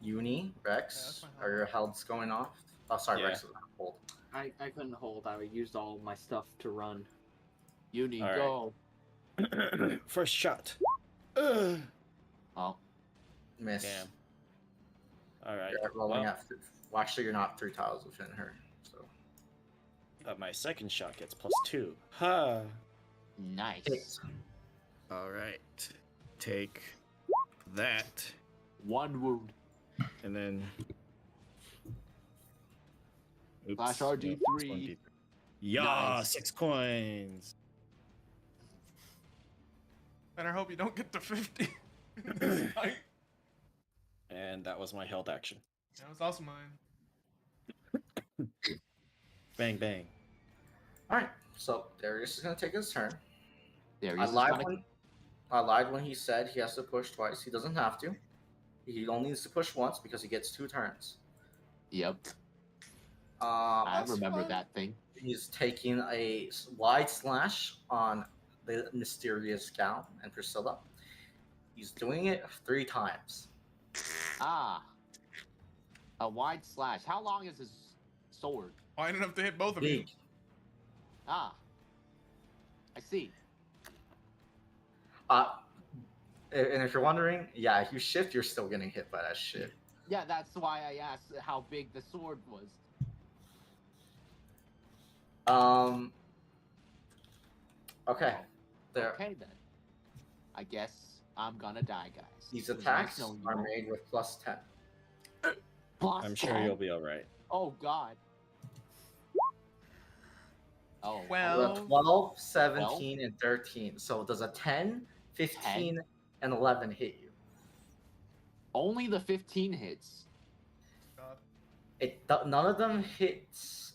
Uni, Rex, Yeah, are your helds going off? Oh, sorry, Yeah. Rex is on hold. I couldn't hold. I used all my stuff to run. Uni, All right. go. First shot. Oh. Miss. Damn. All right. You're rolling Well, at. Well, actually, you're not 3 tiles within her. So. my second shot gets +2. Ha. Nice. Hit. All right. Take that, 1 wound. and then. Oops. Flash RD3. No, it's 1d3. Yeah, Nice. 6 coins. Better hope you don't get to 50 in this fight. And that was my held action. That was also mine. Bang, bang. All right. So Darius is gonna take his turn. There I he's lied when he said he has to push twice. He doesn't have to. He only needs to push once because he gets 2 turns. Yep. I That's remember fine. that thing. He's taking a wide slash on the mysterious gal and Priscilla. He's doing it 3 times. Ah. A wide slash. How long is his sword? Wide enough to hit both of you. Big. Ah. I see. And if you're wondering, yeah, if you shift, you're still getting hit by that shit. Yeah, that's why I asked how big the sword was. Okay. There. Okay then. I guess I'm gonna die, guys. These It was attacks nice knowing you are both. made with +10. Plus I'm sure 10? you'll be all right. Oh God. Oh. Well- So 12, 17, and 13. So does a 10, 15, and 11 hit you? Only the 15 hits. God. None of them hits.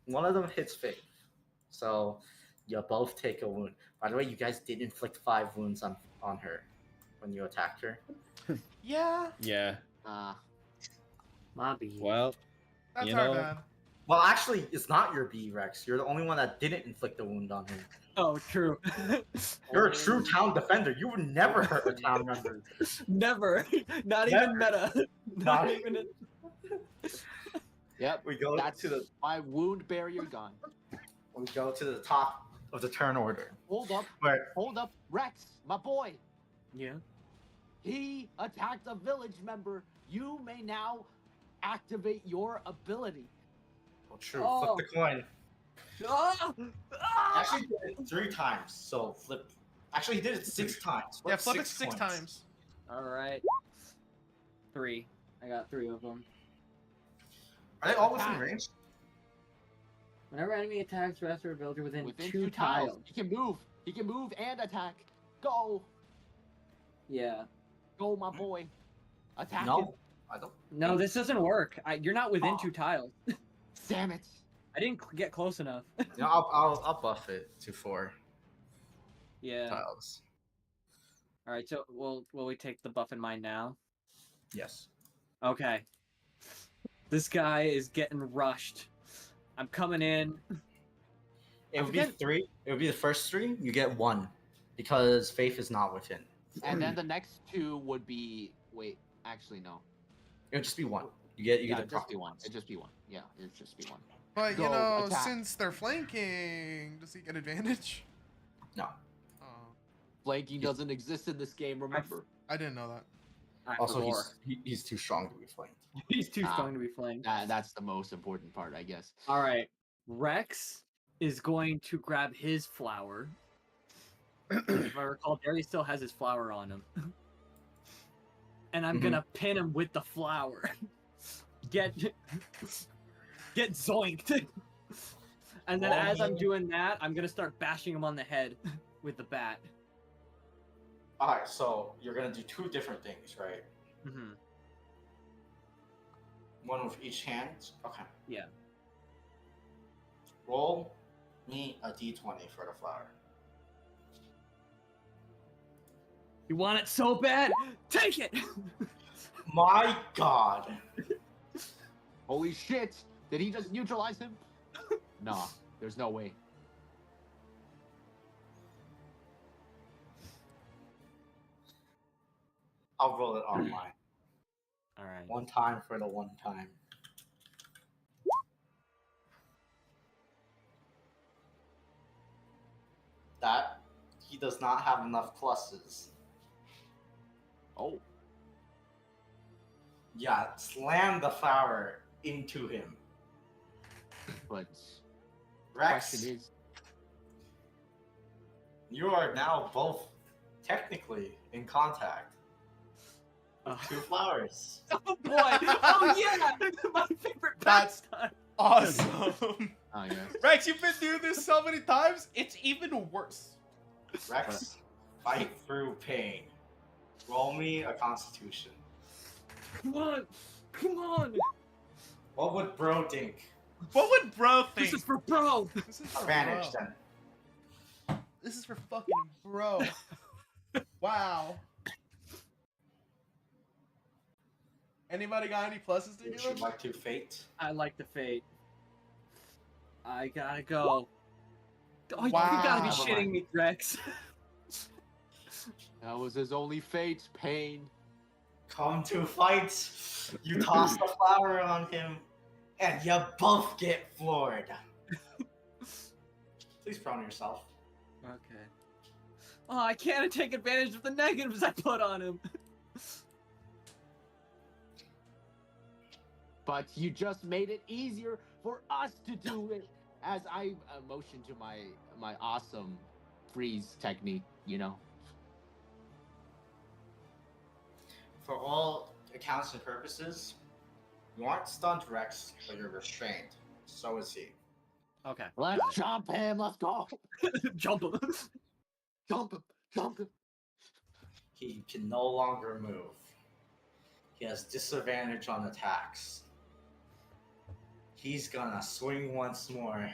One of them hits Faith. So you both take a wound. By the way, you guys did inflict 5 wounds on her when you attacked her. Yeah, Yeah. My B. Well, that's You our know- bad. Well, actually, it's not your B, Rex. You're the only one that didn't inflict a wound on him. Oh, true. You're a true town defender. You would never hurt a town member. Never. Not Never. even meta. Not even. Yep. We go That's to the wound barrier gone. top of the turn order. Hold up. Where Hold up. Rex, my boy. Yeah. He attacked a village member. You may now activate your ability. true. Oh. Flip the coin. Ah! Actually, he did it 3 times. So flip. Actually, he did it 6 times. Yeah, flip it 6 6 coins. times. All right. 3. I got 3 of them. Are they all within range? Whenever enemy attacks rest or ability within, Within 2 2 tiles. tiles. He can move. He can move and attack. Go. Yeah. Go, my boy. Attack him. No, I don't. No, this doesn't work. You're not within Oh. 2 tiles. Damn it. I didn't get close enough. You know, I'll buff it to 4 Yeah. tiles. All right. So will we take the buff in mind now? Yes. Okay. This guy is getting rushed. I'm coming in. It would be 3. It would be the first 3. You get 1 because Faith is not within. And then the next 2 would be. Wait, actually, no. It would just be 1. You get Yeah, the it'd just be 1. It'd just be 1. Yeah, it'd just be 1. But you Go, know, attack. since they're flanking, does he get advantage? No. Oh, Flanking doesn't exist in this game, remember? I didn't know that. Also, he's too strong to be flanked. he's too Ah. strong to be flanked. That's the most important part, I guess. All right. Rex is going to grab his flower. If I recall, Darius still has his flower on him. and I'm gonna pin him with the flower. get zoinked. And then as I'm doing that, I'm gonna start bashing him on the head with the bat. Alright, so you're gonna do 2 different things, right? Mm-hmm. One with each hand? Okay. Yeah. Roll me a d20 for the flower. You want it so bad? Take it! My god! Holy shit! Did he just neutralize him? Nah, there's no way. I'll roll it online. Alright. 1 time for the 1 time. That he does not have enough pluses. Oh. Yeah, slam the flower into him. But Rex, question is, you are now both technically in contact. With 2 flowers. Oh boy! Oh yeah! My favorite That's pastime. awesome. oh yes. Rex, you've been doing this so many times, it's even worse. Rex, fight through pain. Roll me a constitution. Come on! Come on! What would bro think? What would bro think? This is for bro! This is for Advantage bro. then. This is for fucking bro. Wow. Anybody got any pluses to Would give you him? like to fate? I like the fate. I gotta go. Oh, you Wow. gotta be Never shitting mind. me, Rex. That was his only fate, pain. Come to fight. You toss the flower on him, and you both get floored. Please prone yourself. Okay. Oh, I can't take advantage of the negatives I put on him. But you just made it easier for us to do it, as I motion to my awesome freeze technique, you know. For all accounts and purposes, you aren't stunned, Rex, but you're restrained. So is he. Okay. Let's jump him. Let's go. Jump him. Jump him. Jump him. He can no longer move. He has disadvantage on attacks. He's gonna swing once more.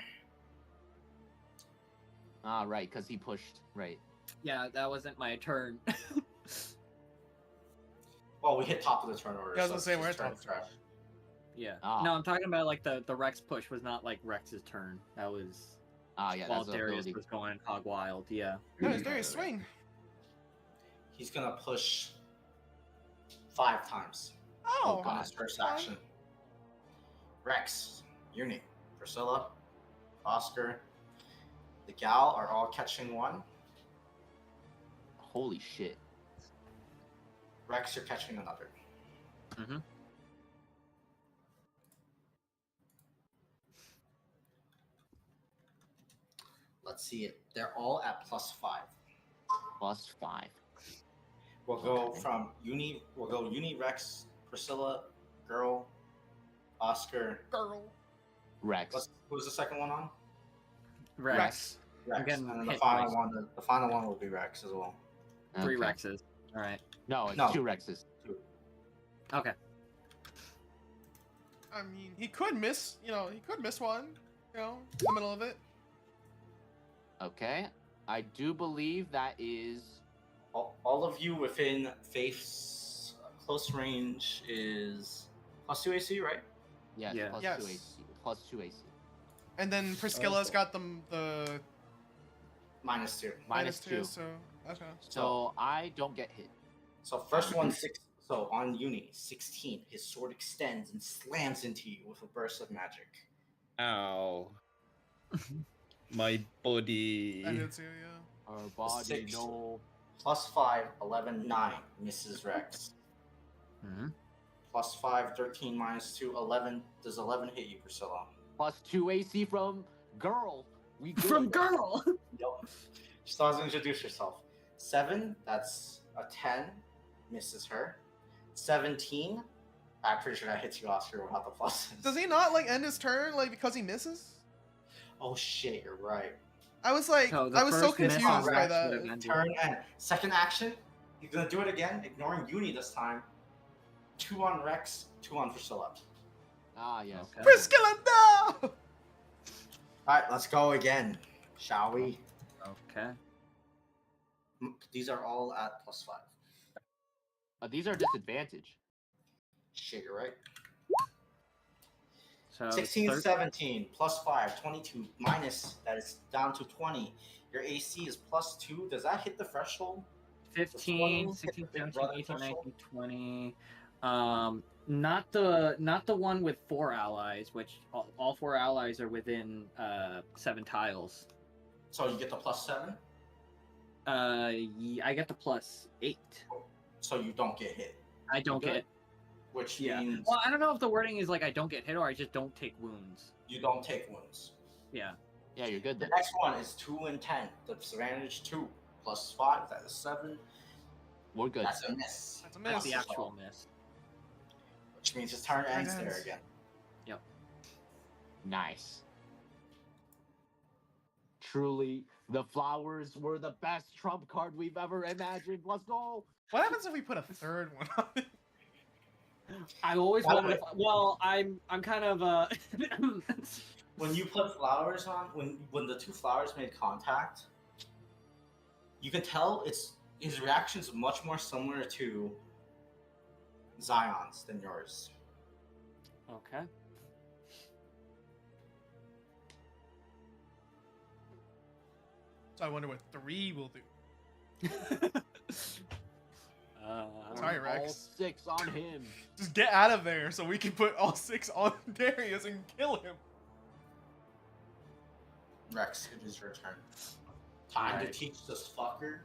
Ah, right, because he pushed. Right. Yeah, that wasn't my turn. Well, we hit top of the turn order. Yeah, I was so gonna say, it's we're his at top turn of to try. Yeah. Ah. No, I'm talking about like the Rex push was not like Rex's turn. That was Yeah, while that's a Darius ability. was going hog wild. Yeah. Nice, Darius, swing. He's gonna push 5 times Oh, on his first fine. action. Rex, Uni, Priscilla, Oscar, the gal are all catching 1. Holy shit. Rex, you're catching another. Mm-hmm. Let's see it. They're all at +5. +5. We'll go Okay. from Uni. We'll go Uni, Rex, Priscilla, girl, Oscar. Girl. Rex. Who's the second one on? Rex. Rex. getting And then the hit final twice. one. The final one will be Rex as well. 3 Okay. Rexes. All right. No, it's No. 2 Rexes. Okay. I mean, he could miss, he could miss one, in the middle of it. Okay. I do believe that is. All of you within Faith's close range is +2 AC, right? Yes, Yeah. plus Yes. 2 AC. Plus 2 AC. And then Priscilla's got the -2. Minus -2, 2. so okay. So I don't get hit. So first one 6. So on Uni 16, his sword extends and slams into you with a burst of magic. Ow. My body. I did too, yeah. Our body, 6. no. +5, 11, 9. Misses Rex. Mm-hmm. +5, 13, -2, 11. Does 11 hit you, Priscilla? Plus 2 AC from girl. We good. From girl. Yep. She still hasn't introduced herself. 7, that's a 10. Misses her. 17. I'm pretty sure that hits you, Oscar, without the pluses. Does he not like end his turn like because he misses? Oh shit, you're right. I was like, So the I was so first miss confused on by Rex would have that. ended. Turn and second action. He's gonna do it again, ignoring Uni this time. 2 on Rex, 2 on Priscilla. Ah, yes. Okay. Priscilla, no! Alright, let's go again. Shall we? Okay. These are all at +5. These are disadvantage. Shit, you're right. So 16, 13 17, +5, 22, minus, that is down to 20. Your AC is +2. Does that hit the threshold? 15, 20, 16, hit the 17, 18, threshold? 19, 20. Not the one with 4 allies, which all 4 allies are within 7 tiles. So you get the +7, I get the +8. so you don't get hit. I don't Good. get. Which Yeah. means Well, I don't know if the wording is like I don't get hit or I just don't take wounds. you don't take wounds. Yeah. Yeah, you're good The then. next one is 2 and 10. The disadvantage 2 +5, that is 7. We're good. That's a miss. That's a That's miss. the actual miss. Which means his turn ends there ends. again. Nice. Truly, the flowers were the best trump card we've ever imagined. Let's go. What happens if we put a third one on it? I always By the wanted. Well, I'm kind of When you put flowers on, when the 2 flowers made contact, you can tell his reaction is much more similar to Zion's than yours. Okay. So I wonder what 3 will do. Sorry, All Rex. 6 on him. Just get out of there so we can put all 6 on Darius and kill him. Rex, it is your turn. Time to Right. teach this fucker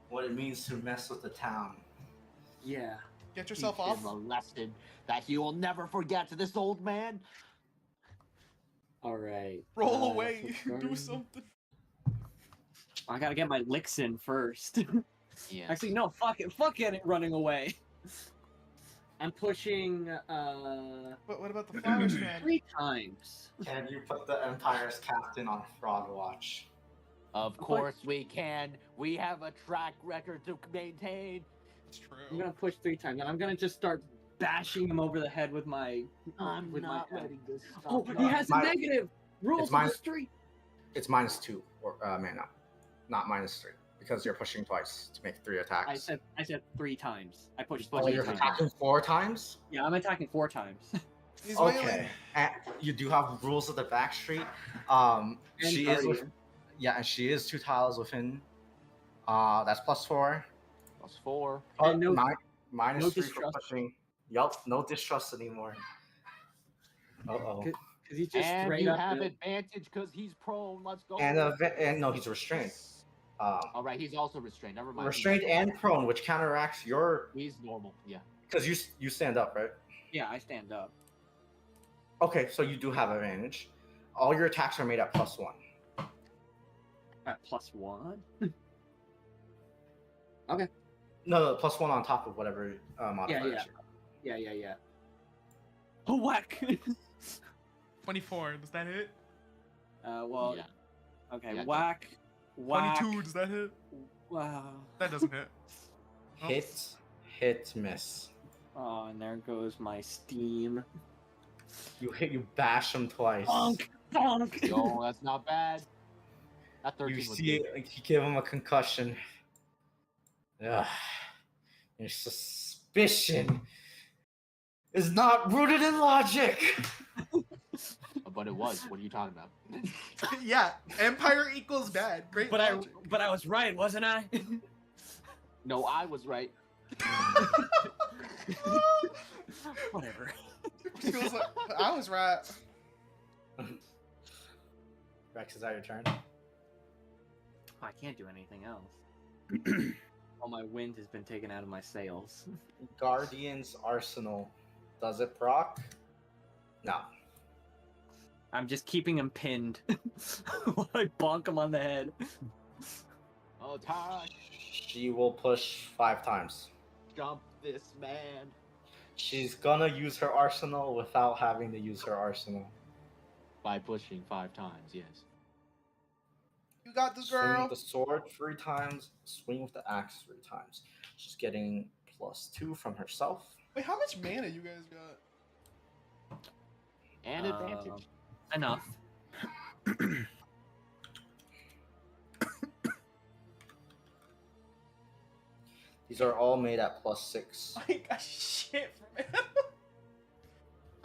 what it means to mess with the town. Yeah. Get yourself Teach off. him a lesson that he will never forget to this old man. All right. Roll away. so Do first- something. I gotta get my licks in first. Yeah. Actually, no. Fuck it. Fuck it. Running away. I'm pushing But what about the flower strand? 3 times. Can you put the Empire's captain on fraud watch? Of course we can. We have a track record to maintain. It's I'm true. gonna push 3 times, and I'm gonna just start bashing him over the head with my. I'm with not my letting this stop. Oh, you. he has a My- negative. Rules it's of the mine- street. It's -2 or mana, not -3, because you're pushing twice to make 3 attacks. I said 3 times. I pushed Oh, Oh, 3 you're times. attacking 4 times? Yeah, I'm attacking 4 times. He's Okay. wailing. And you do have rules of the backstreet. She is with, Guardian. yeah, and she is 2 tiles within. That's +4. +4. And no- minus no 3 for distrust. pushing. Yup, no distrust anymore. Uh-oh. Good. Because he just And straight you up. have advantage because he's prone. Let's go. And no, he's restrained. All right, he's also restrained. Never mind. Restrained and prone, which counteracts your, He's normal. Yeah. because you stand up, right? Yeah, I stand up. Okay, so you do have advantage. All your attacks are made at +1. At +1. No, +1 on top of whatever modifier. Yeah. Oh, whack. 24. Does that hit? Well. Yeah. Okay. Yeah, Whack. Whack. 22. Does that hit? Wow. That doesn't hit. Hit, miss. Oh, and there goes my steam. You bash him twice. Bonk. Bonk. No, that's not bad. That 13 You was see good. it, like, you give him a concussion. Ugh. Your suspicion is not rooted in logic. But it was. What are you talking about? Yeah. Empire equals bad. Great But logic. I was right, wasn't I? No, I was right. Whatever. He was like, I was right. Rex, is that your turn? I can't do anything else. All my wind has been taken out of my sails. Guardian's Arsenal. Does it proc? No. I'm just keeping him pinned while I bonk him on the head. Oh, Tara. She will push 5 times. jump this man. She's gonna use her arsenal without having to use her arsenal. By pushing 5 times, yes. You got this, Swing girl. with the sword 3 times. Swing with the axe 3 times. She's getting +2 from herself. Wait, how much mana you guys got? And advantage. Enough. These are all made at +6. I got shit from it.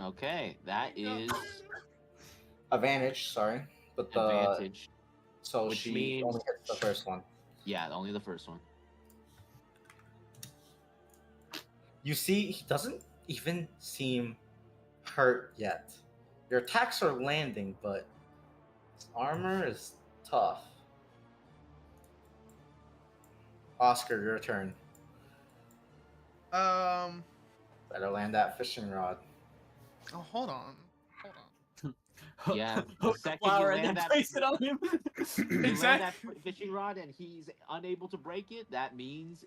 Okay, that is Advantage, sorry. But the advantage. so which she means- only hits the first one. Yeah, only the first one. You see, he doesn't even seem hurt yet. Your attacks are landing, but his armor is tough. Oscar, your turn. Better land that fishing rod. Oh, hold on. Yeah, the Hook the second flower you and then land that- place it on him. You land Exactly. that fishing rod and he's unable to break it. That means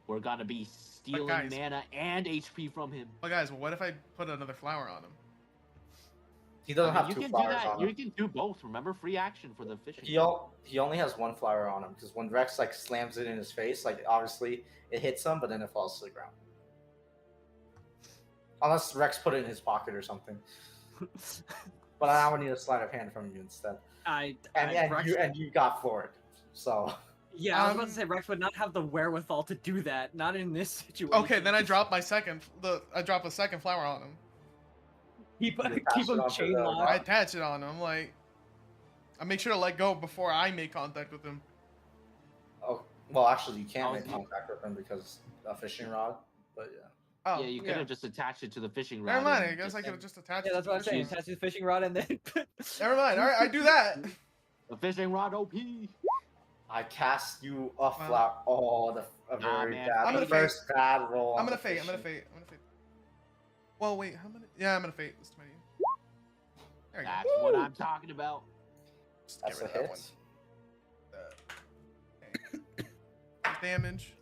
we're gonna be stealing guys- mana and HP from him. But guys, what if I put another flower on him? He doesn't have you 2 can do flowers that. on You him. can do both. Remember, free action for the fishing. He only has 1 flower on him because when Rex like slams it in his face, like obviously it hits him, but then it falls to the ground. Unless Rex put it in his pocket or something. But I would need a sleight of hand from you instead. And you got forward. So Yeah, I was about to say Rex would not have the wherewithal to do that. Not in this situation. Okay, then I drop a second flower on him. keep attach keep it him onto chain the I locked. attach it on him, like I make sure to let go before I make contact with him. oh well actually you can't Oh, make yeah. contact with him because a fishing rod. But yeah. Oh, Yeah, you could have just attached it to the fishing rod. Never mind. I and guess I could have just attached. Yeah, it that's to what the I'm saying. fishing- Attach his fishing rod and then. Never mind. All right, I do that. The fishing rod OP. I cast you a flower. Oh, a very man. bad. I'm The gonna first bad roll. I'm on gonna the fate. I'm gonna fishing. fate. I'm gonna fate. Well, wait. How many? Yeah, I'm gonna fate. This many. There we go. That's what I'm talking about. Just get That's a rid of that hit. one. Okay. Damage.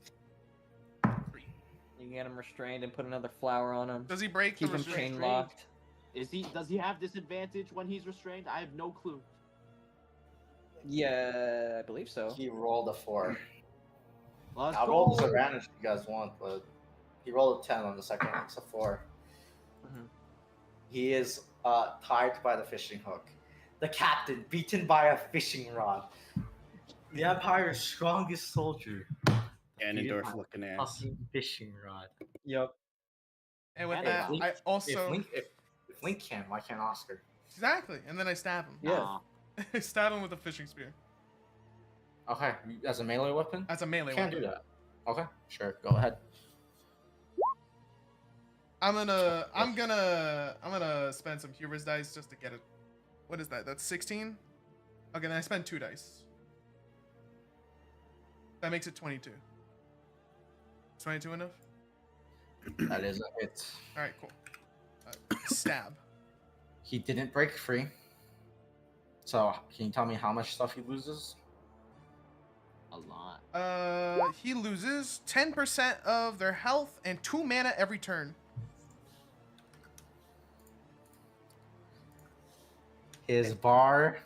You can get him restrained and put another flower on him. Does he break Keep the him restraint? chain locked. Does he have disadvantage when he's restrained? I have no clue. Yeah, I believe so. He rolled a 4. Let's I'll roll go. disadvantage if you guys want, but he rolled a 10 on the second one. It's a 4. Mhm. He is tied by the fishing hook. The captain beaten by a fishing rod. The Empire's strongest soldier. Ganondorf looking ass. Fucking fishing rod. Yep. And with And that, Link- I also If Link can, why can't Oscar? exactly, and then I stab him. Yeah. Aw. I stab him with a fishing spear. Okay, as a melee weapon? That's a melee Can't weapon. do that. Okay, sure, go ahead. I'm gonna spend some hubris dice just to get it. What is that? That's 16. Okay, then I spend 2 dice. That makes it 22. 22 enough? That is a hit. All right, cool. Stab. He didn't break free. So, can you tell me how much stuff he loses? A lot. He loses 10% of their health and 2 mana every turn. His bar,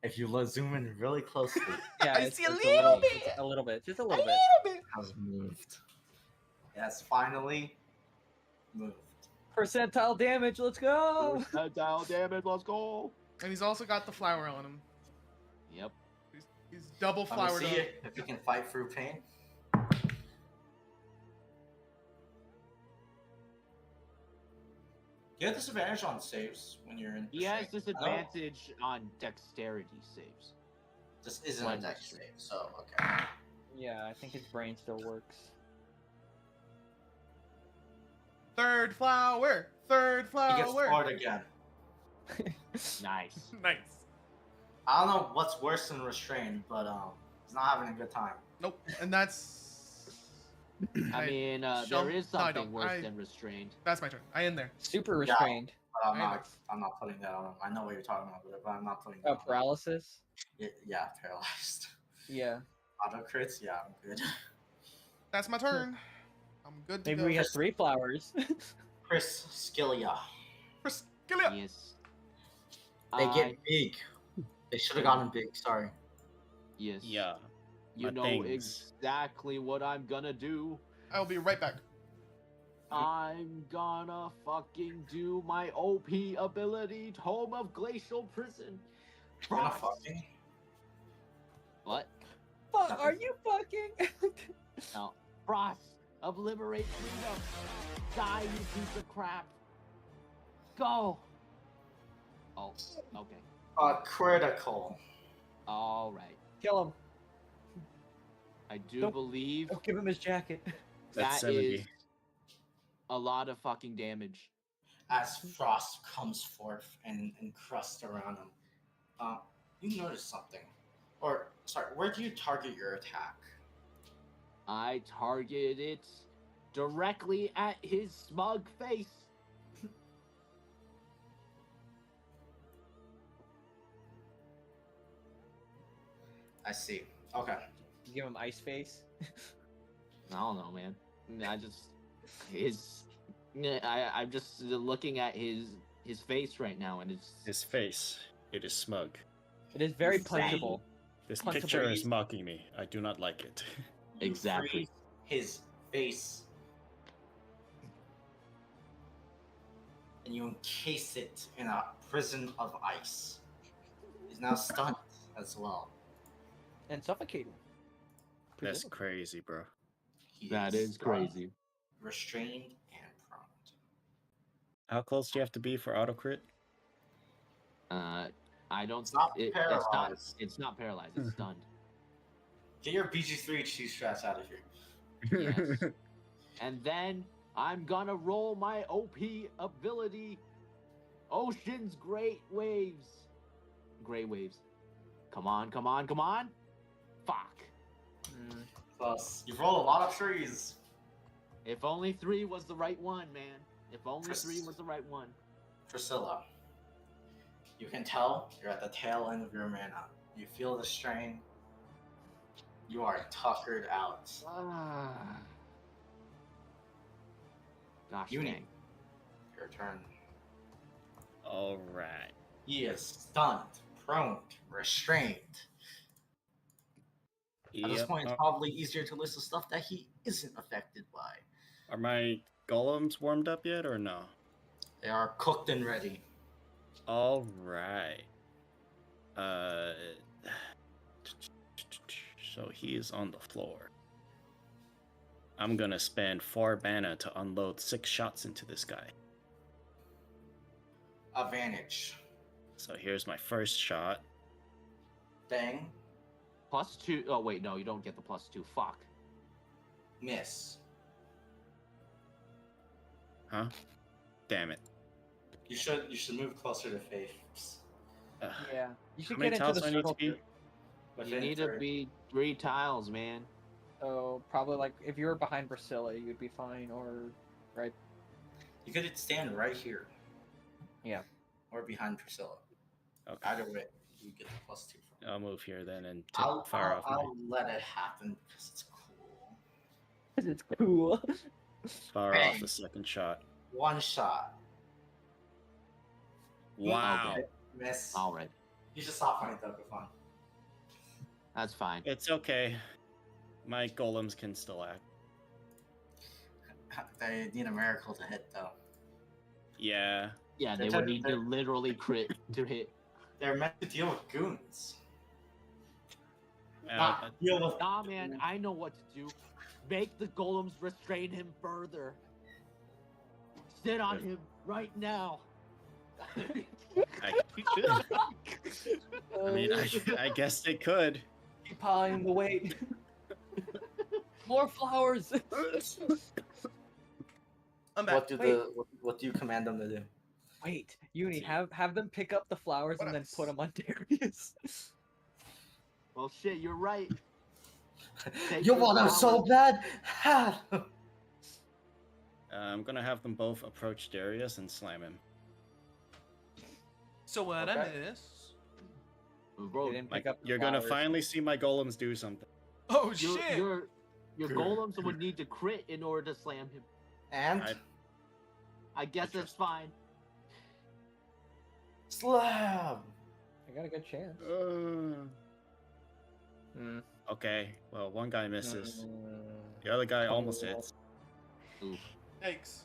if you zoom in really closely, Yeah, I see a little bit. It's a little bit. Just a little bit. has moved. It has finally moved. Percentile damage. Let's go. Dial damage. Let's go. And he's also got the flower on him. Yep. He's double I'm gonna flowered see up. if he can fight through pain. You have disadvantage on saves when you're in. He has restraint. disadvantage on dexterity saves. This isn't a When- dex save, so okay. Yeah, I think his brain still works. Third flower. Third He gets flower. floored again. Nice. Nice. I don't know what's worse than restrained, but he's not having a good time. Nope. And that's. I mean, shall- there is no, I something don't. worse I- than restrained. That's my turn. I end there. Super restrained. But I'm I not. know. I'm not putting that on him. I know what you're talking about, but I'm not putting that Oh, on him. paralysis. Yeah, paralyzed. Yeah. Auto crits. Yeah, I'm good. That's my turn. I'm good to Maybe go. we have 3 flowers. Chris Scilia. Priscilla. Yes. They I- get big. They should have gotten big. Sorry. Yes. Yeah. You my know things. exactly what I'm gonna do. I'll be right back. I'm gonna fucking do my OP ability, Home of Glacial Prison. You're gonna Frost. fucking. What? Fuck, are you fucking? No. Frost. Obliterate freedom. Die, you piece of crap. Go. Oh, okay. Critical. All right. Kill him. I do Don't- believe Don't give him his jacket. That's that 70. is a lot of fucking damage. As frost comes forth and crust around him, you notice something. Or sorry, where do you target your attack? I target it directly at his smug face. I see. Okay. Give him ice face. I don't know, man. I just his. I'm just looking at his face right now, and it's His face. It is smug. It is very Exactly. punchable. This Punchable. picture is mocking me. I do not like it. You Exactly. freeze his face. And you encase it in a prison of ice. He's now stunned as well. And suffocating. That's Presumably. crazy, bro. He that is stunned, crazy. restrained, and prone. How close do you have to be for auto crit? I don't. It's not It's paralyzed. not. It's not paralyzed. It's stunned. Get your BG3 cheese strats out of here. Yes. And then I'm gonna roll my OP ability, Ocean's Great Waves. Great Waves. Come on, come on, come on. Fuck. Plus, you've rolled a lot of trees. If only 3 was the right one, man. If only Pris- 3 was the right one. Priscilla, you can tell you're at the tail end of your mana. You feel the strain. You are tuckered out. Gosh Uni. dang. Your turn. All right. He is stunned, prone, restrained. At this Yep. point, it's probably easier to list the stuff that he isn't affected by. Are my golems warmed up yet or no? They are cooked and ready. All right. So he is on the floor. I'm gonna spend 4 mana to unload 6 shots into this guy. Advantage. So here's my first shot. Bang. +2. Oh, wait, no, you don't get the +2. Fuck. Miss. Huh? Damn it. You should move closer to Faith's. Ugh. Yeah. You should How many get into tiles the do I need to circle. be? too. You need to be 3 tiles, man. So probably like if you were behind Priscilla, you'd be fine. Or right. You could stand right here. Yeah. Or behind Priscilla. Okay. Either way, you get the +2 from. I'll move here then and I'll fire off I'll let it happen because it's cool. It's cool. fire Bang. off the second shot. One shot. Wow. Okay. Miss. All right. You should stop playing Token Fun. That's fine. It's okay. My golems can still act. They need a miracle to hit though. Yeah. Yeah, they They're would need to they're- literally crit to hit. They're meant to deal with goons. Uh, Not deal with. Nah, man, I know what to do. Make the golems restrain him further. Sit on him right now. I mean, I guess they could. Keep piling the weight. More flowers. I'm back. What do you command them to do? Wait, Uni, have them pick up the flowers What and then else? put them on Darius. Well, shit, you're right. Take You the want them so flowers. bad? Have them. I'm gonna have them both approach Darius and slam him. So what I Okay. miss? They Bro, didn't Like, pick up the you're gonna flowers. finally see my golems do something. Oh you're, shit! you're Your golems would need to crit in order to slam him. And I guess that's fine. slam. I got a good chance. Okay, well, one guy misses. The other guy almost hits. Oof. Yikes.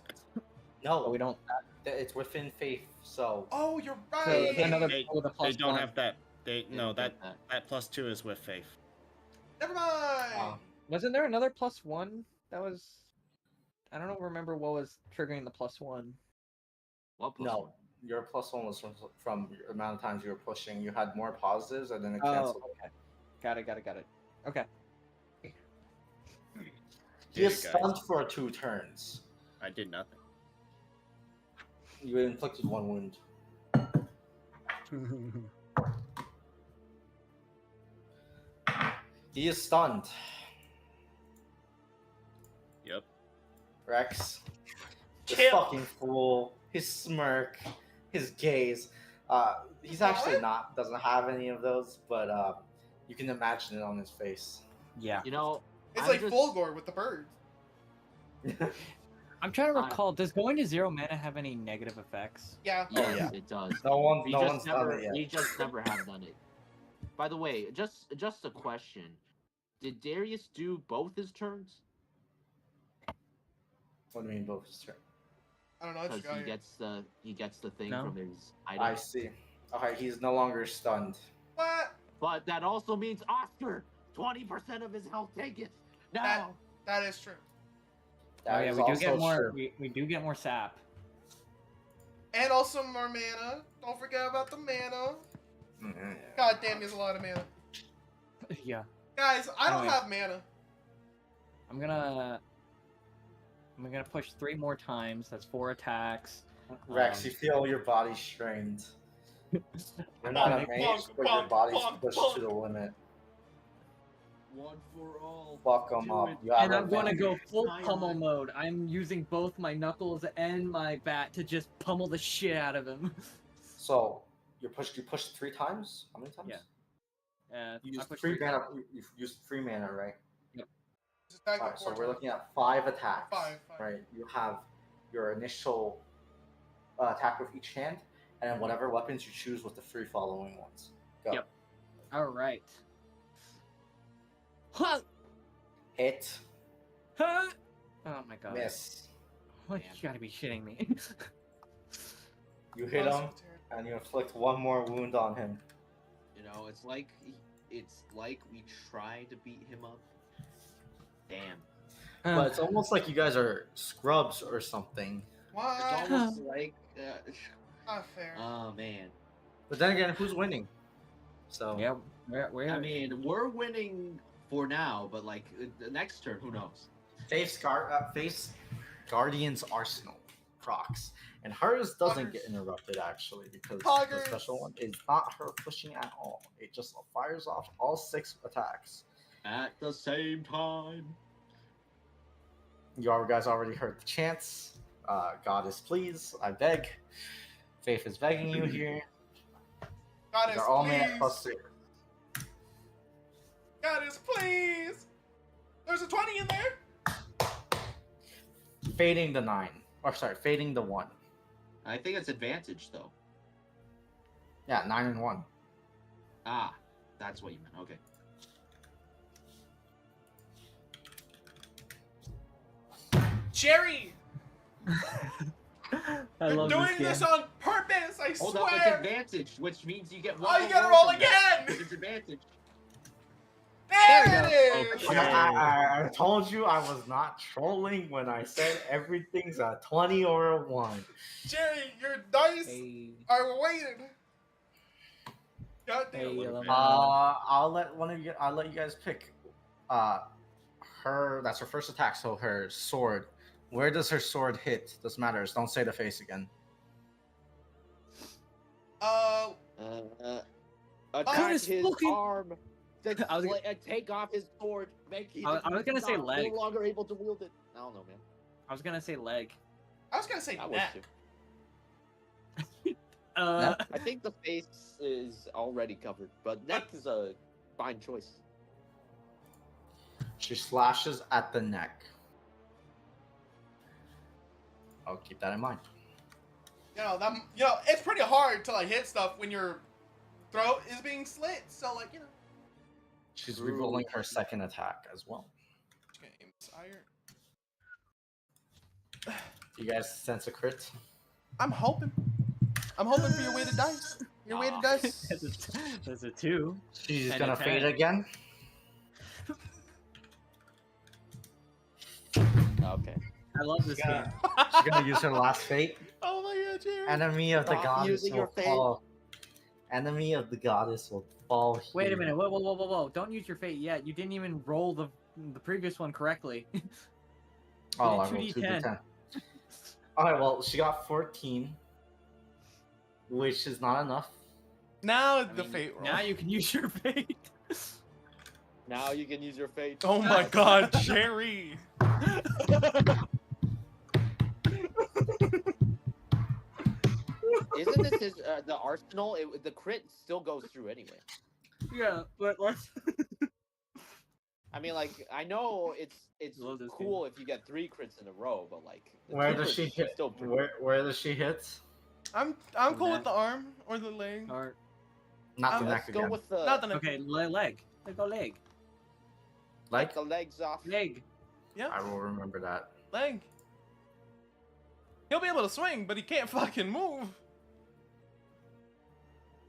No, But we don't. it's within faith. So Oh, you're So right. another They, with a they plus don't one. have that. They no don't that have +2 is with faith. Never mind. Wasn't there another plus one? That was. I don't remember what was triggering the plus one. What plus no, one? your +1 was from the amount of times you were pushing. You had more positives, and then it Oh, canceled. okay. Got it. Okay. He is Guys. stunned for 2 turns. I did nothing. You inflicted 1 wound. He is stunned. Yep. Rex, this Chill. fucking fool, his smirk, his gaze. He's actually doesn't have any of those, but you can imagine it on his face. Yeah. You know, It's I'm like just- Fulgore with the birds. I'm trying to recall. Does going to 0 mana have any negative effects? Yeah. Yes, yeah. it does. No one's We done never, it yet. we just never have done it. By the way, just a question: did Darius do both his turns? What do you mean both his turn? I don't know. I just Because got he here. gets the thing No. from his I item. see. Okay, he's no longer stunned. What? But that also means Oscar, 20% of his health taken. No. That is true. That Oh yeah, is we do also get more. true. We do get more sap. And also more mana. Don't forget about the mana. Mhm. God damn, there's a lot of mana. Yeah. Guys, I don't Anyway. have mana. I'm gonna push 3 more times. That's 4 attacks. Rex, you feel your body strained. You're I'm not gonna a mage, but your body's pushed to the limit. One for all. Fuck 'em Do up. it. You have And I'm going to advantage. go full Hi, pummel Ryan. mode. I'm using both my knuckles and my bat to just pummel the shit out of him. So you pushed 3 times? How many times? Yeah. You I used pushed 3 3 mana. times. You used 3 mana, right? Just attack Alright, with so 4 we're times. looking at 5 attacks. Five. Right. You have your initial attack with each hand, and then whatever weapons you choose with the 3 following ones. Go. Yep. All right. Huh! Hit. Huh! Oh my god. Miss. Oh, you gotta be shitting me. You hit him, and you inflict 1 more wound on him. You know, it's like we try to beat him up. Damn. But it's almost like you guys are scrubs or something. What? It's almost like. Not fair. Oh man. But then again, who's winning? So yeah, we're I mean, we're winning for now, but like the next turn, who knows? Faith's Guardian's Arsenal procs. And hers doesn't get Poggers. interrupted actually because the Poggers. special one is not her pushing at all. It just fires off all 6 attacks. At the same time. You guys already heard the chants. Goddess, please, I beg. Faith is begging you here. Goddess, They're all please. mana +6. Goddess, please. There's a 20 in there. Fading the 9. Or sorry, fading the 1. I think it's advantage though. Yeah, 9 and 1. Ah, that's what you meant. Okay. Jerry, I you're love doing this this game. on purpose. I Hold up, it's swear. advantage, which means you get Oh, one. you more gotta roll from that. again. It's advantage. There we it is. Okay. I told you I was not trolling when I said everything's a 20 or a 1. Jerry, your dice Hey, are weighted. God damn. hey, little let bit. me know. I'll let you guys pick. That's her first attack. So her sword. Where does her sword hit? Doesn't matter. Just don't say the face again. Attack his his fucking- arm. I was Take off his sword. Make him I was gonna say no leg. longer able to wield it. I don't know, man. I was gonna say leg. I was gonna say I was neck. too. Uh, I think the face is already covered, but neck is a fine choice. She slashes at the neck. I'll keep that in mind. It's pretty hard to like hit stuff when your throat is being slit. So like She's rerolling her second attack as well. Do you guys sense a crit? I'm hoping for your weighted dice. Your weighted dice. That's a 2. She's And gonna a fade 10. again. Okay. I love this game. She's gonna use her last fate. Oh my god, Jerry. Enemy of the Stop goddess using will your fate. fall. Enemy of the goddess will fall. Wait a here. minute. Whoa. Don't use your fate yet. You didn't even roll the previous one correctly. Oh, I did rolled 2d10. 2d10. Alright, well, she got 14, which is not enough. Now I the mean, fate roll. Now you can use your fate. Now you can use your fate. Oh my god, Jerry. Isn't this his the arsenal? The crit still goes through anyway. Yeah, but let's. I mean, like, I know it's Love this cool if you get 3 crits in a row, but like, the Where 2 does she crits hit? Still pretty- Where does she hit? I'm cool with the arm or the leg. Or, Not the neck Let's go again. with the Not the neck. okay, leg. Let's go leg. Like, the legs off. Leg. Yeah, I will remember that. leg. He'll be able to swing, but he can't fucking move.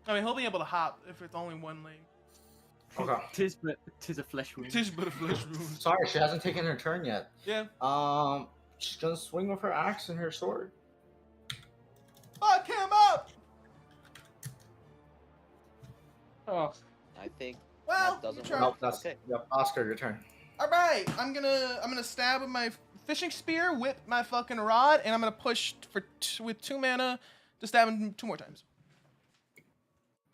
I mean, he'll be able to hop if it's only one leg. Okay. Tis a flesh wound. Tish but a flesh wound. Sorry, she hasn't taken her turn yet. Yeah. She's gonna swing with her axe and her sword. Fuck him up! Oh, I think Well, that doesn't you work. try. Nope, that's Okay. Yep, Oscar, your turn. All right, I'm gonna stab with my fishing spear, whip my fucking rod, and I'm gonna push with 2 mana to stab him 2 more times.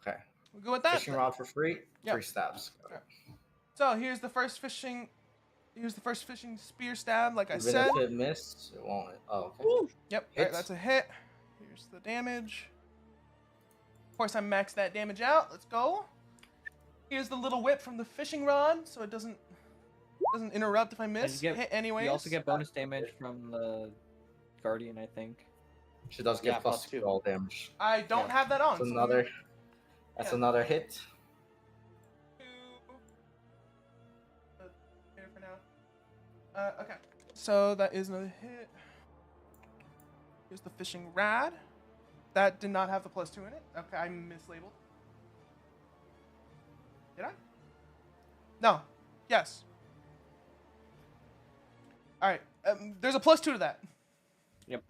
Okay. We'll go with that. Fishing rod for free. Yep. 3 stabs. Okay. So here's the first fishing spear stab, like I Even said. if it missed, it won't. Oh, okay. Yep, Hits. alright, that's a hit. Here's the damage. Of course, I maxed that damage out. Let's go. Here's the little whip from the fishing rod, so it doesn't interrupt if I miss. Hit anyways. you also get bonus damage from the guardian, I think. She does get Yeah, plus +2. 2 all damage. I don't have that on. That's so another. That's yeah. another hit. Here for now. Okay. So that is another hit. Here's the fishing rod. That did not have the +2 in it. Okay, I mislabeled. Did I? No. Yes. All right. There's a +2 to that. Yep.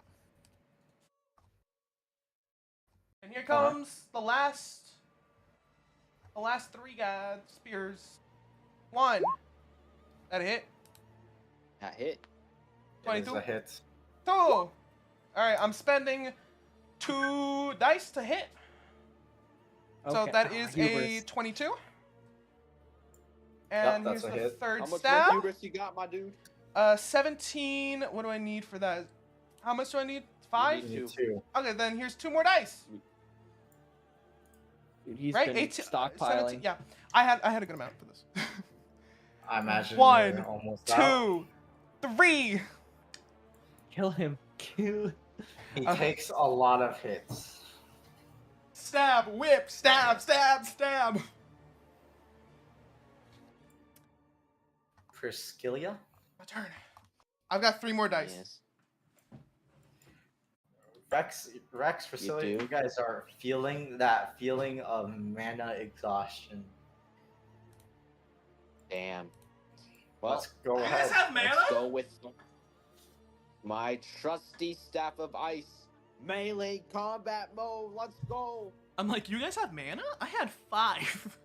And here comes the last 3 spears. 1. That a hit. That hit. It is 22. a hit. 2. All right, I'm spending 2 dice to hit. So Okay. that is a Hubris. 22. And that's here's a the hit. third How much stab. more hubris you got, my dude? 17. What do I need for that? How much do I need? 5? need You need 2. 2. Okay, then here's 2 more dice. Dude, he's Right? been 18, stockpiling. 17. Yeah, I had a good amount for this. I imagine 1, you're almost out. 2, 3. Kill him. Kill. He takes a lot of hits. Stab, whip, stab, stab, stab. Priscilla? My turn. I've got 3 more dice. Yes. Rex, Priscilla, do? you guys are feeling that feeling of mana exhaustion. Damn. Well, Let's go You ahead. guys have let's mana? go with my trusty staff of ice. Melee combat mode. Let's go. I'm like, you guys have mana? I had 5.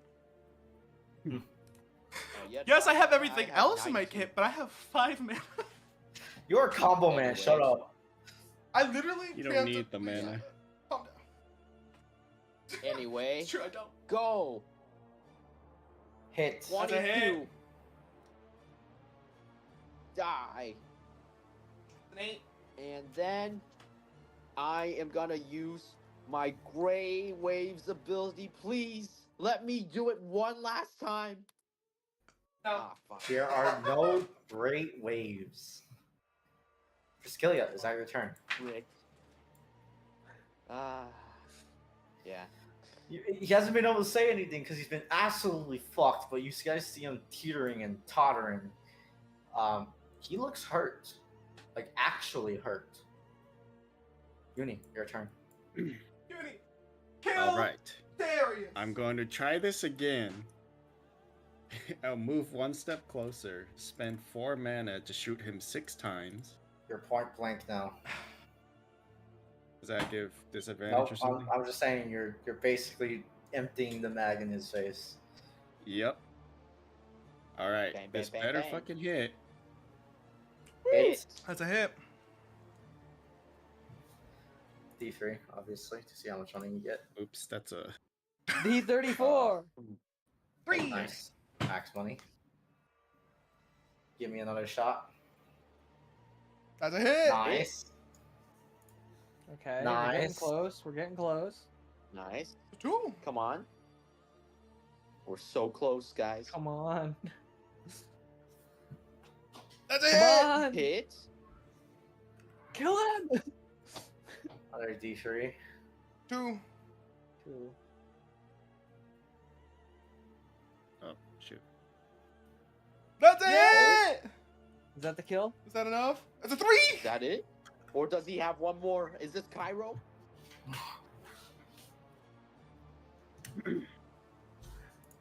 Oh, yeah, Yes, I have I everything have else in my 19. kit, but I have 5 mana. You're a combo man, Anyways. shut up. I literally. You don't preempted- need the mana. Calm down. Anyway, It's true, I don't. go. Hit. That's a hit. 22. Die. An 8. And then I am gonna use my Gray Waves ability. Please let me do it one last time. No. Ah, fuck. There are no great waves. Priscilla, is that your turn? Rick. Ah. Yeah. He hasn't been able to say anything because he's been absolutely fucked. But you guys see him teetering and tottering. He looks hurt, like actually hurt. Uni, your turn. Uni, kill All right. Darius. I'm going to try this again. I'll move one step closer, spend 4 mana to shoot him 6 times. You're point blank now. Does that give disadvantage Nope, or something? I'm just saying you're basically emptying the mag in his face. Yep. Alright, Bang, bang, this bang, better bang. fucking hit. Hit. That's a hit. D3, obviously, to see how much money you get. Oops, that's a... D34. 3. Nice. Max money. Give me another shot. That's a hit. Nice. Okay, we're getting Nice. close. We're getting close. Nice. 2. Come on. We're so close, guys. Come on. That's a Come hit. on. Hit. Kill him. Another D3. 2. Two. Oh, shoot. That's a Yeah. hit. Is that the kill? Is that enough? That's a 3. Is that it? Or does he have one more? Is this Cairo?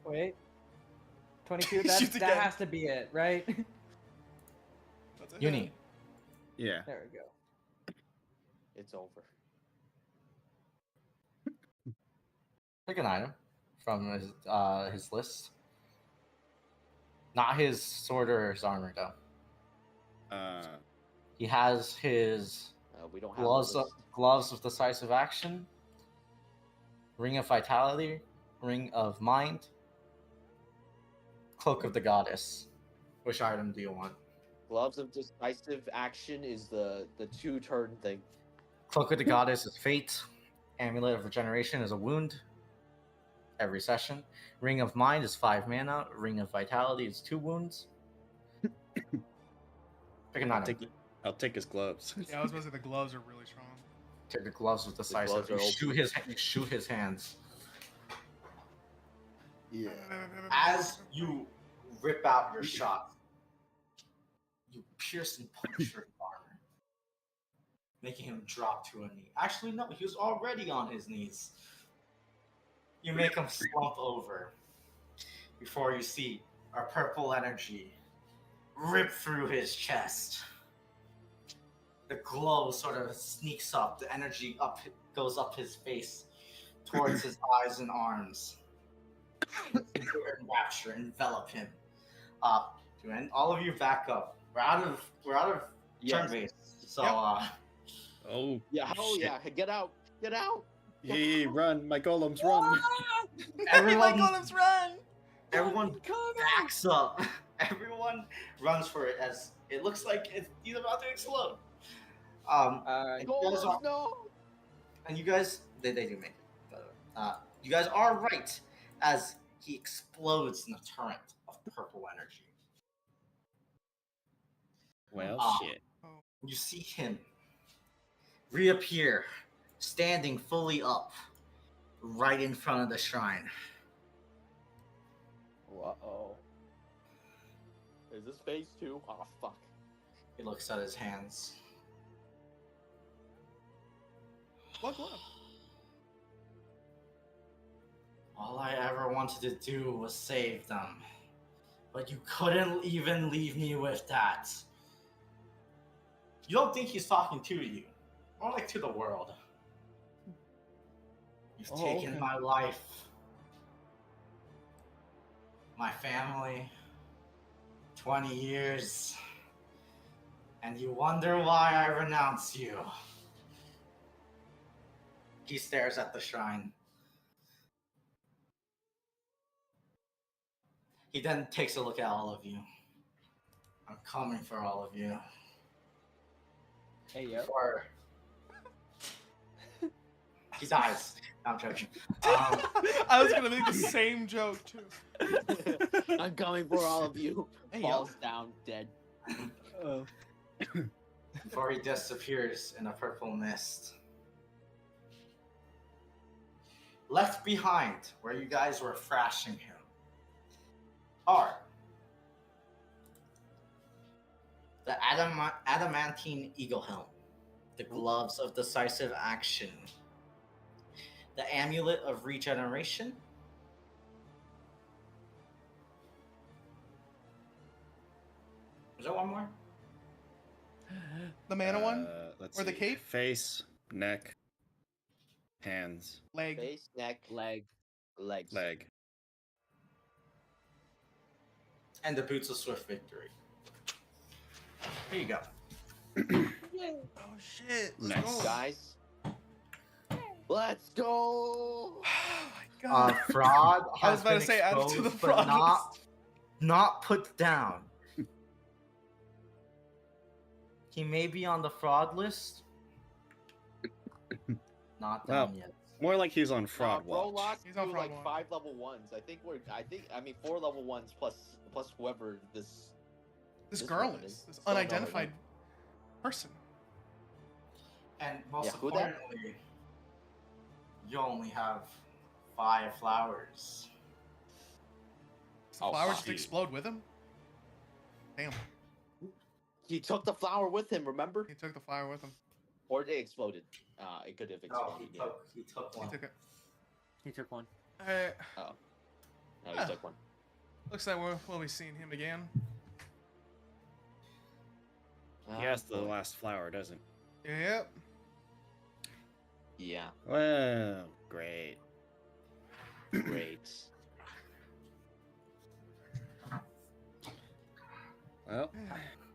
Wait. 22. He That shoots again. has to be it, right? That's a hit. Uni. Yeah. There we go. It's over. Pick an item from his list. Not his sword or his armor, though. He has his We don't have gloves, the list. gloves of decisive action, ring of vitality, ring of mind, cloak of the goddess. Which item do you want? Gloves of decisive action is the 2-turn thing. Cloak of the goddess is fate. Amulet of regeneration is a wound. Every session. Ring of mind is 5 mana. Ring of vitality is 2 wounds. Pick an item. I'll take his gloves. Yeah, I was about to say the gloves are really strong. Take the gloves with decisive. gloves are You shoot his hands. Yeah. As you rip out your shot, you pierce and puncture his armor, making him drop to a knee. Actually, no, he was already on his knees. You make him slump over before you see a purple energy rip through his chest. The glow sort of sneaks up. The energy goes up his face, towards his eyes and arms. Rapture envelop him. All of you back up. We're out of Yes. turn base. So Oh, Yeah, oh shit. yeah, get out! Get out! Hey, run, my golems, run. everyone, My golems run. everyone backs up. Everyone runs for it as it looks like he's about to explode. Alright. Golems, no! And you guys, they do make it. But, you guys are right as he explodes in a torrent of purple energy. Well, shit. You see him reappear, standing fully up, right in front of the shrine. Uh-oh. Is this phase 2? Oh, fuck. He looks at his hands. What glove? All I ever wanted to do was save them. But you couldn't even leave me with that. You don't think he's talking to you. More like to the world. You've taken okay. my life. My family. 20 years. And you wonder why I renounce you. He stares at the shrine. He then takes a look at all of you. I'm coming for all of you. Hey, yo. Before he dies. I'm joking. I was gonna make the same joke too. I'm coming for all of you. Hey, yo. Falls down dead. Oh. Before he disappears in a purple mist. Left behind, where you guys were thrashing him, are the adamantine eagle helm, the gloves of decisive action, the amulet of regeneration, is there one more? The mana one? Let's Or the see. cape? Face, neck, hands, Leg. Face, neck, Leg. legs. leg. And the boots of swift victory. Here you go. Oh shit. Let's Nice. go. Guys, let's go. Oh my god. Fraud has I was about been to say add it to the exposed, but fraud not put down. He may be on the fraud list. Not down yet. More like he's on fraud Bro watch. lost He's on to fraud like watch. 5 level 1s. I mean 4 level 1s plus whoever this. This This girl woman is is this so annoying. unidentified person. And most Yeah, who that? importantly, you only have 5 flowers. Does the Oh, flower fuck. just explode with him? Damn. He took the flower with him, remember? He took the flower with him. Or it exploded. It could have No, exploded. he took He one. took it. He took one. Alright. No, he Ah. took one. Looks like we'll be seeing him again. He has the boy. last flower, doesn't Yep. Yeah, he? Well, great. great. Well,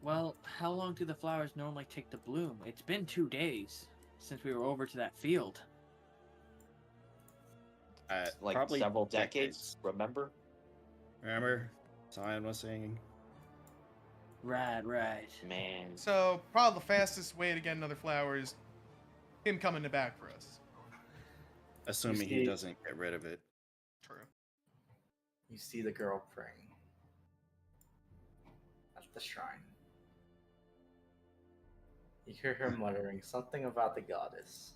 Well, how long do the flowers normally take to bloom? It's been 2 days since we were over to that field. Like probably several decades, remember? Remember? Zion was singing. Right. Man. So probably the fastest way to get another flower is him coming back for us. Assuming see- he doesn't get rid of it. True. You see the girl praying at the shrine. You hear her muttering something about the goddess.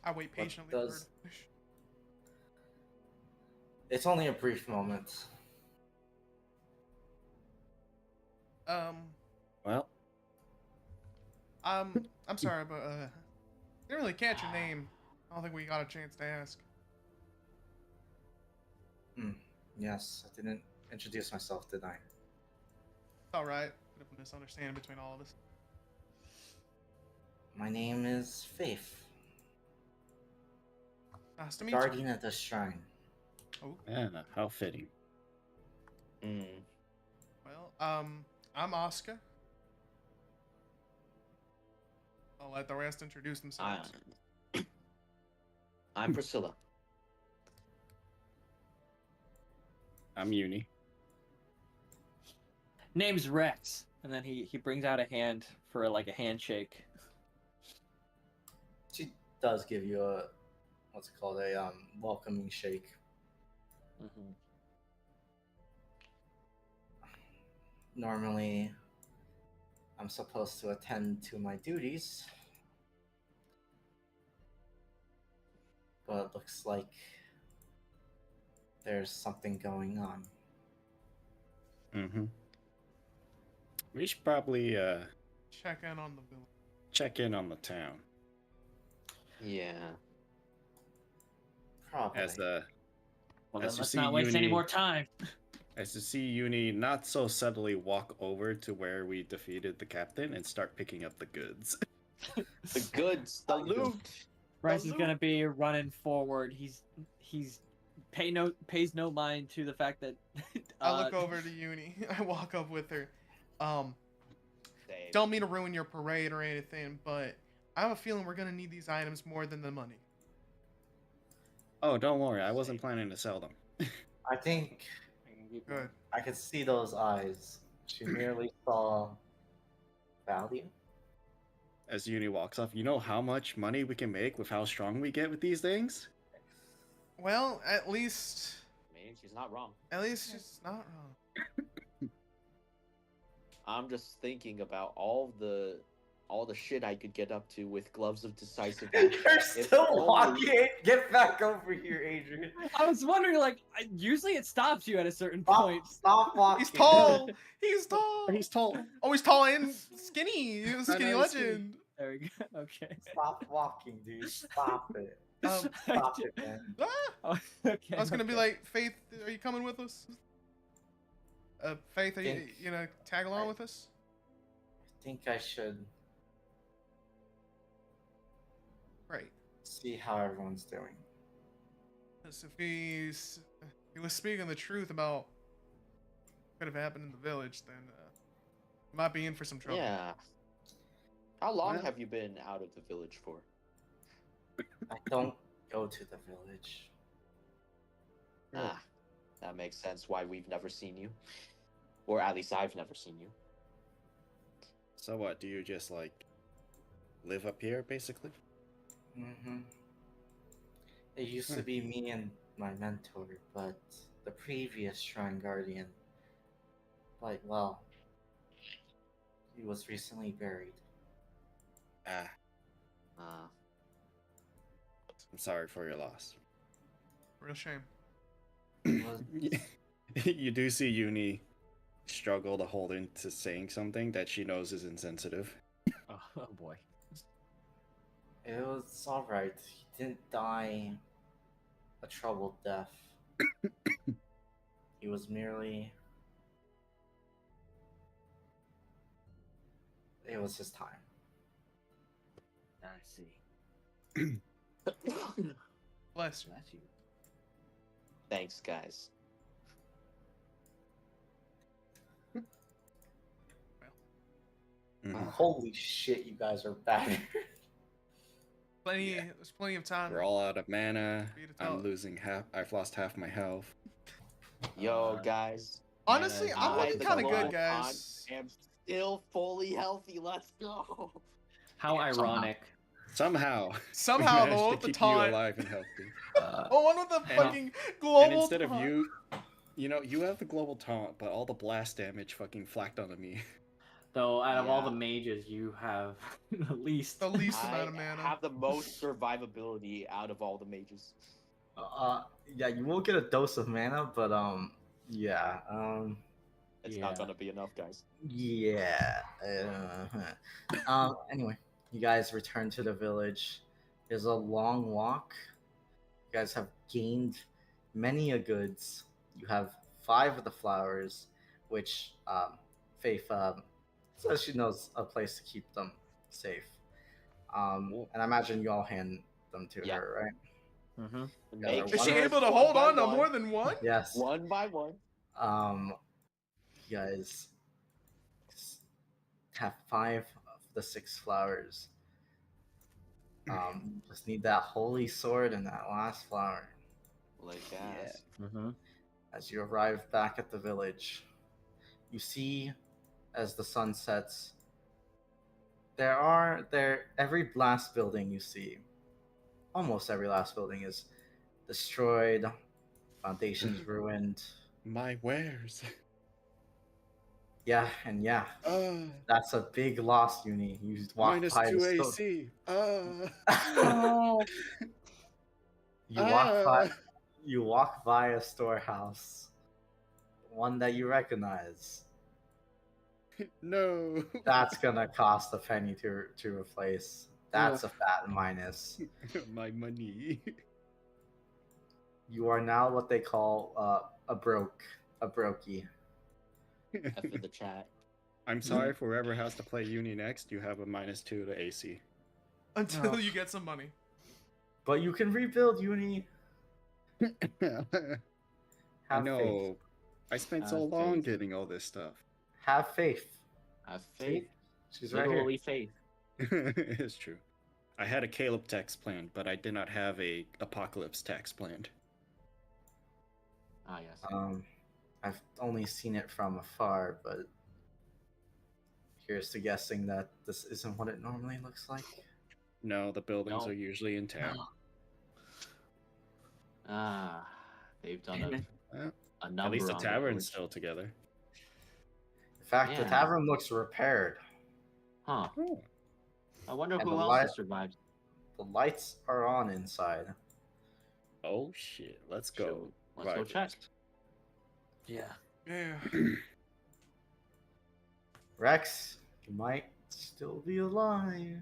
I wait patiently for her to does- finish. It's only a brief moment. Well, I'm sorry, but didn't really catch your name. I don't think we got a chance to ask. Yes, I didn't introduce myself, did I? It's all right. Bit of a misunderstanding between all of us. My name is Faith, Nice to meet you. guardian of the shrine. Oh, yeah, how fitting. Mm. well, I'm Oscar. I'll let the rest introduce themselves. I'm Priscilla. I'm Uni. Name's Rex. And then he brings out a hand for like a handshake. She does give you a what's it called, a welcoming shake. Mm-hmm. Normally, I'm supposed to attend to my duties, but it looks like there's something going on. Mm-hmm. We should probably Check in on the village. check in on the town. Yeah. Probably. As Well, then As you let's see, not waste any Uni- more time. as you see Uni not so subtly walk over to where we defeated the captain and start picking up the goods. The goods, the loot. Bryce is loot. gonna be running forward. He's pays no mind to the fact that I look over to Uni. I walk up with her. Same. Don't mean to ruin your parade or anything, but I have a feeling we're gonna need these items more than the money. Oh, don't worry, I wasn't planning to sell them. I think Good. I could see those eyes. She merely saw value. As Uni walks off, you know how much money we can make with how strong we get with these things? Well, at least I mean, she's not wrong. she's not wrong. I'm just thinking about all the shit I could get up to with gloves of decisive action. You're If still only- walking. Get back over here, Adrian. I was wondering, like, usually it stops you at a certain Stop, point. stop walking. He's tall. He's tall. He's tall. Oh, he's tall and skinny. He's a I skinny know, he's legend. There we go. Okay. Stop walking, dude. Stop it. Um, Stop it, man. Ah! Oh, okay. I was gonna be okay. like, Faith, are you coming with us? Faith, are you Think- gonna tag along with us? I think I should Right. see how everyone's doing. Because if he was speaking the truth about what could have happened in the village, then he might be in for some trouble. Yeah. How long Well- have you been out of the village for? I don't go to the village. Ah, that makes sense why we've never seen you. Or at least I've never seen you. So what, do you just, like, live up here, basically? Mm-hmm. It used to be me and my mentor, but the previous Shrine Guardian, like, well, he was recently buried. Ah, Ah. I'm sorry for your loss. Real shame. It was, You do see Uni struggle to hold into saying something that she knows is insensitive. Oh boy. it was alright. He didn't die a troubled death. He was merely. It was his time. I see. Bless you. That's you. Thanks, guys. Mhm. Holy shit, you guys are bad. There's plenty of time. We're all out of mana. For you to tell I'm it. losing half. I've lost half my health. Yo, guys. Honestly, I'm I, looking the kind of good, Lord, guys. am still fully healthy. Let's go. How ironic. Somehow. Somehow, we the managed one to with the keep taunt. you alive and healthy. Oh, one with the And- fucking global And instead of taunt. you know, you have the global taunt, but all the blast damage fucking flacked onto me. Though out of all the Yeah. mages, you have the least. The least I amount of mana. have the most survivability out of all the mages. Yeah, you won't get a dose of mana, but yeah, It's Yeah. not gonna be enough, guys. yeah. Anyway, you guys return to the village. There's a long walk. You guys have gained many a goods. You have 5 of the flowers, which Faith says she knows a place to keep them safe. And I imagine you all hand them to Yeah. her, right? Mm-hmm. Make Is she One- able to one hold by on to one. more than one? Yes. One by one. You guys have 5 of the 6 flowers. Just need that holy sword and that last flower. Like gas. Mm-hmm. As you arrive back at the village, you see as the sun sets, every last building you see, almost every last building is destroyed, foundations ruined. My wares. Yeah, and yeah, that's a big loss, Uni. You walk Minus by 2 the AC. you walk by a storehouse, one that you recognize. No. That's gonna cost a penny to replace. That's a fat minus. My money. You are now what they call a brokey. F in the chat. I'm sorry for whoever has to play Uni next. You have a -2 to AC. Until No. you get some money. But you can rebuild, Uni. I Have know. faith. I spent so Have long faith. getting all this stuff. Have faith. Have See? faith. She's right here. Literally faith. It's true. I had a Caleb tax planned, but I did not have a Apocalypse tax planned. Ah, yes. I've only seen it from afar, but Here's to guessing that this isn't what it normally looks like. No, the buildings No. are usually intact. Ah, they've done Well, a number at least the on tavern's village. still together. In fact, the Yeah. tavern looks repaired. Huh. Oh, I wonder And who the else light- has survived. The lights are on inside. oh shit! Let's go. So, let's go Vibers. check. Yeah. Yeah. Rex, you might still be alive.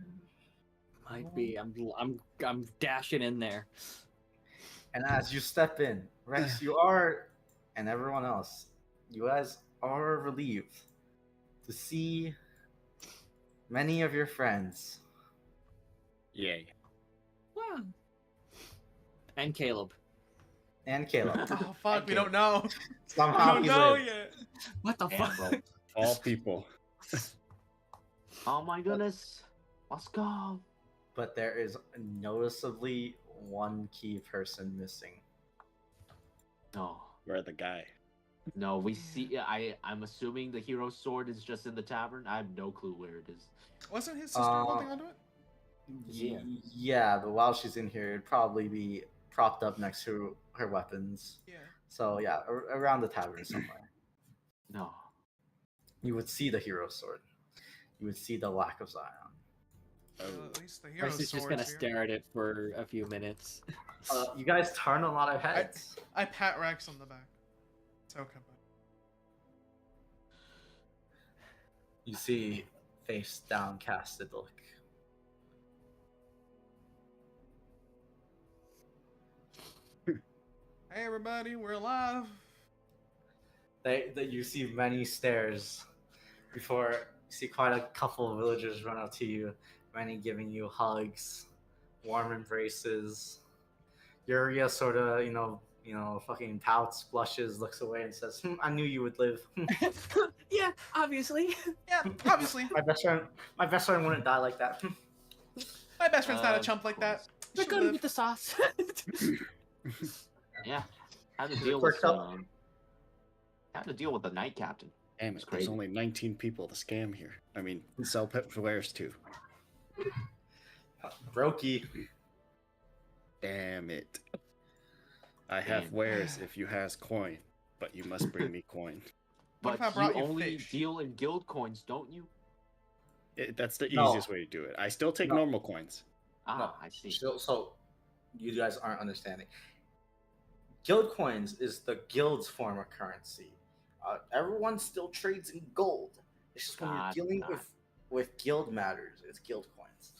Might be. I'm dashing in there. And as you step in, Rex, you are, and everyone else, you guys are relieved to see many of your friends. Yay! Wow. And Caleb. And Caleb. Oh fuck, we don't know. We Somehow don't he know lived. yet. What the Damn, fuck? bro. All people. Oh my goodness. Let's go. But there is noticeably one key person missing. No. We're the guy. No, we see. I'm assuming the hero's sword is just in the tavern. I have no clue where it is. Wasn't his sister holding onto it? Yeah. Yeah, but while she's in here, it'd probably be propped up next to her weapons. Yeah. So yeah, around the tavern somewhere. No. You would see the hero sword. You would see the lack of Zion. At least the hero Rex is just sword's gonna here. stare at it for a few minutes. You guys turn a lot of heads. I pat Rex on the back. It's okay, bud. You see face downcasted look. Hey everybody, we're alive. You see many stares before you see quite a couple of villagers run up to you, many giving you hugs, warm embraces. Yuria sort of, fucking pouts, blushes, looks away, and says, "I knew you would live. Yeah, obviously. Yeah, obviously. my best friend wouldn't die like that." My best friend's not a Of chump like that. They're She gonna lived. get the sauce. Yeah. Had to deal Perked with up. had to deal with the night captain. Damn It's it! There's crazy. only 19 people to scam here. I mean, sell pet wares too. Brokey. Damn it! I have Damn. wares if you has coin, but you must bring me coin. What if But I brought you you only fish? deal in guild coins, don't you? That's the No. easiest way to do it. I still take No. normal coins. Ah, No, I see. So, you guys aren't understanding. Guild coins is the guild's form of currency. Everyone still trades in gold. It's just when you're God, dealing God. with guild matters, it's guild coins.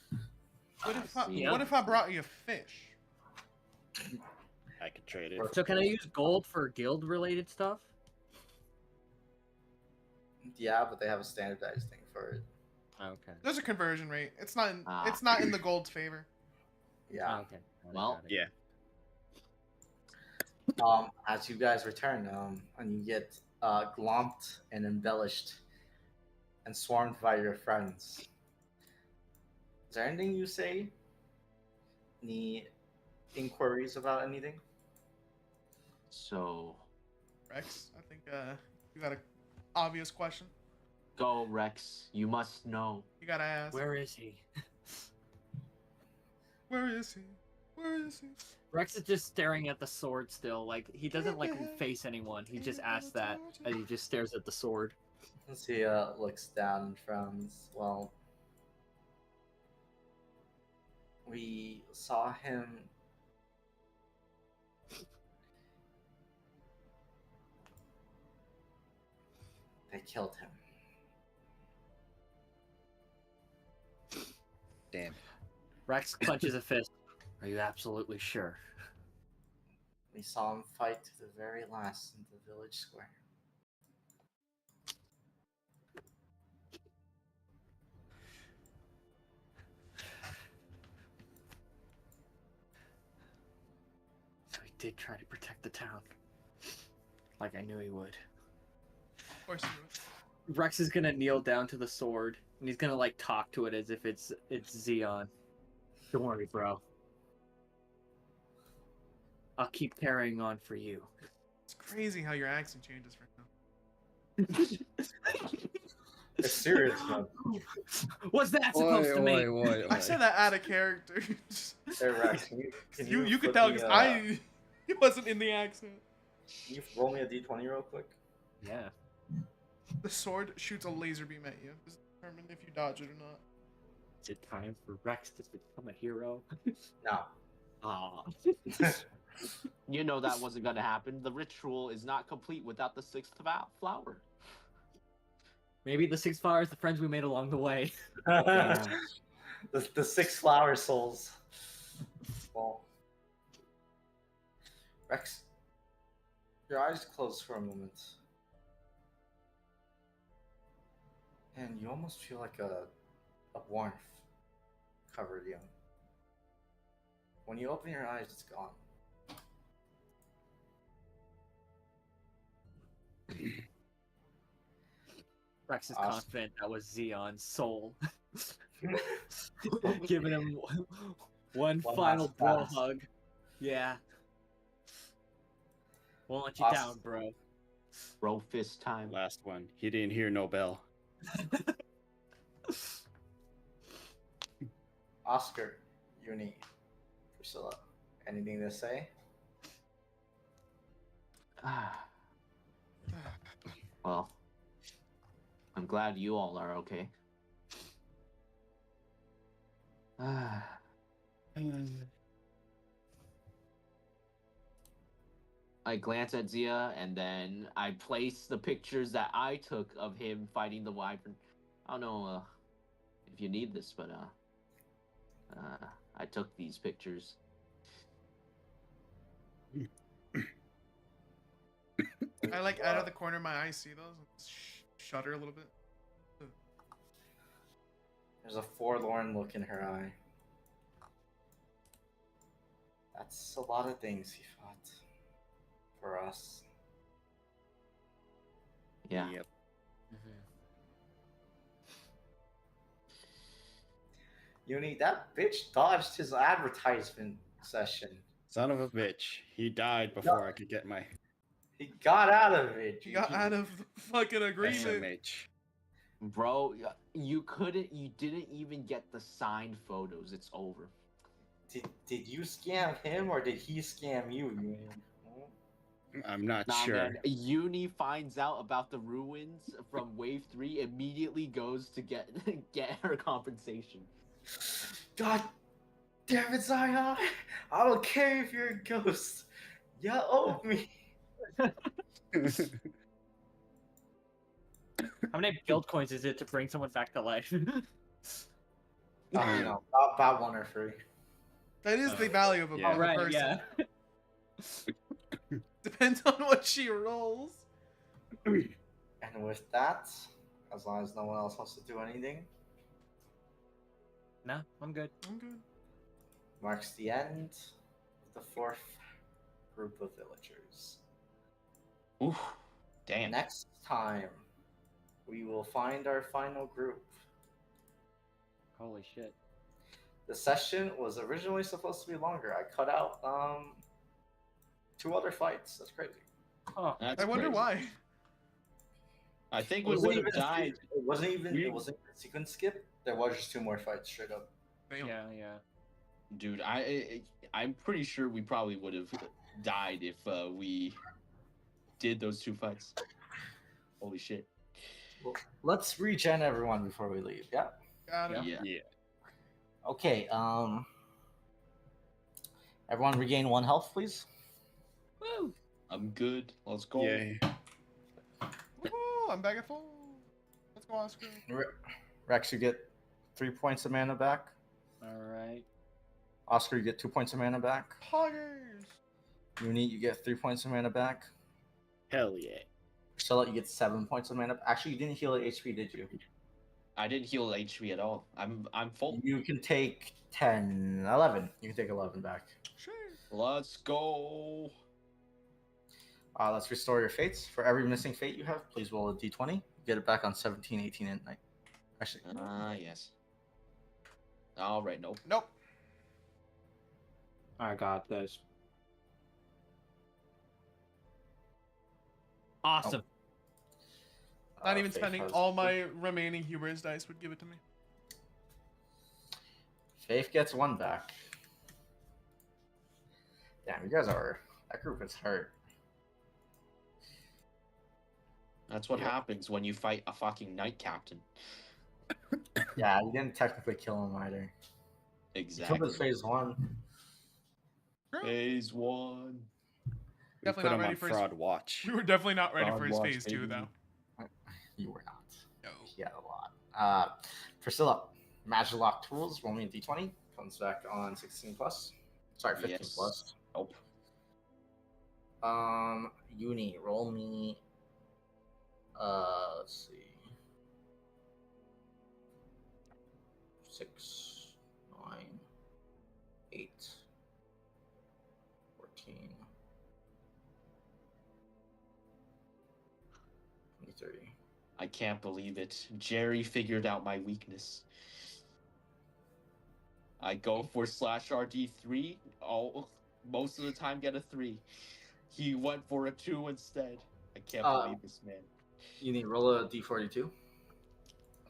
see. What if I brought you fish? I could trade it. So can I use gold for guild related stuff? Yeah, but they have a standardized thing for it. Okay. There's a conversion rate. It's not in, Ah. it's not in the gold's favor. Yeah. Okay. Well, Yeah. As you guys return, and you get glomped and embellished and swarmed by your friends. Is there anything you say? Any inquiries about anything? so Rex, I think you got a obvious question. go, Rex. You must know. You gotta ask. Where is he? Where is he? Where is he? Rex is just staring at the sword still. Like he doesn't like face anyone. He just asks that, and he just stares at the sword. As he looks down and frowns. Well, we saw him. They killed him. Damn. Rex clenches a fist. Are you absolutely sure? We saw him fight to the very last in the village square. So he did try to protect the town. Like I knew he would. Of course you would. Rex is gonna kneel down to the sword, and he's gonna like talk to it as if it's Xeon. Don't worry, bro. I'll keep carrying on for you. It's crazy how your accent changes for now. It's serious, man. What's that supposed to mean? I said that out of character. Hey, Rex, can you you could flip tell me, because it wasn't in the accent. Can you roll me a d20 real quick? Yeah. The sword shoots a laser beam at you. This is determined if you dodge it or not. Is it time for Rex to become a hero? No. Aw. You know that wasn't gonna happen. The ritual is not complete without the sixth flower. Maybe the 6 flowers, the friends we made along the way. Damn. The 6 flower souls. Well, Rex, your eyes close for a moment, and you almost feel like a warmth covered you. When you open your eyes, it's gone. Rex is Awesome. confident that was Xeon's soul. Giving him one One final last bro pass. hug. Yeah. Won't let you Awesome. down, bro. Bro fist time. Last one. He didn't hear no bell. Oscar, Uni, Priscilla, anything to say? Well, I'm glad you all are okay. I glance at Zia and then I place the pictures that I took of him fighting the wyvern. I don't know if you need this, but I took these pictures. I like out of the corner of my eye see those and shudder a little bit. There's a forlorn look in her eye. That's a lot of things he fought for us. Yeah. Yep. Uni, that bitch dodged his advertisement session. Son of a bitch. He died before I could get my He got out of it. He got out of the fucking agreement. SMH. Bro, you didn't even get the signed photos. It's over. Did you scam him or did he scam you, Uni? I'm not Nah, sure. man. Uni finds out about the ruins from Wave 3, immediately goes to get her compensation. God damn it, Zion! I don't care if you're a ghost. You owe me. How many guild coins is it to bring someone back to life? No, about 1 or 3. That is the value of a, Yeah. of a Right, person. yeah. Depends on what she rolls. And with that, as long as no one else wants to do anything, No, I'm good. I'm good. marks the end of the 4th group of villagers. Oof. Damn. Next time, we will find our final group. Holy shit. The session was originally supposed to be longer. I cut out 2 other fights. That's crazy. Oh, That's I wonder crazy. why. I think It we wasn't would have even died. It wasn't even We- it wasn't even a sequence skip. There was just 2 more fights straight up. Damn. yeah. Dude, I'm pretty sure we probably would have died if we did those 2 fights. Holy shit. Well, let's regen everyone before we leave. Yeah. Got it. Yeah. Okay. Everyone regain 1 health, please. Woo! I'm good. Let's go. Woohoo! I'm back at full. Let's go, Oscar. Rex, you get 3 points of mana back. Alright. Oscar, you get 2 points of mana back. Poggers. Uni, you get 3 points of mana back. Hell yeah. Priscilla, you get 7 points of mana. Actually, you didn't heal at HP, did you? I didn't heal HP at all. I'm full. You can take 10, 11. You can take 11 back. Sure. Let's go. Let's restore your fates. For every missing fate you have, please roll a d20. Get it back on 17, 18, and 9. Actually, Yes. All right. Nope. Nope. I got this. Awesome. Not even Faith spending has all 2. my remaining hubris dice would give it to me. Faith gets 1 back. Damn, you guys are. That group is hurt. That's what Yeah. happens when you fight a fucking knight captain. Yeah, you didn't technically kill him either. You killed Exactly. his phase 1. Phase 1. We Definitely put not him ready on for his- fraud watch. We were definitely not ready Fraud for his watch, phase 2, baby. though. You were not. No. He had a lot. Priscilla, Magilock Tools, roll me a d20. Comes back on 16 plus. Sorry, 15 Yes. plus. Nope. Uni, roll me. Let's see. 6, 9, 8, 14, 23. I can't believe it. Jerry figured out my weakness. I go for /RD3. Most of the time get a 3. He went for a 2 instead. I can't believe this man. Uni, roll a d42.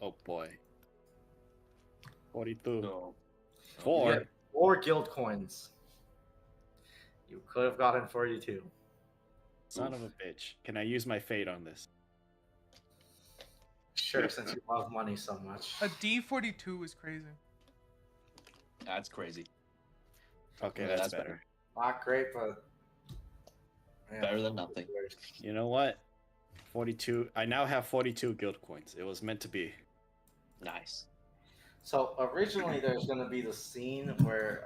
Oh boy. 42. No. 4. You get 4 guild coins. You could have gotten 42. Son of a bitch. Can I use my fate on this? Sure, since you love money so much. A D42 is crazy. That's crazy. Okay, Yeah, that's that's better. Not great, but yeah. Better than nothing. You know what? 42. I now have 42 guild coins. It was meant to be. Nice. So originally there's going to be the scene where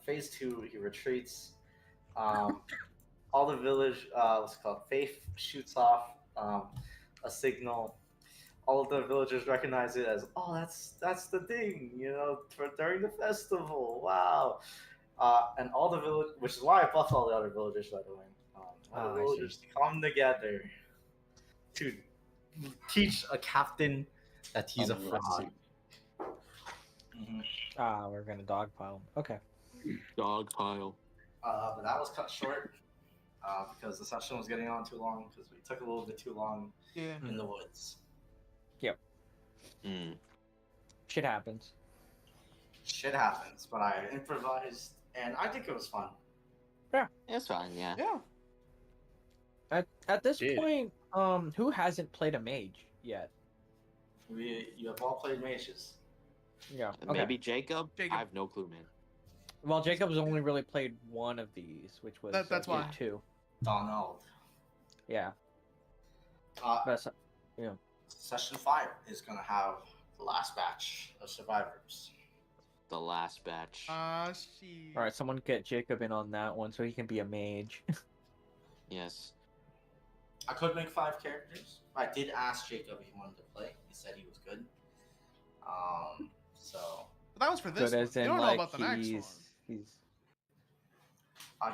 phase 2 he retreats. All the village, what's it called? Faith shoots off a signal. All of the villagers recognize it as, oh, that's the thing, you know, for during the festival. Wow. And all the village, which is why I buffed all the other villagers, by the way. All the villagers come together to teach a captain that he's a fraud. Mm-hmm. We're gonna dogpile. Okay. Dog pile. But that was cut short because the session was getting on too long because we took a little bit too long Yeah. in the woods. Mm. Shit happens. Shit happens, but I improvised and I think it was fun. It's fine, yeah. Yeah. At this Dude. point, who hasn't played a mage yet? You have all played mages. Yeah. Maybe Jacob? Jacob. I have no clue, man. Well, Jacob's only really played one of these, which was That's year why. 2. Donald. Yeah. Uh, That's, Session 5 is going to have the last batch of survivors. The last batch. She. all right, someone get Jacob in on that one so he can be a mage. Yes. I could make 5 characters. I did ask Jacob if he wanted to play. He said he was good. So But that was for this Good one. as You in don't know like about the next one. he's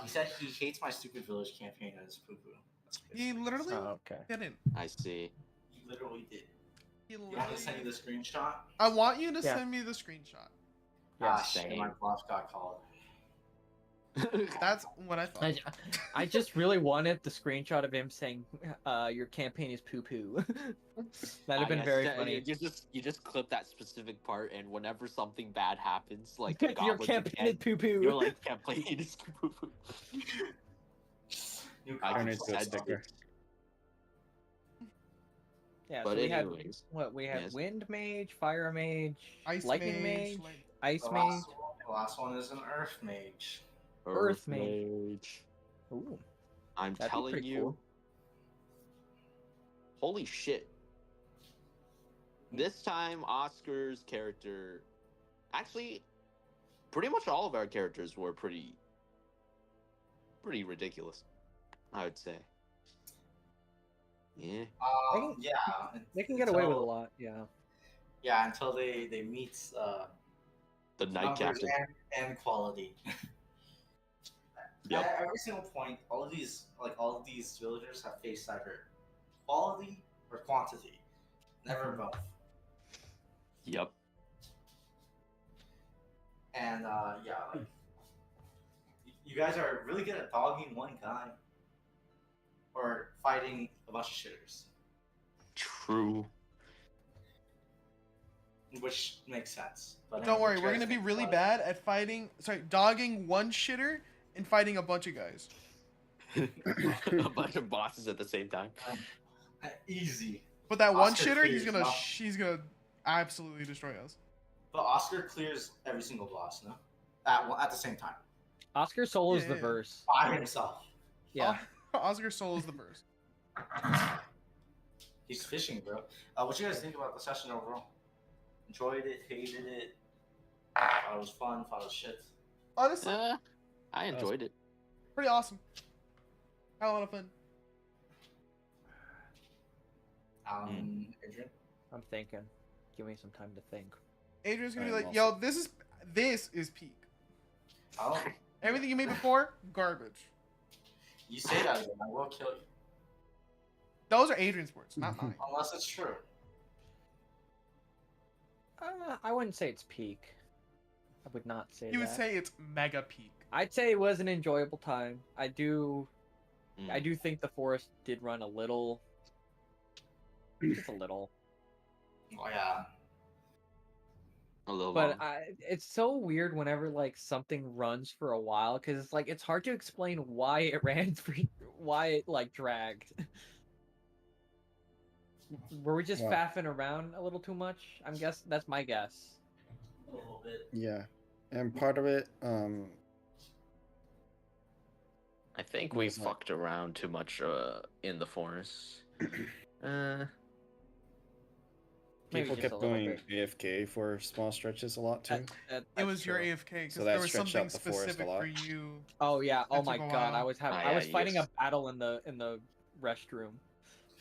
he said he hates my stupid village campaign as poo-poo. That's He basically- literally okay. didn't. I see. He literally did. He You want me to send you the screenshot? I want you to Yeah. send me the screenshot. Yeah, shit, same. my bluff got called. That's what I thought. I just really wanted the screenshot of him saying, "Your campaign is poo poo." That'd have been very funny. You just clip that specific part, and whenever something bad happens, like Your goblins campaign is again, poo poo. you're like, campaign is poo poo. New I Turn copy. it into a said sticker. Yeah, But so we had anyways, what we had: yes. wind mage, fire mage, Ice lightning mage, mage, like- ice The mage, last one is an earth mage. Earth mage. Ooh, I'm that'd be telling pretty you. cool. Holy shit. This time, Oscar's character. Actually, pretty much all of our characters were pretty ridiculous, I would say. Yeah. Yeah. They can get away with a until- lot. Yeah. Yeah, until they meet The Night numbers Captain. and quality. Yep. At every single point, all of these villagers have faced either quality or quantity, never both. Yep. And yeah, like you guys are really good at dogging one guy or fighting a bunch of shitters. True. Which makes sense. But Don't what worry, you we're guys gonna be think really about bad at dogging one shitter and fighting a bunch of guys. A bunch of bosses at the same time. Easy. But that one Oscar shitter, clears, no? he's gonna absolutely destroy us. But Oscar clears every single boss, no? At the same time. Oscar solos Yeah, the yeah. verse. By himself. Yeah. Oscar Soul is the verse. He's fishing, bro. What you guys think about the session overall? Enjoyed it? Hated it? Thought it was fun? Thought it was shit? Honestly, I enjoyed it. pretty awesome. Had a lot of fun. Adrian? I'm thinking. Give me some time to think. Adrian's gonna be I'm like, "Yo, this is peak. Oh, Everything you made before, garbage." you say that again. I will kill you. Those are Adrian's words, not mine. Unless it's true. I wouldn't say it's peak. I would not say He would that. say it's mega peak. I'd say it was an enjoyable time. I do think the forest did run a little, just a little. Oh yeah. A little But long. it's so weird whenever like something runs for a while because it's like it's hard to explain why it ran for why it like dragged. Were we just Well- faffing around a little too much? I'm guess that's my guess. A little bit. Yeah, and part of it, I think we was like- fucked around too much in the forest. Maybe people just a kept little going bit. AFK for small stretches a lot too. It was your AFK because So there that was stretched something out the forest a specific lot. for you. Oh yeah. Oh That my took a god. while. I yeah, was fighting a yes. battle in the restroom.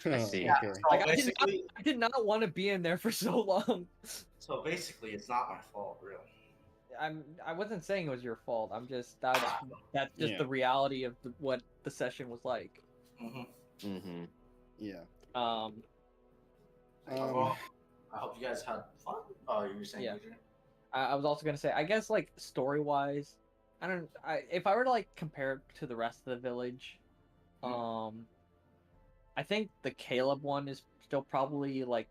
Oh, see. okay. So Like basically, I did not want to be in there for so long. it's not my fault, really. I wasn't saying it was your fault. I'm just that's just Yeah. the reality of what the session was like. Mm-hmm. Mm-hmm. Yeah. Well, I hope you guys had fun. Oh, you were saying, Yeah. Adrian? I was also gonna say, I guess like story wise, if I were to like compare it to the rest of the village, I think the Caleb one is still probably like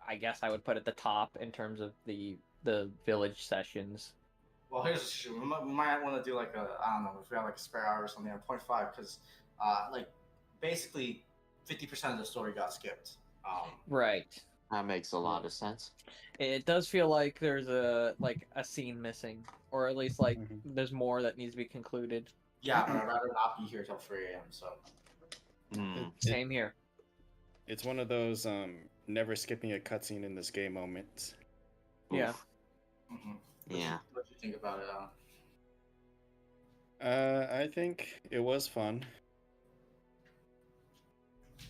I guess I would put at the top in terms of the village sessions. Well, here's the issue. We might want to do like I don't know, if we have like a spare hour or something, a 0.5, because like basically 50% of the story got skipped. Right. That makes a lot of sense. It does feel like there's a scene missing, or at least like Mhm. there's more that needs to be concluded. Yeah, but I'd rather not be here till 3 a.m. So Same here. It's one of those never skipping a cutscene in this game moments. Yeah. mhm. Yeah. What do you think about it? I think it was fun.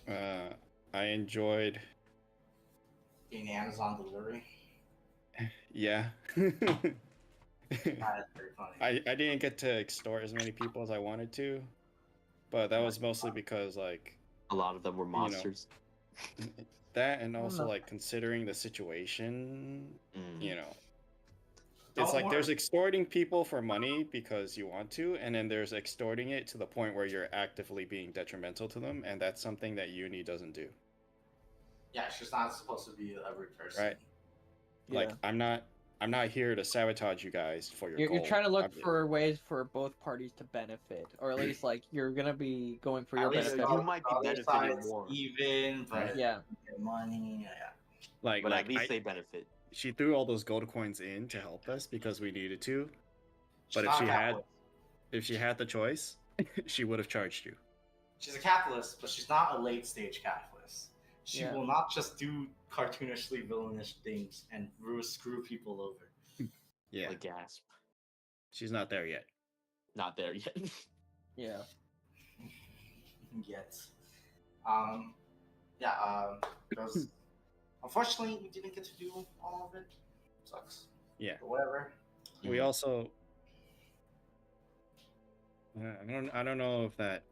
I enjoyed. Getting the Amazon delivery. Yeah. That is pretty funny. I didn't get to extort as many people as I wanted to, but that was mostly because like A lot of them were monsters. that, and also no. like considering the situation, Mm. you know. Don't It's like there's worry. extorting people for money because you want to, and then there's extorting it to the point where you're actively being detrimental to them, and that's something that Uni doesn't do. Yeah, she's not supposed to be a rude person. Right. Like Yeah. I'm not here to sabotage you guys for your You're goal. trying to look I'm- for ways for both parties to benefit, or at least like you're gonna be going for your At least benefit. you might be the other benefiting side's more. even, but Yeah. you get money. Yeah. like But like at least I- they benefit. she threw all those gold coins in to help us because we needed to. She's But if not she a had capitalist. if she had the choice, she would have charged you. She's a capitalist, but she's not a late stage capitalist. She Yeah. will not just do cartoonishly villainous things and screw people over. Yeah. Like gasp. She's not there yet. Not there yet. Yeah. Yet. Because unfortunately we didn't get to do all of it. Sucks. Yeah. But whatever. We also I don't know if that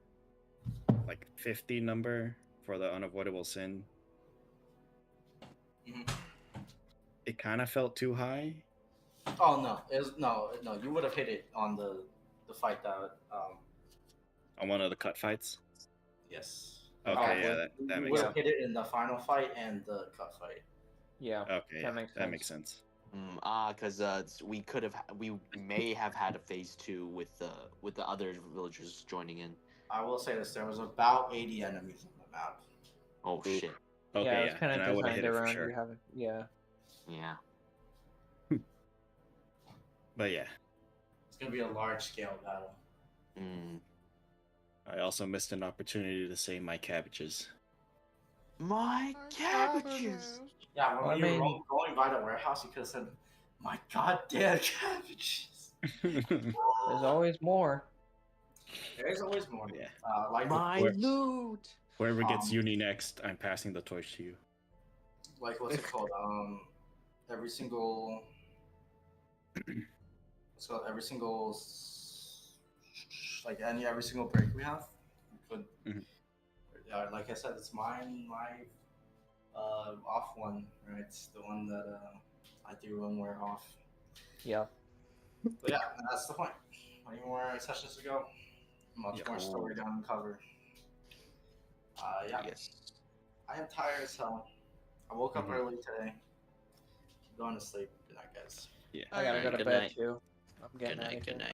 like 50 number for the unavoidable sin. Mhm. It kind of felt too high. Oh no, it was no. You would have hit it on the fight that. On one of the cut fights. Yes. Okay, yeah, but that we makes would sense. have hit it in the final fight and the cup fight. Yeah. Okay, That makes that makes sense. sense. Because we may have had a phase 2 with the other villagers joining in. I will say this: there was about 80 enemies on the map. Oh shit. Okay, Yeah, it was yeah, kind and of I would have designed hit it for around sure. you having. Yeah. Yeah. But yeah, It's gonna be a large scale battle. Mm. I also missed an opportunity to save my cabbages. My cabbages. Yeah, when Well, I we were mean- going by the warehouse, you could have said, "My goddamn cabbages." There's always more. There's always more. Yeah. Like My Where- loot. Whoever gets Um, uni next, I'm passing the torch to you. like what's it called? Every single. So every single, like every single break we have, we could. Mhm. Like I said, it's my off one, right? It's the one that I do when we're off. Yeah. But yeah, that's the point. Many more sessions to go. Much Yeah. more story to uncover. Yeah, Yes. I am tired as hell. I woke up Mhm. early today. Going to sleep. Good night, guys. Yeah. I gotta go to Good bed night. too. I'm getting Good out night. of Good here. night.